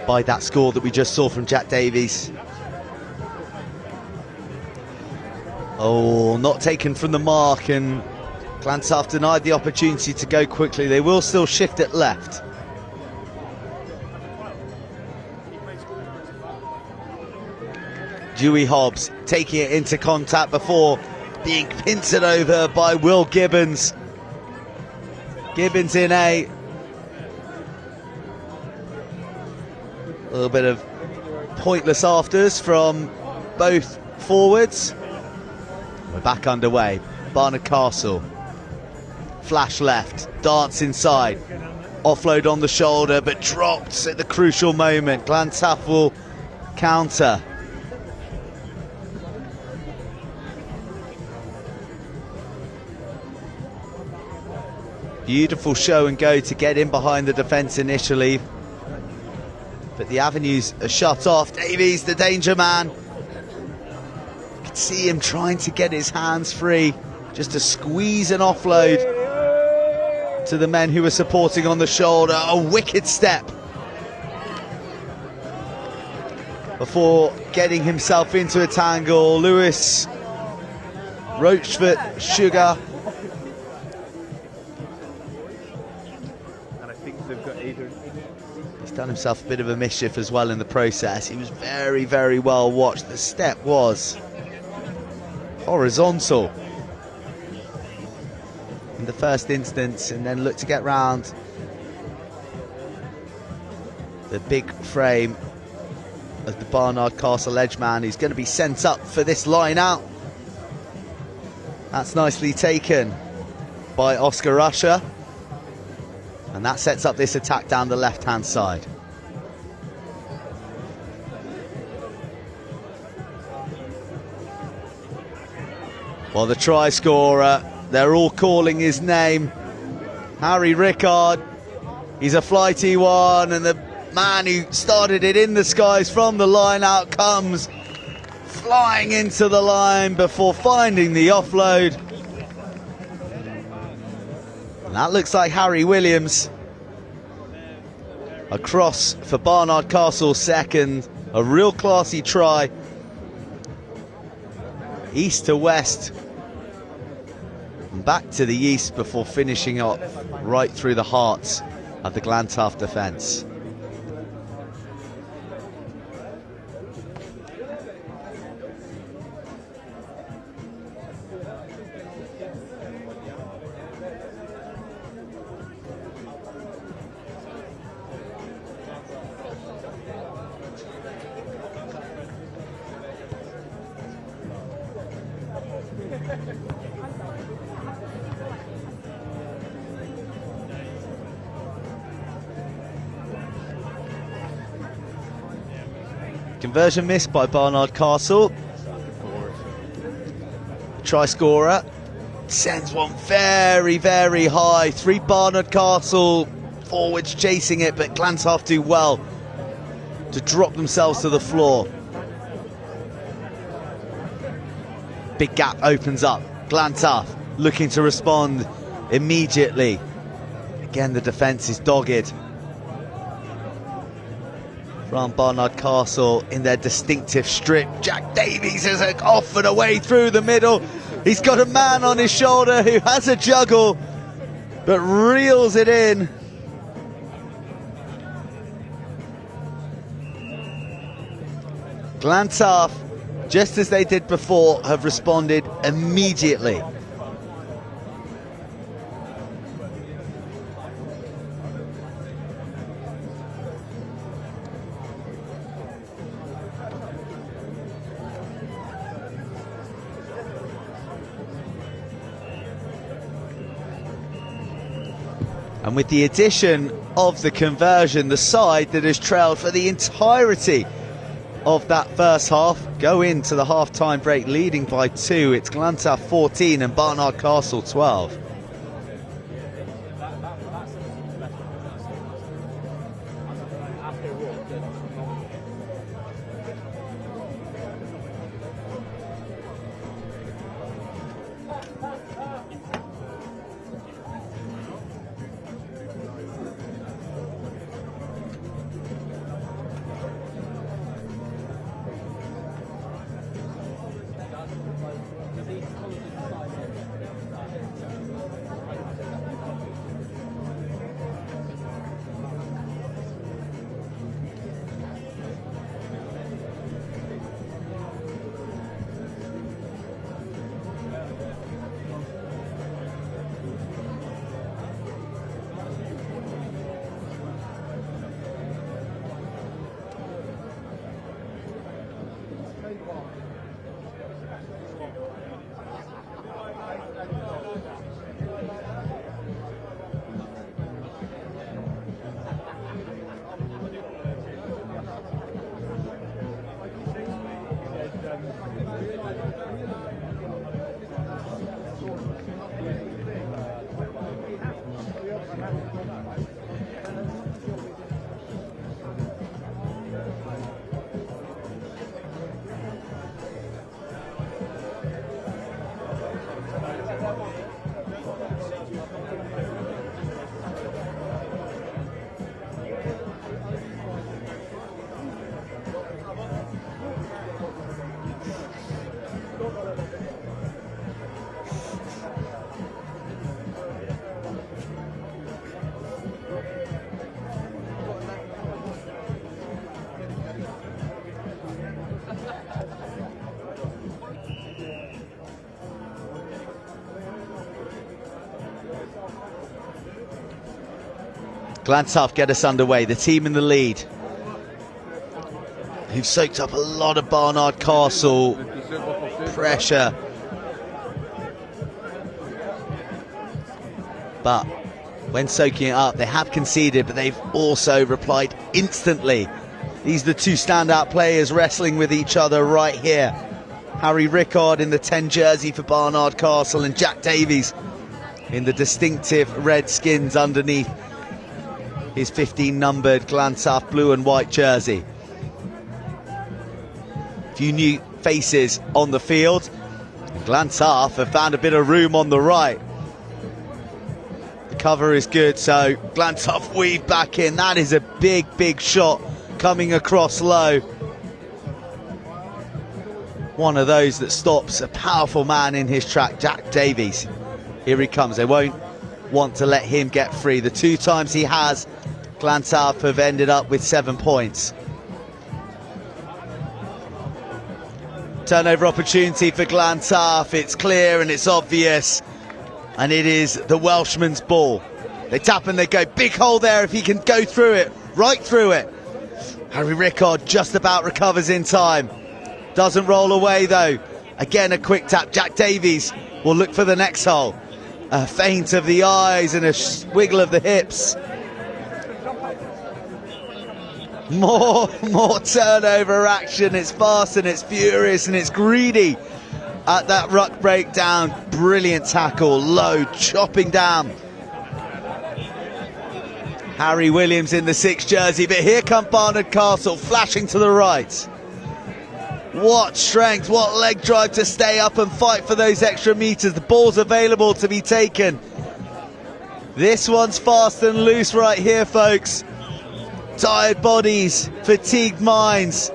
by that score that we just saw from Jack Davies. Oh, not taken from the mark, and Glantaf denied the opportunity to go quickly. They will still shift it left. Dewey Hobbs taking it into contact before being pincered over by Will Gibbons. Gibbons in a little bit of pointless afters from both forwards. We're back underway. Barnard Castle. Flash left, dance inside. Offload on the shoulder, but dropped at the crucial moment. Glantaf will counter. Beautiful show and go to get in behind the defence initially, but the avenues are shut off. Davies, the danger man. You can see him trying to get his hands free, just to squeeze an offload to the men who were supporting on the shoulder. A wicked step before getting himself into a tangle. Lewis Rochford Sugar. He's done himself a bit of a mischief as well in the process. He was very, very well watched. The step was horizontal in the first instance, and then looked to get round the big frame of the Barnard Castle edge man, who's going to be sent up for this line out. That's nicely taken by Oscar Usher. And that sets up this attack down the left-hand side. Well, the try scorer, they're all calling his name. Harry Rickard, he's a flighty one, and the man who started it in the skies from the line out comes flying into the line before finding the offload. And that looks like Harry Williams. A cross for Barnard Castle second. A real classy try. East to west. And back to the east before finishing up right through the heart of the Glantaf defence. Conversion missed by Barnard Castle. Try scorer sends one very, very high. 3 Barnard Castle forwards chasing it, but Glantaf do well to drop themselves to the floor. Big gap opens up. Glantaf looking to respond immediately. Again, the defence is dogged from Barnard Castle in their distinctive strip. Jack Davies is off and away through the middle. He's got a man on his shoulder who has a juggle, but reels it in. Glantaf, just as they did before, have responded immediately. And with the addition of the conversion, the side that has trailed for the entirety of that first half go into the half-time break leading by 2. It's Glantaf 14 and Barnard Castle 12. Glantaf get us underway, the team in the lead, who've soaked up a lot of Barnard Castle pressure. But when soaking it up, they have conceded, but they've also replied instantly. These are the two standout players wrestling with each other right here. Harry Rickard in the 10 jersey for Barnard Castle and Jack Davies in the distinctive red skins underneath his 15 numbered Glantaf blue and white jersey. Few new faces on the field. Glantaf have found a bit of room on the right. The cover is good, so Glantaf weave back in. That is a big shot coming across low. One of those that stops a powerful man in his track, Jack Davies. Here he comes. They won't want to let him get free. The 2 times he has, Glantaf have ended up with 7 points. Turnover opportunity for Glantaf. It's clear and it's obvious. And it is the Welshman's ball. They tap and they go. Big hole there if he can go through it. Right through it. Harry Rickard just about recovers in time. Doesn't roll away though. Again a quick tap. Jack Davies will look for the next hole. A feint of the eyes and a wiggle of the hips. More turnover action. It's fast and it's furious and it's greedy at that ruck breakdown. Brilliant tackle, low, chopping down. Harry Williams in the 6 jersey, but here come Barnard Castle flashing to the right. What strength, what leg drive to stay up and fight for those extra meters. The ball's available to be taken. This one's fast and loose right here, folks. Tired bodies, fatigued minds.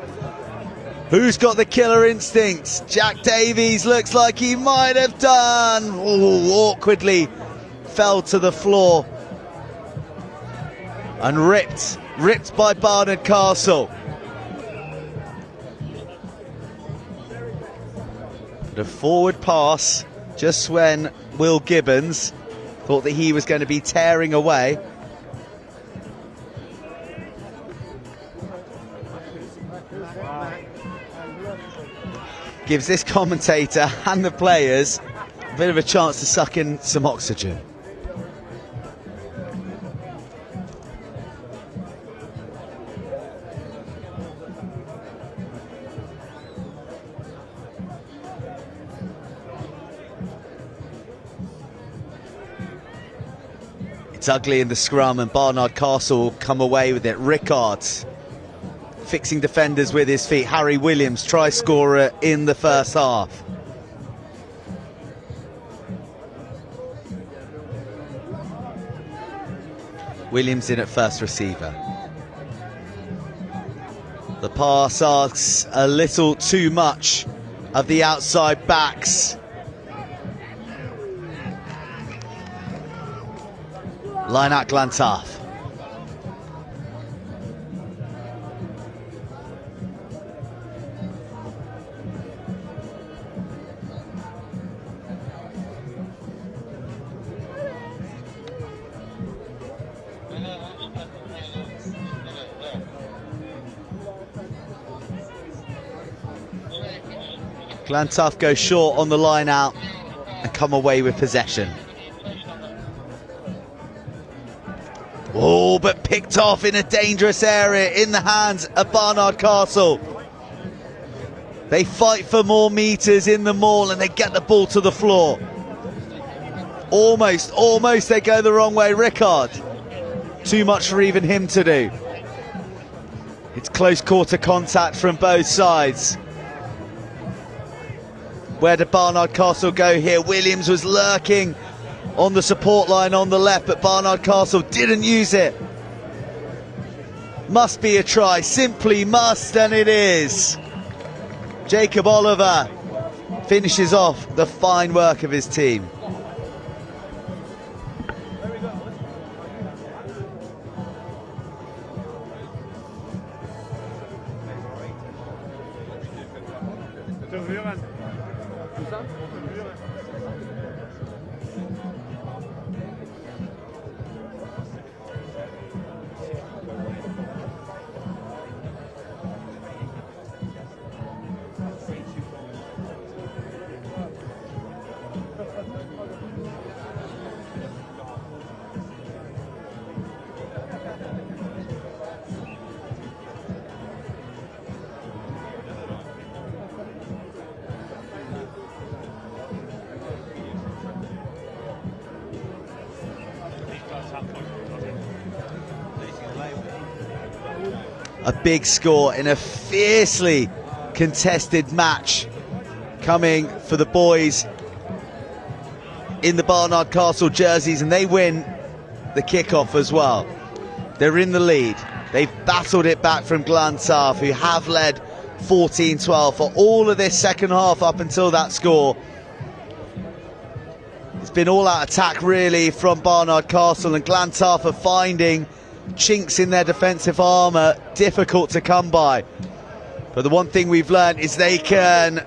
Who's got the killer instincts? Jack Davies looks like he might have done. Ooh, awkwardly fell to the floor. And ripped by Barnard Castle. The forward pass just when Will Gibbons thought that he was going to be tearing away. Gives this commentator and the players a bit of a chance to suck in some oxygen. It's ugly in the scrum and Barnard Castle come away with it. Rickard fixing defenders with his feet. Harry Williams, try scorer in the first half. Williams in at first receiver. The pass asks a little too much of the outside backs. Line out Glantaf. Glantaf go short on the line out and come away with possession. Oh, but picked off in a dangerous area in the hands of Barnard Castle. They fight for more meters in the maul and they get the ball to the floor. Almost they go the wrong way. Rickard, too much for even him to do. It's close quarter contact from both sides. Where did Barnard Castle go here? Williams was lurking on the support line on the left, but Barnard Castle didn't use it. Must be a try, simply must, and it is. Jacob Oliver finishes off the fine work of his team. A big score in a fiercely contested match coming for the boys in the Barnard Castle jerseys, and they win the kickoff as well. They're in the lead. They've battled it back from Glantaf, who have led 14-12 for all of this second half up until that score. It's been all-out attack really from Barnard Castle, and Glantaf are finding chinks in their defensive armour difficult to come by. But the one thing we've learned is they can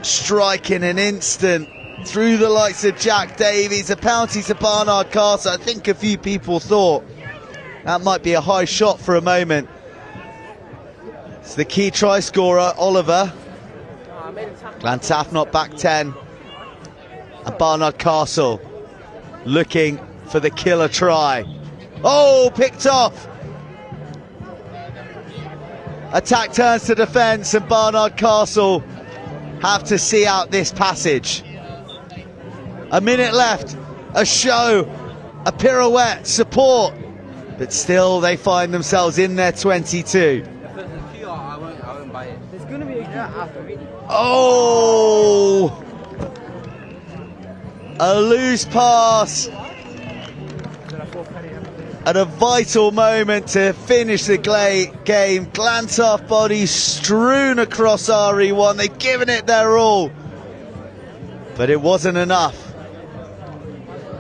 strike in an instant through the likes of Jack Davies. A penalty to Barnard Castle. I think a few people thought that might be a high shot for a moment. It's the key try scorer, Oliver. Glantaf not back 10. And Barnard Castle looking for the killer try. Oh, picked off. Attack turns to defence, and Barnard Castle have to see out this passage. A minute left, a show, a pirouette, support, but still they find themselves in their 22. Oh! A loose pass at a vital moment to finish the game. Glantaf bodies strewn across RE1. They've given it their all, but it wasn't enough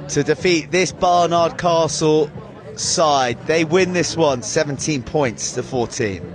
to defeat this Barnard Castle side. They win this one 17 points to 14.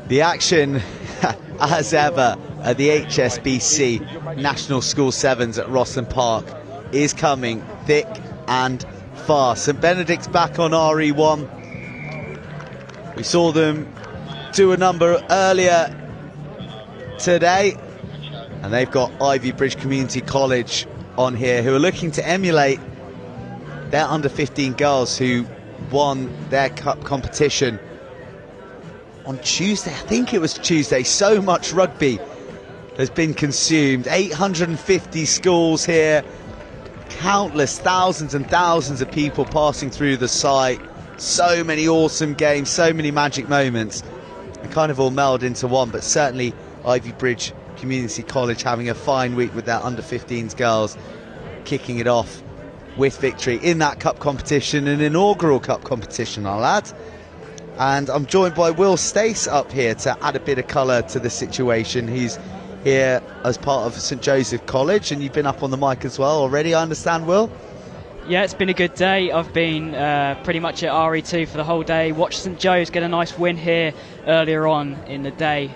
The action, as ever, at the HSBC National School Sevens at Rosslyn Park is coming thick and fast. St Benedict's back on RE1. We saw them do a number earlier today, and they've got Ivybridge Community College on here, who are looking to emulate their under-15 girls who won their cup competition on Tuesday. I think it was Tuesday. So much rugby has been consumed. 850 schools here, countless thousands and thousands of people passing through the site. So many awesome games, so many magic moments, and kind of all meld into one. But certainly Ivybridge Community College having a fine week with their under-15s girls, kicking it off with victory in that cup competition, an inaugural cup competition, I'll add. And I'm joined by Will Stace up here to add a bit of colour to the situation. He's here as part of St Joseph College, and you've been up on the mic as well already, I understand, Will? Yeah, it's been a good day. I've been pretty much at RE2 for the whole day. Watched St Joe's get a nice win here earlier on in the day.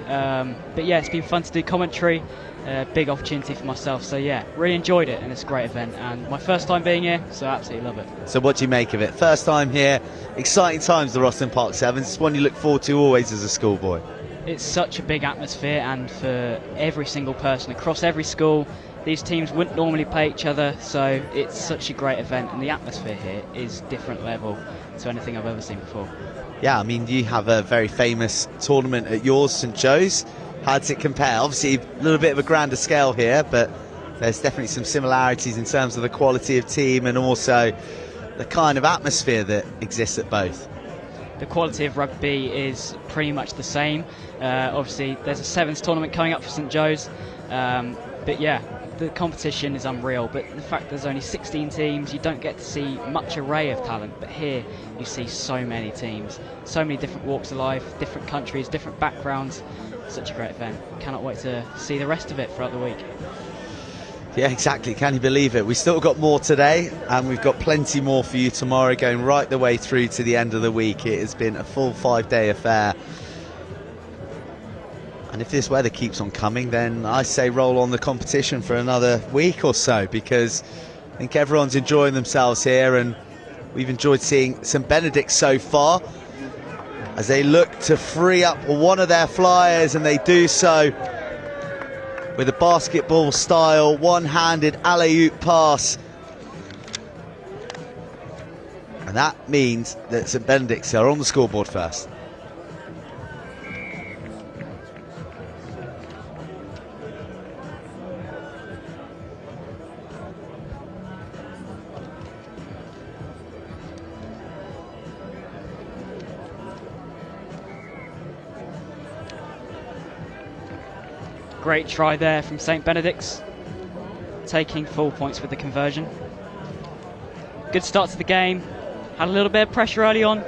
But yeah, it's been fun to do commentary. a big opportunity for myself. So yeah, really enjoyed it, and it's a great event, and my first time being here, so absolutely love it. So what do you make of it? First time here, exciting times, the Rosslyn Park Sevens. It's one you look forward to always as a schoolboy. It's such a big atmosphere, and for every single person across every school, these teams wouldn't normally play each other, so it's such a great event, and the atmosphere here is different level to anything I've ever seen before. Yeah, I mean, you have a very famous tournament at yours, St Joe's. How does it compare? Obviously, a little bit of a grander scale here, but there's definitely some similarities in terms of the quality of team and also the kind of atmosphere that exists at both. The quality of rugby is pretty much the same. Obviously, there's a sevens tournament coming up for St Joe's, but yeah, the competition is unreal. But the fact there's only 16 teams, you don't get to see much array of talent. But here, you see so many teams, so many different walks of life, different countries, different backgrounds. Such a great event. Cannot wait to see the rest of it throughout the week. Yeah, exactly. Can you believe it? We've still got more today, and we've got plenty more for you tomorrow, going right the way through to the end of the week. It has been a full 5-day affair. And if this weather keeps on coming, then I say roll on the competition for another week or so, because I think everyone's enjoying themselves here, and we've enjoyed seeing St Benedict so far as they look to free up one of their flyers, and they do so with a basketball style one-handed alley-oop pass, and that means that St Benedict's are on the scoreboard first. Great try there from St Benedict's, taking full points with the conversion. Good start to the game, had a little bit of pressure early on,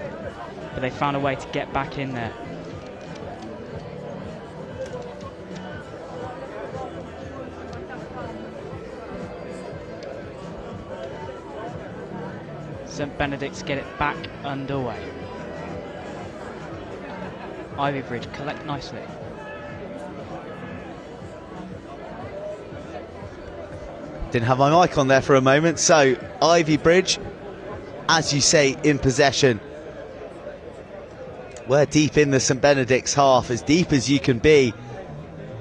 but they found a way to get back in there. St Benedict's get it back underway. Ivybridge collect nicely. Didn't have my mic on there for a moment. So Ivybridge, as you say, in possession. We're deep in the St Benedict's half, as deep as you can be,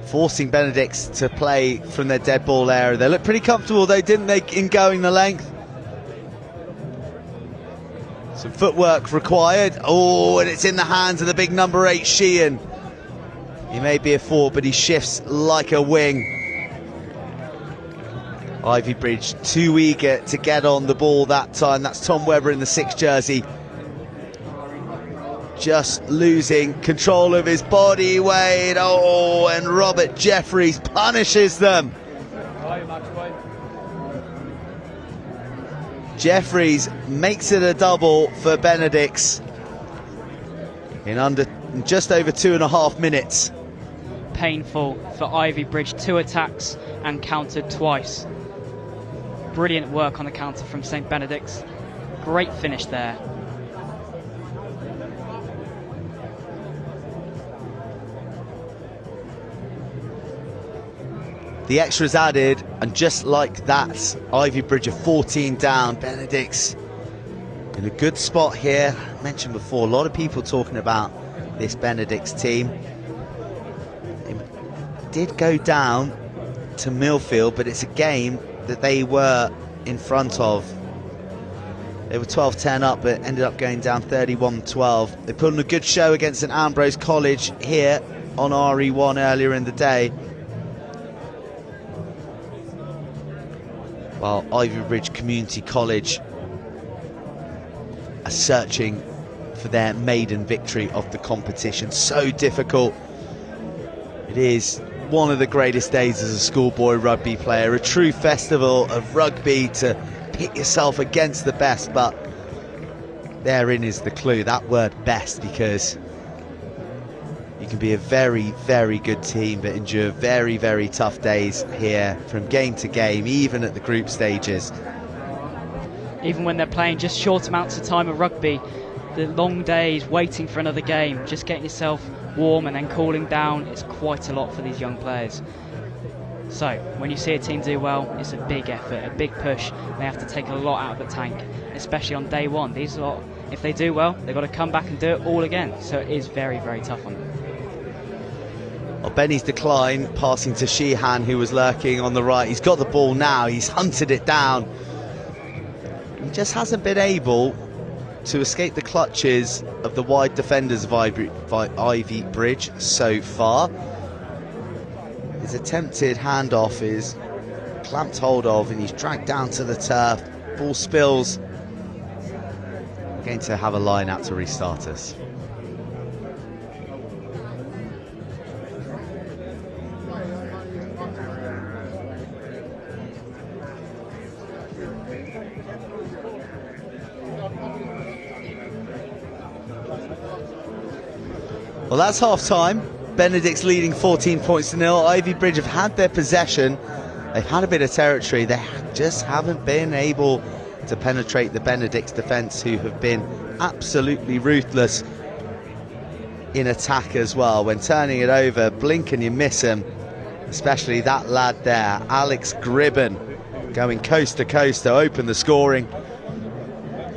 forcing Benedict's to play from their dead ball area. They look pretty comfortable though, didn't they, in going the length? Some footwork required. Oh, and it's in the hands of the big number 8, Sheehan. He may be a forward, but he shifts like a wing. Ivybridge too eager to get on the ball that time. That's Tom Webber in the 6 jersey. Just losing control of his body weight. Oh, and Robert Jeffries punishes them. Jeffries makes it a double for Benedict's in just over 2.5 minutes. Painful for Ivybridge, 2 attacks and countered twice. Brilliant work on the counter from St Benedict's. Great finish there. The extras added, and just like that, Ivybridge are 14 down. Benedict's in a good spot here. I mentioned before, a lot of people talking about this Benedict's team. They did go down to Millfield, but it's a game that they were in front of. They were 12-10 up, but ended up going down 31-12. They put on a good show against St Ambrose College here on RE1 earlier in the day, while Ivybridge Community College are searching for their maiden victory of the competition. So difficult. It is one of the greatest days as a schoolboy rugby player, a true festival of rugby to pit yourself against the best, but therein is the clue, that word best, because you can be a very, very good team but endure very, very tough days here from game to game, even at the group stages. Even when they're playing just short amounts of time of rugby, the long days waiting for another game, just getting yourself warm and then cooling down, it's quite a lot for these young players. So when you see a team do well, it's a big effort, a big push. They have to take a lot out of the tank, especially on day one. These lot, if they do well, they've got to come back and do it all again. So it is very, very tough on them. Well, Benny's decline, passing to Sheehan, who was lurking on the right. He's got the ball now, he's hunted it down. He just hasn't been able to escape the clutches of the wide defenders of Ivybridge so far. His attempted handoff is clamped hold of and he's dragged down to the turf. Ball spills. We're going to have a line out to restart us. Well, that's half time. Benedict's leading 14 points to 0. Ivybridge have had their possession. They've had a bit of territory. They just haven't been able to penetrate the Benedict's defence, who have been absolutely ruthless in attack as well. When turning it over, blink and you miss him. Especially that lad there, Alex Gribben, going coast to coast to open the scoring.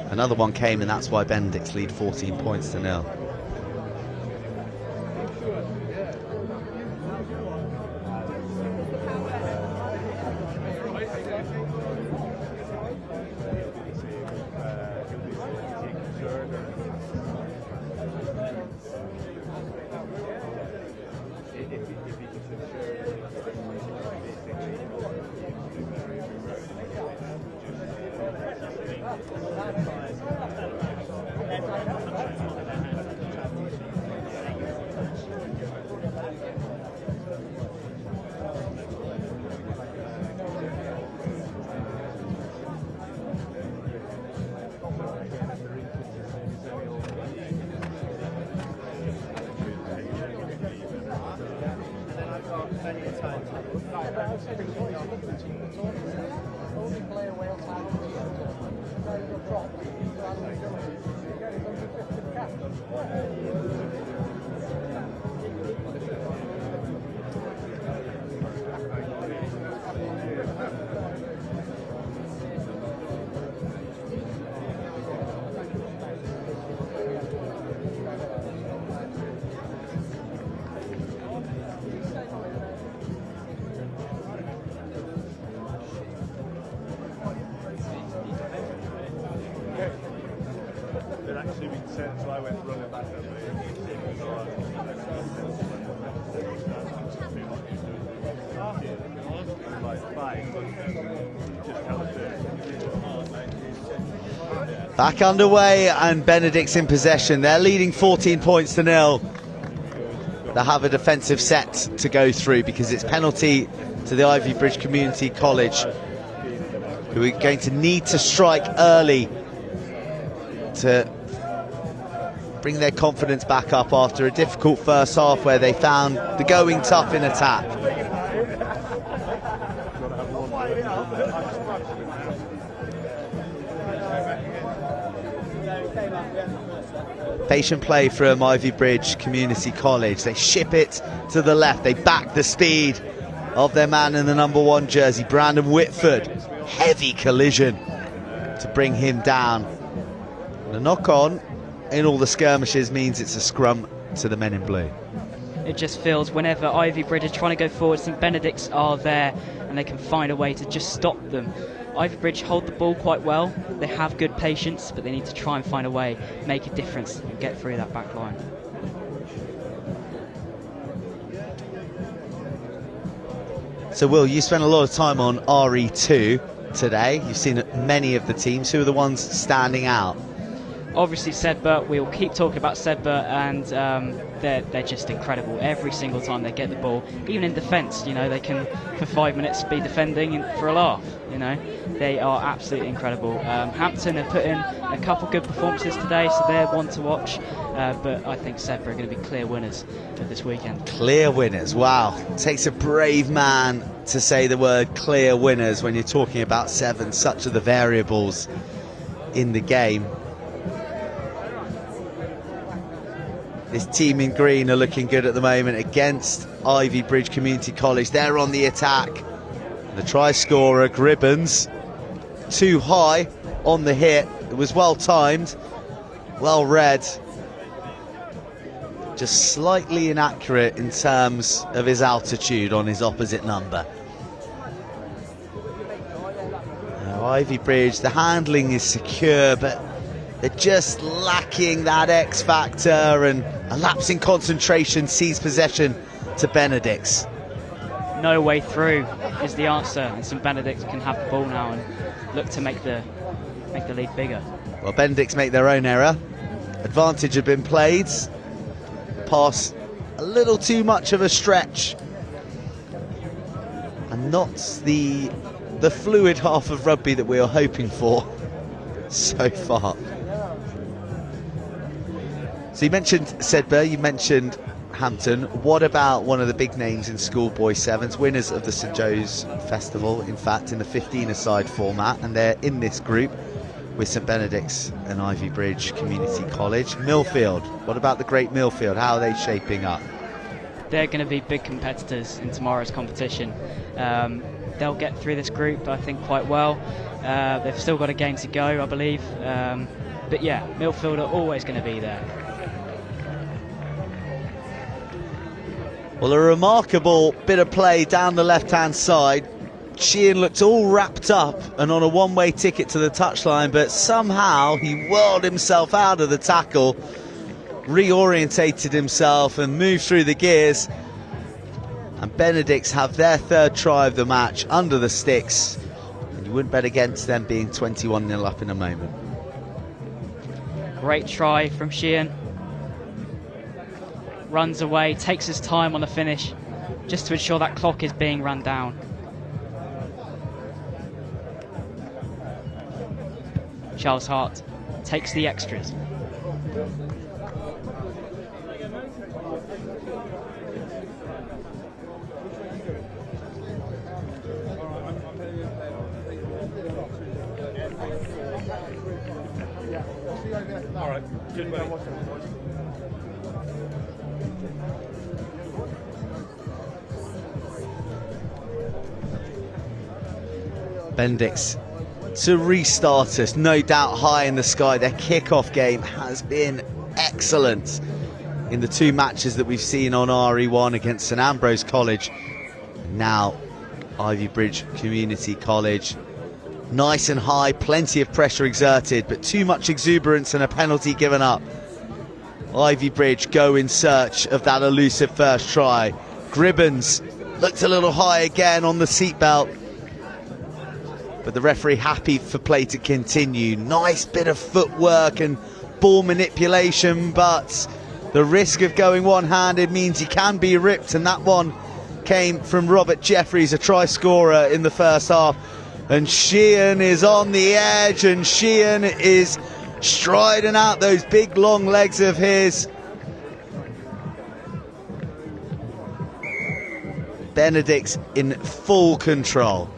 Another one came, and that's why Benedict's lead 14 points to 0. Back underway, and Benedict's in possession. They're leading 14 points to 0. They have a defensive set to go through because it's penalty to the Ivybridge Community College, who are going to need to strike early to bring their confidence back up after a difficult first half where they found the going tough in attack. Patient play from Ivybridge Community College. They ship it to the left. They back the speed of their man in the number 1 jersey, Brandon Whitford. Heavy collision to bring him down. The knock-on in all the skirmishes means it's a scrum to the men in blue. It just feels whenever Ivybridge is trying to go forward, St Benedict's are there and they can find a way to just stop them. Ivybridge hold the ball quite well. They have good patience, but they need to try and find a way, make a difference and get through that back line. So Will, you spent a lot of time on RE2 today. You've seen many of the teams. Who are the ones standing out? Obviously Sedbergh, we'll keep talking about Sedbergh, and they're just incredible. Every single time they get the ball, even in defence, you know, they can for 5 minutes be defending for a laugh, you know. They are absolutely incredible. Hampton have put in a couple good performances today, so they're one to watch, but I think Sedbergh are going to be clear winners of this weekend. Clear winners, wow. It takes a brave man to say the word clear winners when you're talking about 7, such are the variables in the game. This team in green are looking good at the moment against Ivybridge Community College. They're on the attack. The try scorer, Gribbons, too high on the hit. It was well timed, well read. Just slightly inaccurate in terms of his altitude on his opposite number. Now, Ivybridge, the handling is secure, but they're just lacking that X factor, and a lapse in concentration sees possession to Benedict's. No way through is the answer, and St Benedict can have the ball now and look to make the lead bigger. Well, Benedict's make their own error. Advantage had been played. Pass a little too much of a stretch, and not the fluid half of rugby that we were hoping for so far. So you mentioned Sedbergh, you mentioned Hampton. What about one of the big names in schoolboy sevens, winners of the St Joe's Festival, in fact, in the 15-a-side format, and they're in this group with St Benedict's and Ivybridge Community College. Millfield, what about the great Millfield? How are they shaping up? They're going to be big competitors in tomorrow's competition. They'll get through this group, I think, quite well. They've still got a game to go, I believe. But yeah, Millfield are always going to be there. Well, a remarkable bit of play down the left-hand side. Sheehan looked all wrapped up and on a one-way ticket to the touchline, but somehow he whirled himself out of the tackle, reorientated himself and moved through the gears. And Benedict's have their third try of the match under the sticks. And you wouldn't bet against them being 21-0 up in a moment. Great try from Sheehan. Runs away, takes his time on the finish, just to ensure that clock is being run down. Charles Hart takes the extras. All right. Good way. Benedict's to restart us, no doubt high in the sky. Their kick-off game has been excellent in the two matches that we've seen on RE1 against St Ambrose College. Now Ivybridge Community College. Nice and high, plenty of pressure exerted, but too much exuberance and a penalty given up. Ivybridge go in search of that elusive first try. Gribbons looked a little high again on the seatbelt, but the referee happy for play to continue. Nice bit of footwork and ball manipulation, but the risk of going one-handed means he can be ripped, and that one came from Robert Jeffries, a try scorer in the first half. And Sheehan is on the edge, and Sheehan is striding out those big long legs of his. Benedict's in full control.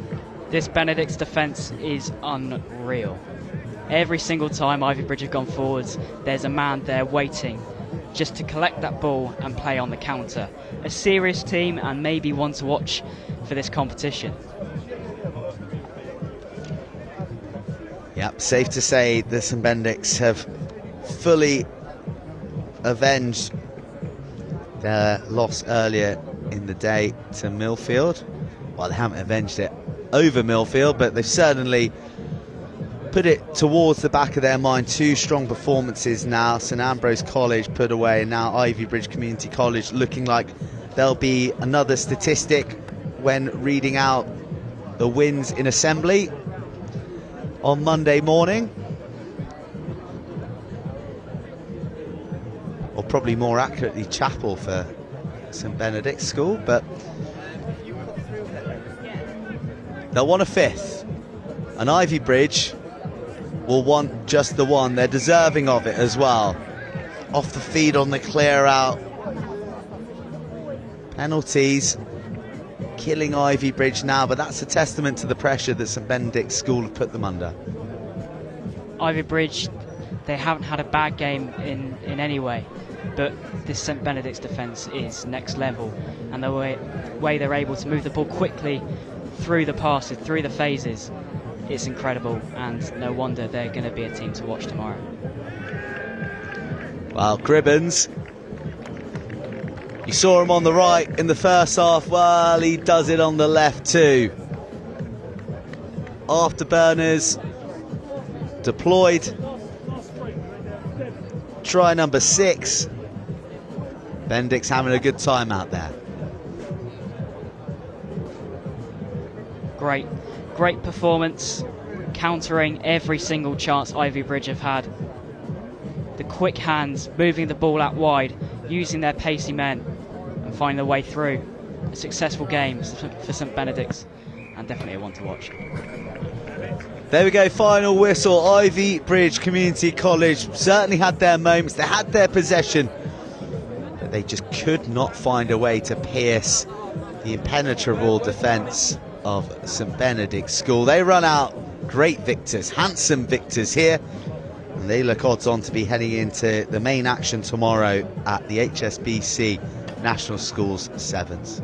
This Benedict's defence is unreal. Every single time Ivybridge have gone forwards, there's a man there waiting just to collect that ball and play on the counter. A serious team, and maybe one to watch for this competition. Yep, safe to say the St Benedict's have fully avenged their loss earlier in the day to Millfield. Well, they haven't avenged it over Millfield, but they've certainly put it towards the back of their mind. Two strong performances now. St Ambrose College put away, and now Ivybridge Community College looking like there'll be another statistic when reading out the wins in assembly on Monday morning. Or probably more accurately, chapel for St Benedict's School, but they'll want a fifth, and Ivybridge will want just the one. They're deserving of it as well. Off the feed on the clear out. Penalties killing Ivybridge now, but that's a testament to the pressure that St Benedict's School have put them under. Ivybridge, they haven't had a bad game in any way. but this St Benedict's defence is next level, and the way they're able to move the ball quickly through the passes, through the phases, it's incredible, and no wonder they're going to be a team to watch tomorrow. Well, Cribbins, you saw him on the right in the first half. Well, he does it on the left too. Afterburners deployed. Try number 6. Benedict's having a good time out there. Great performance, countering every single chance Ivybridge have had. The quick hands, moving the ball out wide, using their pacey men, and finding their way through. A successful game for St Benedict's, and definitely a one to watch. There we go, final whistle. Ivybridge Community College certainly had their moments, they had their possession, but they just could not find a way to pierce the impenetrable defence of St Benedict's School. They run out great victors, handsome victors here, and they look odds on to be heading into the main action tomorrow at the HSBC National Schools Sevens.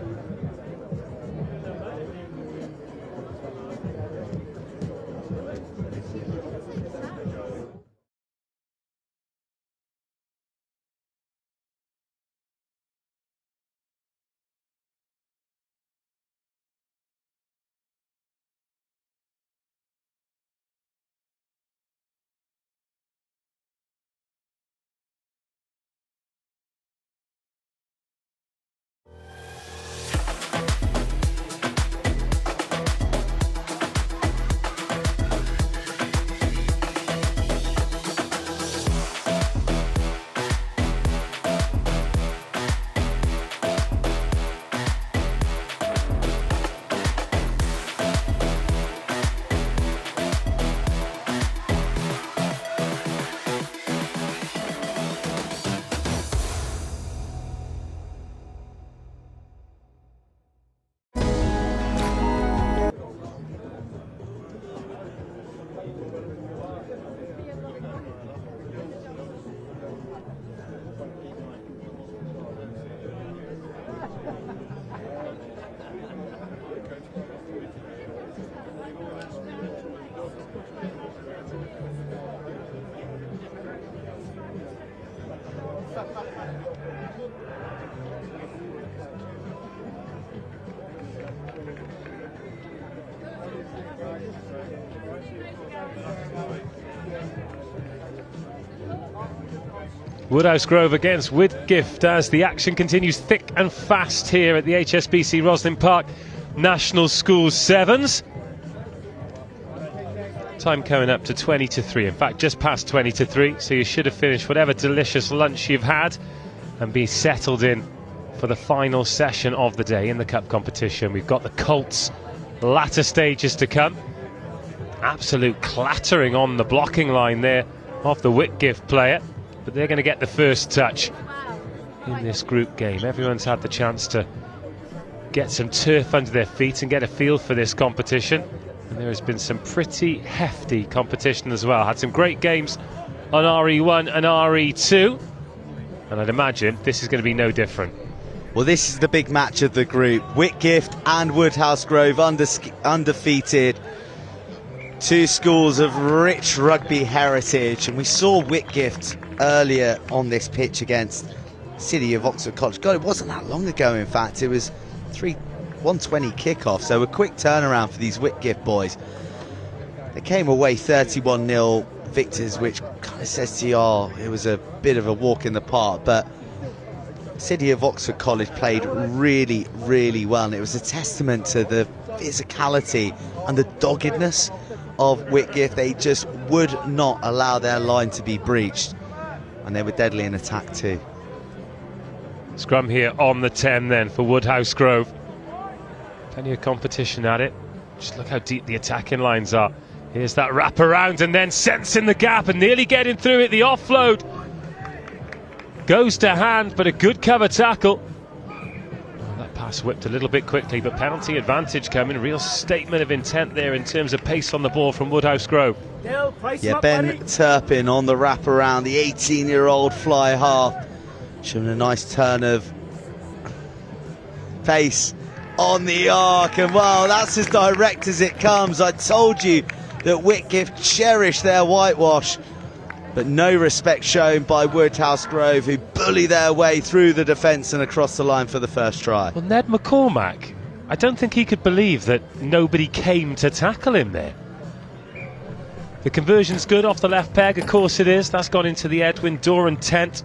Woodhouse Grove against Whitgift as the action continues thick and fast here at the HSBC Rosslyn Park National Schools Sevens. Time coming up to 20 to 3, in fact just past 20 to 3, so you should have finished whatever delicious lunch you've had and be settled in for the final session of the day in the cup competition. We've got the Colts latter stages to come. Absolute clattering on the blocking line there of the Whitgift player, but they're going to get the first touch in this group game. Everyone's had the chance to get some turf under their feet and get a feel for this competition, and there has been some pretty hefty competition as well. Had some great games on RE1 and RE2, and I'd imagine this is going to be no different. Well, this is the big match of the group. Whitgift and Woodhouse Grove undefeated. Two schools of rich rugby heritage, and we saw Whitgift earlier on this pitch against City of Oxford College. God, it wasn't that long ago, in fact. It was 1:20 kickoff, so a quick turnaround for these Whitgift boys. They came away 31-0 victors, which kind of says to you, it was a bit of a walk in the park, but City of Oxford College played really, really well, and it was a testament to the physicality and the doggedness of Whitgift. They just would not allow their line to be breached, and they were deadly in attack too. Scrum here on the 10 then for Woodhouse Grove. Plenty of competition at it. Just look how deep the attacking lines are. Here's that wrap around and then sensing the gap and nearly getting through it. The offload goes to hand, but a good cover tackle. That pass whipped a little bit quickly, but penalty advantage coming. Real statement of intent there in terms of pace on the ball from Woodhouse Grove. Yeah, Ben Turpin on the wrap around, the 18-year-old fly half Showing a nice turn of pace on the arc, and well, that's as direct as it comes. I told you that Whitgift cherish their whitewash, but no respect shown by Woodhouse Grove, who bully their way through the defence and across the line for the first try. Well, Ned McCormack, I don't think he could believe that nobody came to tackle him there. The conversion's good off the left peg, of course it is. That's gone into the Edwin Doran tent.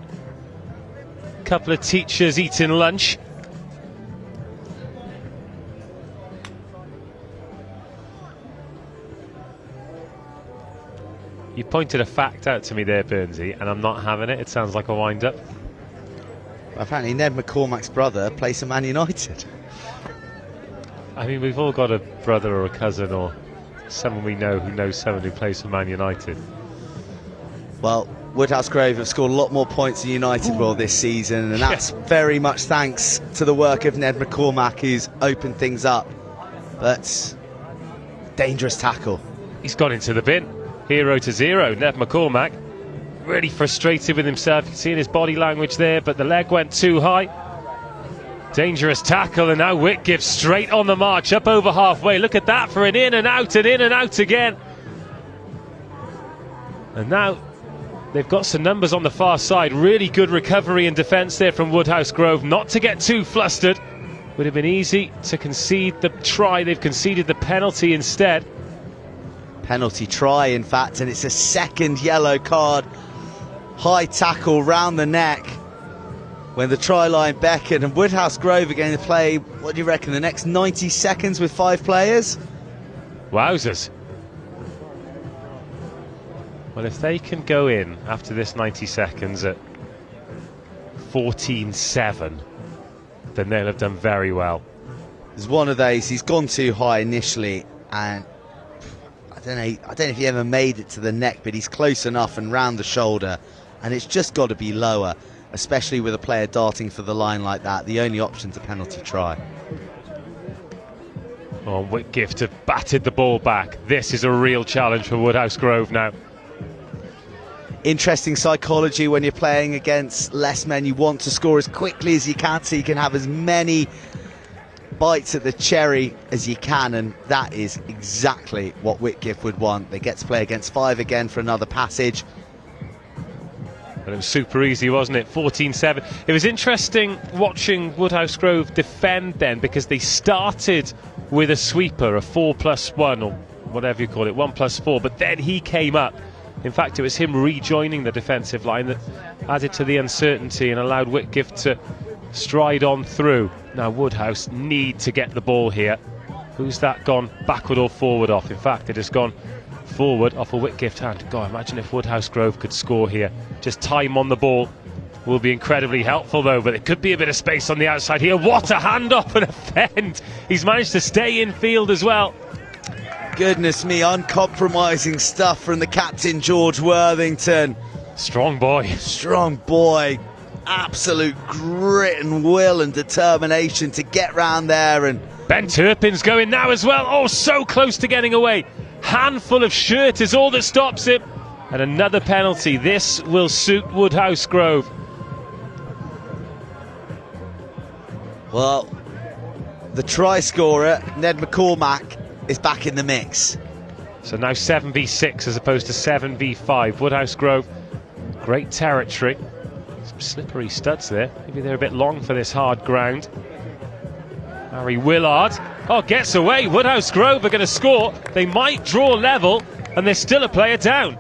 Couple of teachers eating lunch. You pointed a fact out to me there, Burnsy, and I'm not having it. It sounds like a wind-up. Apparently Ned McCormack's brother plays for Man United. I mean, we've all got a brother or a cousin or someone we know who knows someone who plays for Man United. Well, Woodhouse Grove have scored a lot more points than United will this season, and that's very much thanks to the work of Ned McCormack, who's opened things up. But dangerous tackle. He's gone into the bin. 0-0. Ned McCormack really frustrated with himself. You can see in his body language there, but the leg went too high. Dangerous tackle, and now Whitgift straight on the march, up over halfway. Look at that for an in and out and in and out again. And now they've got some numbers on the far side. Really good recovery and defence there from Woodhouse Grove. Not to get too flustered. Would have been easy to concede the try. They've conceded the penalty instead. Penalty try, in fact, and it's a second yellow card. High tackle round the neck when the try line beckoned, and Woodhouse Grove are going to play, what do you reckon, the next 90 seconds with 5 players? Wowzers. Well, if they can go in after this 90 seconds at 14-7, then they'll have done very well. There's one of those, he's gone too high initially, and I don't know if he ever made it to the neck, but he's close enough and round the shoulder, and it's just got to be lower, especially with a player darting for the line like that. The only option's a penalty try. Oh, Whitgift have batted the ball back. This is a real challenge for Woodhouse Grove now. Interesting psychology when you're playing against less men. You want to score as quickly as you can so you can have as many bites at the cherry as you can, and that is exactly what Whitgift would want. They get to play against 5 again for another passage. And it was super easy, wasn't it? 14-7. It was interesting watching Woodhouse Grove defend then, because they started with a sweeper, a 4+1 or whatever you call it, 1+4, but then he came up. In fact, it was him rejoining the defensive line that added to the uncertainty and allowed Whitgift to stride on through. Now Woodhouse need to get the ball here. Who's that gone backward or forward off? In fact, it has gone forward off a Whitgift hand. God, imagine if Woodhouse Grove could score here. Just time on the ball will be incredibly helpful though, but it could be a bit of space on the outside here. What a handoff and a fend. He's managed to stay in field as well. Goodness me, uncompromising stuff from the captain, George Worthington. Strong boy. Strong boy. Absolute grit and will and determination to get round there. And Ben Turpin's going now as well. Oh, so close to getting away. Handful of shirt is all that stops him. And another penalty. This will suit Woodhouse Grove. Well, the try scorer, Ned McCormack, is back in the mix. So now 7v6 as opposed to 7v5. Woodhouse Grove, great territory. Some slippery studs there. Maybe they're a bit long for this hard ground. Harry Willard. Oh, gets away. Woodhouse Grove are going to score. They might draw level, and there's still a player down.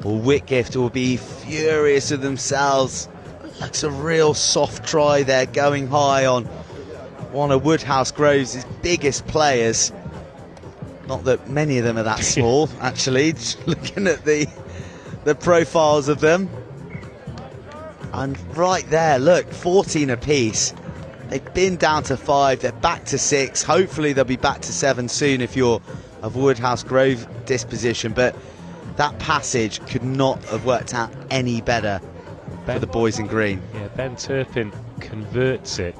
Well, Whitgift will be furious with themselves. Looks a real soft try there, going high on one of Woodhouse Grove's biggest players. Not that many of them are that small, actually. Just looking at the profiles of them. And right there, look, 14 apiece. They've been down to 5, they're back to 6. Hopefully they'll be back to 7 soon if you're of Woodhouse Grove disposition. But that passage could not have worked out any better for the boys in green. Yeah, Ben Turpin converts it.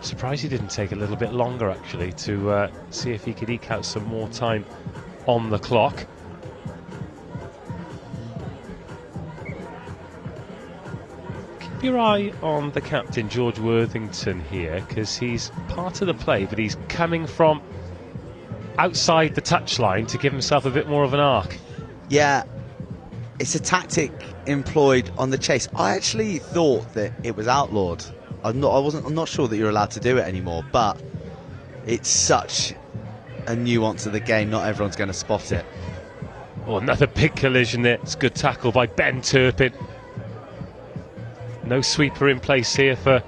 Surprised he didn't take a little bit longer, actually, to see if he could eke out some more time on the clock. Keep your eye on the captain, George Worthington, here, because he's part of the play, but he's coming from outside the touchline to give himself a bit more of an arc. Yeah, it's a tactic employed on the chase. I actually thought that it was outlawed. I'm not sure that you're allowed to do it anymore, but it's such a nuance of the game, not everyone's going to spot it. Oh, another big collision there. It's a good tackle by Ben Turpin. No sweeper in place here for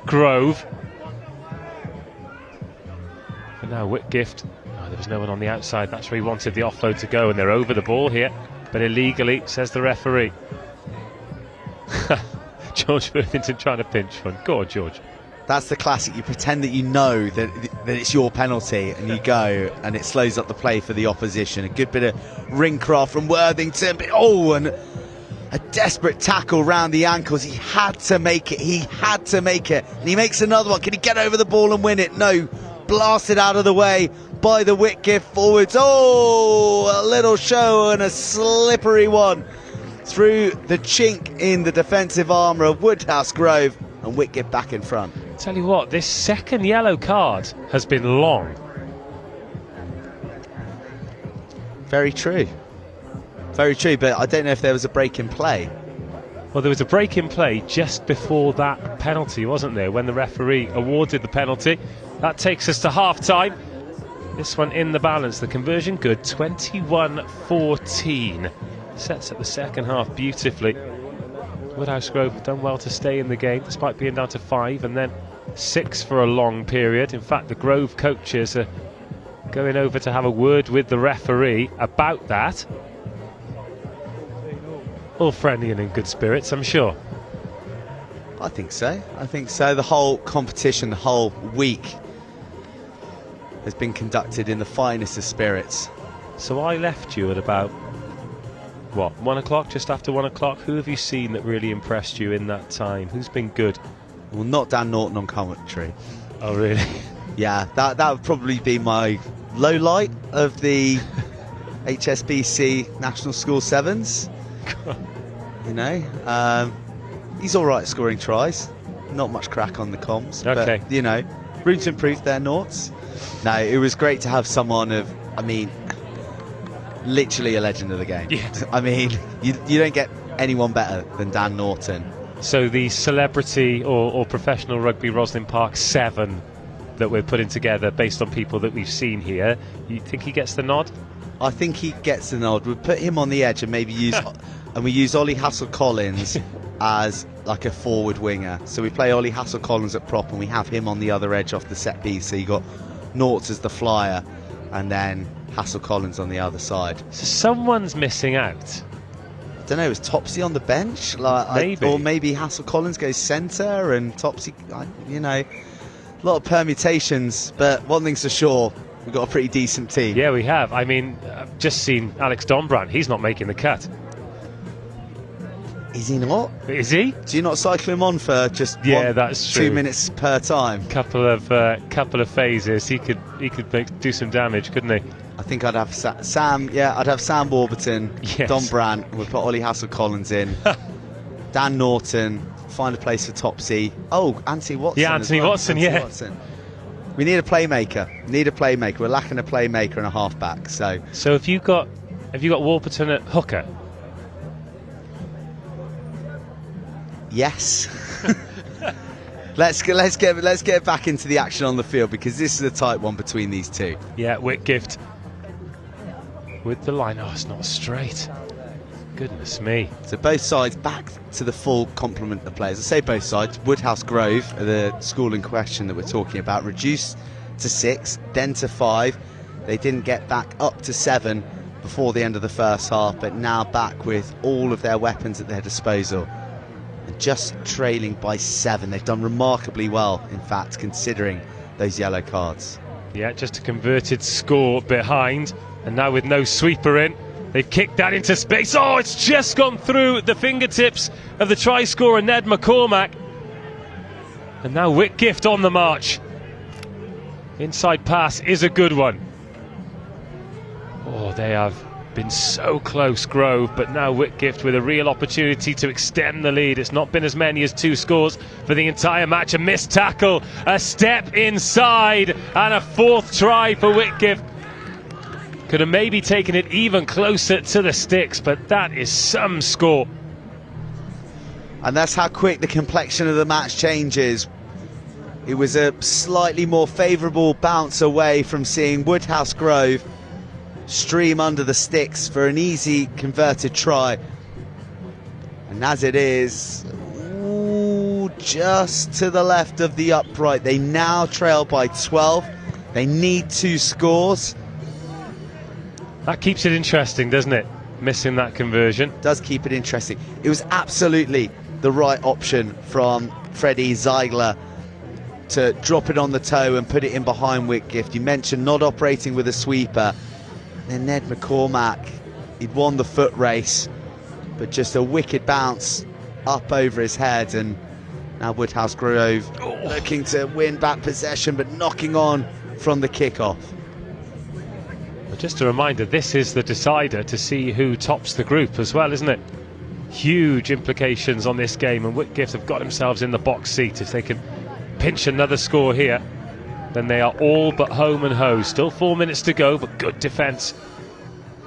Grove. And now Whitgift. Oh, there was no one on the outside. That's where he wanted the offload to go, and they're over the ball here, but illegally, says the referee. George Worthington trying to pinch one. Go on, George. That's the classic. You pretend that you know that it's your penalty, and you go, and it slows up the play for the opposition. A good bit of ringcraft from Worthington. But, oh, and a desperate tackle round the ankles. He had to make it. He had to make it. And he makes another one. Can he get over the ball and win it? No. Blasted out of the way by the Whitgift forwards. Oh, a little show and a slippery one through the chink in the defensive armour of Woodhouse, Grove, and Whitgift back in front. Tell you what, this second yellow card has been long. Very true. Very true, but I don't know if there was a break in play. Well, there was a break in play just before that penalty, wasn't there, when the referee awarded the penalty. That takes us to half-time. This one in the balance. The conversion good, 21-14. Sets up the second half beautifully. Woodhouse Grove have done well to stay in the game despite being down to 5 and then 6 for a long period. In fact, the Grove coaches are going over to have a word with the referee about that. All friendly and in good spirits, I'm sure. I think so. I think so. The whole competition, the whole week has been conducted in the finest of spirits. So I left you at about, what, 1 o'clock, just after 1 o'clock? Who have you seen that really impressed you in that time? Who's been good? Well, not Dan Norton on commentary. Oh, really? Yeah, that would probably be my low light of the HSBC National School Sevens. You know, he's all right at scoring tries. Not much crack on the comms. Okay. But, you know, room to improve their noughts. No, it was great to have someone of, I mean, literally a legend of the game. Yeah. I mean, you don't get anyone better than Dan Norton. So the celebrity or professional rugby Rosslyn Park 7 that we're putting together based on people that we've seen here, you think he gets the nod? I think he gets the nod. We'll put him on the edge and maybe use and we use Ollie Hassel-Collins as like a forward winger. So we play Ollie Hassel-Collins at prop and we have him on the other edge off the set piece. So you got Norts as the flyer and then Hassel-Collins on the other side. So someone's missing out. I don't know, is Topsy on the bench? Maybe. Or maybe Hassel-Collins goes centre and Topsy, you know, a lot of permutations. But one thing's for sure, we've got a pretty decent team. Yeah, we have. I mean, I've just seen Alex Donbrandt. He's not making the cut. Is he not? Is he? Do you not cycle him on for just that's true. 2 minutes per time? Couple of phases. He could do some damage, couldn't he? I think I'd have Sam. Yeah, I'd have Sam Warburton, yes. Don Brandt. We'll put Ollie Hassel-Collins in. Dan Norton. Find a place for Topsy. Oh, Anthony Watson. Yeah, Anthony Watson. Anthony Watson. We need a playmaker. We're lacking a playmaker and a halfback. So have you got Warburton at hooker? Yes. let's get back into the action on the field because this is a tight one between these two. Yeah, Whitgift with the line. Oh, it's not straight. Goodness me. So both sides back to the full complement of players. I say both sides. Woodhouse Grove, the school in question that we're talking about, reduced to 6, then to 5. They didn't get back up to 7 before the end of the first half, but now back with all of their weapons at their disposal. And just trailing by 7. They've done remarkably well, in fact, considering those yellow cards. Yeah, just a converted score behind, and now with no sweeper in, they've kicked that into space. Oh, it's just gone through the fingertips of the try scorer Ned McCormack. And now Whitgift on the march. Inside pass is a good one. Oh, they have Been so close, Grove, but now Whitgift with a real opportunity to extend the lead. It's not been as many as 2 scores for the entire match. A missed tackle, a step inside, and a 4th try for Whitgift. Could have maybe taken it even closer to the sticks, but that is some score. And that's how quick the complexion of the match changes. It was a slightly more favourable bounce away from seeing Woodhouse Grove stream under the sticks for an easy converted try. And as it is, just to the left of the upright, they now trail by 12. They need 2 scores. That keeps it interesting, doesn't it? Missing that conversion. Does keep it interesting. It was absolutely the right option from Freddie Ziegler to drop it on the toe and put it in behind Whitgift. You mentioned not operating with a sweeper. Then Ned McCormack, he'd won the foot race, but just a wicked bounce up over his head, and now Woodhouse Grove looking to win back possession, but knocking on from the kickoff. But just a reminder, this is the decider to see who tops the group as well, isn't it? Huge implications on this game, and Whitgift have got themselves in the box seat. If they can pinch another score here, then they are all but home and ho. Still 4 minutes to go, but good defence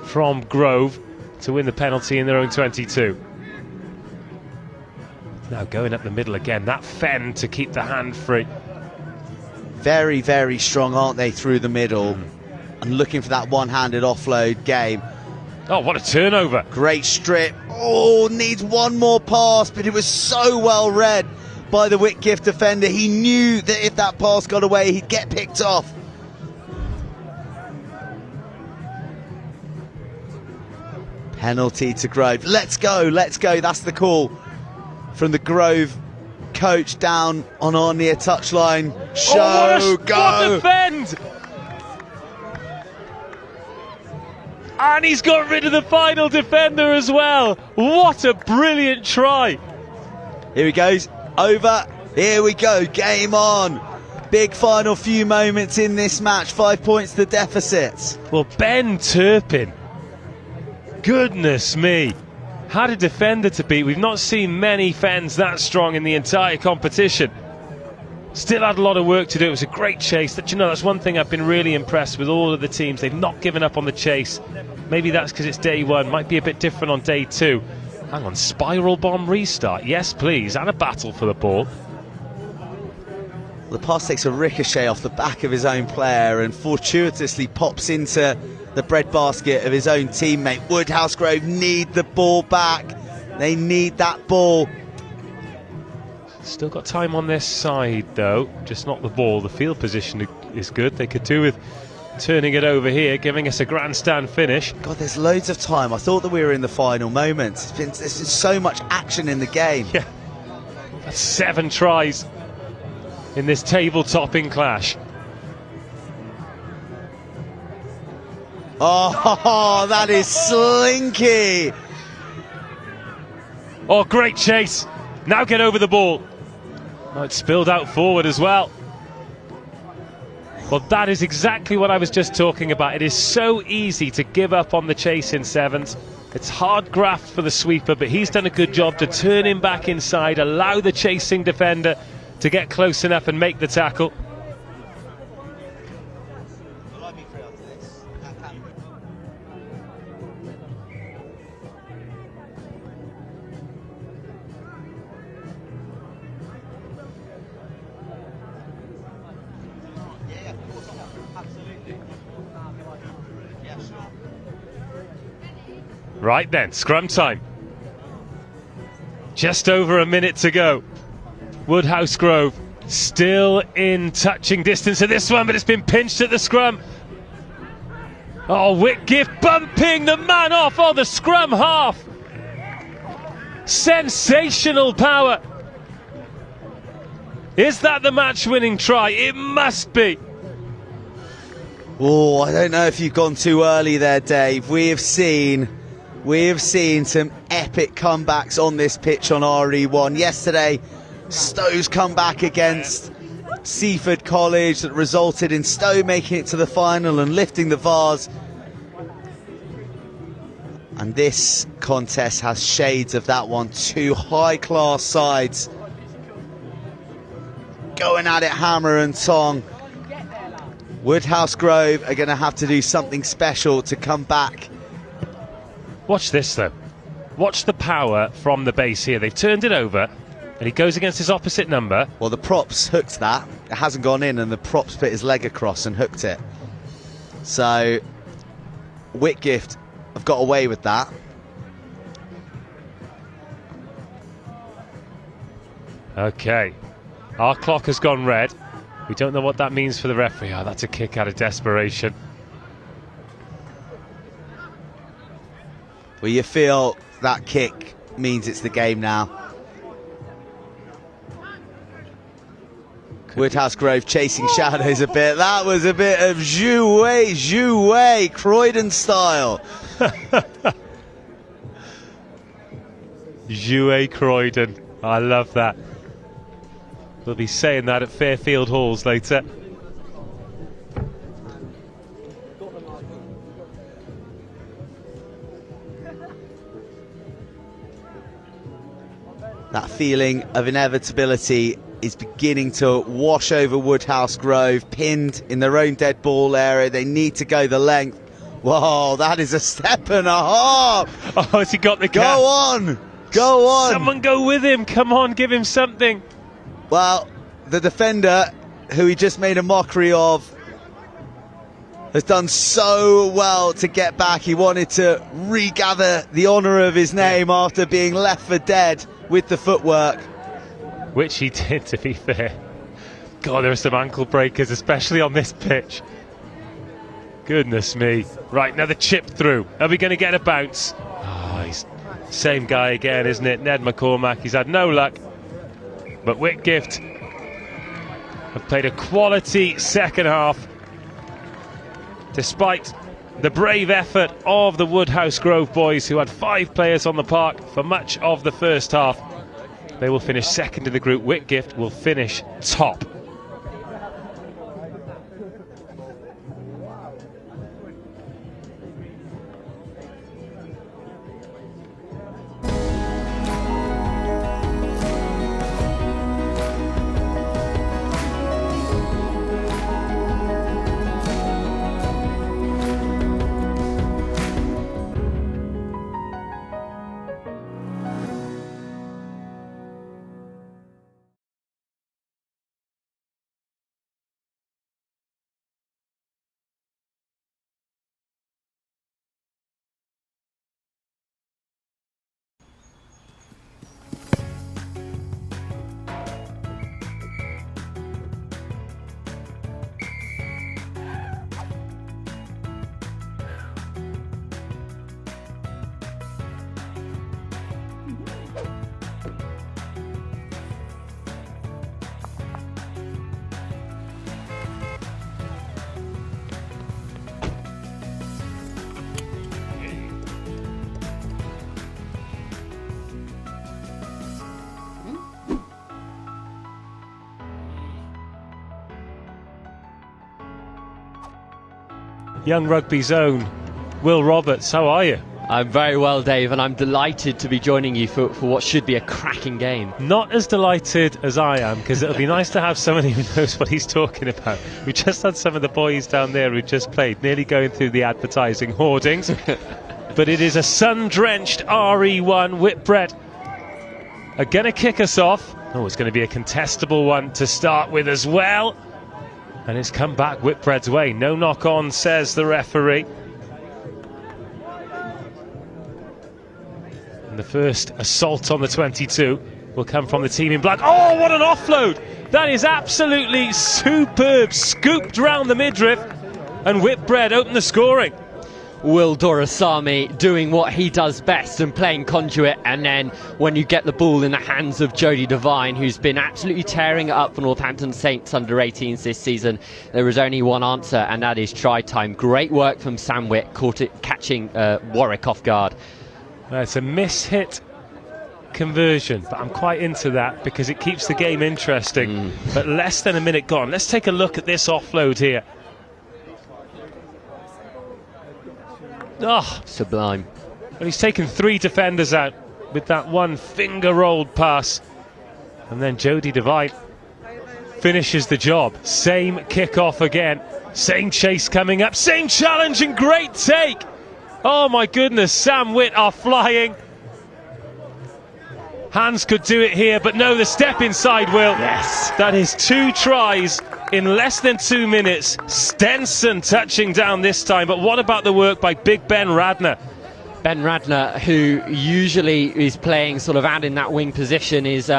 from Grove to win the penalty in their own 22. Now going up the middle again, that fend to keep the hand free. Very, very strong, aren't they, through the middle? And looking for that one-handed offload game. Oh, what a turnover. Great strip. Oh, needs one more pass, but it was so well read by the Whitgift defender. He knew that if that pass got away, he'd get picked off. Penalty to Grove. Let's go, let's go. That's the call from the Grove coach down on our near touchline. Show, go. What a defend! And he's got rid of the final defender as well. What a brilliant try. Here he goes. Over, here we go, game on. Big final few moments in this match, 5 points the deficit. Well, Ben Turpin, goodness me, had a defender to beat. We've not seen many fens that strong in the entire competition. Still had a lot of work to do. It was a great chase. That, you know, that's one thing I've been really impressed with all of the teams. They've not given up on the chase. Maybe that's because it's day 1, might be a bit different on day 2. Hang on, spiral bomb restart, yes please, and a battle for the ball. The pass takes a ricochet off the back of his own player and fortuitously pops into the breadbasket of his own teammate. Woodhouse Grove need the ball back. They need that ball. Still got time on their side though, just not the ball. The field position is good. They could do with turning it over here, giving us a grandstand finish. God, there's loads of time. I thought that we were in the final moments. There's so much action in the game. Yeah, that's 7 tries in this table-topping clash. Oh, that is slinky. Oh, great chase. Now get over the ball. Oh, it spilled out forward as well. Well, that is exactly what I was just talking about. It is so easy to give up on the chase in 7s. It's hard graft for the sweeper, but he's done a good job to turn him back inside, allow the chasing defender to get close enough and make the tackle. Right then, scrum time. Just over a minute to go. Woodhouse Grove still in touching distance of this one, but it's been pinched at the scrum. Oh, Whitgift bumping the man off. Oh, the scrum half. Sensational power. Is that the match-winning try? It must be. Oh, I don't know if you've gone too early there, Dave. We have seen some epic comebacks on this pitch on RE1. Yesterday, Stowe's comeback against Seaford College that resulted in Stowe making it to the final and lifting the vase. And this contest has shades of that one. Two high-class sides going at it hammer and tong. Woodhouse Grove are going to have to do something special to come back. Watch this though. Watch the power from the base here. They've turned it over and he goes against his opposite number. Well, the props hooked that. It hasn't gone in, and the props put his leg across and hooked it. So Whitgift have got away with that. Okay, our clock has gone red. We don't know what that means for the referee. Oh, that's a kick out of desperation. Well, you feel that kick means it's the game now. Woodhouse Grove chasing shadows a bit. That was a bit of jouet, Croydon style. Jouet Croydon. I love that. We'll be saying that at Fairfield Halls later. That feeling of inevitability is beginning to wash over Woodhouse Grove, pinned in their own dead ball area. They need to go the length. Whoa, that is a step and a half. Oh, has he got the cap? Go on, go on. Someone go with him. Come on, give him something. Well, the defender, who he just made a mockery of, has done so well to get back. He wanted to regather the honour of his name after being left for dead with the footwork. Which he did, to be fair. God, there are some ankle breakers, especially on this pitch. Goodness me. Right, another chip through. Are we going to get a bounce? Oh, he's same guy again, isn't it? Ned McCormack. He's had no luck. But Whitgift have played a quality second half, despite the brave effort of the Woodhouse Grove boys, who had 5 players on the park for much of the first half. They will finish second in the group. Whitgift will finish top. Young Rugby's own Will Roberts, how are you? I'm very well, Dave, and I'm delighted to be joining you for what should be a cracking game. Not as delighted as I am, because it'll be nice to have someone who knows what he's talking about. We just had some of the boys down there who just played, nearly going through the advertising hoardings. But it is a sun-drenched RE1. Whitbread are going to kick us off. Oh, it's going to be a contestable one to start with as well. And it's come back Whitbread's way. No knock on, says the referee. And the first assault on the 22 will come from the team in black. Oh, what an offload! That is absolutely superb. Scooped round the midriff, and Whitbread open the scoring. Will Dorasami doing what he does best and playing conduit, and then when you get the ball in the hands of Jody Devine, who's been absolutely tearing it up for Northampton Saints under 18s this season, there is only one answer, and that is try time. Great work from Sam Witt, catching Warwick off guard. It's a miss-hit conversion, but I'm quite into that because it keeps the game interesting. But less than a minute gone. Let's take a look at this offload here. Oh, sublime. But he's taken 3 defenders out with that one finger-rolled pass. And then Jody Devine finishes the job. Same kick-off again. Same chase coming up. Same challenge and great take. Oh my goodness, Sam Witt are flying. Hans could do it here, but no, the step inside will. Yes. That is 2 tries in less than 2 minutes. Stenson touching down this time, but what about the work by Big Ben Radner? Ben Radner, who usually is playing sort of out in that wing position, is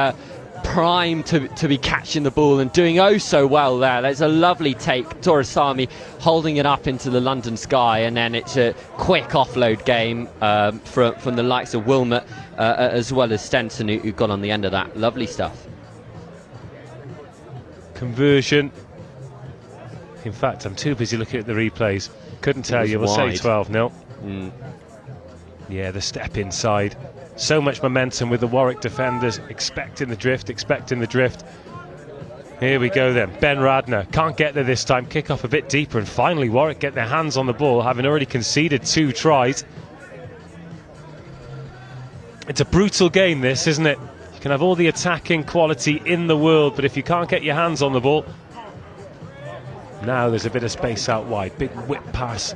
primed to be catching the ball and doing oh so well there. There's a lovely take, Dorasami holding it up into the London sky, and then it's a quick offload game from the likes of Wilmot as well as Stenson, who got on the end of that. Lovely stuff. Conversion. In fact, I'm too busy looking at the replays. Couldn't tell you. We'll say 12-0. Yeah, the step inside. So much momentum with the Warwick defenders, expecting the drift. Here we go then. Ben Radner can't get there this time. Kick off a bit deeper, and finally Warwick get their hands on the ball, having already conceded 2 tries. It's a brutal game, this, isn't it? You can have all the attacking quality in the world, but if you can't get your hands on the ball. Now there's a bit of space out wide. Big whip pass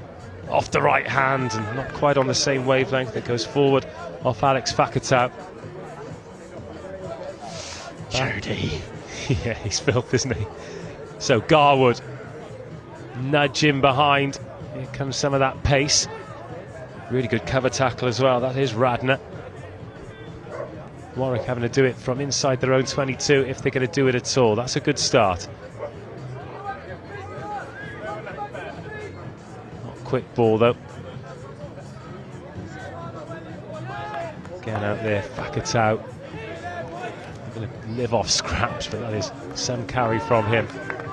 off the right hand, and not quite on the same wavelength. It goes forward off Alex Fakatau. Jody. Yeah, he's filth, isn't he? So Garwood nudge in behind. Here comes some of that pace. Really good cover tackle as well. That is Radner. Warwick having to do it from inside their own 22 if they're going to do it at all. That's a good start. Not a quick ball though. Again out there, Fakatau. Going to live off scraps, but that is some carry from him.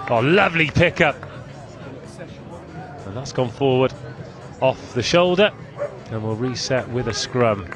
Oh, lovely pickup. And that's gone forward off the shoulder, and we'll reset with a scrum.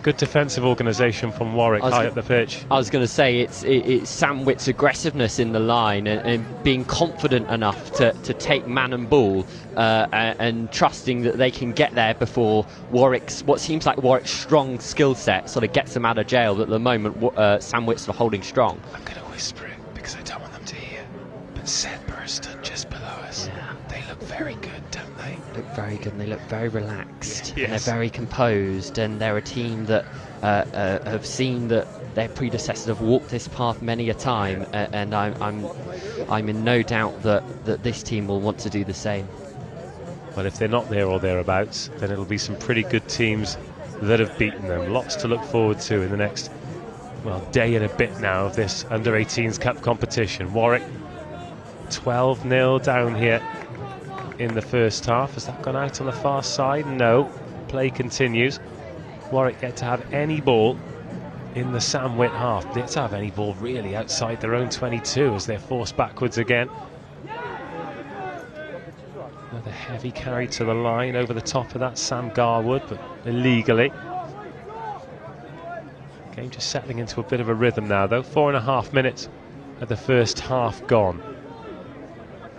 Good defensive organisation from Warwick high up the pitch. I was going to say it's Sam Witt's aggressiveness in the line and being confident enough to take man and ball and trusting that they can get there before what seems like Warwick's strong skill set sort of gets them out of jail. But at the moment, Sam Witt's sort of holding strong. I'm going to whisper it because I don't want them to hear. But Sedbergh stood just below us. Yeah. They look very good, don't they? Look very good, and they look very relaxed. Yes. And they're very composed, and they're a team that have seen that their predecessors have walked this path many a time, and I'm in no doubt that this team will want to do the same. Well, if they're not there or thereabouts, then it'll be some pretty good teams that have beaten them. Lots to look forward to in the next, day and a bit now of this Under-18s Cup competition. Warwick 12-0 down here in the first half. Has that gone out on the far side? No. Play continues. Warwick get to have any ball in the Sam Witt half. They get to have any ball really outside their own 22 as they're forced backwards again. Another heavy carry to the line over the top of that Sam Garwood, but illegally. Game just settling into a bit of a rhythm now though. 4.5 minutes of the first half gone.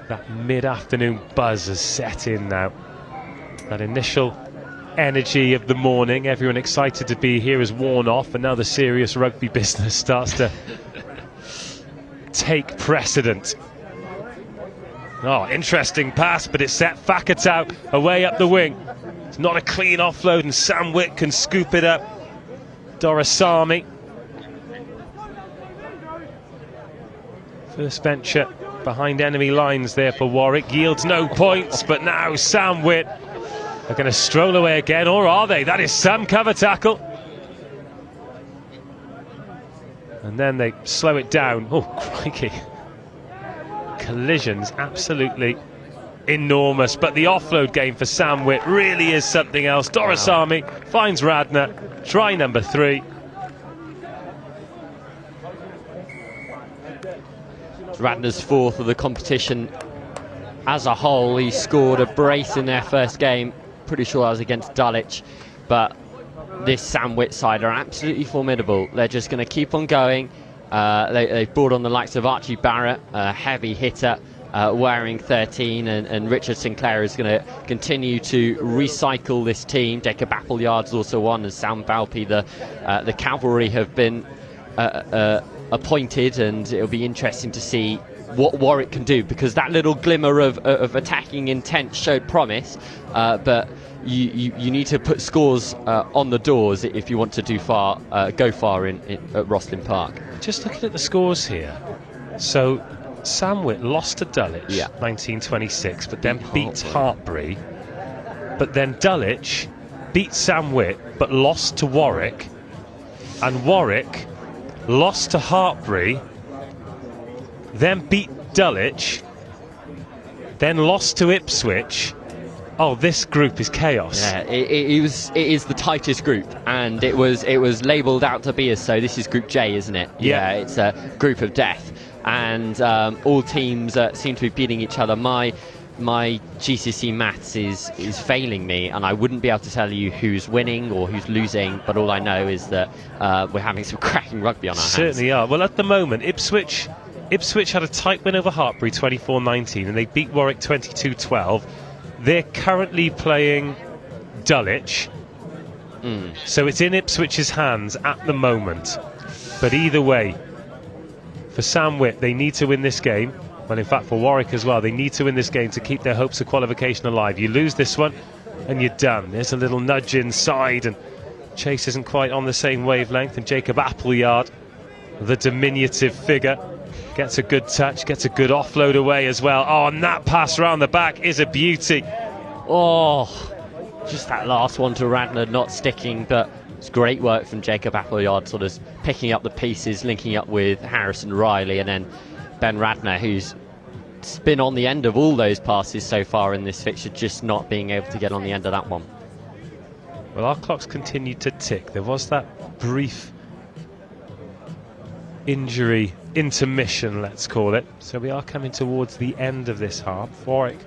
That mid-afternoon buzz has set in now. That initial energy of the morning, everyone excited to be here, has worn off, and now the serious rugby business starts to take precedent. Oh, interesting pass, but it's set Fakatau away up the wing. It's not a clean offload, and Sam Witt can scoop it up. Dorasami. First venture behind enemy lines there for Warwick. Yields no points, but now Sam Witt are going to stroll away again, or are they? That is some cover tackle. And then they slow it down. Oh, crikey. Collisions absolutely enormous, but the offload game for Sam Witt really is something else. Dorasami finds Radner, try number 3. Radner's 4th of the competition as a whole. He scored a brace in their first game. Pretty sure that was against Dulwich, but this Sam Witt side are absolutely formidable. They're just going to keep on going. They've brought on the likes of Archie Barrett, a heavy hitter, wearing 13, and Richard Sinclair is going to continue to recycle this team. Jacob Appleyard's also on, as Sam Valpy, the cavalry, have been appointed, and it'll be interesting to see what Warwick can do, because that little glimmer of attacking intent showed promise, but you need to put scores on the doors if you want to go far at Rosslyn Park. Just looking at the scores here, so Samwit lost to Dulwich 1926, but then beat Hartbury, but then Dulwich beat Samwit but lost to Warwick, and Warwick lost to Hartbury, then beat Dulwich, then lost to Ipswich. Oh, this group is chaos. Yeah, it is the tightest group, and it was labelled out to be as so. This is Group J, isn't it? Yeah, it's a group of death, and all teams seem to be beating each other. My GCSE maths is failing me, and I wouldn't be able to tell you who's winning or who's losing, but all I know is that we're having some cracking rugby on our hands. Certainly are. Well, at the moment, Ipswich had a tight win over Hartbury 24-19, and they beat Warwick 22-12. They're currently playing Dulwich, so it's in Ipswich's hands at the moment. But either way, for Samwit, they need to win this game. Well, in fact, for Warwick as well, they need to win this game to keep their hopes of qualification alive. You lose this one, and you're done. There's a little nudge inside, and Chase isn't quite on the same wavelength, and Jacob Appleyard, the diminutive figure, gets a good touch, gets a good offload away as well. Oh, and that pass round the back is a beauty. Oh, just that last one to Radnor not sticking, but it's great work from Jacob Appleyard, sort of picking up the pieces, linking up with Harrison Riley, and then Ben Radnor, who's been on the end of all those passes so far in this fixture, just not being able to get on the end of that one. Well, our clocks continued to tick. There was that brief injury intermission, let's call it. So we are coming towards the end of this half. Warwick,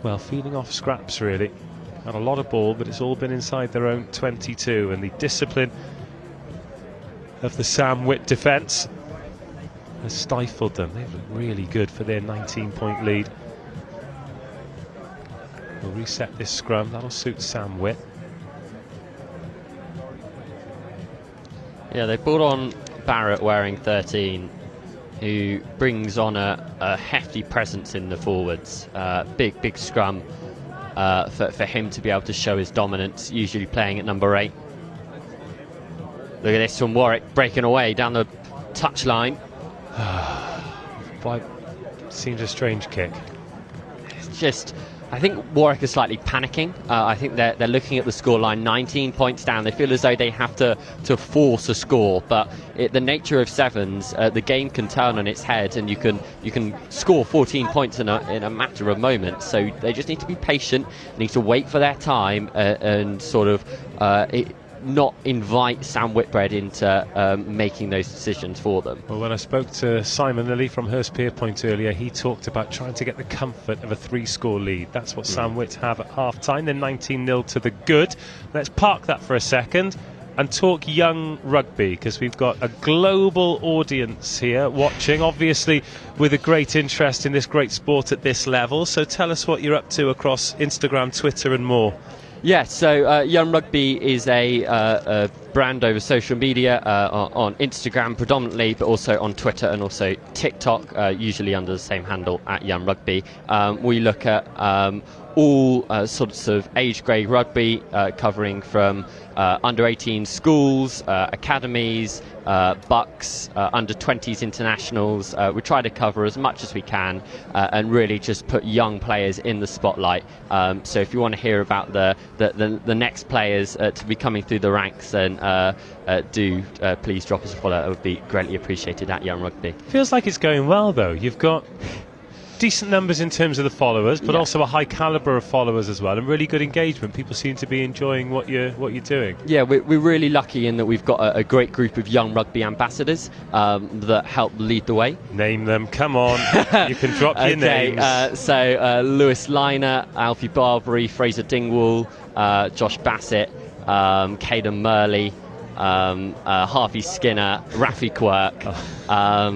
well, feeding off scraps really. Had a lot of ball, but it's all been inside their own 22, and the discipline of the Samwit defence has stifled them. They've looked really good for their 19-point lead. We'll reset this scrum. That'll suit Samwit. Yeah, they brought on Barrett wearing 13, who brings on a hefty presence in the forwards. Big scrum for him to be able to show his dominance, usually playing at number 8. Look at this from Warwick, breaking away down the touchline. Boy, seems a strange kick. It's just, I think Warwick is slightly panicking. I think they're looking at the scoreline, 19 points down. They feel as though they have to force a score, but the nature of sevens, the game can turn on its head, and you can score 14 points in a matter of moments. So they just need to be patient, need to wait for their time, and sort of not invite Sam Whitbread into making those decisions for them. Well, when I spoke to Simon Lilly from Hurstpierpoint earlier, he talked about trying to get the comfort of a 3-score lead. That's what Sam Whit have at half-time. They're 19-0 to the good. Let's park that for a second and talk young rugby, because we've got a global audience here watching, obviously with a great interest in this great sport at this level. So tell us what you're up to across Instagram, Twitter and more. Yeah, so Young Rugby is a brand over social media, on Instagram predominantly, but also on Twitter and also TikTok, usually under the same handle at Young Rugby. We look at all sorts of age grade rugby, covering from under 18 schools, academies, bucks, under 20s internationals. We try to cover as much as we can and really just put young players in the spotlight. So if you want to hear about the next players to be coming through the ranks, then please drop us a follow. It would be greatly appreciated at Young Rugby. Feels like it's going well though. You've got decent numbers in terms of the followers, but also a high calibre of followers as well, and really good engagement. People seem to be enjoying what you're doing. Yeah, we're really lucky in that we've got a great group of young rugby ambassadors that help lead the way. Name them, come on. You can drop your names. So Lewis Liner, Alfie Barbary, Fraser Dingwall, Josh Bassett, Caden Murley, Harvey Skinner, Rafi Quirk.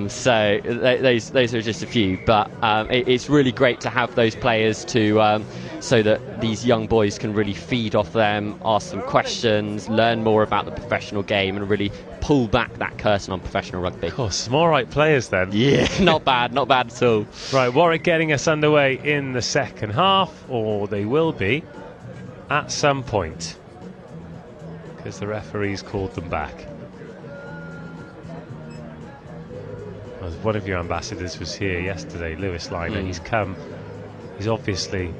So those are just a few, but it's really great to have those players to so that these young boys can really feed off them, ask them questions, learn more about the professional game, and really pull back that curtain on professional rugby. Of course, some all right players then. Yeah, not bad at all. Right, Warwick getting us underway in the second half, or they will be at some point, because the referees called them back. Well, one of your ambassadors was here yesterday, Lewis Liner. He's come, he's obviously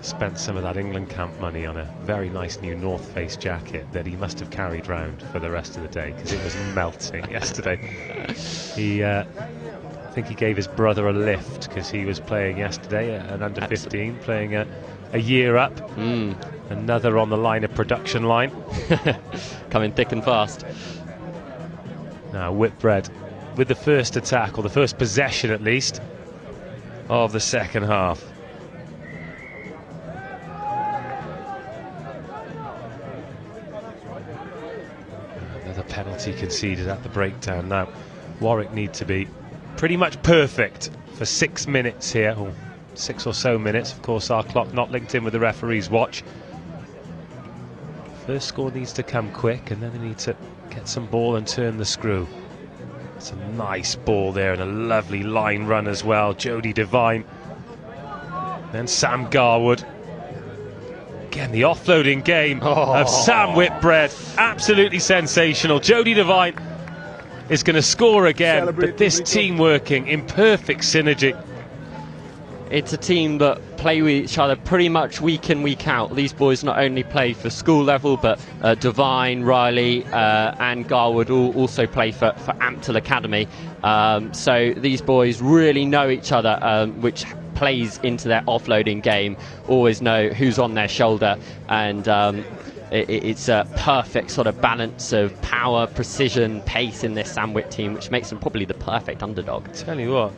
spent some of that England camp money on a very nice new North Face jacket that he must have carried round for the rest of the day, because it was melting yesterday. I think he gave his brother a lift because he was playing yesterday, an under 15, playing a year up. Another on the line of production line. Coming thick and fast. Now Whitbread with the first attack, or the first possession at least, of the second half. Another penalty conceded at the breakdown. Now Warwick need to be pretty much perfect for 6 minutes here, or 6 or so minutes. Of course, our clock not linked in with the referee's watch. First score needs to come quick, and then they need to get some ball and turn the screw. It's a nice ball there, and a lovely line run as well. Jody Devine, then Sam Garwood. Again, the offloading game of Sam Whitbread, absolutely sensational. Jody Devine is going to score again, but this team working in perfect synergy. It's a team that play with each other pretty much week in, week out. These boys not only play for school level, but Devine, Riley and Garwood also play for Ampthill Academy. So these boys really know each other, which plays into their offloading game, always know who's on their shoulder, and it's a perfect sort of balance of power, precision, pace in this Sam Whit team, which makes them probably the perfect underdog. Tell you what,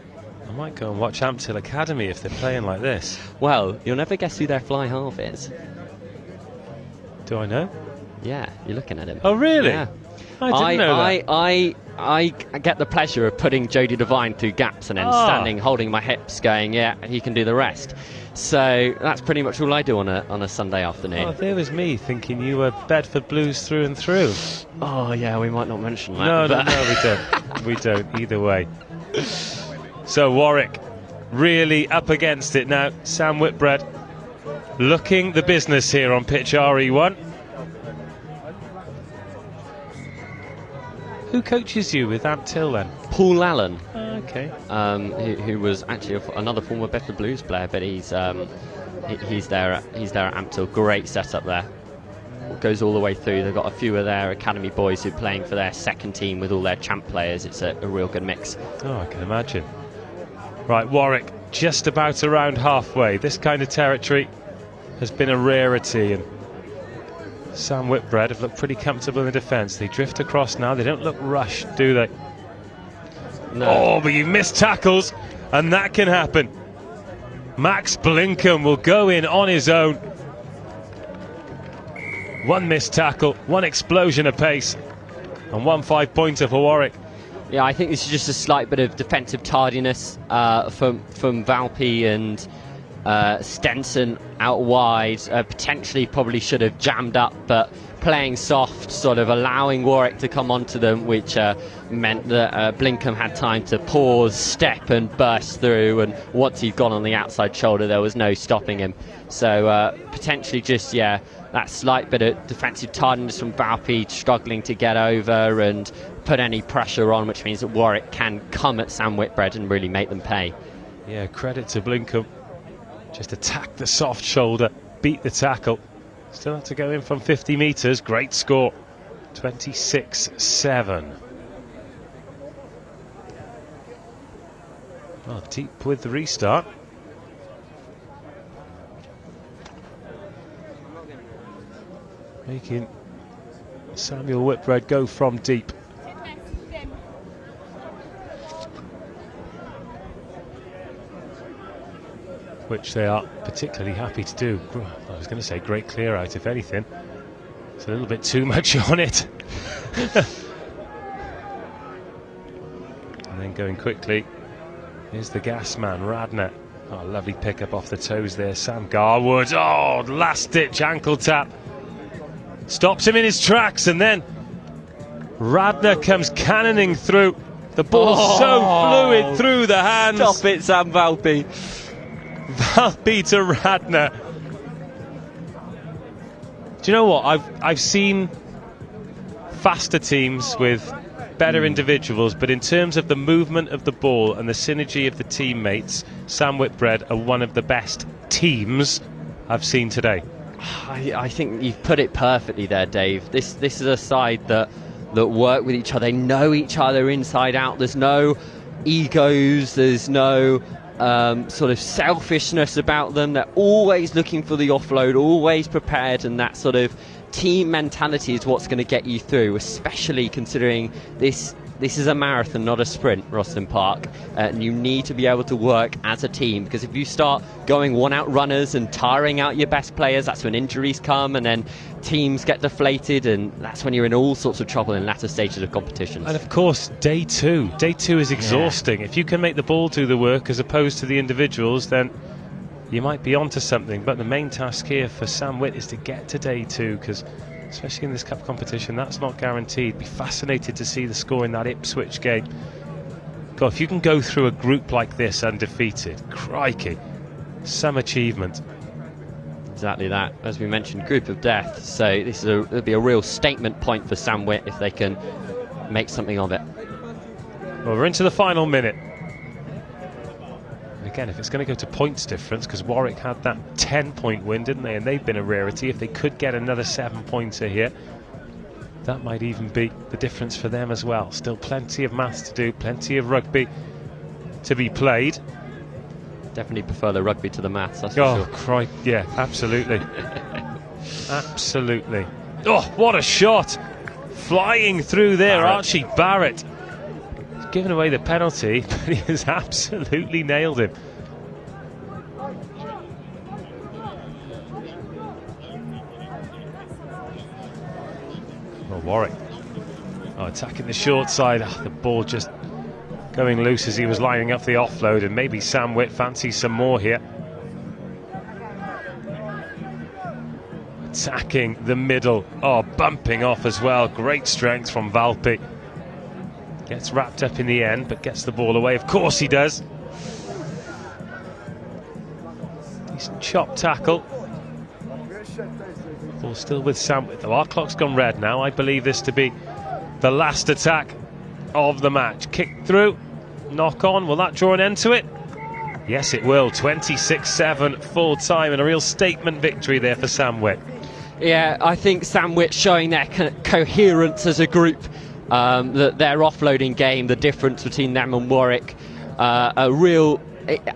I might go and watch Ampthill Academy if they're playing like this. Well, you'll never guess who their fly half is. Do I know? Yeah, you're looking at him. Oh, really? Yeah. I didn't know that. I get the pleasure of putting Jody Devine through gaps and then standing, holding my hips, going, yeah, he can do the rest. So that's pretty much all I do on a Sunday afternoon. Oh, there was me thinking you were Bedford Blues through and through. Oh, yeah, we might not mention that. No, we don't. We don't, either way. So Warwick really up against it now. Sam Whitbread looking the business here on pitch RE1. Who coaches you with Ampthill then? Paul Allen. Okay. Who was actually another former Bedford Blues player, but he's there at Ampthill. Great setup there. Goes all the way through. They've got a few of their academy boys who are playing for their second team with all their champ players. It's a real good mix. Oh, I can imagine. Right, Warwick just about around halfway. This kind of territory has been a rarity, and Sam Whitbread have looked pretty comfortable in defence. They drift across now. They don't look rushed, do they? No. Oh, but you missed tackles, and that can happen. Max Blinkham will go in on his own. One missed tackle, one explosion of pace, and 1 5-pointer for Warwick. Yeah, I think this is just a slight bit of defensive tardiness from Valpy and Stenson out wide. Potentially probably should have jammed up, but playing soft, sort of allowing Warwick to come onto them, which meant that Blinkham had time to pause, step and burst through, and once he'd gone on the outside shoulder there was no stopping him. So potentially just, yeah, that slight bit of defensive tardiness from Valpy, struggling to get over and put any pressure on, which means that Warwick can come at Sam Whitbread and really make them pay. Yeah, credit to Blinkham. Just attacked the soft shoulder, beat the tackle. Still had to go in from 50 metres. Great score. 26-7. Well, deep with the restart. Making Samuel Whitbread go from deep. Which they are particularly happy to do. I was going to say great clear out, if anything. It's a little bit too much on it. And then going quickly, here's the gas man, Radner. Oh, lovely pickup off the toes there, Sam Garwood. Oh, last-ditch ankle tap. Stops him in his tracks, and then Radner comes cannoning through. The ball's so fluid through the hands. Stop it, Sam Valpy. Valpy to Radner. Do you know what? I've seen faster teams with better individuals, but in terms of the movement of the ball and the synergy of the teammates, Sam Whitbread are one of the best teams I've seen today. I think you've put it perfectly there, Dave. This is a side that work with each other. They know each other inside out. There's no egos. There's no sort of selfishness about them. They're always looking for the offload, always prepared, and that sort of team mentality is what's going to get you through, especially considering this is a marathon, not a sprint, Rosslyn Park, and you need to be able to work as a team, because if you start going one-out runners and tiring out your best players, that's when injuries come, and then teams get deflated, and that's when you're in all sorts of trouble in latter stages of competitions. And of course, day two is exhausting. If you can make the ball do the work as opposed to the individuals, then you might be onto something. But the main task here for Sam Whitt is to get to day two, because especially in this cup competition, that's not guaranteed. Be fascinated to see the score in that Ipswich game. God, if you can go through a group like this undefeated, crikey, some achievement. Exactly that. As we mentioned, group of death. So this is it'll be a real statement point for Sam Whitt if they can make something of it. Well, we're into the final minute. And again, if it's going to go to points difference, because Warwick had that 10-point win, didn't they? And they've been a rarity. If they could get another 7-pointer here, that might even be the difference for them as well. Still plenty of maths to do, plenty of rugby to be played. Definitely prefer the rugby to the maths, that's for sure. Yeah, absolutely. Absolutely. Oh, what a shot! Flying through there, Archie Barrett. He's given away the penalty, but he has absolutely nailed him. Well, Warwick attacking the short side. The ball just going loose as he was lining up the offload, and maybe Sam Whitt fancies some more here. Attacking the middle. Oh, bumping off as well. Great strength from Valpy. Gets wrapped up in the end, but gets the ball away. Of course he does. Decent chop tackle. Ball still with Sam Whitt, though. Our clock's gone red now. I believe this to be the last attack of the match. Kick through, knock on. Will that draw an end to it? Yes, it will. 26-7 full time, and a real statement victory there for Sam Whitt. Yeah, I think Sam Whitt showing their coherence as a group, that their offloading game, the difference between them and Warwick, a real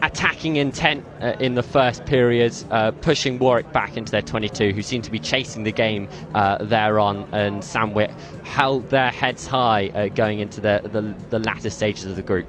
attacking intent in the first period, pushing Warwick back into their 22, who seemed to be chasing the game thereon, and Sam Whitt held their heads high going into the latter stages of the group.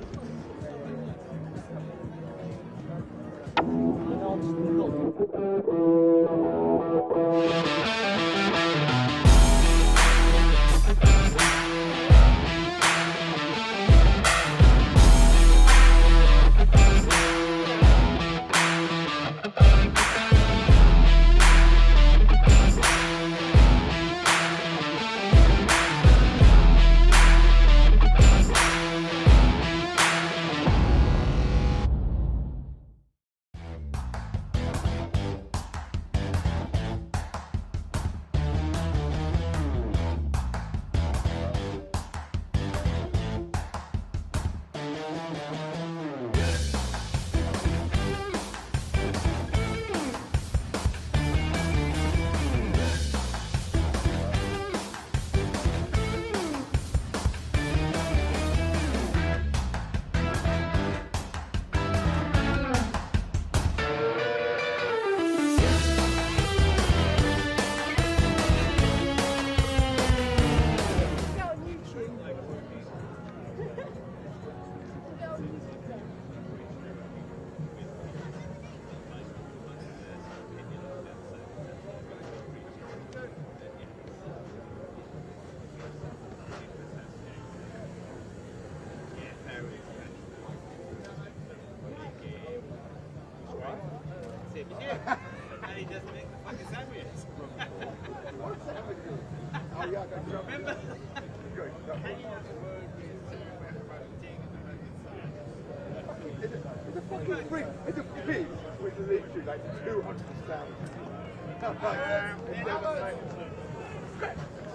It's a big, which is literally like 200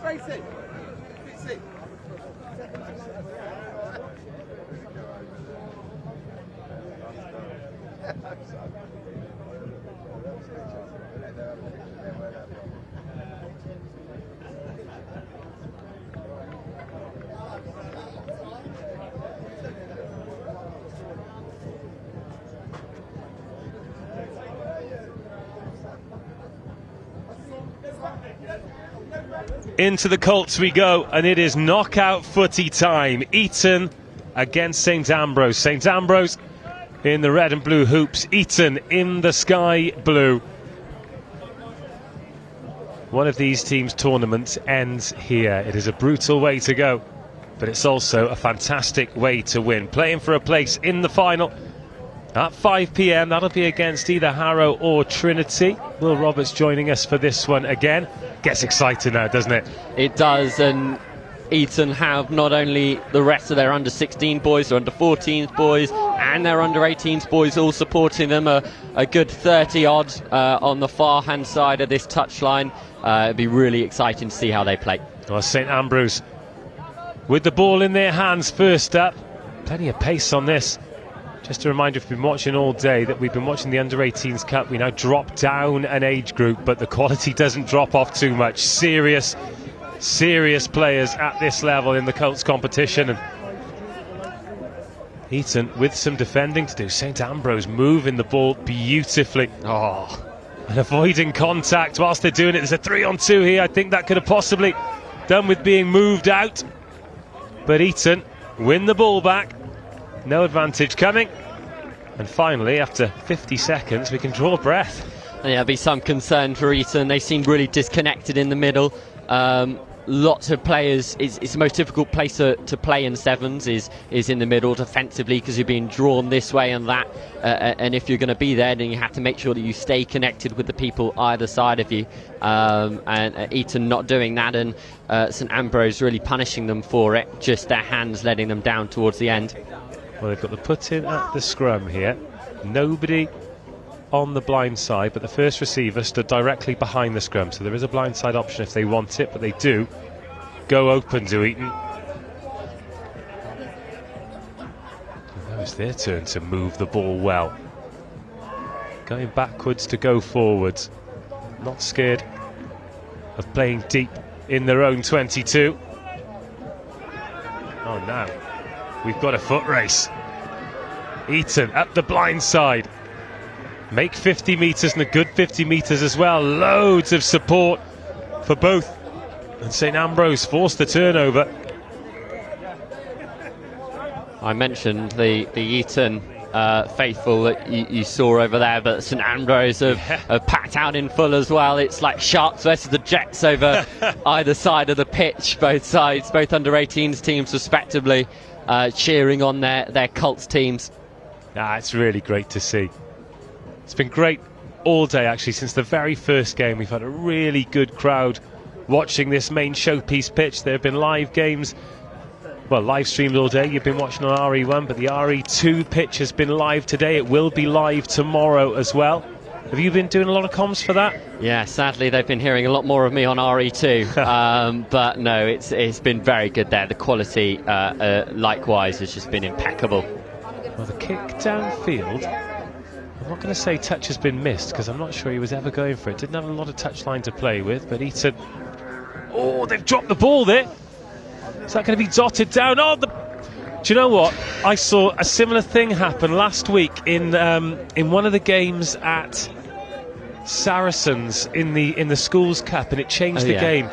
Tracy! Into the Colts we go, and it is knockout footy time. Eton against St Ambrose. St Ambrose in the red and blue hoops, Eton in the sky blue. One of these teams' tournaments ends here. It is a brutal way to go, but it's also a fantastic way to win. Playing for a place in the final at 5 p.m. That'll be against either Harrow or Trinity. Will Roberts joining us for this one again. Gets exciting now, doesn't it? It does, and Eton have not only the rest of their under-16 boys, their under-14s boys, and their under-18s boys all supporting them, a good 30-odd on the far-hand side of this touchline. It'll be really exciting to see how they play. Well, St Ambrose with the ball in their hands first up. Plenty of pace on this. Just a reminder, if you've been watching all day, that we've been watching the Under-18s Cup. We now drop down an age group, but the quality doesn't drop off too much. Serious players at this level in the Colts competition. And Eton with some defending to do. St Ambrose moving the ball beautifully. And avoiding contact whilst they're doing it. There's a 3-on-2 here. I think that could have possibly done with being moved out. But Eton win the ball back. No advantage coming, and finally after 50 seconds we can draw breath. Yeah, there'll be some concern for Eton. They seem really disconnected in the middle. Lots of players, it's the most difficult place to play in sevens is in the middle defensively, because you're being drawn this way and that, and if you're going to be there, then you have to make sure that you stay connected with the people either side of you, and Eton not doing that, and St Ambrose really punishing them for it, just their hands letting them down towards the end. Well, they've got the put in at the scrum here. Nobody on the blind side, but the first receiver stood directly behind the scrum, so there is a blind side option if they want it, but they do go open to Eton. Now it's their turn to move the ball well. Going backwards to go forwards. Not scared of playing deep in their own 22. Oh, now we've got a foot race. Eton up the blind side. Make 50 metres and a good 50 metres as well. Loads of support for both. And St Ambrose forced the turnover. I mentioned the Eton faithful that you saw over there, but St Ambrose have packed out in full as well. It's like Sharks versus the Jets over either side of the pitch. Both sides, both under-18s teams respectively, cheering on their Colts teams. It's really great to see. It's been great all day actually. Since the very first game we've had a really good crowd watching this main showpiece pitch. There have been live games, well, live streamed all day. You've been watching on RE1, but the RE2 pitch has been live today. It will be live tomorrow as well. Have you been doing a lot of comms for that? Yeah, sadly they've been hearing a lot more of me on RE2, but no, it's been very good there. The quality likewise has just been impeccable. Well, the kick downfield, I'm not going to say touch has been missed, because I'm not sure he was ever going for it. Didn't have a lot of touchline to play with, but Eton... Oh, they've dropped the ball there. Is that going to be dotted down? Oh, do you know what? I saw a similar thing happen last week in one of the games at Saracens in the Schools Cup, and it changed the game.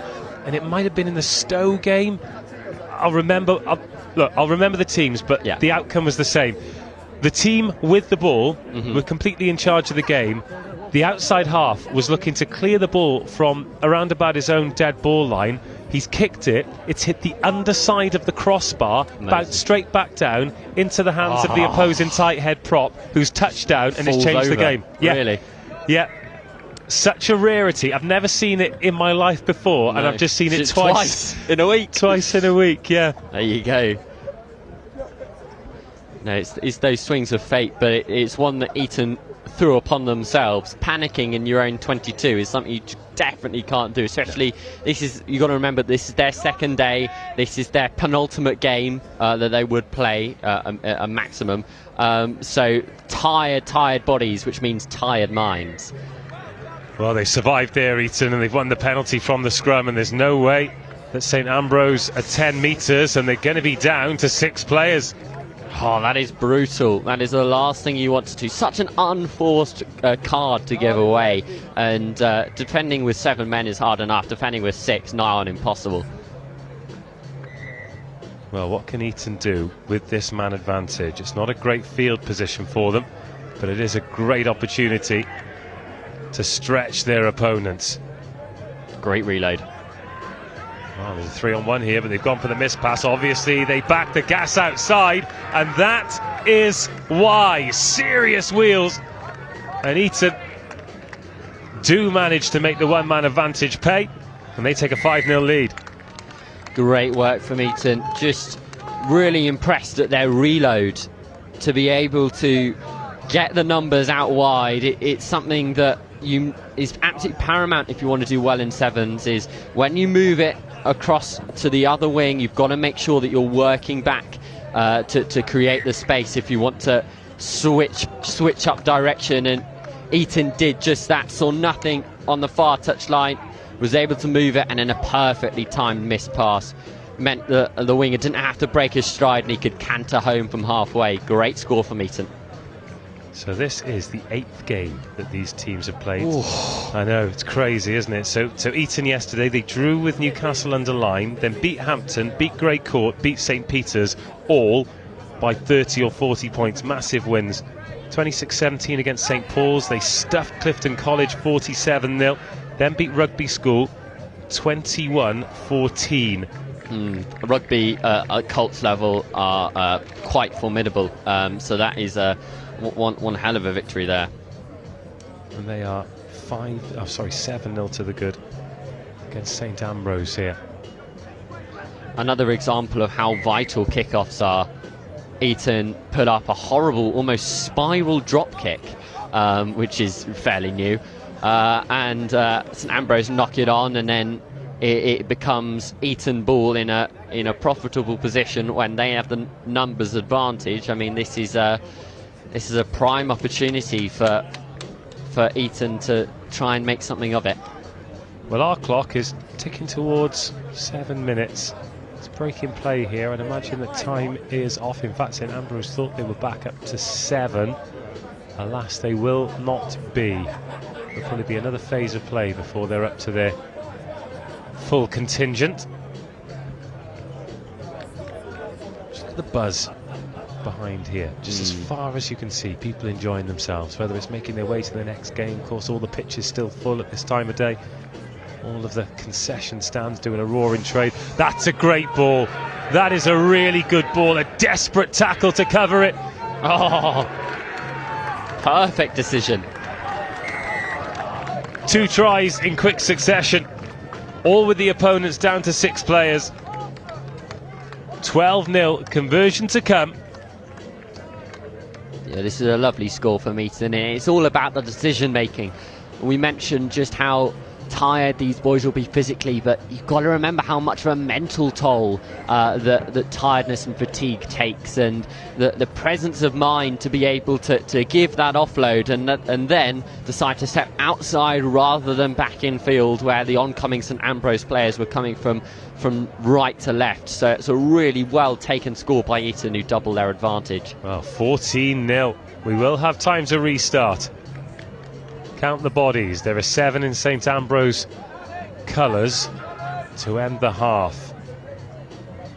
And it might have been in the Stowe game. I'll remember the teams, but the outcome was the same. The team with the ball were completely in charge of the game. The outside half was looking to clear the ball from around about his own dead ball line. He's kicked it. It's hit the underside of the crossbar, bounced straight back down into the hands of the opposing tight head prop, who's touched down, and it's changed the game. Really? Yeah. Such a rarity. I've never seen it in my life before, and I've just seen it twice in a week. Twice in a week, yeah. There you go. No, it's those swings of fate, but it's one that Eton threw upon themselves. Panicking in your own 22 is something you definitely can't do, especially you got to remember, this is their second day, this is their penultimate game that they would play a maximum. So tired bodies, which means tired minds. Well, they survived there, Eton, and they've won the penalty from the scrum, and there's no way that St Ambrose are 10 metres, and they're going to be down to 6 players. Oh, that is brutal. That is the last thing you want to do. Such an unforced card to give away. And defending with 7 men is hard enough. Defending with 6, nigh on impossible. Well, what can Eton do with this man advantage? It's not a great field position for them, but it is a great opportunity to stretch their opponents. Great reload. Well, there's a 3-on-1 here, but they've gone for the miss pass. Obviously, they back the gas outside, and that is why. Serious wheels. And Eton do manage to make the one-man advantage pay, and they take a 5-0 lead. Great work from Eton. Just really impressed at their reload to be able to get the numbers out wide. It's something that is absolutely paramount if you want to do well in sevens, is when you move it across to the other wing, you've got to make sure that you're working back to create the space if you want to switch up direction, and Eton did just that. Saw nothing on the far touchline, was able to move it, and then a perfectly timed missed pass meant that the winger didn't have to break his stride and he could canter home from halfway. Great score from Eton. So this is the 8th game that these teams have played. Ooh. I know, it's crazy, isn't it? So Eton yesterday, they drew with Newcastle under Lyme, then beat Hampton, beat Grey Court, beat St Peter's, all by 30 or 40 points. Massive wins. 26-17 against St Paul's. They stuffed Clifton College 47-0. Then beat Rugby School 21-14. Rugby at Colts level are quite formidable. So that is one hell of a victory there. And they are 7-0 to the good against St Ambrose here. Another example of how vital kickoffs are. Eton put up a horrible, almost spiral drop kick, which is fairly new, and St Ambrose knock it on, and then it becomes Eton ball in a profitable position when they have the numbers advantage. I mean, this is a prime opportunity for Eton to try and make something of it. Well, our clock is ticking towards 7 minutes. It's breaking play here, and imagine that time is off. In fact, St Ambrose thought they were back up to 7. Alas, they will not be. There'll probably be another phase of play before they're up to their full contingent. Just look at the buzz behind here, just as far as you can see, people enjoying themselves, whether it's making their way to the next game. Of course, all the pitches still full at this time of day. All of the concession stands doing a roaring trade. That's a great ball. That is a really good ball. A desperate tackle to cover it. Oh, perfect decision. 2 tries in quick succession, all with the opponents down to 6 players. 12-0, conversion to come. Yeah, this is a lovely score for Eton. It's all about the decision making. We mentioned just how tired these boys will be physically, but you've got to remember how much of a mental toll that tiredness and fatigue takes, and the presence of mind to be able to give that offload and then decide to step outside rather than back in field where the oncoming St Ambrose players were coming from right to left. So it's a really well taken score by Eton, who double their advantage. Well, 14-0. We will have time to restart. Count the bodies. There are 7 in St Ambrose colours to end the half.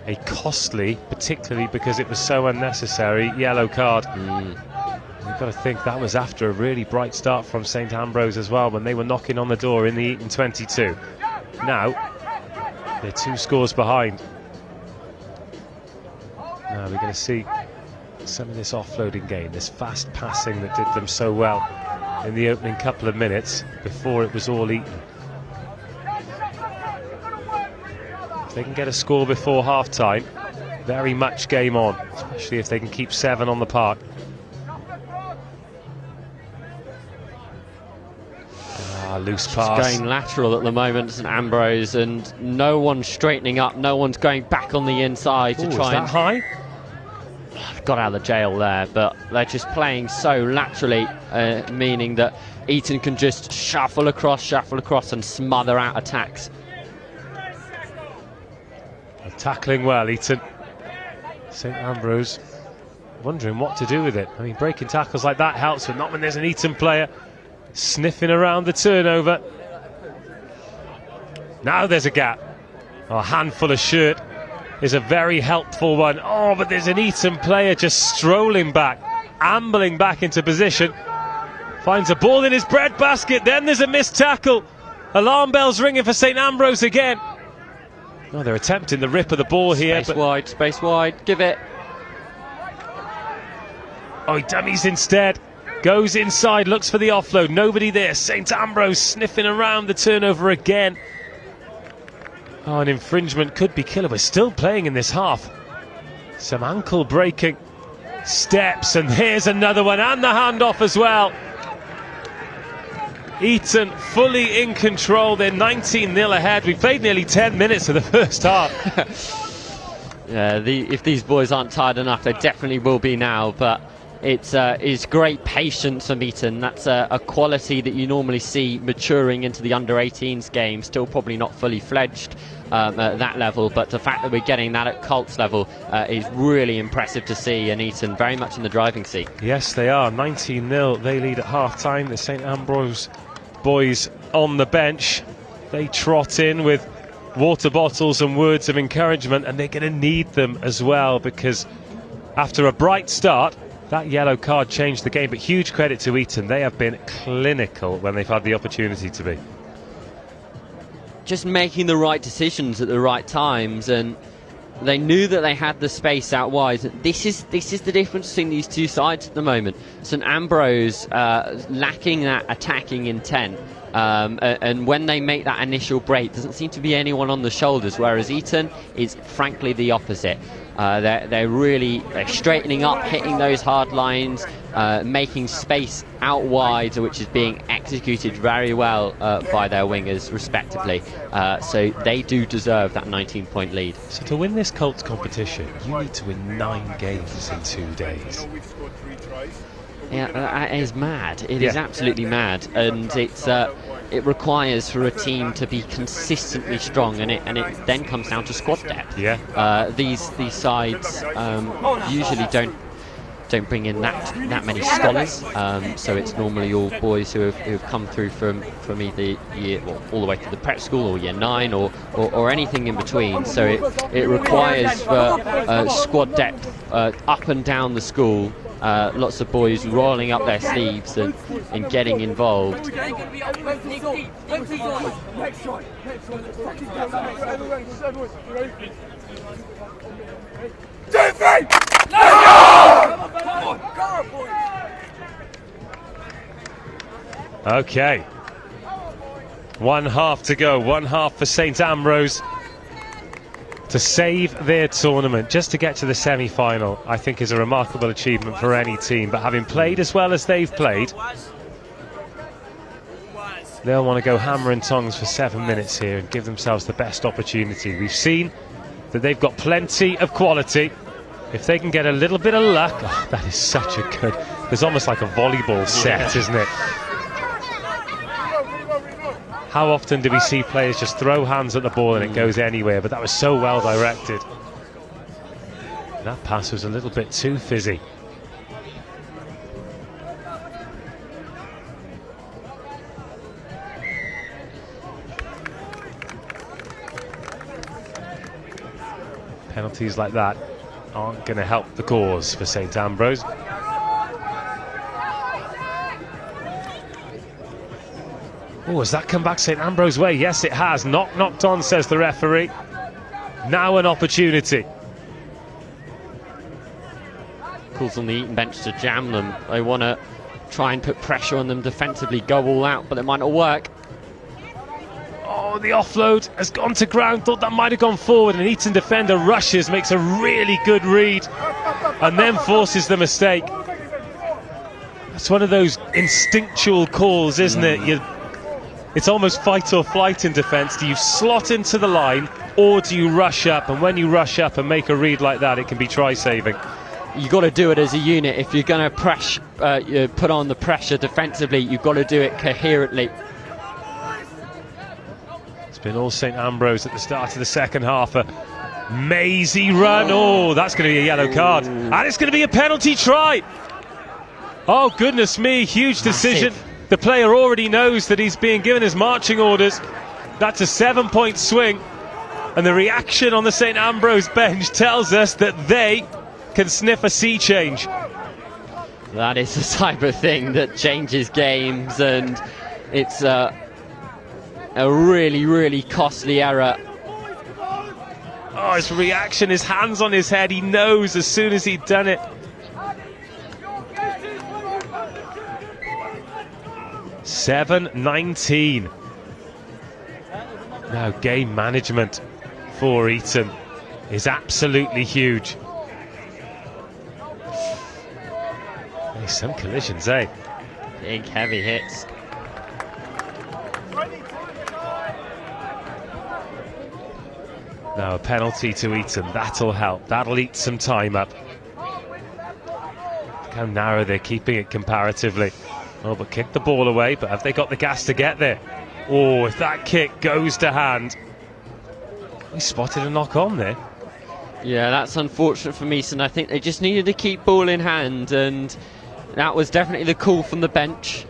A costly, particularly because it was so unnecessary, yellow card. You've got to think that was after a really bright start from St Ambrose as well, when they were knocking on the door in the Eton 22. Now they're 2 scores behind. Now we're going to see some of this offloading game, this fast passing that did them so well in the opening couple of minutes before it was all Eton. If they can get a score before half-time, very much game on, especially if they can keep 7 on the park. Loose pass. Going lateral at the moment, St Ambrose, and no one's straightening up, no one's going back on the inside to try and... high? Got out of the jail there, but they're just playing so laterally, meaning that Eton can just shuffle across and smother out attacks. They're tackling well, Eton. St Ambrose wondering what to do with it. I mean, breaking tackles like that helps, but not when there's an Eton player sniffing around the turnover. Now there's a gap. A handful of shirt is a very helpful one. Oh, but there's an Eton player just strolling back, ambling back into position. Finds a ball in his bread basket. Then there's a missed tackle. Alarm bells ringing for St Ambrose again. Oh, they're attempting the rip of the ball here. Space wide, give it. Oh, he dummies instead. Goes inside, looks for the offload. Nobody there. St Ambrose sniffing around the turnover again. Oh, an infringement could be killer. We're still playing in this half. Some ankle breaking steps, and here's another one, and the handoff as well. Eton fully in control. They're 19-0 ahead. We played nearly 10 minutes of the first half. Yeah, if these boys aren't tired enough, they definitely will be now, but it's great patience from Eton. That's a quality that you normally see maturing into the under-18s game. Still probably not fully fledged at that level, but the fact that we're getting that at Colts level is really impressive to see, and Eton very much in the driving seat. Yes, they are. 19-0. They lead at half-time. The St Ambrose boys on the bench. They trot in with water bottles and words of encouragement, and they're going to need them as well, because after a bright start, that yellow card changed the game. But huge credit to Eton. They have been clinical when they've had the opportunity to be. Just making the right decisions at the right times, and they knew that they had the space out wide. This is the difference between these two sides at the moment. St Ambrose lacking that attacking intent, and when they make that initial break, doesn't seem to be anyone on the shoulders, whereas Eton is frankly the opposite. They're straightening up, hitting those hard lines, making space out wide, which is being executed very well by their wingers respectively. So they do deserve that 19-point lead. So to win this Colts competition, you need to win 9 games in 2 days. Yeah, that is mad. It is absolutely mad, and it requires for a team to be consistently strong, and it then comes down to squad depth. Yeah. These sides usually don't bring in that many scholars, so it's normally all boys who have come through from either all the way to the prep school or year 9 or anything in between. So it requires for squad depth up and down the school. Lots of boys rolling up their sleeves and getting involved. Okay. 1 half to go. 1 half for St Ambrose to save their tournament. Just to get to the semi-final, I think, is a remarkable achievement for any team. But having played as well as they've played, they'll want to go hammer and tongs for 7 minutes here and give themselves the best opportunity. We've seen that they've got plenty of quality. If they can get a little bit of luck, oh, that is such a good... There's almost like a volleyball set, isn't it? How often do we see players just throw hands at the ball and it goes anywhere? But that was so well directed. That pass was a little bit too fizzy. Penalties like that aren't going to help the cause for St Ambrose. Oh, has that come back St Ambrose way? Yes, it has. Knocked on, says the referee. Now an opportunity. Calls on the Eton bench to jam them. They want to try and put pressure on them defensively, go all out, but it might not work. Oh, the offload has gone to ground. Thought that might have gone forward. An Eton defender rushes, makes a really good read, and then forces the mistake. It's one of those instinctual calls, isn't it? It's almost fight or flight in defence. Do you slot into the line, or do you rush up? And when you rush up and make a read like that, it can be try-saving. You've got to do it as a unit. If you're going to put on the pressure defensively, you've got to do it coherently. It's been all St Ambrose at the start of the second half. A mazy run. Oh, that's going to be a yellow card. And it's going to be a penalty try. Oh, goodness me, huge decision. The player already knows that he's being given his marching orders. That's a 7-point swing. And the reaction on the St Ambrose bench tells us that they can sniff a sea change. That is the type of thing that changes games, and it's a really, really costly error. Oh, his reaction, his hands on his head, he knows as soon as he'd done it. $7-19. Now game management for Eton is absolutely huge. Hey, some collisions, eh? Big heavy hits. Now a penalty to Eton, that'll help, that'll eat some time up. Look how narrow they're keeping it comparatively. Oh, but kick the ball away, but have they got the gas to get there? Oh, if that kick goes to hand. He spotted a knock on there. Yeah, that's unfortunate for Meeson. I think they just needed to keep ball in hand, and that was definitely the call from the bench.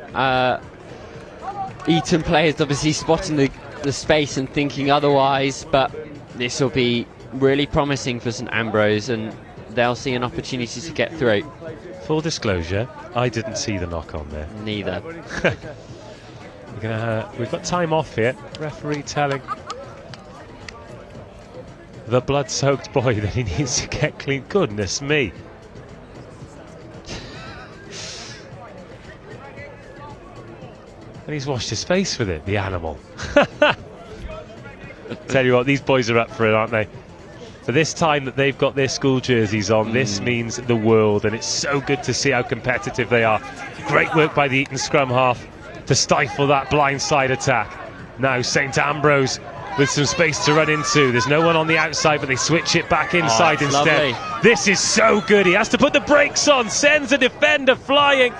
Eton players obviously spotting the space and thinking otherwise, but this will be really promising for St Ambrose, and they'll see an opportunity to get through. Full disclosure, I didn't see the knock on there. Neither. We've got time off here. Referee telling the blood-soaked boy that he needs to get clean. Goodness me. And he's washed his face with it, the animal. Tell you what, these boys are up for it, aren't they? For this time that they've got their school jerseys on, this means the world, and it's so good to see how competitive they are. Great work by the Eton scrum half to stifle that blindside attack. Now St Ambrose with some space to run into. There's no one on the outside, but they switch it back inside instead. Lovely. This is so good. He has to put the brakes on, sends a defender flying,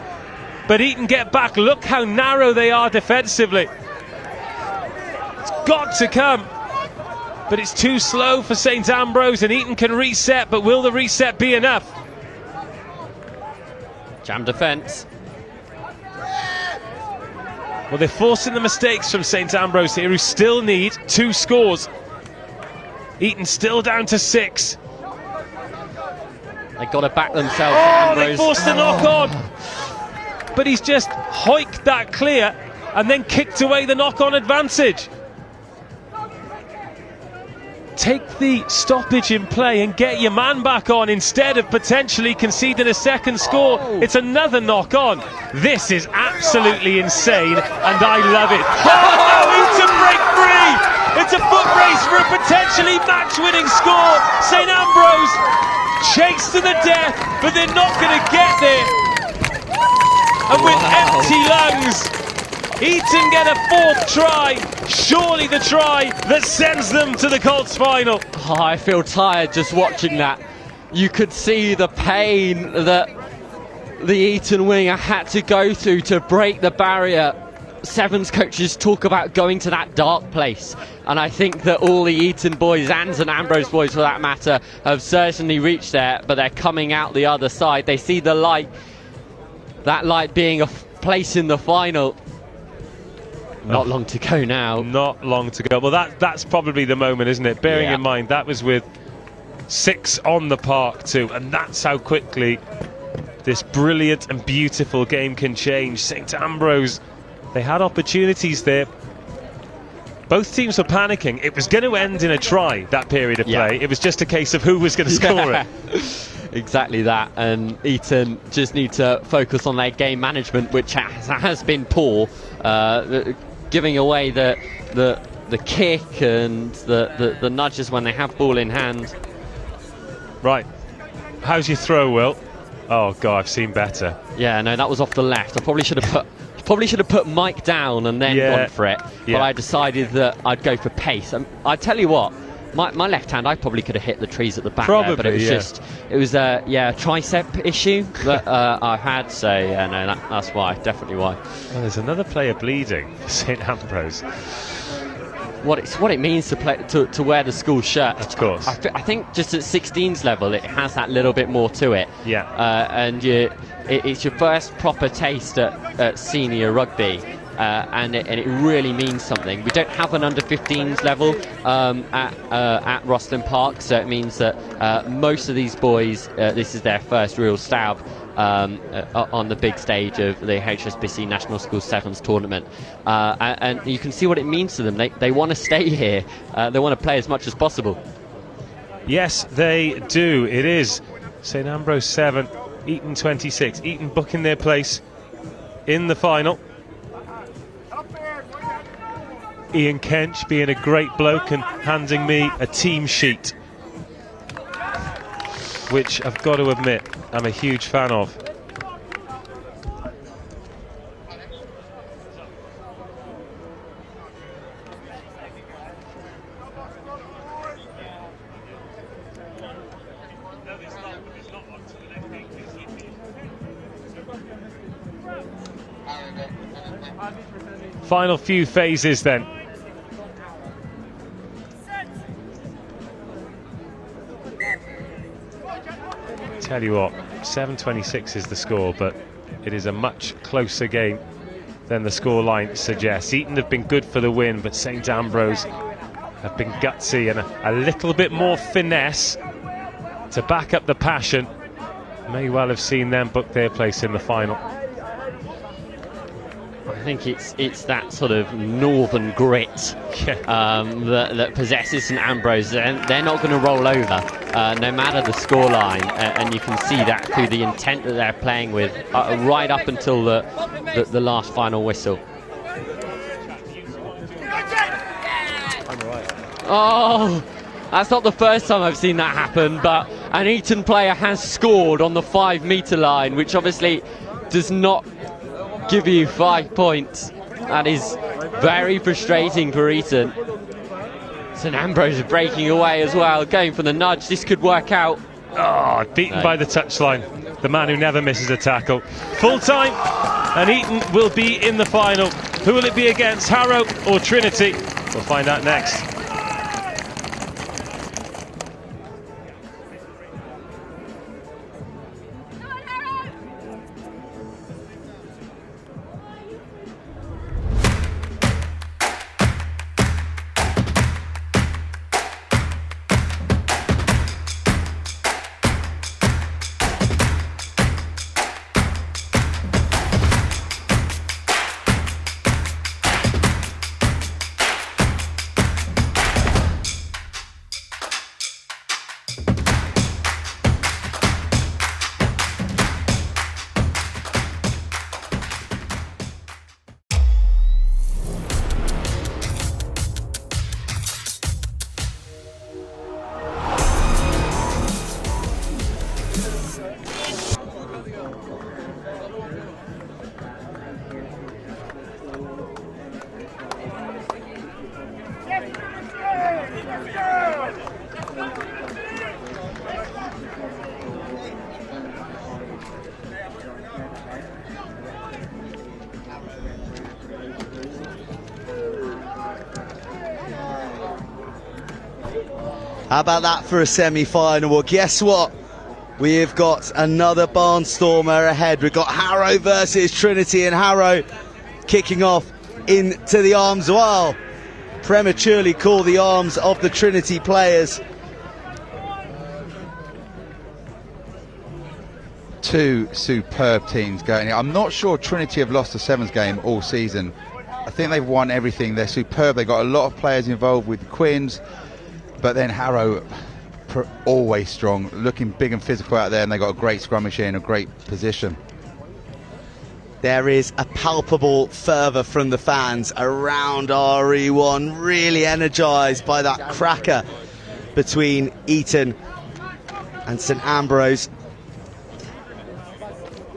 but Eton get back. Look how narrow they are defensively. It's got to come. But it's too slow for St Ambrose, and Eton can reset, but will the reset be enough? Jam defence. Well, they're forcing the mistakes from St Ambrose here, who still need 2 scores. Eton still down to 6. They've got to back themselves. Oh, they forced the knock on. But he's just hoiked that clear and then kicked away the knock-on advantage. Take the stoppage in play and get your man back on instead of potentially conceding a second score. It's another knock on. This is absolutely insane, and I love it. Oh, Eton break free! It's a foot race for a potentially match-winning score. St Ambrose chase to the death, but they're not going to get there. And with empty lungs, Eton get a 4th try, surely the try that sends them to the Colts final. Oh, I feel tired just watching that. You could see the pain that the Eton winger had to go through to break the barrier. Sevens coaches talk about going to that dark place, and I think that all the Eton boys and St Ambrose boys for that matter have certainly reached there, but they're coming out the other side. They see the light, that light being a place in the final. Not long to go now. Not long to go. Well, that's probably the moment, isn't it? Bearing in mind that was with 6 on the park too, and that's how quickly this brilliant and beautiful game can change. St Ambrose, they had opportunities there. Both teams were panicking. It was going to end in a try, that period of play. It was just a case of who was going to score it. Exactly that, and Eton just need to focus on their game management, which has been poor, giving away the kick and the nudges when they have ball in hand. Right, how's your throw, Will? Oh God, I've seen better. Yeah, no, that was off the left. I probably should have put Mike down and then gone for it, but I decided that I'd go for pace. I tell you what, my left hand, I probably could have hit the trees at the back there, but it was a tricep issue that I had, so yeah, no, that's why, definitely why. Well, there's another player bleeding for St Ambrose. What it means to play to wear the school shirt. Of course. I think just at 16s level it has that little bit more to it. Yeah. And it's your first proper taste at senior rugby, and it really means something. We don't have an under 15s level at Rosslyn Park, so it means that most of these boys, this is their first real stab on the big stage of the HSBC National School Sevens tournament, and you can see what it means to them. They want to stay here. They want to play as much as possible. Yes, they do. It is St Ambrose 7, Eton 26. Eton booking their place in the final. Ian Kench being a great bloke and handing me a team sheet, which I've got to admit I'm a huge fan of. Final few phases then. Tell you what, 7-26 is the score, but it is a much closer game than the scoreline suggests. Eton have been good for the win, but St Ambrose have been gutsy and a little bit more finesse to back up the passion. May well have seen them book their place in the final. I think it's that sort of northern grit that possesses St Ambrose. They're not going to roll over, no matter the scoreline, and you can see that through the intent that they're playing with, right up until the last final whistle. Oh, that's not the first time I've seen that happen, but an Eton player has scored on the 5-metre line, which obviously does not give you 5 points. That is very frustrating for Eton. St Ambrose are breaking away as well, going for the nudge. This could work out. Oh, beaten by the touchline. The man who never misses a tackle. Full time, and Eton will be in the final. Who will it be against, Harrow or Trinity? We'll find out next. How about that for a semi-final? Well, guess what? We have got another barnstormer ahead. We've got Harrow versus Trinity, and Harrow kicking off into the arms. Well, prematurely call the arms of the Trinity players. Two superb teams going here. I'm not sure Trinity have lost a sevens game all season. I think they've won everything. They're superb. They've got a lot of players involved with the Quins, but then Harrow always strong, looking big and physical out there, and they got a great scrummage here in a great position. There is a palpable fervour from the fans around RE1, really energised by that cracker between Eton and St Ambrose.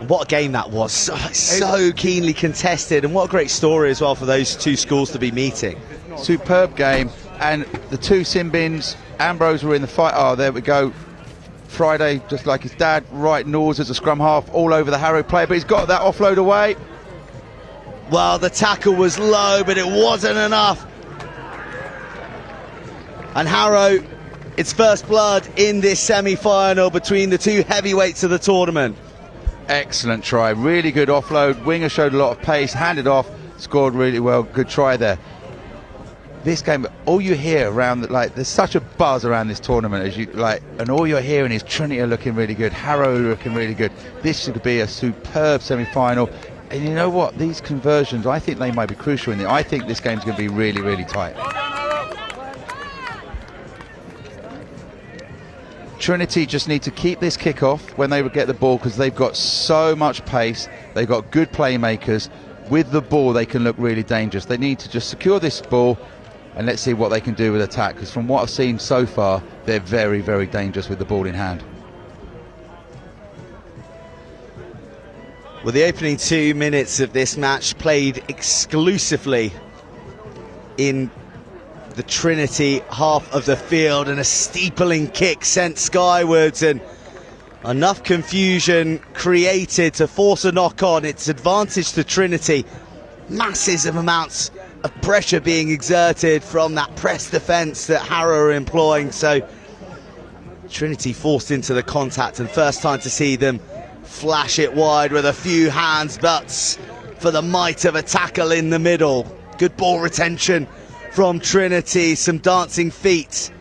What a game that was, so keenly contested, and what a great story as well for those two schools to be meeting. Superb game, and the two Simbins, Ambrose were in the fight. Oh, there we go. Friday, just like his dad, right Norse as a scrum half, all over the Harrow player, but he's got that offload away. Well, the tackle was low, but it wasn't enough. And Harrow, it's first blood in this semi-final between the two heavyweights of the tournament. Excellent try, really good offload. Winger showed a lot of pace, handed off, scored really well. Good try there. This game, all you hear around, like, there's such a buzz around this tournament, as you like, and all you're hearing is Trinity are looking really good, Harrow looking really good. This should be a superb semi-final, and you know what? These conversions, I think they might be crucial in it. I think this game's going to be really, really tight. Trinity just need to keep this kick-off when they get the ball, because they've got so much pace, they've got good playmakers. With the ball, they can look really dangerous. They need to just secure this ball, and let's see what they can do with attack, because from what I've seen so far, they're very, very dangerous with the ball in hand. Well, the opening 2 minutes of this match played exclusively in the Trinity half of the field, and a steepling kick sent skywards, and enough confusion created to force a knock-on. It's advantage to Trinity. Massive amounts of pressure being exerted from that press defence that Harrow are employing, so Trinity forced into the contact, and first time to see them flash it wide with a few hands, but for the might of a tackle in the middle. Good ball retention from Trinity, some dancing feet.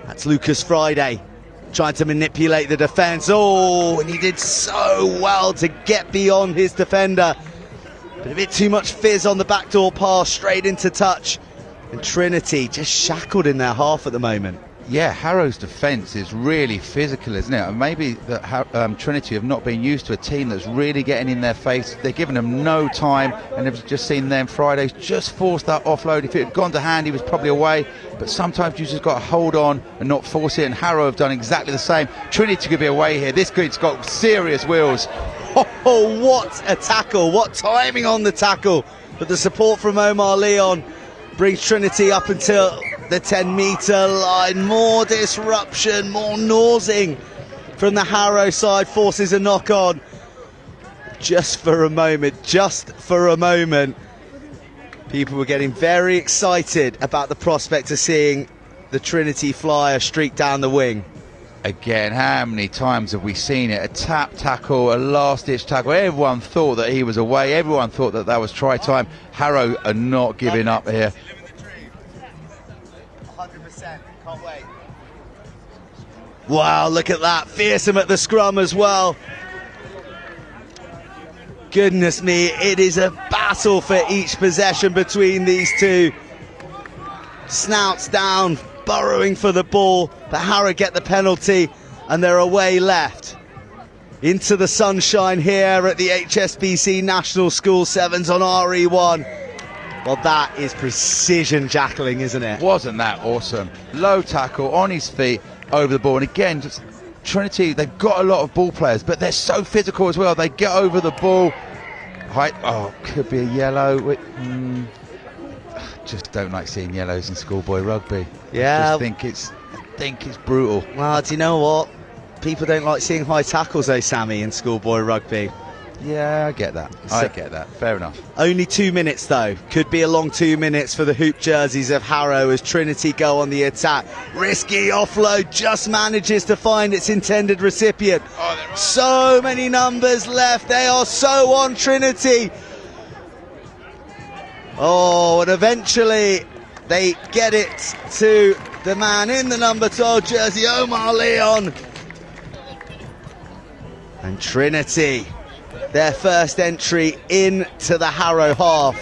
That's Lucas Friday trying to manipulate the defence. Oh, and he did so well to get beyond his defender. But a bit too much fizz on the backdoor pass, straight into touch. And Trinity just shackled in their half at the moment. Yeah, Harrow's defence is really physical, isn't it? And maybe that Trinity have not been used to a team that's really getting in their face. They're giving them no time, and they've just seen them Fridays just force that offload. If it had gone to hand, he was probably away. But sometimes you just got to hold on and not force it, and Harrow have done exactly the same. Trinity could be away here. This kid's got serious wheels. Oh, what a tackle, what timing on the tackle. But the support from Omar Leon brings Trinity up until the 10-metre line. More disruption, more nosing from the Harrow side, forces a knock-on. Just for a moment, people were getting very excited about the prospect of seeing the Trinity flyer streak down the wing. Again, how many times have we seen it? A tap tackle, a last-ditch tackle. Everyone thought that he was away. Everyone thought that that was try time. Harrow are not giving up here. 100%, can't wait. Wow, look at that. Fearsome at the scrum as well. Goodness me, it is a battle for each possession between these two. Snouts down, burrowing for the ball, but Harrow get the penalty, and they're away left. Into the sunshine here at the HSBC National School Sevens on RE1. Well, that is precision jackling, isn't it? Wasn't that awesome? Low tackle, on his feet, over the ball. And again, just Trinity, they've got a lot of ball players, but they're so physical as well. They get over the ball. Could be a yellow. Just don't like seeing yellows in schoolboy rugby. Yeah. I think it's brutal. Well, do you know what? People don't like seeing high tackles though, Sammy, in schoolboy rugby. Yeah, I get that. I get that. Fair enough. Only 2 minutes though. Could be a long 2 minutes for the hoop jerseys of Harrow as Trinity go on the attack. Risky offload, just manages to find its intended recipient. So many numbers left. They are so on Trinity. Oh, and eventually they get it to the man in the number 12 jersey, Omar Leon. And Trinity, their first entry into the Harrow half,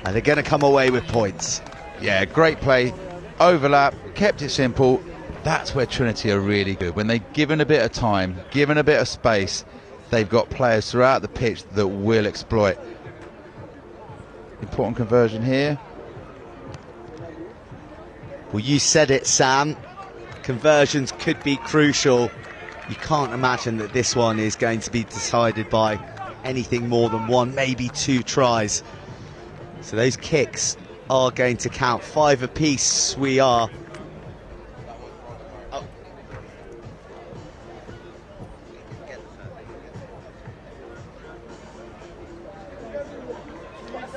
and they're going to come away with points. Yeah, great play. overlap, kept it simple. That's where Trinity are really good. When they're given a bit of time, given a bit of space, they've got players throughout the pitch that will exploit. Important conversion here. Well, you said it, Sam. Conversions could be crucial. You can't imagine that this one is going to be decided by anything more than one, maybe two tries. So those kicks are going to count. 5 apiece we are.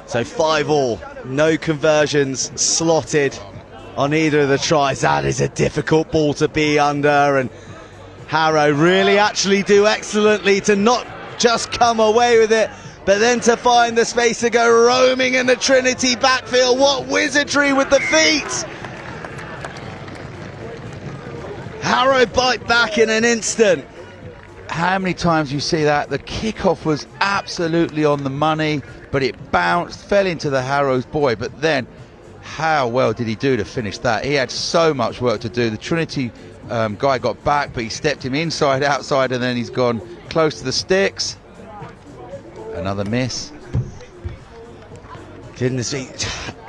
So 5-all, no conversions slotted on either of the tries. That is a difficult ball to be under, and Harrow really actually do excellently to not just come away with it, but then to find the space to go roaming in the Trinity backfield. What wizardry with the feet! Harrow bite back in an instant. How many times you see that? The kickoff was absolutely on the money, but it bounced, fell into the Harrow's boy. But then, how well did he do to finish that? He had so much work to do. The Trinity guy got back, but he stepped him inside, outside, and then he's gone close to the sticks. Another miss. Goodness me,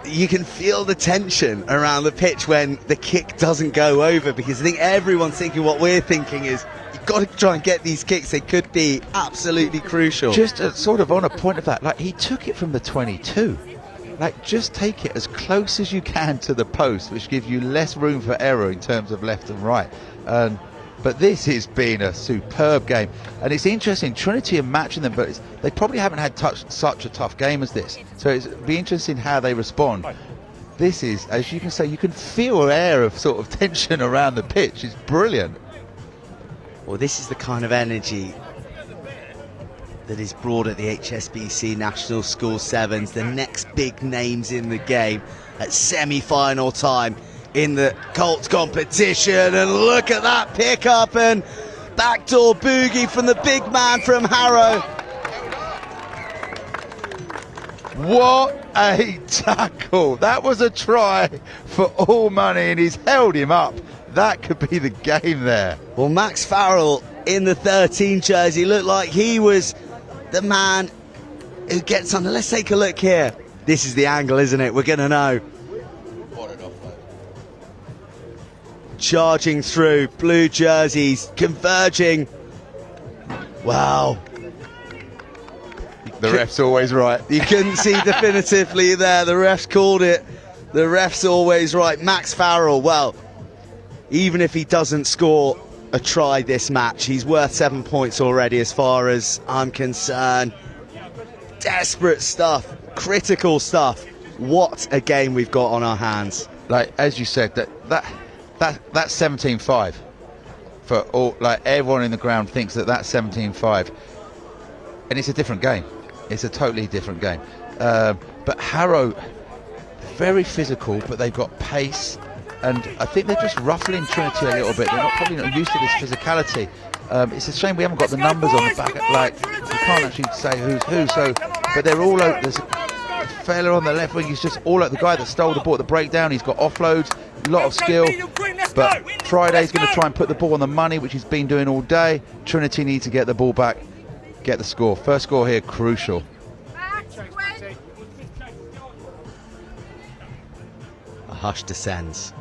you can feel the tension around the pitch when the kick doesn't go over, because I think everyone's thinking what we're thinking is, you've got to try and get these kicks. They could be absolutely crucial. Just sort of on a point of that, like, he took it from the 22. Like, just take it as close as you can to the post, which gives you less room for error in terms of left and right. But this has been a superb game, and it's interesting. Trinity are matching them, but they probably haven't had such a tough game as this. So it'll be interesting how they respond. This is, as you can say, you can feel an air of sort of tension around the pitch. It's brilliant. Well, this is the kind of energy that is brought at the HSBC National School Sevens. The next big names in the game at semi-final time in the Colts competition. And look at that pickup and backdoor boogie from the big man from Harrow. What a tackle. That was a try for all money, and he's held him up. That could be the game there. Well, Max Farrell in the 13 jersey looked like he was the man who gets under. Let's take a look here. This is the angle, isn't it? We're going to know. Charging through, blue jerseys converging. Wow. The ref's always right. You couldn't see definitively there. The ref's called it. The ref's always right. Max Farrell, well, even if he doesn't score a try this match, he's worth 7 points already as far as I'm concerned. Desperate stuff, critical stuff. What a game we've got on our hands. Like, as you said, that's 17-5 for all. Like, everyone in the ground thinks that's 17-5, and it's a different game. It's a totally different game. But Harrow, very physical, but they've got pace, and I think they're just ruffling Trinity a little bit. They're probably not used to this physicality. It's a shame we haven't got the numbers on the back. Like, you can't actually say who's who. So, but they're all out. There's a fella on the left wing. He's just all out. The guy that stole the ball at the breakdown. He's got offloads, a lot of skill. But Friday's going to try and put the ball on the money, which he's been doing all day. Trinity need to get the ball back, get the score. First score here, crucial. A hush descends.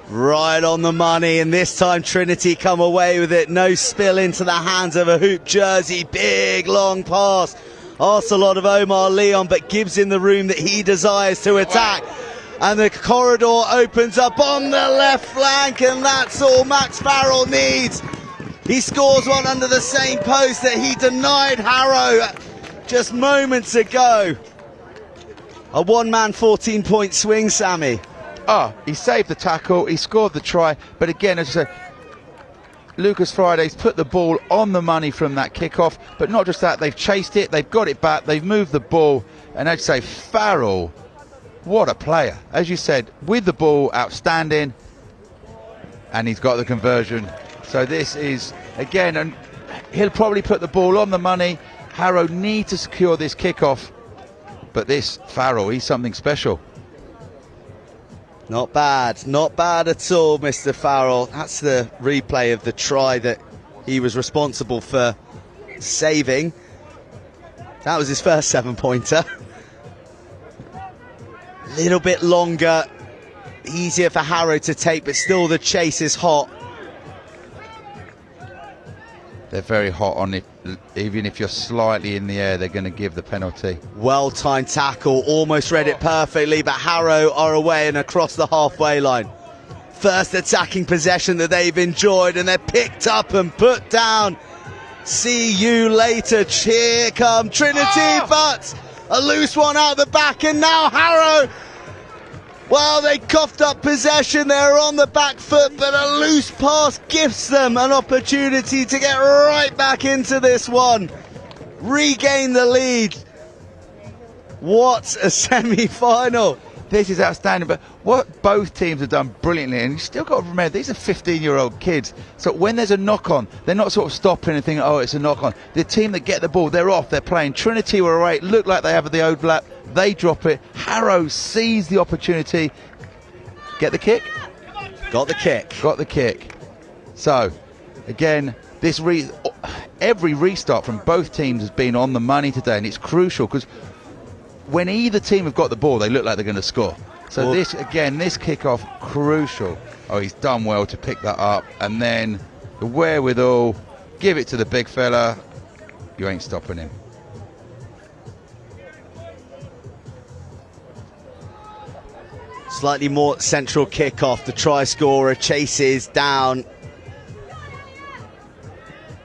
Right on the money, and this time Trinity come away with it. No spill into the hands of a hoop jersey. Big long pass. Asks a lot of Omar Leon, but gives him the room that he desires to attack. And the corridor opens up on the left flank, and that's all Max Farrell needs. He scores one under the same post that he denied Harrow just moments ago. A one-man 14-point swing, Sammy. He saved the tackle, he scored the try, but again, as I said, Lucas Friday's put the ball on the money from that kickoff, but not just that, they've chased it, they've got it back, they've moved the ball, and I'd say Farrell, what a player. As you said, with the ball, outstanding, and he's got the conversion. So this is, again, and he'll probably put the ball on the money. Harrow need to secure this kickoff. But this Farrell, he's something special. Not bad at all, Mr. Farrell. That's the replay of the try that he was responsible for saving. That was his first 7-pointer. Little bit longer, easier for Harrow to take, but still the chase is hot. They're very hot on it. Even if you're slightly in the air, they're going to give the penalty. Well-timed tackle, almost read it perfectly, but Harrow are away and across the halfway line. First attacking possession that they've enjoyed, and they're picked up and put down. See you later. Here come Trinity, but a loose one out the back, and now Harrow. Well, they coughed up possession, they're on the back foot, but a loose pass gives them an opportunity to get right back into this one. Regain the lead. What a semi-final. This is outstanding, but what both teams have done brilliantly, and you still got to remember, these are 15-year-old kids, so when there's a knock-on, they're not sort of stopping and thinking, oh, it's a knock-on. The team that get the ball, they're off, they're playing. Trinity were right, look like they have the overlap, they drop it. Harrow sees the opportunity. Get the kick? Got the kick. Got the kick. So, again, every restart from both teams has been on the money today, and it's crucial because when either team have got the ball, they look like they're going to score. So this kickoff, crucial. Oh, he's done well to pick that up, and then the wherewithal, give it to the big fella. You ain't stopping him. Slightly more central kickoff. The try scorer chases down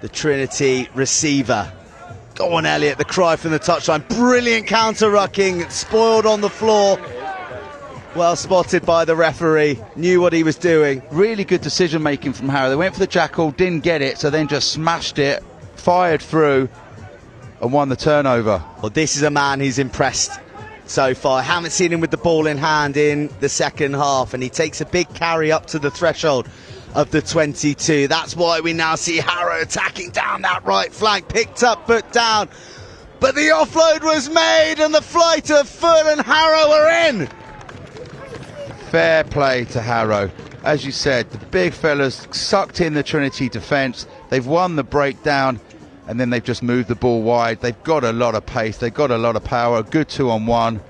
the Trinity receiver. Go on, Elliot, the cry from the touchline. Brilliant counter-rucking, spoiled on the floor. Well spotted by the referee, knew what he was doing. Really good decision-making from Harrow. They went for the jackal, didn't get it, so then just smashed it, fired through, and won the turnover. Well, this is a man who's impressed so far. I haven't seen him with the ball in hand in the second half, and he takes a big carry up to the threshold of the 22. That's why we now see Harrow attacking down that right flank, picked up but down, but the offload was made and the flight of foot, and Harrow are in. Fair play to Harrow. As you said, the big fellas sucked in the Trinity defence. They've won the breakdown, and then they've just moved the ball wide. They've got a lot of pace, they've got a lot of power. A good 2-on-1,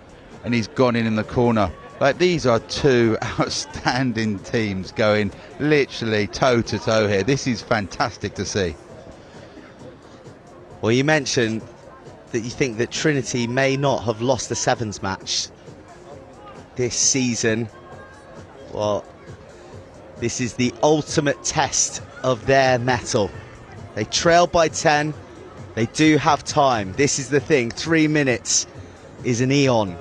and he's gone in the corner. Like, these are two outstanding teams going literally toe-to-toe here. This is fantastic to see. Well, you mentioned that you think that Trinity may not have lost the sevens match this season. Well, this is the ultimate test of their mettle. They trail by 10. They do have time. This is the thing. 3 minutes is an eon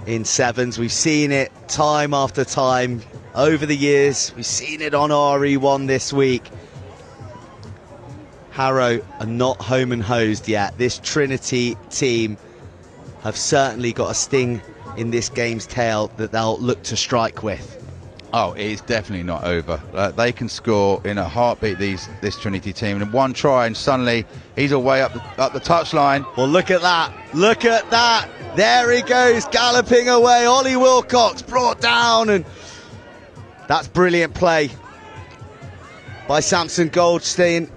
in sevens. We've seen it time after time over the years. We've seen it on RE1 this week. Harrow are not home and hosed yet. This Trinity team have certainly got a sting in this game's tail that they'll look to strike with. Oh, it's definitely not over. They can score in a heartbeat, this Trinity team. And one try, and suddenly he's away up the touchline. Well, look at that. Look at that. There he goes, galloping away. Ollie Wilcox brought down, and that's brilliant play by Samson Goldstein.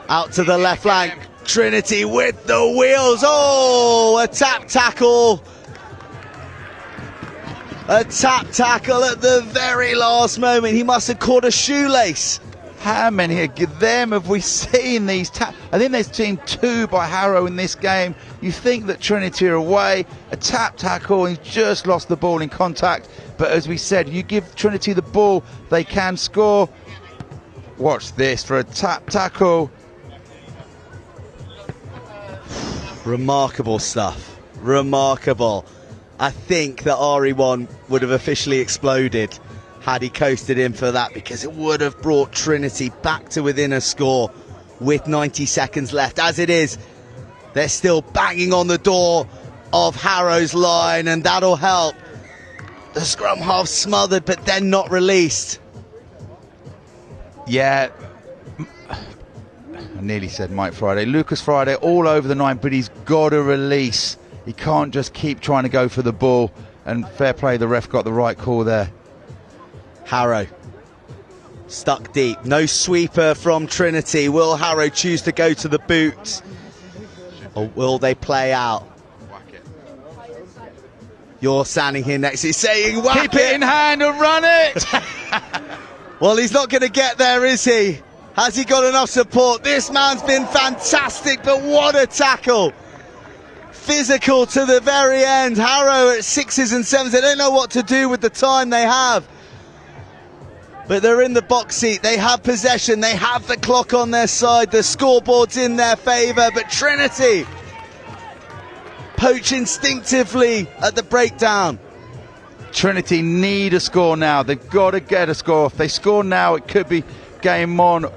Out to the left flank. Trinity with the wheels. Oh, a tap tackle. A tap tackle at the very last moment. He must have caught a shoelace. How many of them have we seen these tap? I think there's seen 2 by Harrow in this game. You think that Trinity are away, a tap tackle, and he's just lost the ball in contact. But as we said, you give Trinity the ball, they can score. Watch this for a tap tackle. Remarkable stuff. Remarkable. I think that RE1 would have officially exploded had he coasted in for that, because it would have brought Trinity back to within a score with 90 seconds left. As it is, they're still banging on the door of Harrow's line, and that'll help. The scrum half smothered, but then not released. Yeah. I nearly said Mike Friday. Lucas Friday all over the 9, but he's got to release. He can't just keep trying to go for the ball. And fair play, the ref got the right call there. Harrow stuck deep. No sweeper from Trinity. Will Harrow choose to go to the boot? Or will they play out? You're standing here next to you saying, whack Keep it in hand and run it! Well, he's not going to get there, is he? Has he got enough support? This man's been fantastic, but what a tackle. Physical to the very end. Harrow at 6s and 7s. They don't know what to do with the time they have. But they're in the box seat. They have possession. They have the clock on their side. The scoreboard's in their favour. But Trinity poach instinctively at the breakdown. Trinity need a score now. They've got to get a score. If they score now, it could be game on.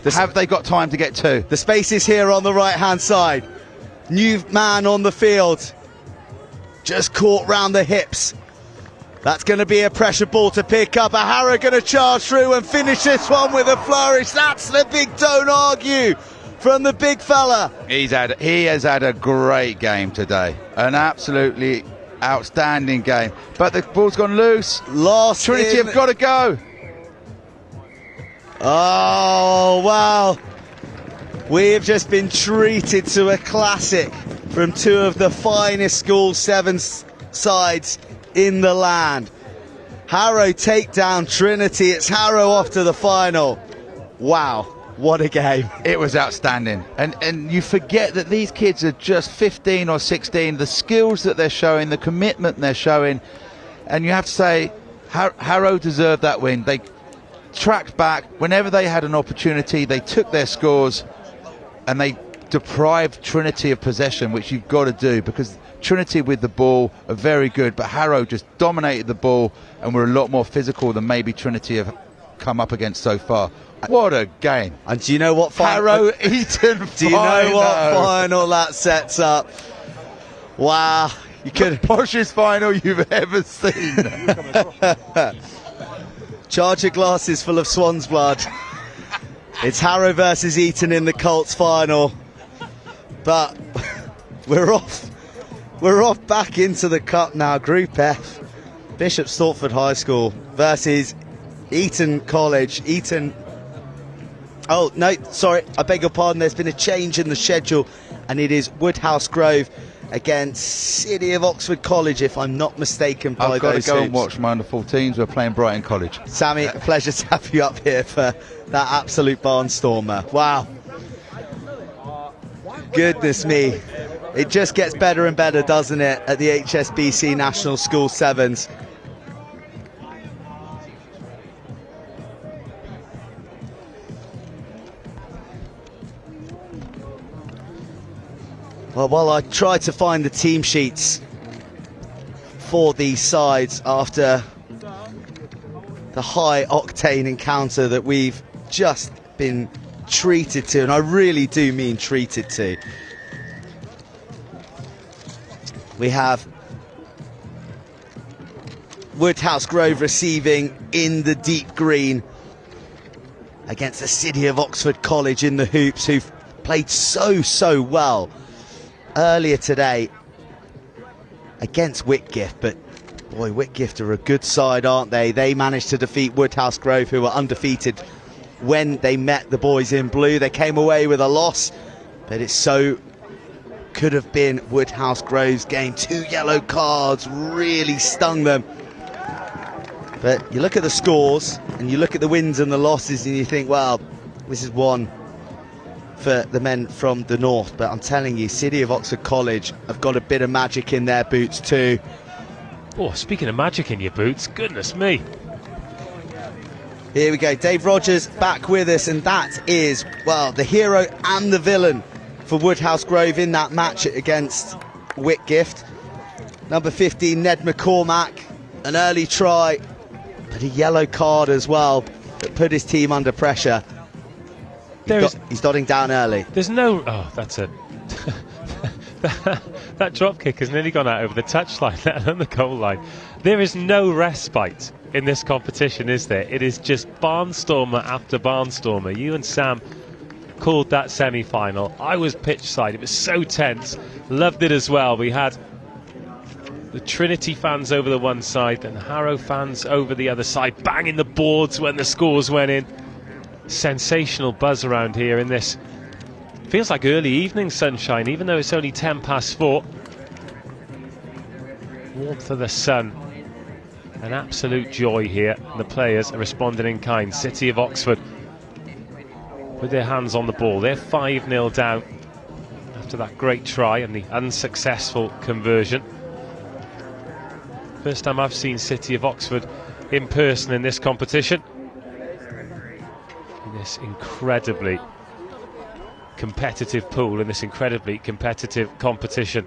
Have they got time to get 2? The space is here on the right-hand side. New man on the field. Just caught round the hips. That's going to be a pressure ball to pick up. A Harrow going to charge through and finish this one with a flourish. That's the big don't argue from the big fella. He has had a great game today. An absolutely outstanding game. But the ball's gone loose. Lost. Trinity have got to go. Oh, wow. We have just been treated to a classic from 2 of the finest School 7 sides in the land. Harrow take down Trinity. It's Harrow off to the final. Wow, what a game. It was outstanding. And you forget that these kids are just 15 or 16. The skills that they're showing, the commitment they're showing. And you have to say, Harrow deserved that win. They tracked back. Whenever they had an opportunity, they took their scores and they deprived Trinity of possession, which you've got to do, because Trinity with the ball are very good, but Harrow just dominated the ball and were a lot more physical than maybe Trinity have come up against so far. What a game. And do you know what Harrow Eton do you know what final that sets up? Wow, you could the poshest final you've ever seen. Charge your glasses full of swan's blood. It's Harrow versus Eton in the Colts final. But we're off back into the cup now. Group F. Bishop Stortford High School versus Eton College. Eton. Oh, no, sorry, I beg your pardon. There's been a change in the schedule, and it is Woodhouse Grove against City of Oxford College, if I'm not mistaken. I've got to go and watch my under-14s. We're playing Brighton College. Sammy, a pleasure to have you up here for that absolute barnstormer. Wow. Goodness me. It just gets better and better, doesn't it, at the HSBC National School Sevens. Well, while I try to find the team sheets for these sides after the high-octane encounter that we've just been treated to, and I really do mean treated to. We have Woodhouse Grove receiving in the deep green against the City of Oxford College in the hoops, who've played so well earlier today against Whitgift. But boy, Whitgift are a good side, aren't they? They managed to defeat Woodhouse Grove, who were undefeated when they met the boys in blue. They came away with a loss, but it could have been Woodhouse Grove's game. 2 yellow cards really stung them. But you look at the scores and you look at the wins and the losses and you think, well, this is one for the men from the north. But I'm telling you, City of Oxford College have got a bit of magic in their boots too. Oh, speaking of magic in your boots, goodness me. Here we go, Dave Rogers back with us, and that is, well, the hero and the villain for Woodhouse Grove in that match against Whitgift. Number 15, Ned McCormack, an early try, but a yellow card as well that put his team under pressure. He's dotting down early. There's no... Oh, that's it. That drop kick has nearly gone out over the touchline, let alone the goal line. There is no respite in this competition, is there? It is just barnstormer after barnstormer. You and Sam called that semi-final. I was pitch side. It was so tense. Loved it as well. We had the Trinity fans over the one side and the Harrow fans over the other side, banging the boards when the scores went in. Sensational buzz around here in this. Feels like early evening sunshine, even though it's only 4:10. Warmth of the sun. An absolute joy here. The players are responding in kind. City of Oxford with their hands on the ball. They're 5-0 down after that great try and the unsuccessful conversion. First time I've seen City of Oxford in person in this competition. In this incredibly competitive pool, in this incredibly competitive competition.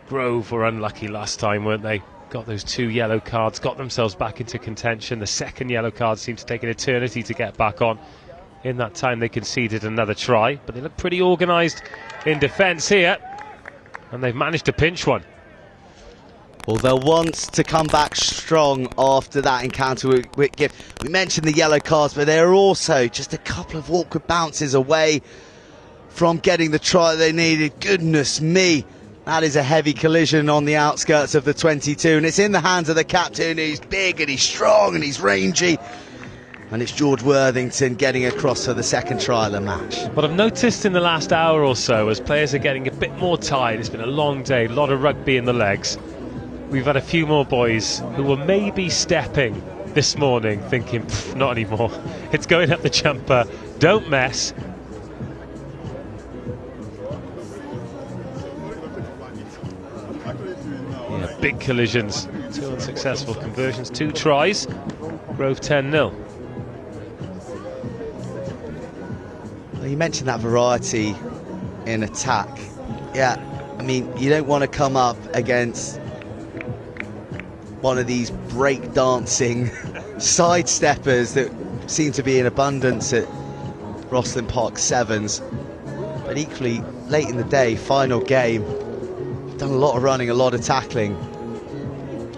Grove were unlucky last time, weren't they? Got those 2 yellow cards, got themselves back into contention. The second yellow card seemed to take an eternity to get back on. In that time they conceded another try, but they look pretty organised in defence here, and they've managed to pinch one. Well, they'll want to come back strong after that encounter with Whitgift. We mentioned the yellow cards, but they're also just a couple of awkward bounces away from getting the try they needed. Goodness me, that is a heavy collision on the outskirts of the 22, and it's in the hands of the captain. He's big and he's strong and he's rangy. And it's George Worthington getting across for the second try of the match. What I've noticed in the last hour or so, as players are getting a bit more tired, it's been a long day, a lot of rugby in the legs. We've had a few more boys who were maybe stepping this morning, thinking, not anymore. It's going up the jumper, don't mess. Yeah, big collisions, 2 unsuccessful conversions, 2 tries. Grove 10-0. Well, you mentioned that variety in attack. Yeah, I mean, you don't want to come up against one of these break-dancing sidesteppers that seem to be in abundance at Rosslyn Park Sevens. But equally, late in the day, final game, done a lot of running, a lot of tackling.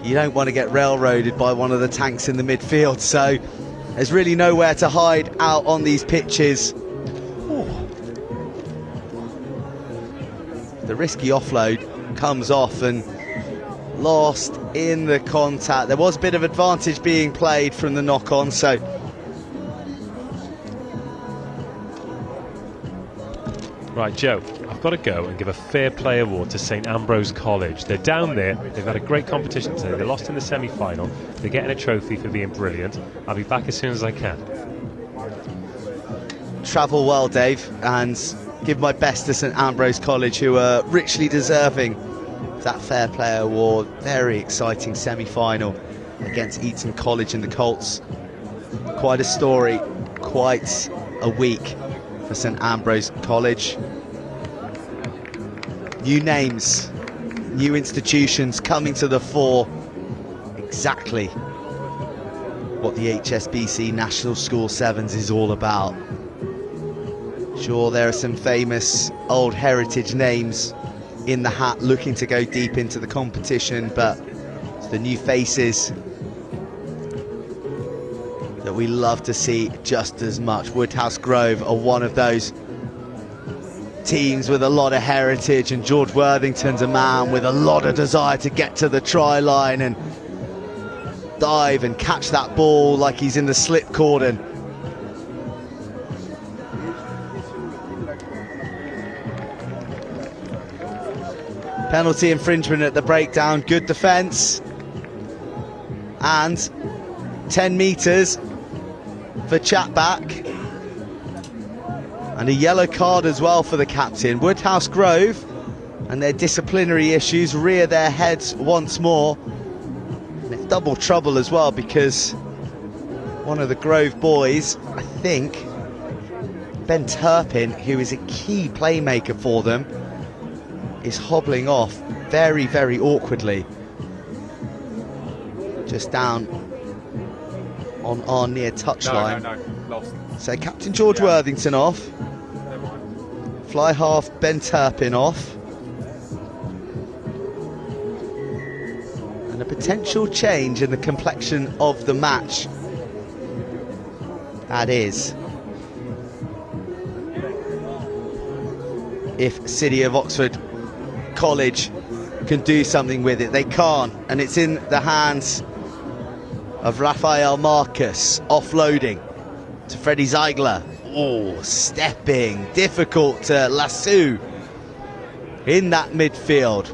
You don't want to get railroaded by one of the tanks in the midfield, so there's really nowhere to hide out on these pitches. Ooh. The risky offload comes off and lost in the contact. There was a bit of advantage being played from the knock-on, so right, Joe, I've got to go and give a fair play award to St Ambrose College. They're down there, they've had a great competition today, they lost in the semi-final, they're getting a trophy for being brilliant. I'll be back as soon as I can. Travel well, Dave, and give my best to St Ambrose College, who are richly deserving that Fair Play Award. Very exciting semi-final against Eton College and the Colts. Quite a story, quite a week for St Ambrose College. New names, new institutions coming to the fore. Exactly what the HSBC National School Sevens is all about. Sure, there are some famous old heritage names in the hat looking to go deep into the competition, but it's the new faces that we love to see just as much. Woodhouse Grove are one of those teams with a lot of heritage, and George Worthington's a man with a lot of desire to get to the try line and dive and catch that ball like he's in the slip cordon. Penalty infringement at the breakdown, good defence, and 10 metres for Chatback, and a yellow card as well for the captain. Woodhouse Grove and their disciplinary issues rear their heads once more, and it's double trouble as well because one of the Grove boys, I think Ben Turpin, who is a key playmaker for them, is hobbling off very, very awkwardly, just down on our near touchline. No, lost. So Captain George Worthington off, fly half Ben Turpin off, and a potential change in the complexion of the match. That is if City of Oxford College can do something with it. They can't, and it's in the hands of Raphael Marcus, offloading to Freddie Ziegler. Oh, stepping, difficult to lasso in that midfield.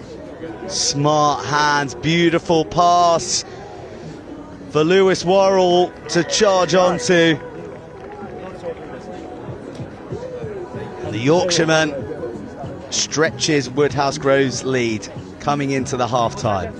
Smart hands, beautiful pass for Lewis Worrell to charge onto. The Yorkshireman stretches Woodhouse Grove's lead coming into the half-time.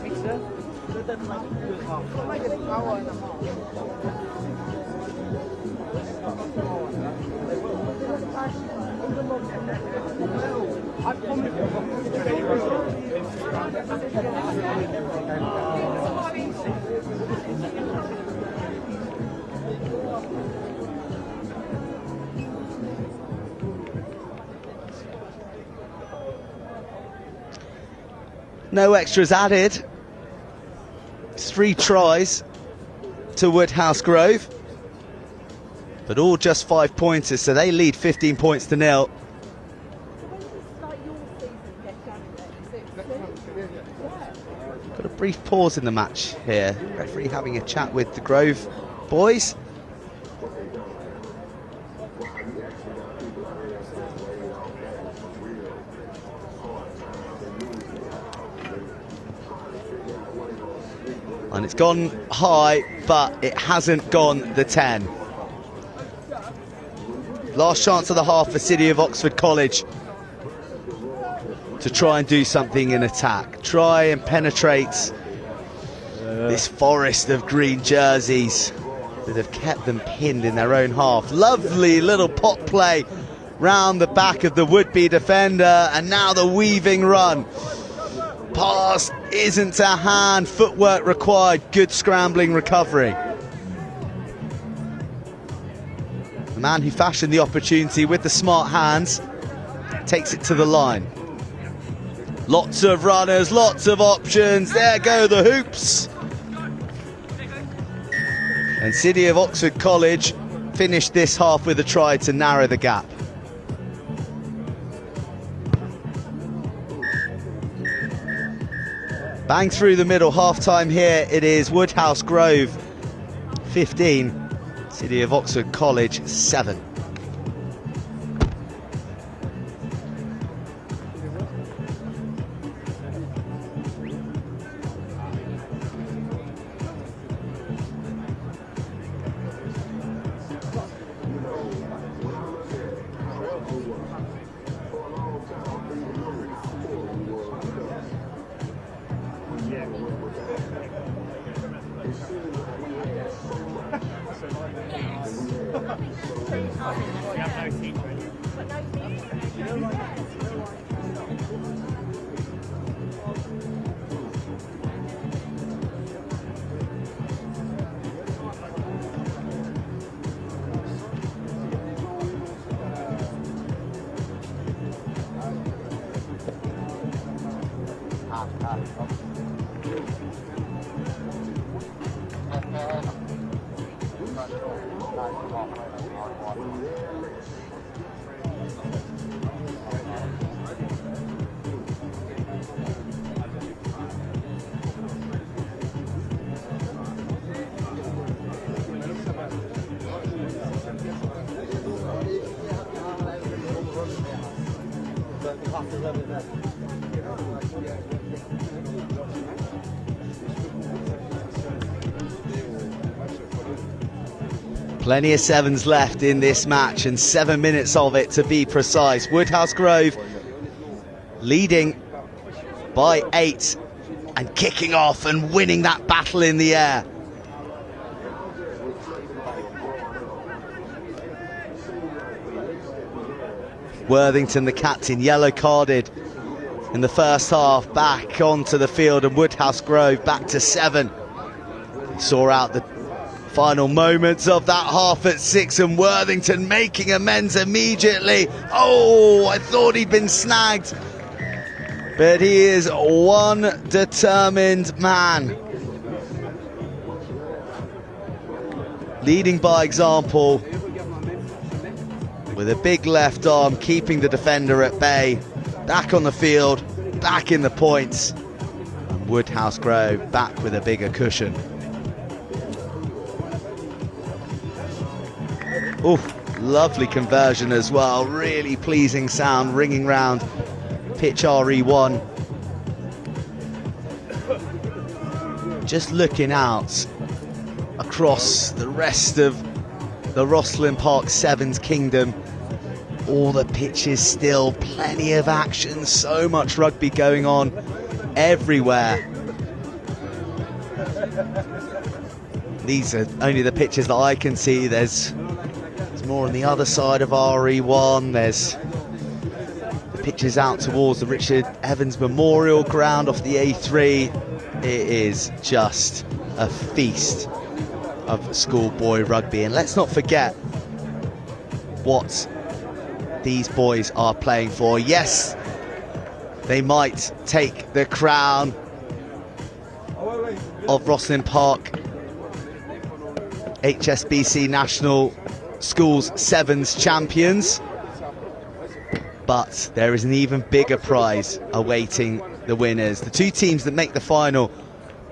No extras added. 3 tries to Woodhouse Grove, but all just 5-pointers, so they lead 15 points to 0. Got a brief pause in the match here. Referee having a chat with the Grove boys. And it's gone high, but it hasn't gone the 10. Last chance of the half for City of Oxford College to try and do something in attack. Try and penetrate this forest of green jerseys that have kept them pinned in their own half. Lovely little pot play round the back of the would-be defender, and now the weaving run. Pass isn't to hand, footwork required, good scrambling recovery. The man who fashioned the opportunity with the smart hands takes it to the line. Lots of runners, lots of options, there go the hoops. And City of Oxford College finished this half with a try to narrow the gap. Bang through the middle, half-time here. It is Woodhouse Grove 15, City of Oxford College 7. Plenty of sevens left in this match, and 7 minutes of it to be precise. Woodhouse Grove leading by 8 and kicking off and winning that battle in the air. Worthington, the captain, yellow carded in the first half, back onto the field, and Woodhouse Grove back to 7. He saw out the final moments of that half at 6, and Worthington making amends immediately. Oh, I thought he'd been snagged, but he is one determined man, leading by example with a big left arm, keeping the defender at bay. back on the field, back in the points. And Woodhouse Grove back with a bigger cushion. Oof, lovely conversion as well. Really pleasing sound ringing round pitch RE1. Just looking out across the rest of the Rosslyn Park Sevens kingdom, all the pitches still, plenty of action, so much rugby going on everywhere. These are only the pitches that I can see. There's more on the other side of RE1. There's the pitches out towards the Richard Evans Memorial Ground off the A3. It is just a feast of schoolboy rugby. And let's not forget what these boys are playing for. Yes, they might take the crown of Rosslyn Park HSBC National Schools Sevens champions, but there is an even bigger prize awaiting the winners. The two teams that make the final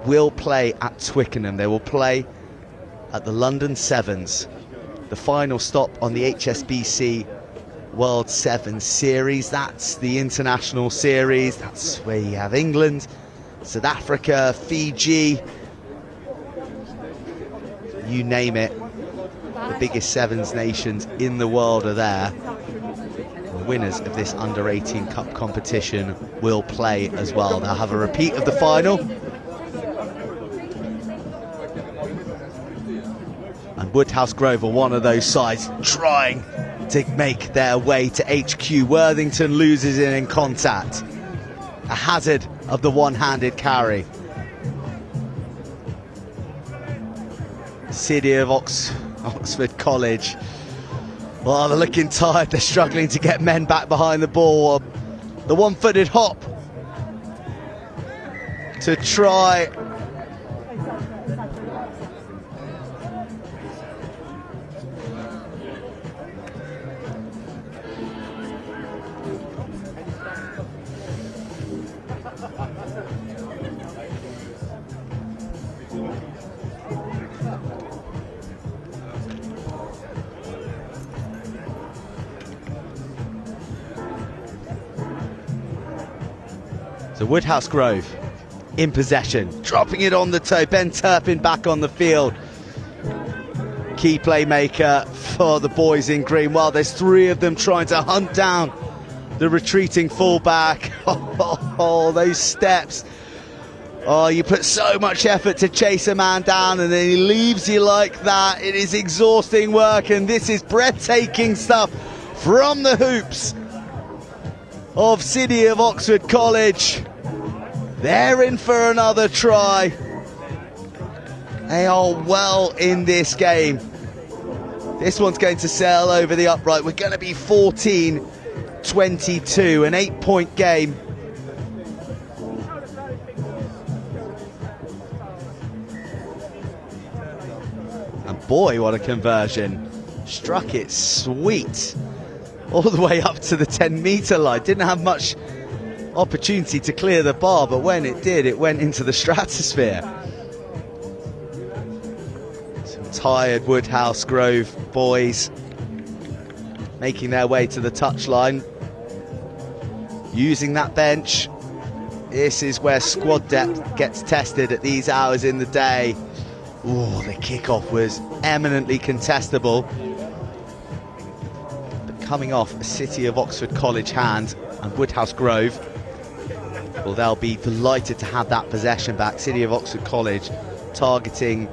will play at Twickenham. They will play at the London Sevens, the final stop on the HSBC World Sevens Series. That's the international series. That's where you have England, South Africa, Fiji, you name it. The biggest sevens nations in the world are there. The winners of this under-18 cup competition will play as well. They'll have a repeat of the final. And Woodhouse Grove are one of those sides trying to make their way to HQ. Worthington loses in contact. A hazard of the one-handed carry. City of Oxford College. Well, they're looking tired. They're struggling to get men back behind the ball. The one-footed hop to try So Woodhouse Grove in possession, dropping it on the toe. Ben Turpin back on the field. Key playmaker for the boys in green. Well, there's three of them trying to hunt down the retreating fullback. Oh, those steps. Oh, you put so much effort to chase a man down and then he leaves you like that. It is exhausting work, and this is breathtaking stuff from the hoops of City of Oxford College. They're in for another try. They are well in this game. This one's going to sail over the upright. We're going to be 14-22, an 8-point game. And boy, what a conversion. Struck it sweet. All the way up to the 10-metre line. Didn't have much opportunity to clear the bar, but when it did, it went into the stratosphere. Some tired Woodhouse Grove boys making their way to the touchline, using that bench. This is where squad depth gets tested at these hours in the day. Oh, the kickoff was eminently contestable. Coming off a City of Oxford College hand, and Woodhouse Grove, well, they'll be delighted to have that possession back. City of Oxford College targeting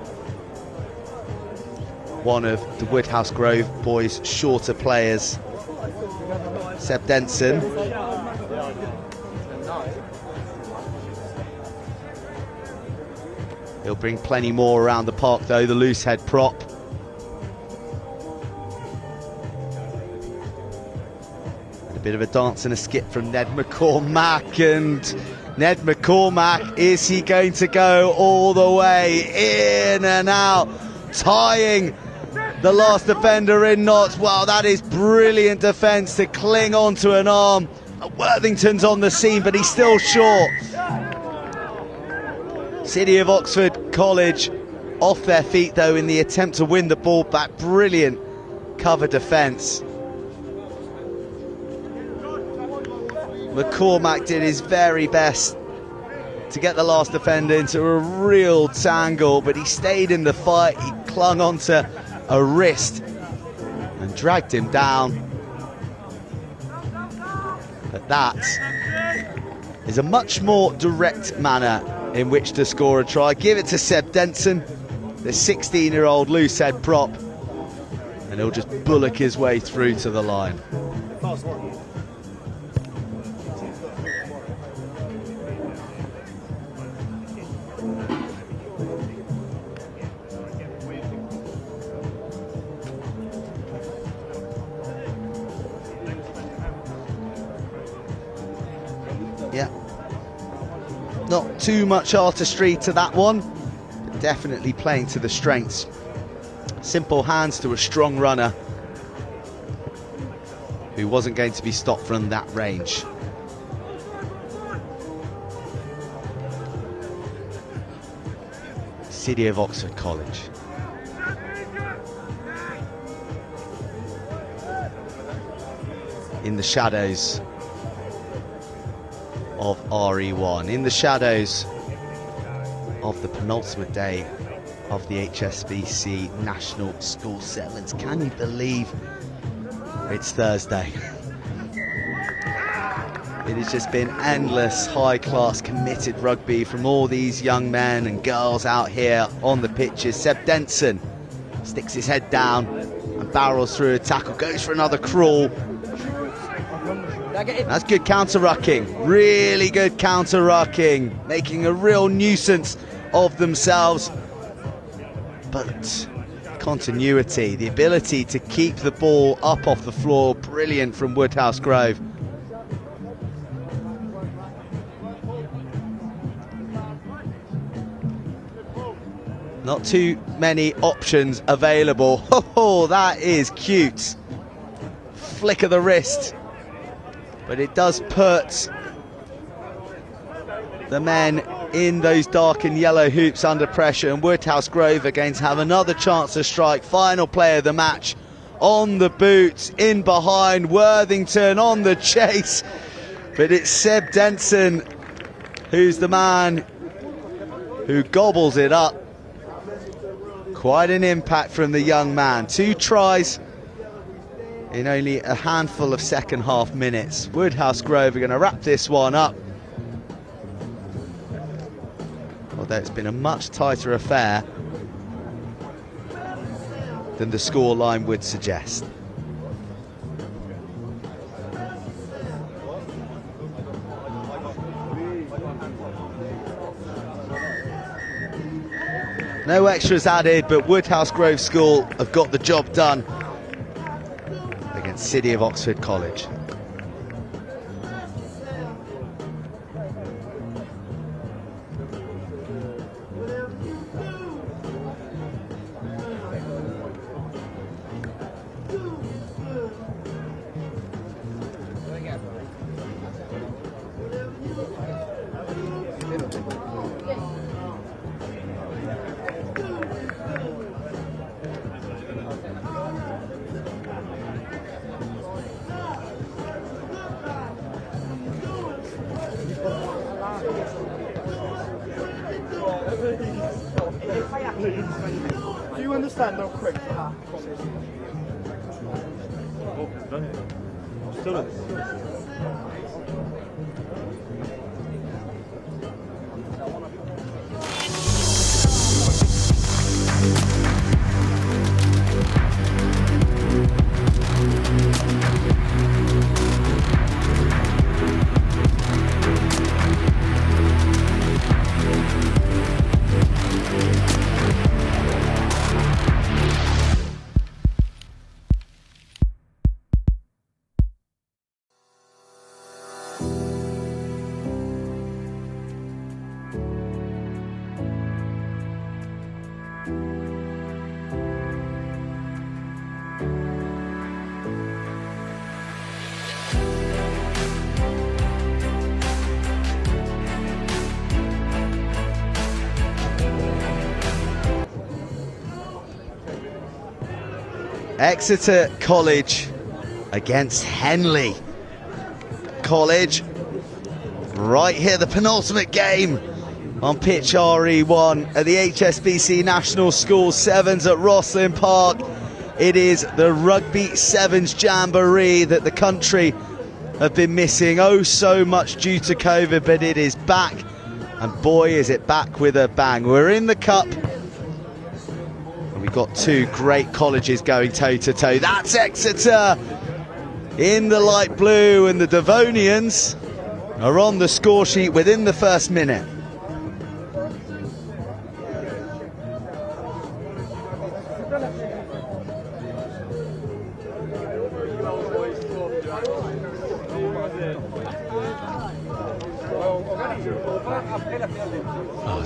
one of the Woodhouse Grove boys' shorter players, Seb Denson. He'll bring plenty more around the park though, the loose head prop. Bit of a dance and a skip from Ned McCormack, and Ned McCormack, is he going to go all the way in and out, tying the last defender in knots? Wow, that is brilliant defence to cling onto an arm Worthington's on the scene, but he's still short. City of Oxford College off their feet though in the attempt to win the ball back. Brilliant cover defence. McCormack did his very best to get the last defender into a real tangle, but he stayed in the fight. He clung onto a wrist and dragged him down. But that is a much more direct manner in which to score a try. Give it to Seb Denson, the 16-year-old loose head prop, and he'll just bullock his way through to the line. Yeah, not too much artistry to that one, but definitely playing to the strengths. Simple hands to a strong runner who wasn't going to be stopped from that range. City of Oxford College. In the shadows of RE1, in the shadows of the penultimate day of the HSBC National School Sevens. Can you believe it's Thursday? It has just been endless high-class committed rugby from all these young men and girls out here on the pitches. Seb Denson sticks his head down and barrels through a tackle, goes for another crawl. That's good counter-rucking, really good counter-rucking, making a real nuisance of themselves. But continuity, the ability to keep the ball up off the floor, brilliant from Woodhouse Grove. Not too many options available. Oh, that is cute. Flick of the wrist. But it does put the men in those dark and yellow hoops under pressure, and Woodhouse Grove are going to have another chance to strike. Final play of the match on the boot, in behind, Worthington on the chase, but it's Seb Denson who's the man who gobbles it up. Quite an impact from the young man. 2 tries in only a handful of second half minutes. Woodhouse Grove are going to wrap this one up, although it's been a much tighter affair than the scoreline would suggest. No extras added, but Woodhouse Grove School have got the job done against City of Oxford College. Do you understand how quick Exeter College against Henley College. Right here, the penultimate game on pitch RE1 at the HSBC National School Sevens at Rosslyn Park. It is the Rugby Sevens Jamboree that the country have been missing oh so much due to COVID, but it is back, and boy is it back with a bang. We're in the cup, and we've got two great colleges going toe to toe. That's Exeter in the light blue, and the Devonians are on the score sheet within the first minute.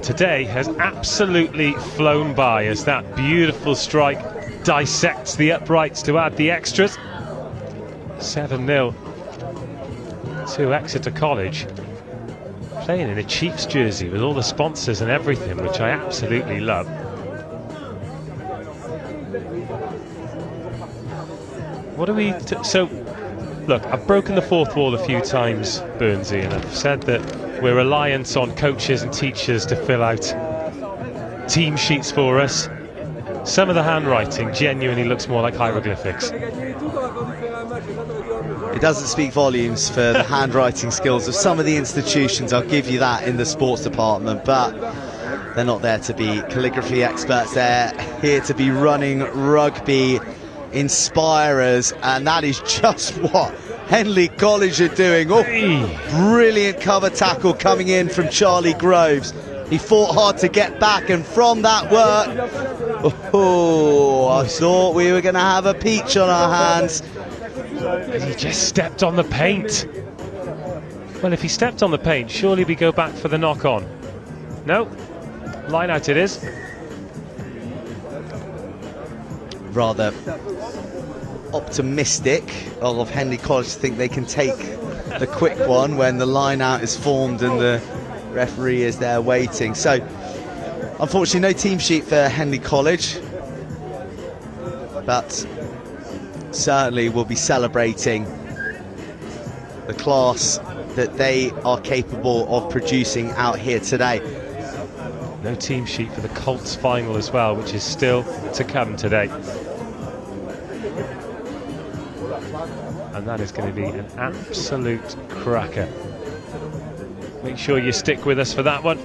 Today has absolutely flown by as that beautiful strike dissects the uprights to add the extras. 7-0 to Exeter College, playing in a Chiefs jersey with all the sponsors and everything, which I absolutely love. What are we so look, I've broken the fourth wall a few times, Burnsy, and I've said that we're reliant on coaches and teachers to fill out team sheets for us. Some of the handwriting genuinely looks more like hieroglyphics. It doesn't speak volumes for the handwriting skills of some of the institutions, I'll give you that, in the sports department, but they're not there to be calligraphy experts. They're here to be running rugby inspirers, and that is just what Henley College are doing. Oh, brilliant cover tackle coming in from Charlie Groves. He fought hard to get back, and from that work, oh, I thought we were going to have a peach on our hands. He just stepped on the paint. Well, if he stepped on the paint, surely we go back for the knock-on. No, line out it is. Rather optimistic of Henley College to think they can take the quick one when the line out is formed and the referee is there waiting. So unfortunately no team sheet for Henley College, but certainly we'll be celebrating the class that they are capable of producing out here today. No team sheet for the Colts final as well, which is still to come today. And that is going to be an absolute cracker. Make sure you stick with us for that one.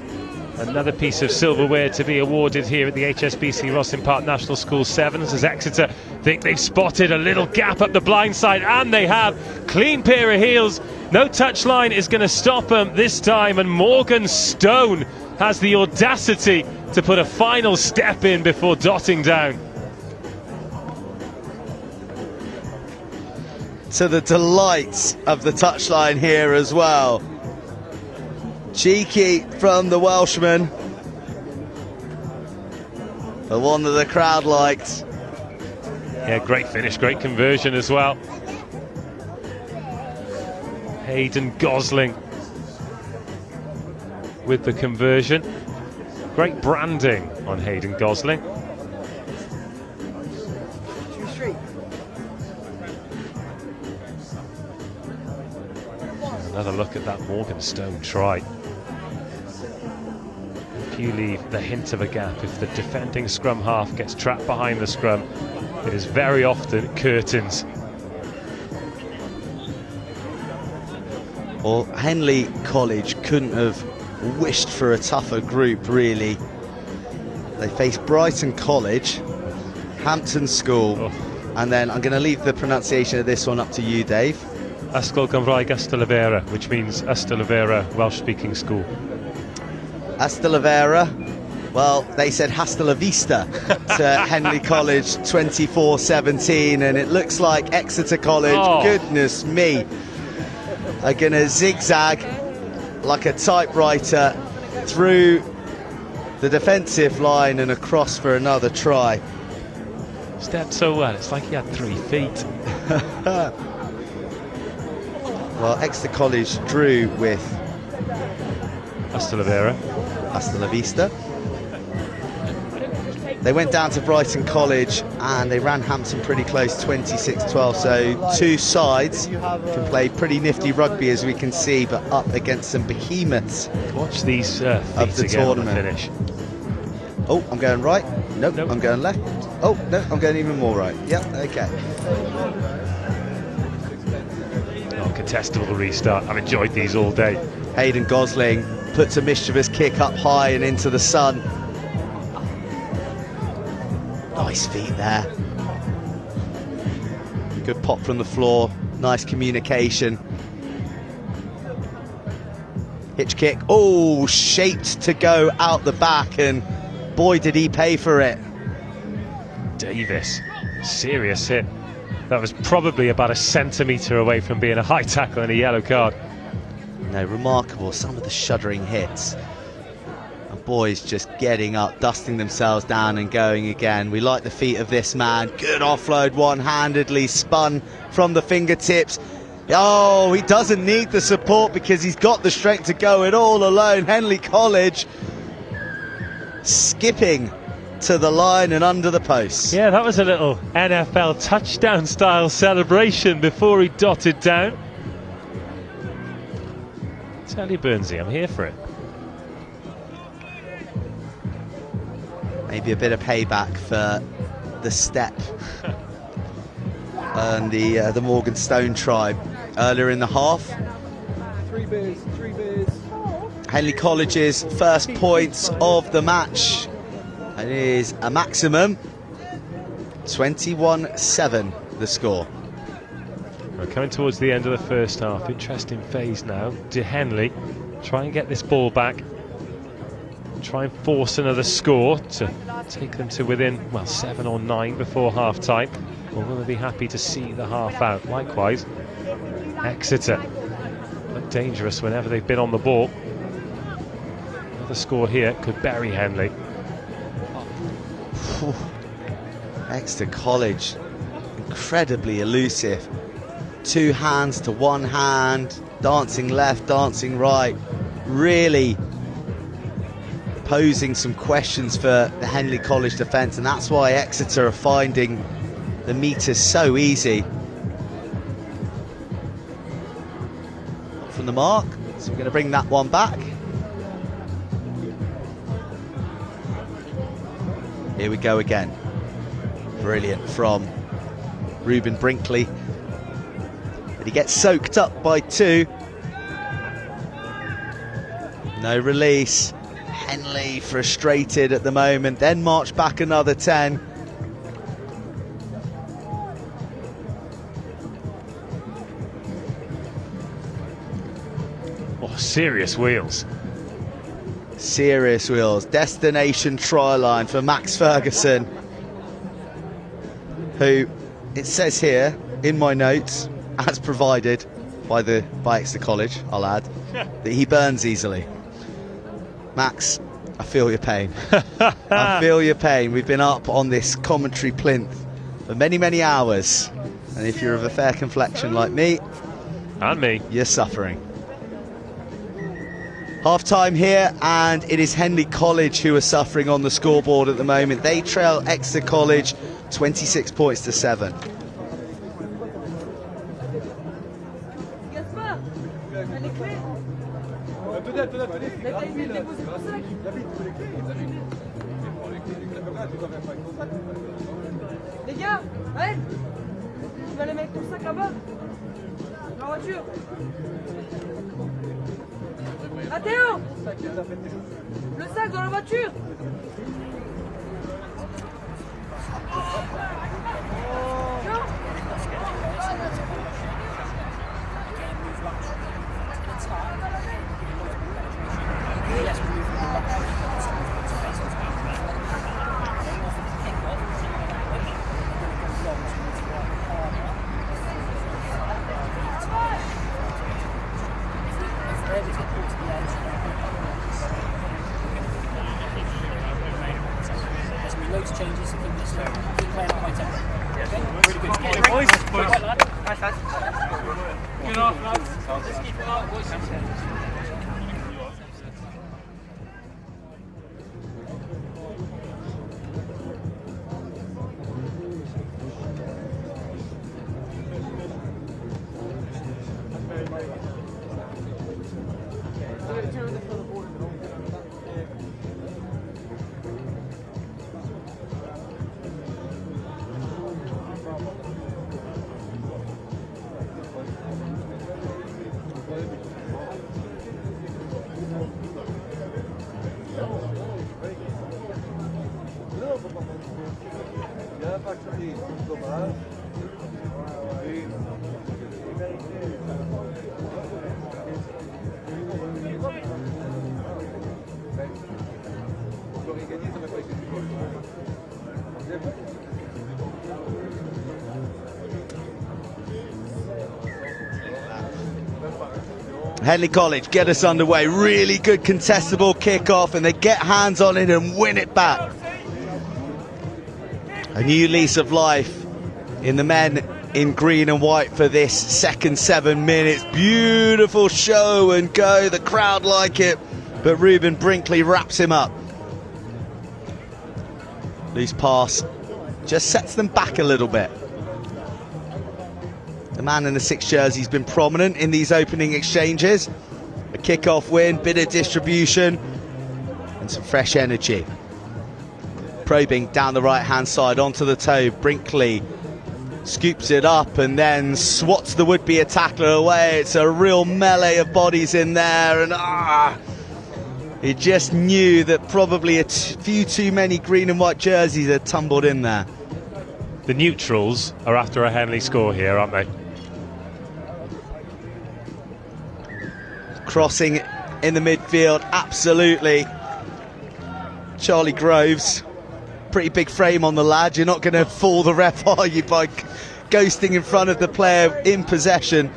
Another piece of silverware to be awarded here at the HSBC Rosslyn Park National School Sevens, as Exeter think they've spotted a little gap up the blind side, and they have. Clean pair of heels. No touchline is going to stop them this time, and Morgan Stone has the audacity to put a final step in before dotting down. To the delight of the touchline here as well. Cheeky from the Welshman, the one that the crowd liked. Yeah, great finish, great conversion as well. Hayden Gosling with the conversion. Great branding on Hayden Gosling. Another look at that Morgan Stone try. If you leave the hint of a gap, if the defending scrum half gets trapped behind the scrum, it is very often curtains. Well, Henley College couldn't have wished for a tougher group, really. They face Brighton College, Hampton School, and then I'm going to leave the pronunciation of this one up to you, Dave. Ysgol Gynraeg Ystalyfera, which means Ystalyfera Welsh-speaking school. Ystalyfera, well, they said hasta la vista to Henley College 24-17, and it looks like Exeter College, goodness me, are going to zigzag like a typewriter through the defensive line and across for another try. Stepped so well, it's like he had 3 feet. Well, Exeter College drew with Ystalyfera. Hasta la vista. They went down to Brighton College and they ran Hampton pretty close, 26-12. So two sides can play pretty nifty rugby, as we can see, but up against some behemoths. Watch these feet of the again tournament. on the finish. Oh, I'm going right. Nope, I'm going left. Oh, no, I'm going even more right. Yep, okay. Contestable restart. I've enjoyed these all day. Hayden Gosling puts a mischievous kick up high and into the sun. Nice feet there. Good pop from the floor. Nice communication. Hitch kick. Oh, shaped to go out the back, and boy did he pay for it. Davis, serious hit. That was probably about a centimetre away from being a high tackle and a yellow card. No, remarkable, some of the shuddering hits. And boys just getting up, dusting themselves down and going again. We like the feet of this man. Good offload, one-handedly spun from the fingertips. Oh, he doesn't need the support because he's got the strength to go it all alone. Henley College skipping to the line and under the post. Yeah, that was a little NFL touchdown style celebration before he dotted down. Tell you, Burnsy, I'm here for it. Maybe a bit of payback for the step and the Morganstone tribe earlier in the half. 3 beers, 3 beers. Henley College's first points of the match. It is a maximum 21-7 the score. We're coming towards the end of the first half. Interesting phase now. Do Henley try and get this ball back, try and force another score to take them to within, well, 7 or 9 before half time, or will they be happy to see the half out? Likewise, Exeter look dangerous whenever they've been on the ball. Another score here could bury Henley. Exeter College, incredibly elusive. 2 hands to 1 hand, dancing left, dancing right, really posing some questions for the Henley College defence, and that's why Exeter are finding the meters so easy. From the mark, so we're going to bring that one back. Here we go again. Brilliant from Ruben Brinkley. But he gets soaked up by 2. No release. Henley frustrated at the moment, then march back another 10. Oh, serious wheels. Serious wheels. Destination try line for Max Ferguson, who, it says here in my notes, as provided by Exeter College, I'll add, that he burns easily. Max, I feel your pain. I feel your pain. We've been up on this commentary plinth for many, many hours, and if you're of a fair complexion like me, and me, you're suffering. Half time here, and it is Henley College who are suffering on the scoreboard at the moment. They trail Exeter College 26 points to 7. Les gars, ouais, tu vas aller mettre ton sac là-bas, dans la voiture. Ah Théo, le sac dans la voiture. Henley College get us underway. Really good contestable kick-off, and they get hands on it and win it back. A new lease of life in the men in green and white for this second 7 minutes. Beautiful show and go. The crowd like it, but Ruben Brinkley wraps him up. Loose pass just sets them back a little bit. The man in the 6 jersey's been prominent in these opening exchanges. A kick-off win, bit of distribution, and some fresh energy. Probing down the right-hand side onto the toe. Brinkley scoops it up and then swats the would-be attacker away. It's a real melee of bodies in there, and he just knew that probably a few too many green and white jerseys had tumbled in there. The neutrals are after a Henley score here, aren't they? Crossing in the midfield, absolutely. Charlie Groves, pretty big frame on the lad. You're not going to fool the ref, are you, by ghosting in front of the player in possession?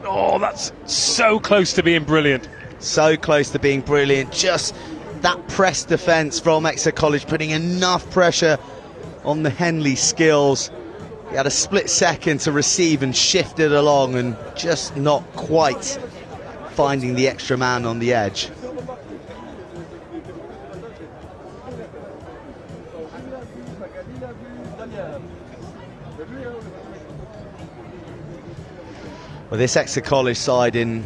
Oh, that's so close to being brilliant. So close to being brilliant. Just that press defence from Exeter College, putting enough pressure on the Henley skills. He had a split second to receive and shift it along, and just not quite finding the extra man on the edge. Well, this Exeter College side in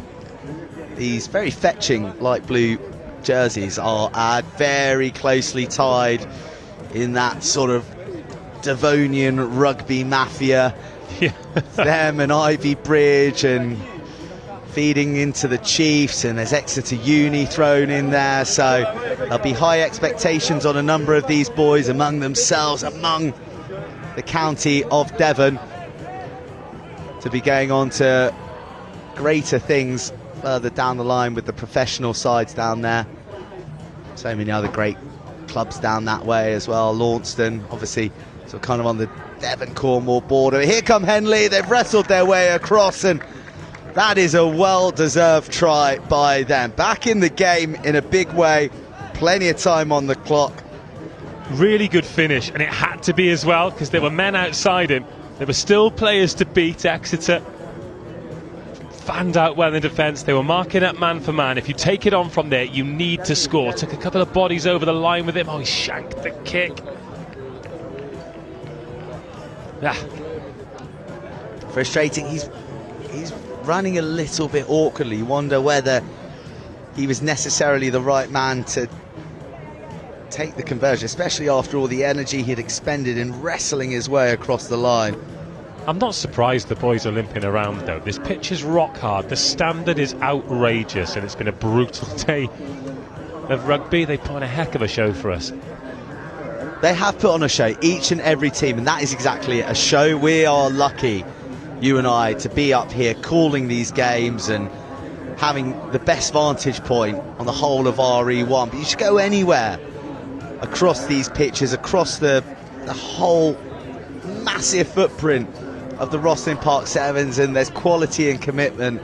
these very fetching light blue jerseys are very closely tied in that sort of Devonian rugby mafia. Yeah. Them and Ivybridge, and feeding into the Chiefs, and there's Exeter Uni thrown in there, so there'll be high expectations on a number of these boys among themselves, among the county of Devon, to be going on to greater things further down the line with the professional sides down there. So many other great clubs down that way as well. Launceston, obviously, so kind of on the Devon-Cornwall border. Here come Henley, they've wrestled their way across, and that is a well-deserved try by them. Back in the game in a big way, plenty of time on the clock. Really good finish, and it had to be as well, because there were men outside him. There were still players to beat. Exeter fanned out well in defence. They were marking up man for man. If you take it on from there, you need to score. Took a couple of bodies over the line with him. Oh, he shanked the kick. Yeah. Frustrating. He's running a little bit awkwardly. You wonder whether he was necessarily the right man to take the conversion, especially after all the energy he'd expended in wrestling his way across the line. I'm not surprised the boys are limping around, though. This pitch is rock hard. The standard is outrageous, and it's been a brutal day of rugby. They put on a heck of a show for us. They have put on a show, each and every team, and that is exactly it, a show. We are lucky, you and I, to be up here calling these games and having the best vantage point on the whole of RE1. But you should go anywhere across these pitches, across the whole massive footprint of the Rosslyn Park Sevens, and there's quality and commitment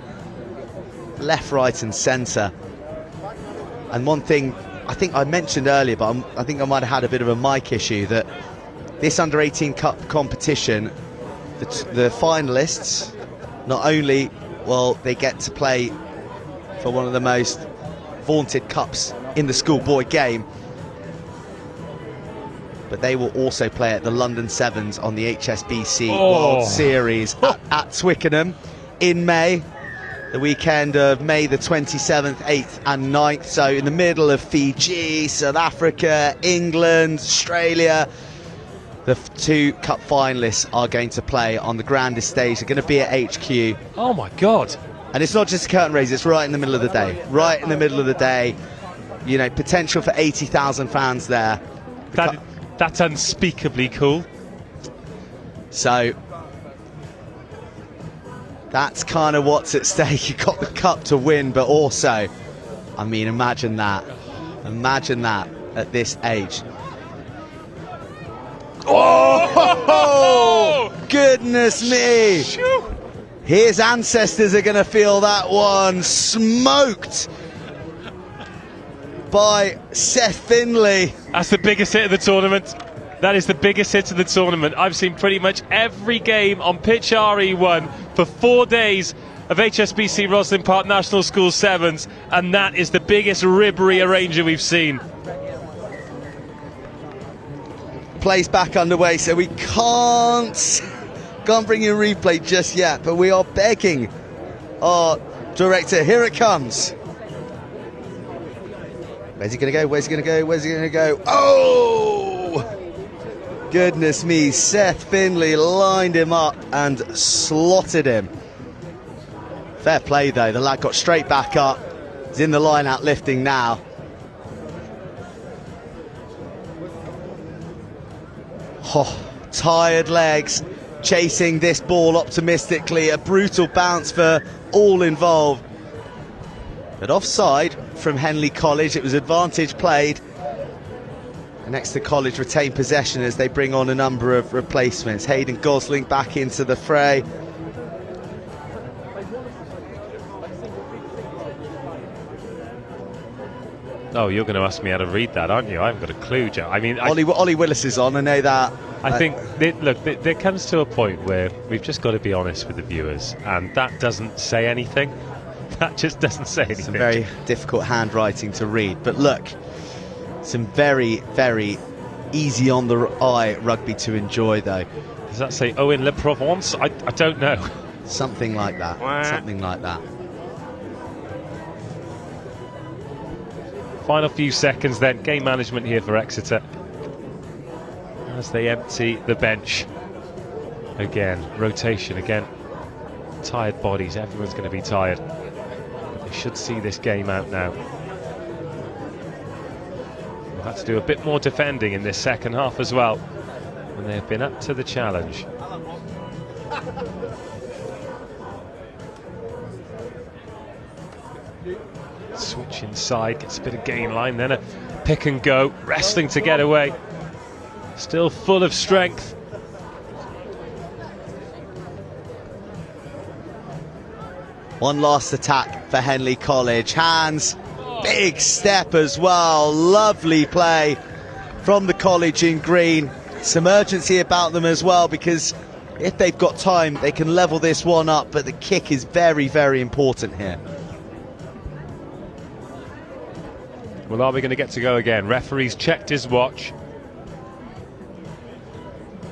left, right and centre. And one thing I think I mentioned earlier, but I think I might have had a bit of a mic issue, that this under-18 cup competition, the finalists, not only will they get to play for one of the most vaunted cups in the schoolboy game, but they will also play at the London Sevens on the HSBC World Series at Twickenham in May, the weekend of May the 27th, 8th and 9th. So in the middle of Fiji, South Africa, England, Australia, the 2 cup finalists are going to play on the grandest stage. They're going to be at HQ. Oh my God. And it's not just a curtain raise, it's right in the middle of the day. Right in the middle of the day. you know, potential for 80,000 fans there. That's unspeakably cool. So that's kind of what's at stake. You've got the cup to win, but also, I mean, imagine that. Imagine that at this age. Oh, goodness me. His ancestors are going to feel that one smoked by Seth Finley. That's the biggest hit of the tournament. That is the biggest hit of the tournament. I've seen pretty much every game on pitch RE1 for 4 days of HSBC Rosslyn Park National School Sevens, and that is the biggest ribbery arranger we've seen. Play's back underway, so we can't bring in replay just yet, but we are begging our director. Here it comes. Where's he going to go? Where's he going to go? Where's he going to go? Oh! Goodness me, Seth Finley lined him up and slotted him. Fair play though, the lad got straight back up. He's in the line out lifting now. Oh, tired legs, chasing this ball optimistically. A brutal bounce for all involved. But offside from Henley College, it was advantage played. And Exeter College retain possession as they bring on a number of replacements. Hayden Gosling back into the fray. Oh, you're going to ask me how to read that, aren't you? I haven't got a clue, Joe. I mean, Ollie Willis is on, I know that. I think, look, there comes to a point where we've just got to be honest with the viewers, and that doesn't say anything. That just doesn't say anything. Some very difficult handwriting to read, but look, some very, very easy on the eye rugby to enjoy, though. Does that say Owen Le Provence? I don't know. Something like that. Something like that. Final few seconds then. Game management here for Exeter as they empty the bench. Again, rotation again. Tired bodies. Everyone's going to be tired. But they should see this game out now. We'll have to do a bit more defending in this second half as well, and they've been up to the challenge. Switch inside, gets a bit of gain line, then a pick and go, wrestling to get away. Still full of strength. One last attack for Henley College. Hands, big step as well. Lovely play from the college in green. Some urgency about them as well, because if they've got time, they can level this one up, but the kick is very, very important here. Well, are we going to get to go again? Referee's checked his watch.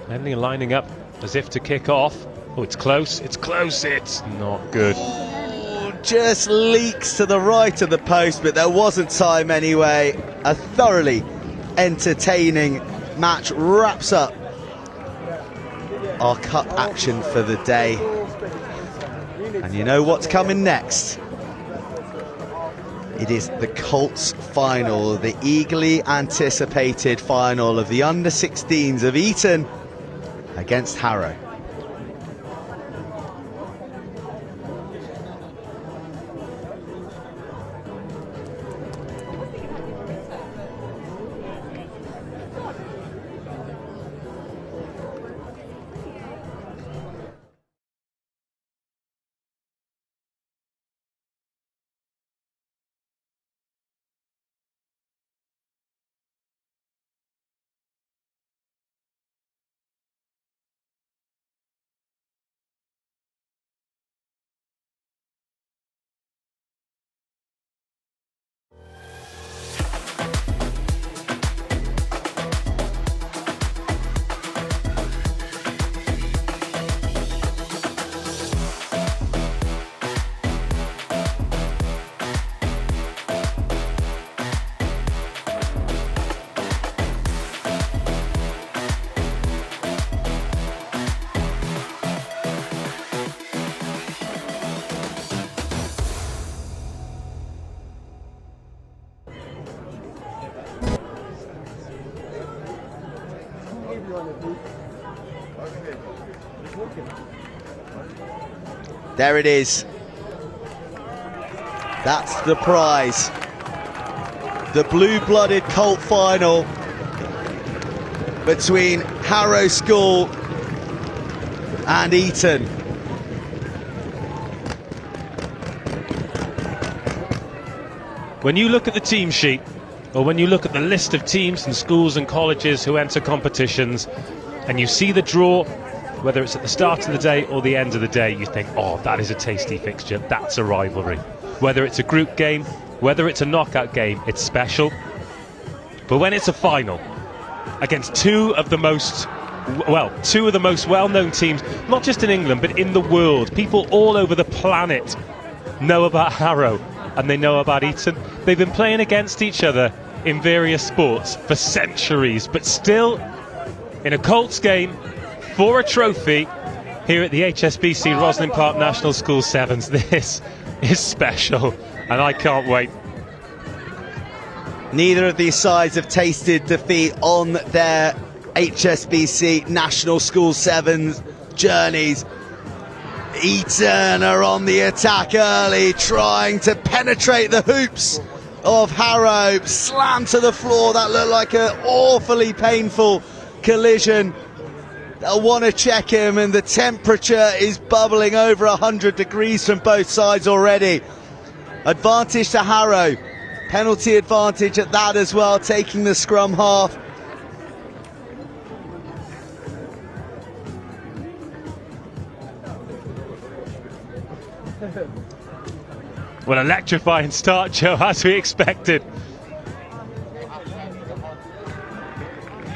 Henley lining up as if to kick off. Oh, it's close, it's close, it's not good. Oh, just leaks to the right of the post, but there wasn't time anyway. A thoroughly entertaining match wraps up our cup action for the day. And you know what's coming next? It is the Colts final, the eagerly anticipated final of the under-16s of Eton against Harrow. There it is. That's the prize. The blue-blooded Colt final between Harrow School and Eton. When you look at the team sheet, or when you look at the list of teams and schools and colleges who enter competitions, and you see the draw, whether it's at the start of the day or the end of the day, you think, oh, that is a tasty fixture, that's a rivalry. Whether it's a group game, whether it's a knockout game, it's special. But when it's a final against two of the most well-known teams, not just in England, but in the world, people all over the planet know about Harrow and they know about Eton. They've been playing against each other in various sports for centuries, but still in a Colts game for a trophy here at the HSBC Rosslyn Park National School Sevens. This is special and I can't wait. Neither of these sides have tasted defeat on their HSBC National School Sevens journeys. Eton are on the attack early, trying to penetrate the hoops of Harrow. Slammed to the floor, that looked like an awfully painful collision. They'll want to check him, and the temperature is bubbling over 100 degrees from both sides already. Advantage to Harrow, penalty advantage at that as well, taking the scrum half. Well, electrifying start, Joe, as we expected.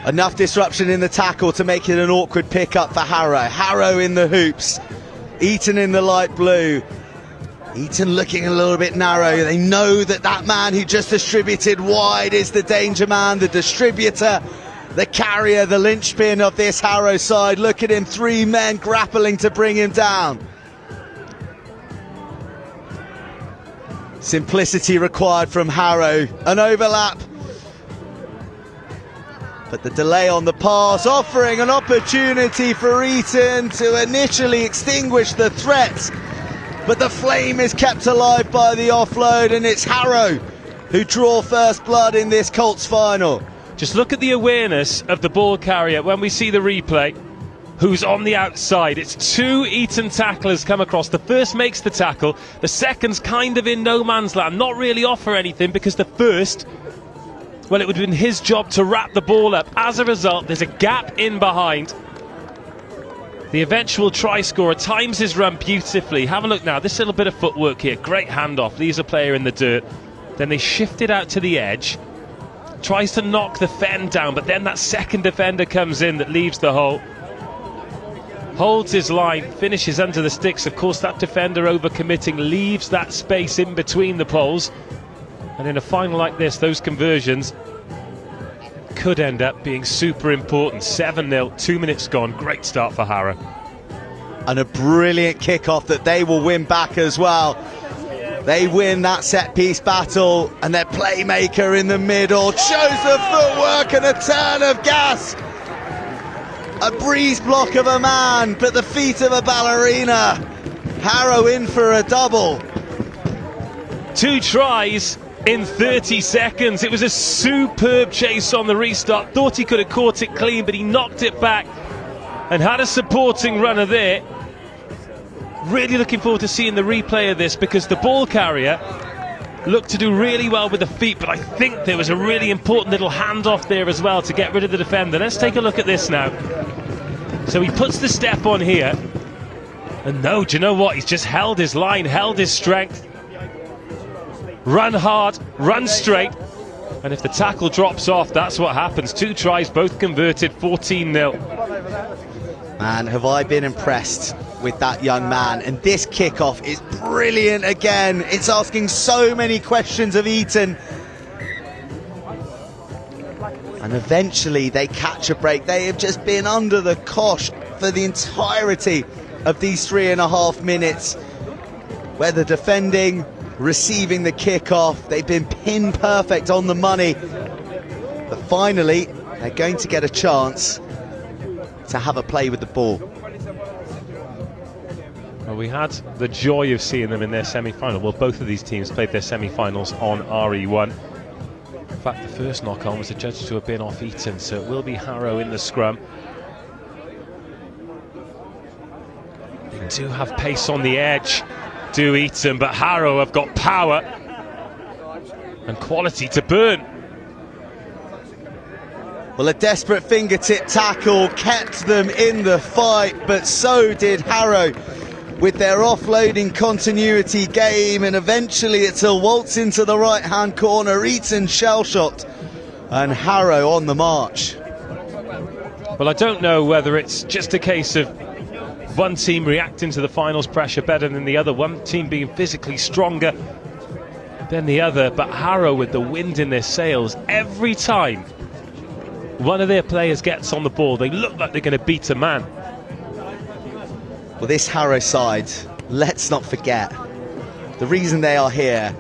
Enough disruption in the tackle to make it an awkward pick-up for Harrow. Harrow in the hoops, Eton in the light blue. Eton looking a little bit narrow. They know that that man who just distributed wide is the danger man, the distributor, the carrier, the linchpin of this Harrow side. Look at him, 3 men grappling to bring him down. Simplicity required from Harrow. An overlap. But the delay on the pass offering an opportunity for Eton to initially extinguish the threat. But the flame is kept alive by the offload, and it's Harrow who draw first blood in this Colts final. Just look at the awareness of the ball carrier when we see the replay. Who's on the outside? It's 2 Eton tacklers come across. The first makes the tackle. The second's kind of in no man's land, not really offer anything, because the first, well, it would have been his job to wrap the ball up. As a result, there's a gap in behind. The eventual try scorer times his run beautifully. Have a look now, this little bit of footwork here. Great handoff, leaves a player in the dirt. Then they shift it out to the edge. Tries to knock the fend down, but then that second defender comes in that leaves the hole. Holds his line, finishes under the sticks. Of course, that defender overcommitting leaves that space in between the poles. And in a final like this, those conversions could end up being super important. 7-0, 2 minutes gone. Great start for Harrow. And a brilliant kickoff that they will win back as well. They win that set-piece battle, and their playmaker in the middle shows the footwork and a turn of gas. A breeze block of a man, but the feet of a ballerina. Harrow in for a double. 2 tries in 30 seconds. It was a superb chase on the restart. Thought he could have caught it clean, but he knocked it back and had a supporting runner there. Really looking forward to seeing the replay of this, because the ball carrier looked to do really well with the feet, but I think there was a really important little handoff there as well to get rid of the defender. Let's take a look at this now. So he puts the step on here, and no, do you know what? He's just held his line, held his strength. Run hard, run straight, and if the tackle drops off, that's what happens. 2 tries, both converted, 14-0. Man, have I been impressed with that young man. And this kickoff is brilliant again. It's asking so many questions of Eton. And eventually they catch a break. They have just been under the cosh for the entirety of these 3.5 minutes. Whether defending, receiving the kickoff, they've been pin perfect on the money. But finally, they're going to get a chance to have a play with the ball. Well, we had the joy of seeing them in their semi-final. Well, both of these teams played their semi-finals on RE1. In fact, the first knock-on was adjudged to have been off Eton, so it will be Harrow in the scrum. They do have pace on the edge, do Eton, but Harrow have got power and quality to burn. Well, a desperate fingertip tackle kept them in the fight, but so did Harrow with their offloading continuity game, and eventually it's a waltz into the right-hand corner. Eton shell-shocked, and Harrow on the march. Well, I don't know whether it's just a case of one team reacting to the finals pressure better than the other, one team being physically stronger than the other, but Harrow with the wind in their sails. Every time one of their players gets on the ball, they look like they're going to beat a man. Well, this Harrow side, let's not forget, the reason they are here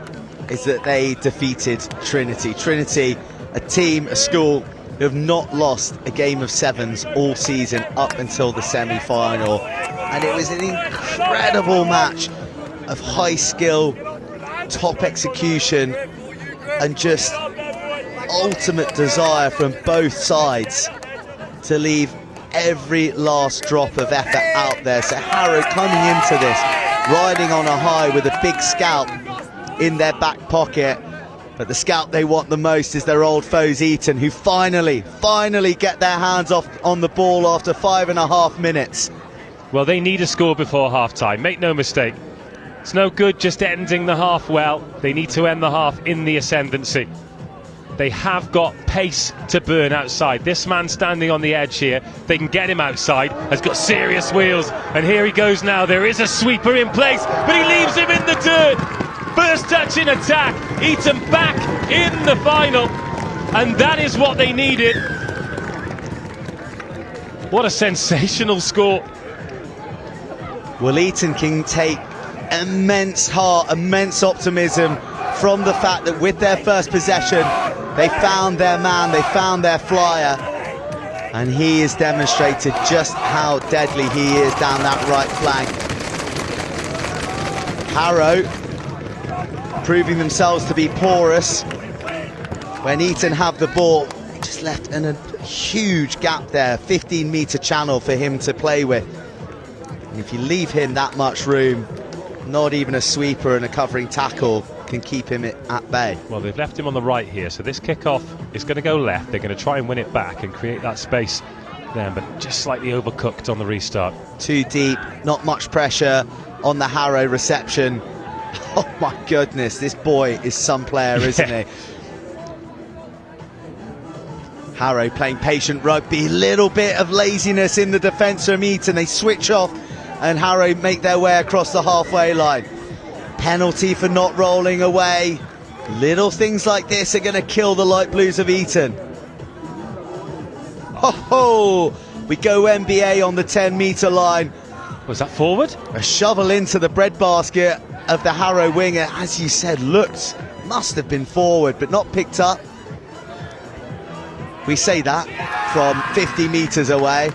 is that they defeated Trinity. Trinity, a team, a school who have not lost a game of sevens all season up until the semi-final. And it was an incredible match of high skill, top execution, and just ultimate desire from both sides to leave every last drop of effort out there. So Harrow coming into this, riding on a high with a big scalp in their back pocket. But the scalp they want the most is their old foes Eton, who finally get their hands off on the ball after 5.5 minutes. Well, they need a score before half-time, make no mistake. It's no good just ending the half well. They need to end the half in the ascendancy. They have got pace to burn outside. This man standing on the edge here, they can get him outside, has got serious wheels, and here he goes now. There is a sweeper in place, but he leaves him in the dirt. First touch in attack, Eton back in the final, and that is what they needed. What a sensational score. Well, Eton can take immense heart, immense optimism from the fact that with their first possession, they found their man, they found their flyer, and he has demonstrated just how deadly he is down that right flank. Harrow proving themselves to be porous. When Eton have the ball, just left in a huge gap there, 15-metre channel for him to play with. And if you leave him that much room, not even a sweeper and a covering tackle can keep him at bay. Well, they've left him on the right here, so this kick-off is going to go left. They're going to try and win it back and create that space there, but just slightly overcooked on the restart. Too deep, not much pressure on the Harrow reception. Oh my goodness, this boy is some player, isn't he? Harrow playing patient rugby, little bit of laziness in the defence from Eton. They switch off and Harrow make their way across the halfway line. Penalty for not rolling away. Little things like this are going to kill the light blues of Eton. Ho ho! We go NBA on the 10-metre line. Was that forward? A shovel into the breadbasket of the Harrow winger, as you said, must have been forward, but not picked up. We say that from 50 metres away.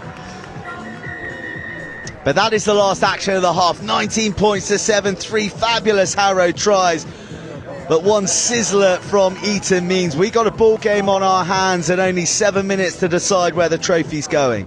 But that is the last action of the half. 19 points to 7, 3 fabulous Harrow tries. But one sizzler from Eton means we got a ball game on our hands and only 7 minutes to decide where the trophy's going.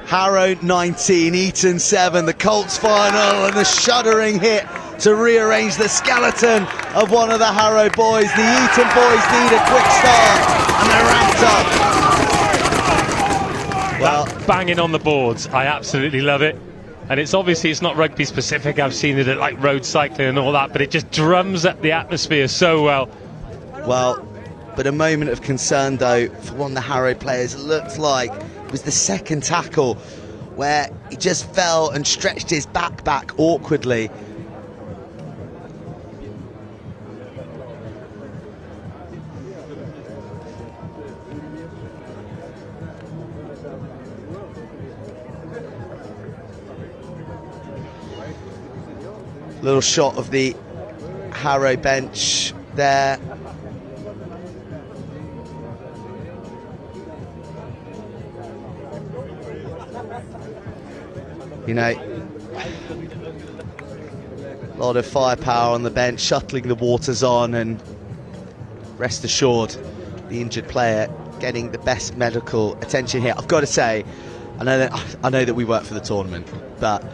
Harrow 19, Eton 7, the Colts final, and the shuddering hit to rearrange the skeleton of one of the Harrow boys. The Eton boys need a quick start, and they're ramped up. Well, banging on the boards, I absolutely love it. And it's obviously it's not rugby specific. I've seen it at like road cycling and all that, but it just drums up the atmosphere so well. Well, but a moment of concern though for one of the Harrow players. It looked like it was the second tackle where he just fell and stretched his back awkwardly. Little shot of the Harrow bench there. You know, a lot of firepower on the bench, shuttling the waters on, and rest assured, the injured player getting the best medical attention here. I've got to say, I know that we work for the tournament, but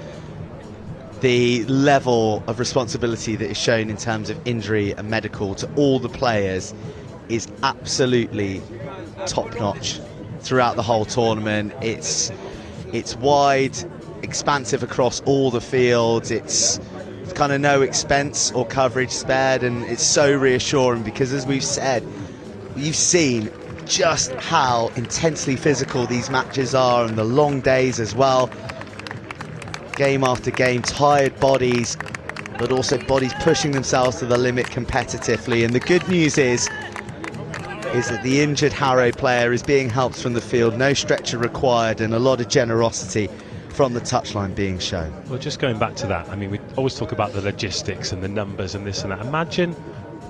the level of responsibility that is shown in terms of injury and medical to all the players is absolutely top-notch throughout the whole tournament. It's wide, expansive across all the fields. It's kind of no expense or coverage spared, and it's so reassuring because, as we've said, you've seen just how intensely physical these matches are, and the long days as well, game after game, tired bodies, but also bodies pushing themselves to the limit competitively. And the good news is that the injured Harrow player is being helped from the field, no stretcher required, and a lot of generosity from the touchline being shown. Well, just going back to that, I mean, we always talk about the logistics and the numbers and this and that. Imagine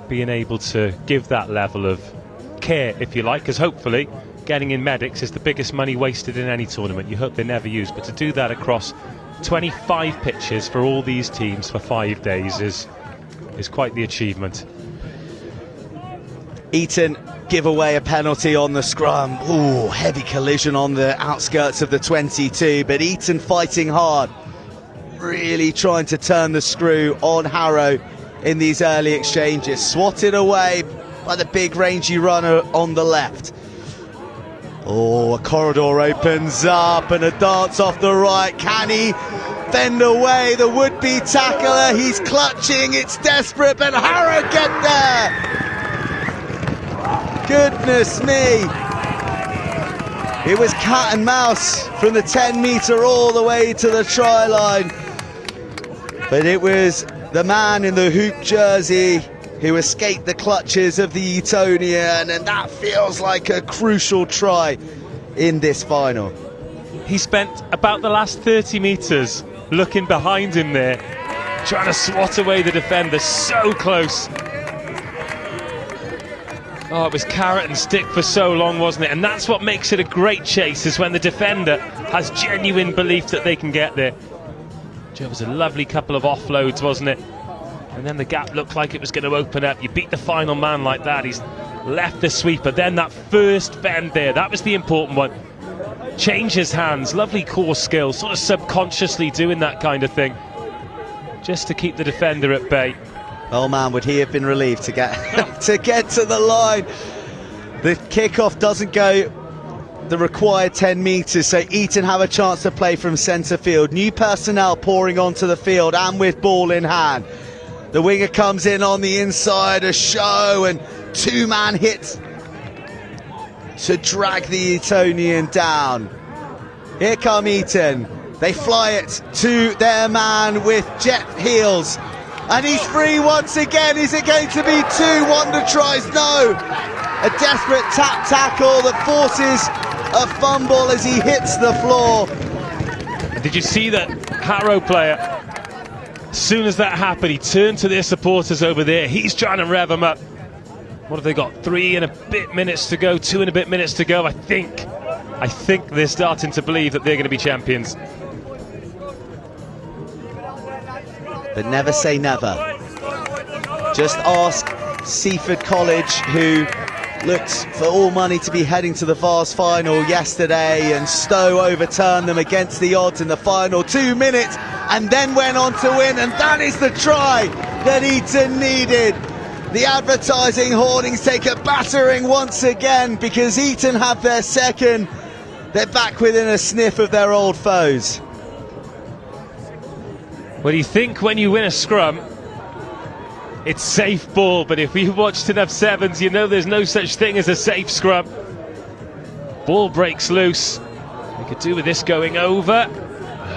being able to give that level of care, if you like, because hopefully getting in medics is the biggest money wasted in any tournament. You hope they're never used, but to do that across 25 pitches for all these teams for 5 days is quite the achievement. Eton give away a penalty on the scrum. Ooh, heavy collision on the outskirts of the 22, but Eton fighting hard, really trying to turn the screw on Harrow in these early exchanges. Swatted away by the big rangy runner on the left. Oh, a corridor opens up and a dance off the right. Can he fend away the would-be tackler? He's clutching, it's desperate, but Harrow get there! Goodness me! It was cat and mouse from the 10 metre all the way to the try line. But it was the man in the hoop jersey who escaped the clutches of the Etonian, and that feels like a crucial try in this final. He spent about the last 30 metres looking behind him there, trying to swat away the defender, so close. Oh, it was carrot and stick for so long, wasn't it? And that's what makes it a great chase, is when the defender has genuine belief that they can get there. It was a lovely couple of offloads, wasn't it? And then the gap looked like it was going to open up. You beat the final man like that, he's left the sweeper. Then that first bend there, that was the important one. Change his hands, lovely core skill, sort of subconsciously doing that kind of thing, just to keep the defender at bay. Oh man, would he have been relieved to get to get to the line. The kickoff doesn't go the required 10 metres, so Eton have a chance to play from centre field. New personnel pouring onto the field and with ball in hand. The winger comes in on the inside, a show, and two-man hit to drag the Etonian down. Here come Eton. They fly it to their man with jet heels. And he's free once again. Is it going to be two wonder tries? No. A desperate tap tackle that forces a fumble as he hits the floor. Did you see that Harrow player? As soon as that happened, he turned to their supporters over there. He's trying to rev them up. What have they got? 3 and a bit minutes to go, 2 and a bit minutes to go. I think they're starting to believe that they're going to be champions. But never say never. Just ask Seaford College, who looked for all money to be heading to the Vars final yesterday, and Stowe overturned them against the odds in the final 2 minutes and then went on to win, and that is the try that Eton needed. The advertising hoardings take a battering once again because Eton have their second. They're back within a sniff of their old foes. Well, you think when you win a scrum, it's safe ball, but if you've watched enough sevens, you know there's no such thing as a safe scrum. Ball breaks loose. We could do with this going over.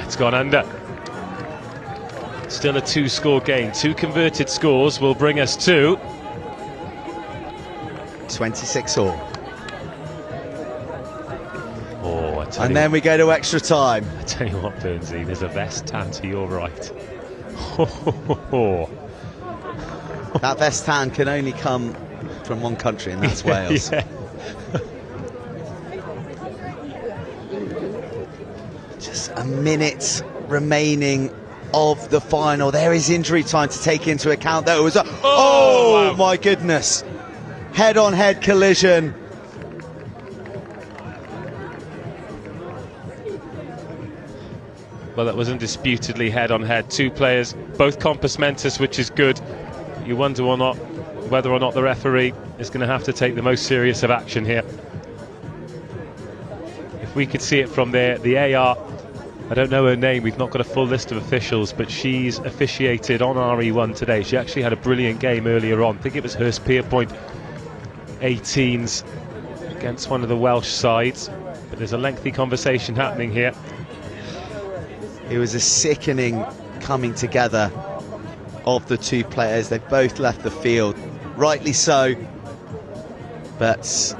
It's gone under. Still a 2-score game. 2 converted scores will bring us to 26 all. Oh, and then we go to extra time. I tell you what, Burnsy, there's a vest tan to your right. That vest tan can only come from one country, and that's Wales. Yeah. Just a minute remaining of the final. There is injury time to take into account. That was a wow. My goodness, head-on-head collision. Well, that was undisputedly head-on-head. 2 players, both compos mentis, which is good. You wonder whether or not the referee is going to have to take the most serious of action here. If we could see it from there, the AR, I don't know her name, we've not got a full list of officials, but she's officiated on RE1 today. She actually had a brilliant game earlier on. I think it was Hurstpierpoint 18s against one of the Welsh sides. But there's a lengthy conversation happening here. It was a sickening coming together of the 2 players. They've both left the field, rightly so. But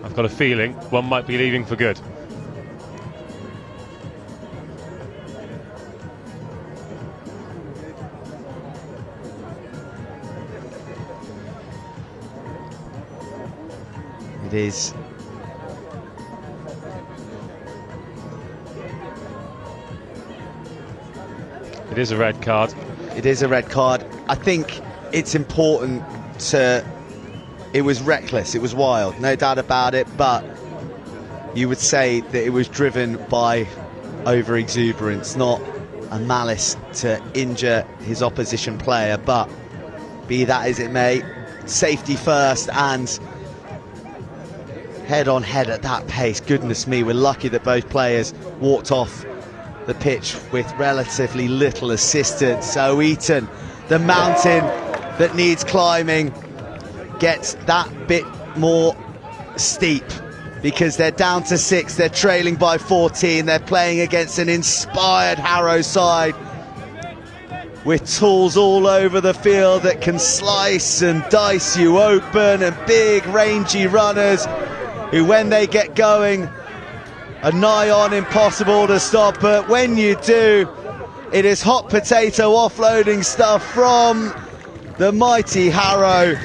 I've got a feeling one might be leaving for good. It is It is a red card. It is a red card. I think it's important to... It was reckless, it was wild, no doubt about it, but you would say that it was driven by over-exuberance, not a malice to injure his opposition player. But be that as it may, safety first, and head-on-head at that pace. Goodness me, we're lucky that both players walked off the pitch with relatively little assistance. So Eton, the mountain that needs climbing, gets that bit more steep because they're down to 6, they're trailing by 14, they're playing against an inspired Harrow side with tools all over the field that can slice and dice you open, and big rangy runners who, when they get going, are nigh on impossible to stop. But when you do, it is hot potato offloading stuff from the mighty Harrow,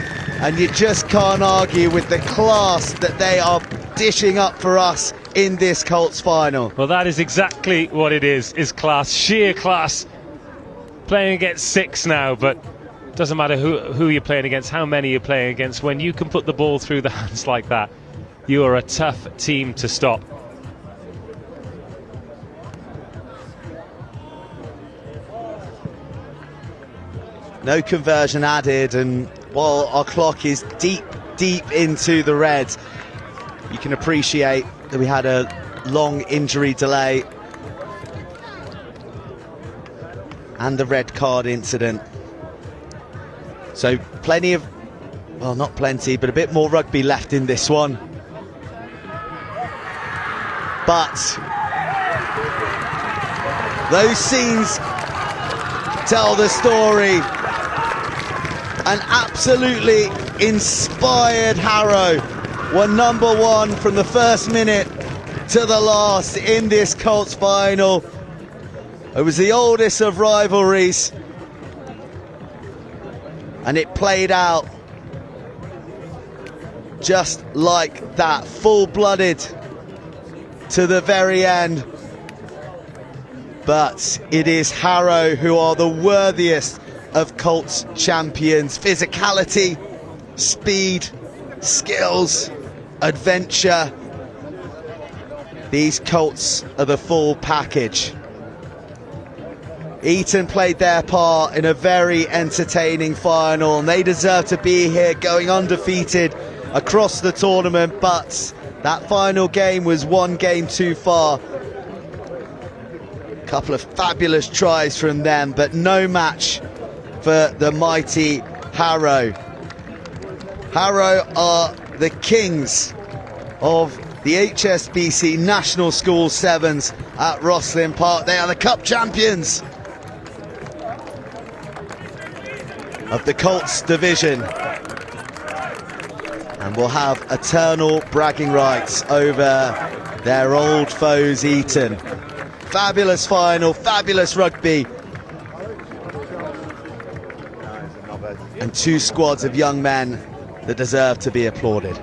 and you just can't argue with the class that they are dishing up for us in this Colts final. Well, that is exactly what it is class, sheer class. Playing against 6 now, but it doesn't matter who you're playing against, how many you're playing against. When you can put the ball through the hands like that, you are a tough team to stop. No conversion added, and while our clock is deep into the red, you can appreciate that we had a long injury delay, and the red card incident. So plenty of, well, not plenty, but a bit more rugby left in this one. But those scenes tell the story. An absolutely inspired Harrow were number one from the first minute to the last in this Colts final. It was the oldest of rivalries, and it played out just like that, full-blooded to the very end. But it is Harrow who are the worthiest of Colts champions. Physicality, speed, skills, adventure. These Colts are the full package. Eton played their part in a very entertaining final, and they deserve to be here going undefeated across the tournament, but that final game was one game too far. A couple of fabulous tries from them, but no match for the mighty Harrow. Harrow are the kings of the HSBC National School Sevens at Rosslyn Park. They are the cup champions of the Colts division, and will have eternal bragging rights over their old foes Eton. Fabulous final, fabulous rugby, and two squads of young men that deserve to be applauded.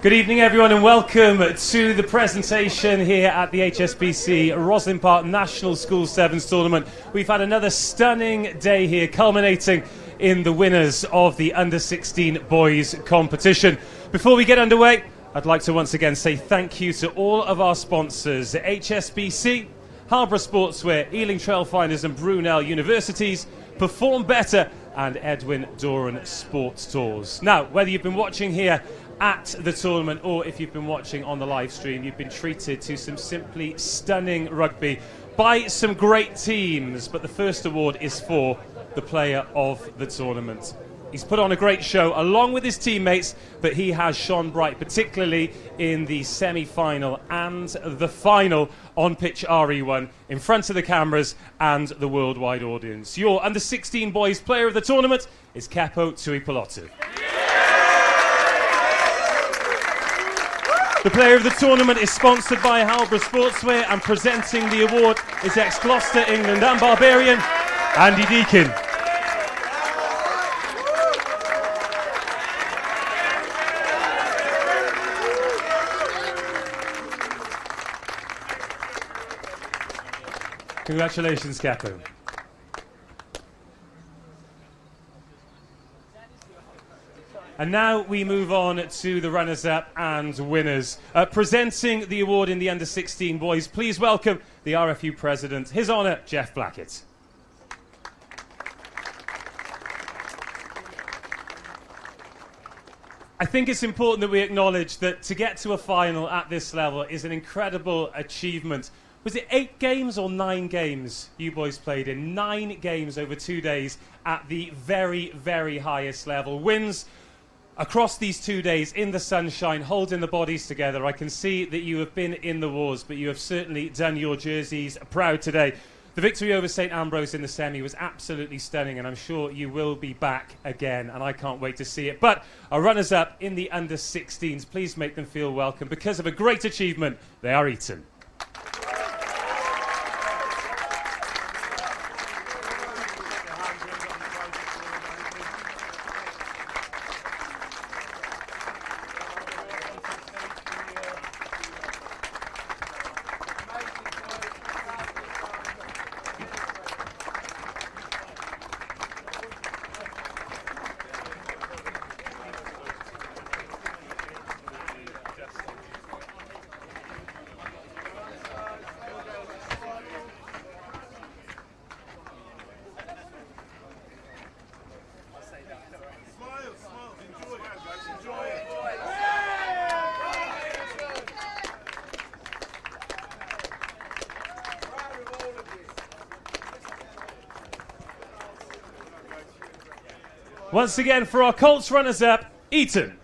Good evening, everyone, and welcome to the presentation here at the HSBC Rosslyn Park National School Sevens Tournament. We've had another stunning day here, culminating in the winners of the Under-16 boys competition. Before we get underway, I'd like to once again say thank you to all of our sponsors, HSBC, Harbour Sportswear, Ealing Trailfinders and Brunel Universities, Perform Better, and Edwin Doran Sports Tours. Now, whether you've been watching here at the tournament or if you've been watching on the live stream, you've been treated to some simply stunning rugby by some great teams, but the first award is for the player of the tournament. He's put on a great show along with his teammates, but he has shone bright, particularly in the semi-final and the final on pitch RE1 in front of the cameras and the worldwide audience. Your Under-16 boys player of the tournament is Kepo Tuipulotu. The player of the tournament is sponsored by Harbour Sportswear, and presenting the award is ex-Gloucester, England and Barbarian, Andy Deakin. Congratulations, Kepo. And now we move on to the runners-up and winners. Presenting the award in the Under-16 boys, please welcome the RFU President, His Honour, Jeff Blackett. I think it's important that we acknowledge that to get to a final at this level is an incredible achievement. Was it 8 games or 9 games you boys played in? 9 games over 2 days at the very, very highest level. Wins across these 2 days in the sunshine, holding the bodies together. I can see that you have been in the wars, but you have certainly done your jerseys proud today. The victory over St Ambrose in the semi was absolutely stunning, and I'm sure you will be back again, and I can't wait to see it. But our runners-up in the Under-16s, please make them feel welcome. Because of a great achievement, they are Eton. Once again, for our Colts runners-up, Eton.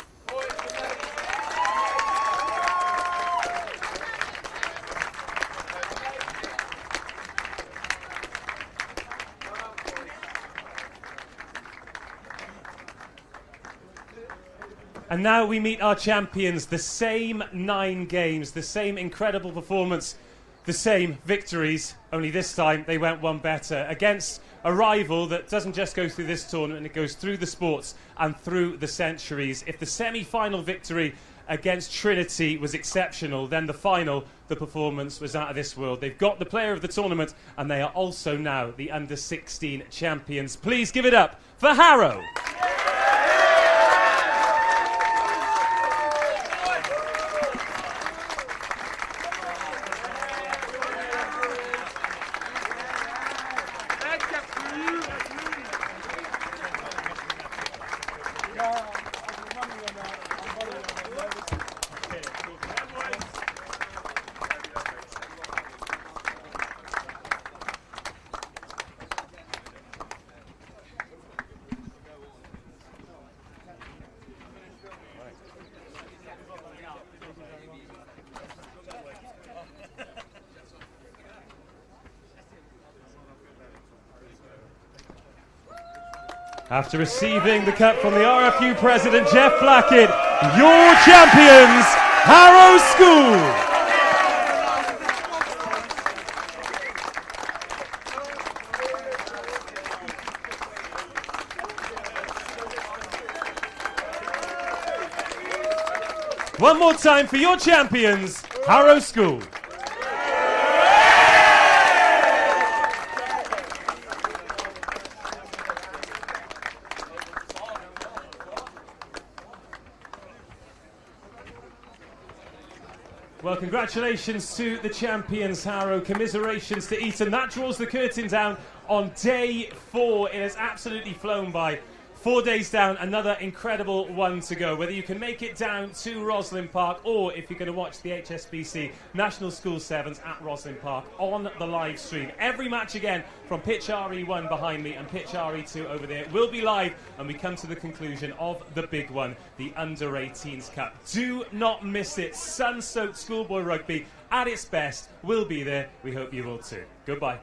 And now we meet our champions, the same 9 games, the same incredible performance, the same victories, only this time they went one better against a rival that doesn't just go through this tournament, it goes through the sports and through the centuries. If the semi-final victory against Trinity was exceptional, then the final, the performance was out of this world. They've got the player of the tournament, and they are also now the Under-16 champions. Please give it up for Harrow. After receiving the cup from the RFU President, Jeff Blackett, your champions, Harrow School. One more time for your champions, Harrow School. Well, congratulations to the champions, Harrow. Commiserations to Eton. That draws the curtain down on day 4. It has absolutely flown by. 4 days down, another incredible one to go. Whether you can make it down to Rosslyn Park or if you're going to watch the HSBC National School Sevens at Rosslyn Park on the live stream. Every match again from pitch RE1 behind me and pitch RE2 over there will be live, and we come to the conclusion of the big one, the Under-18s Cup. Do not miss it. Sun-soaked schoolboy rugby at its best will be there. We hope you will too. Goodbye.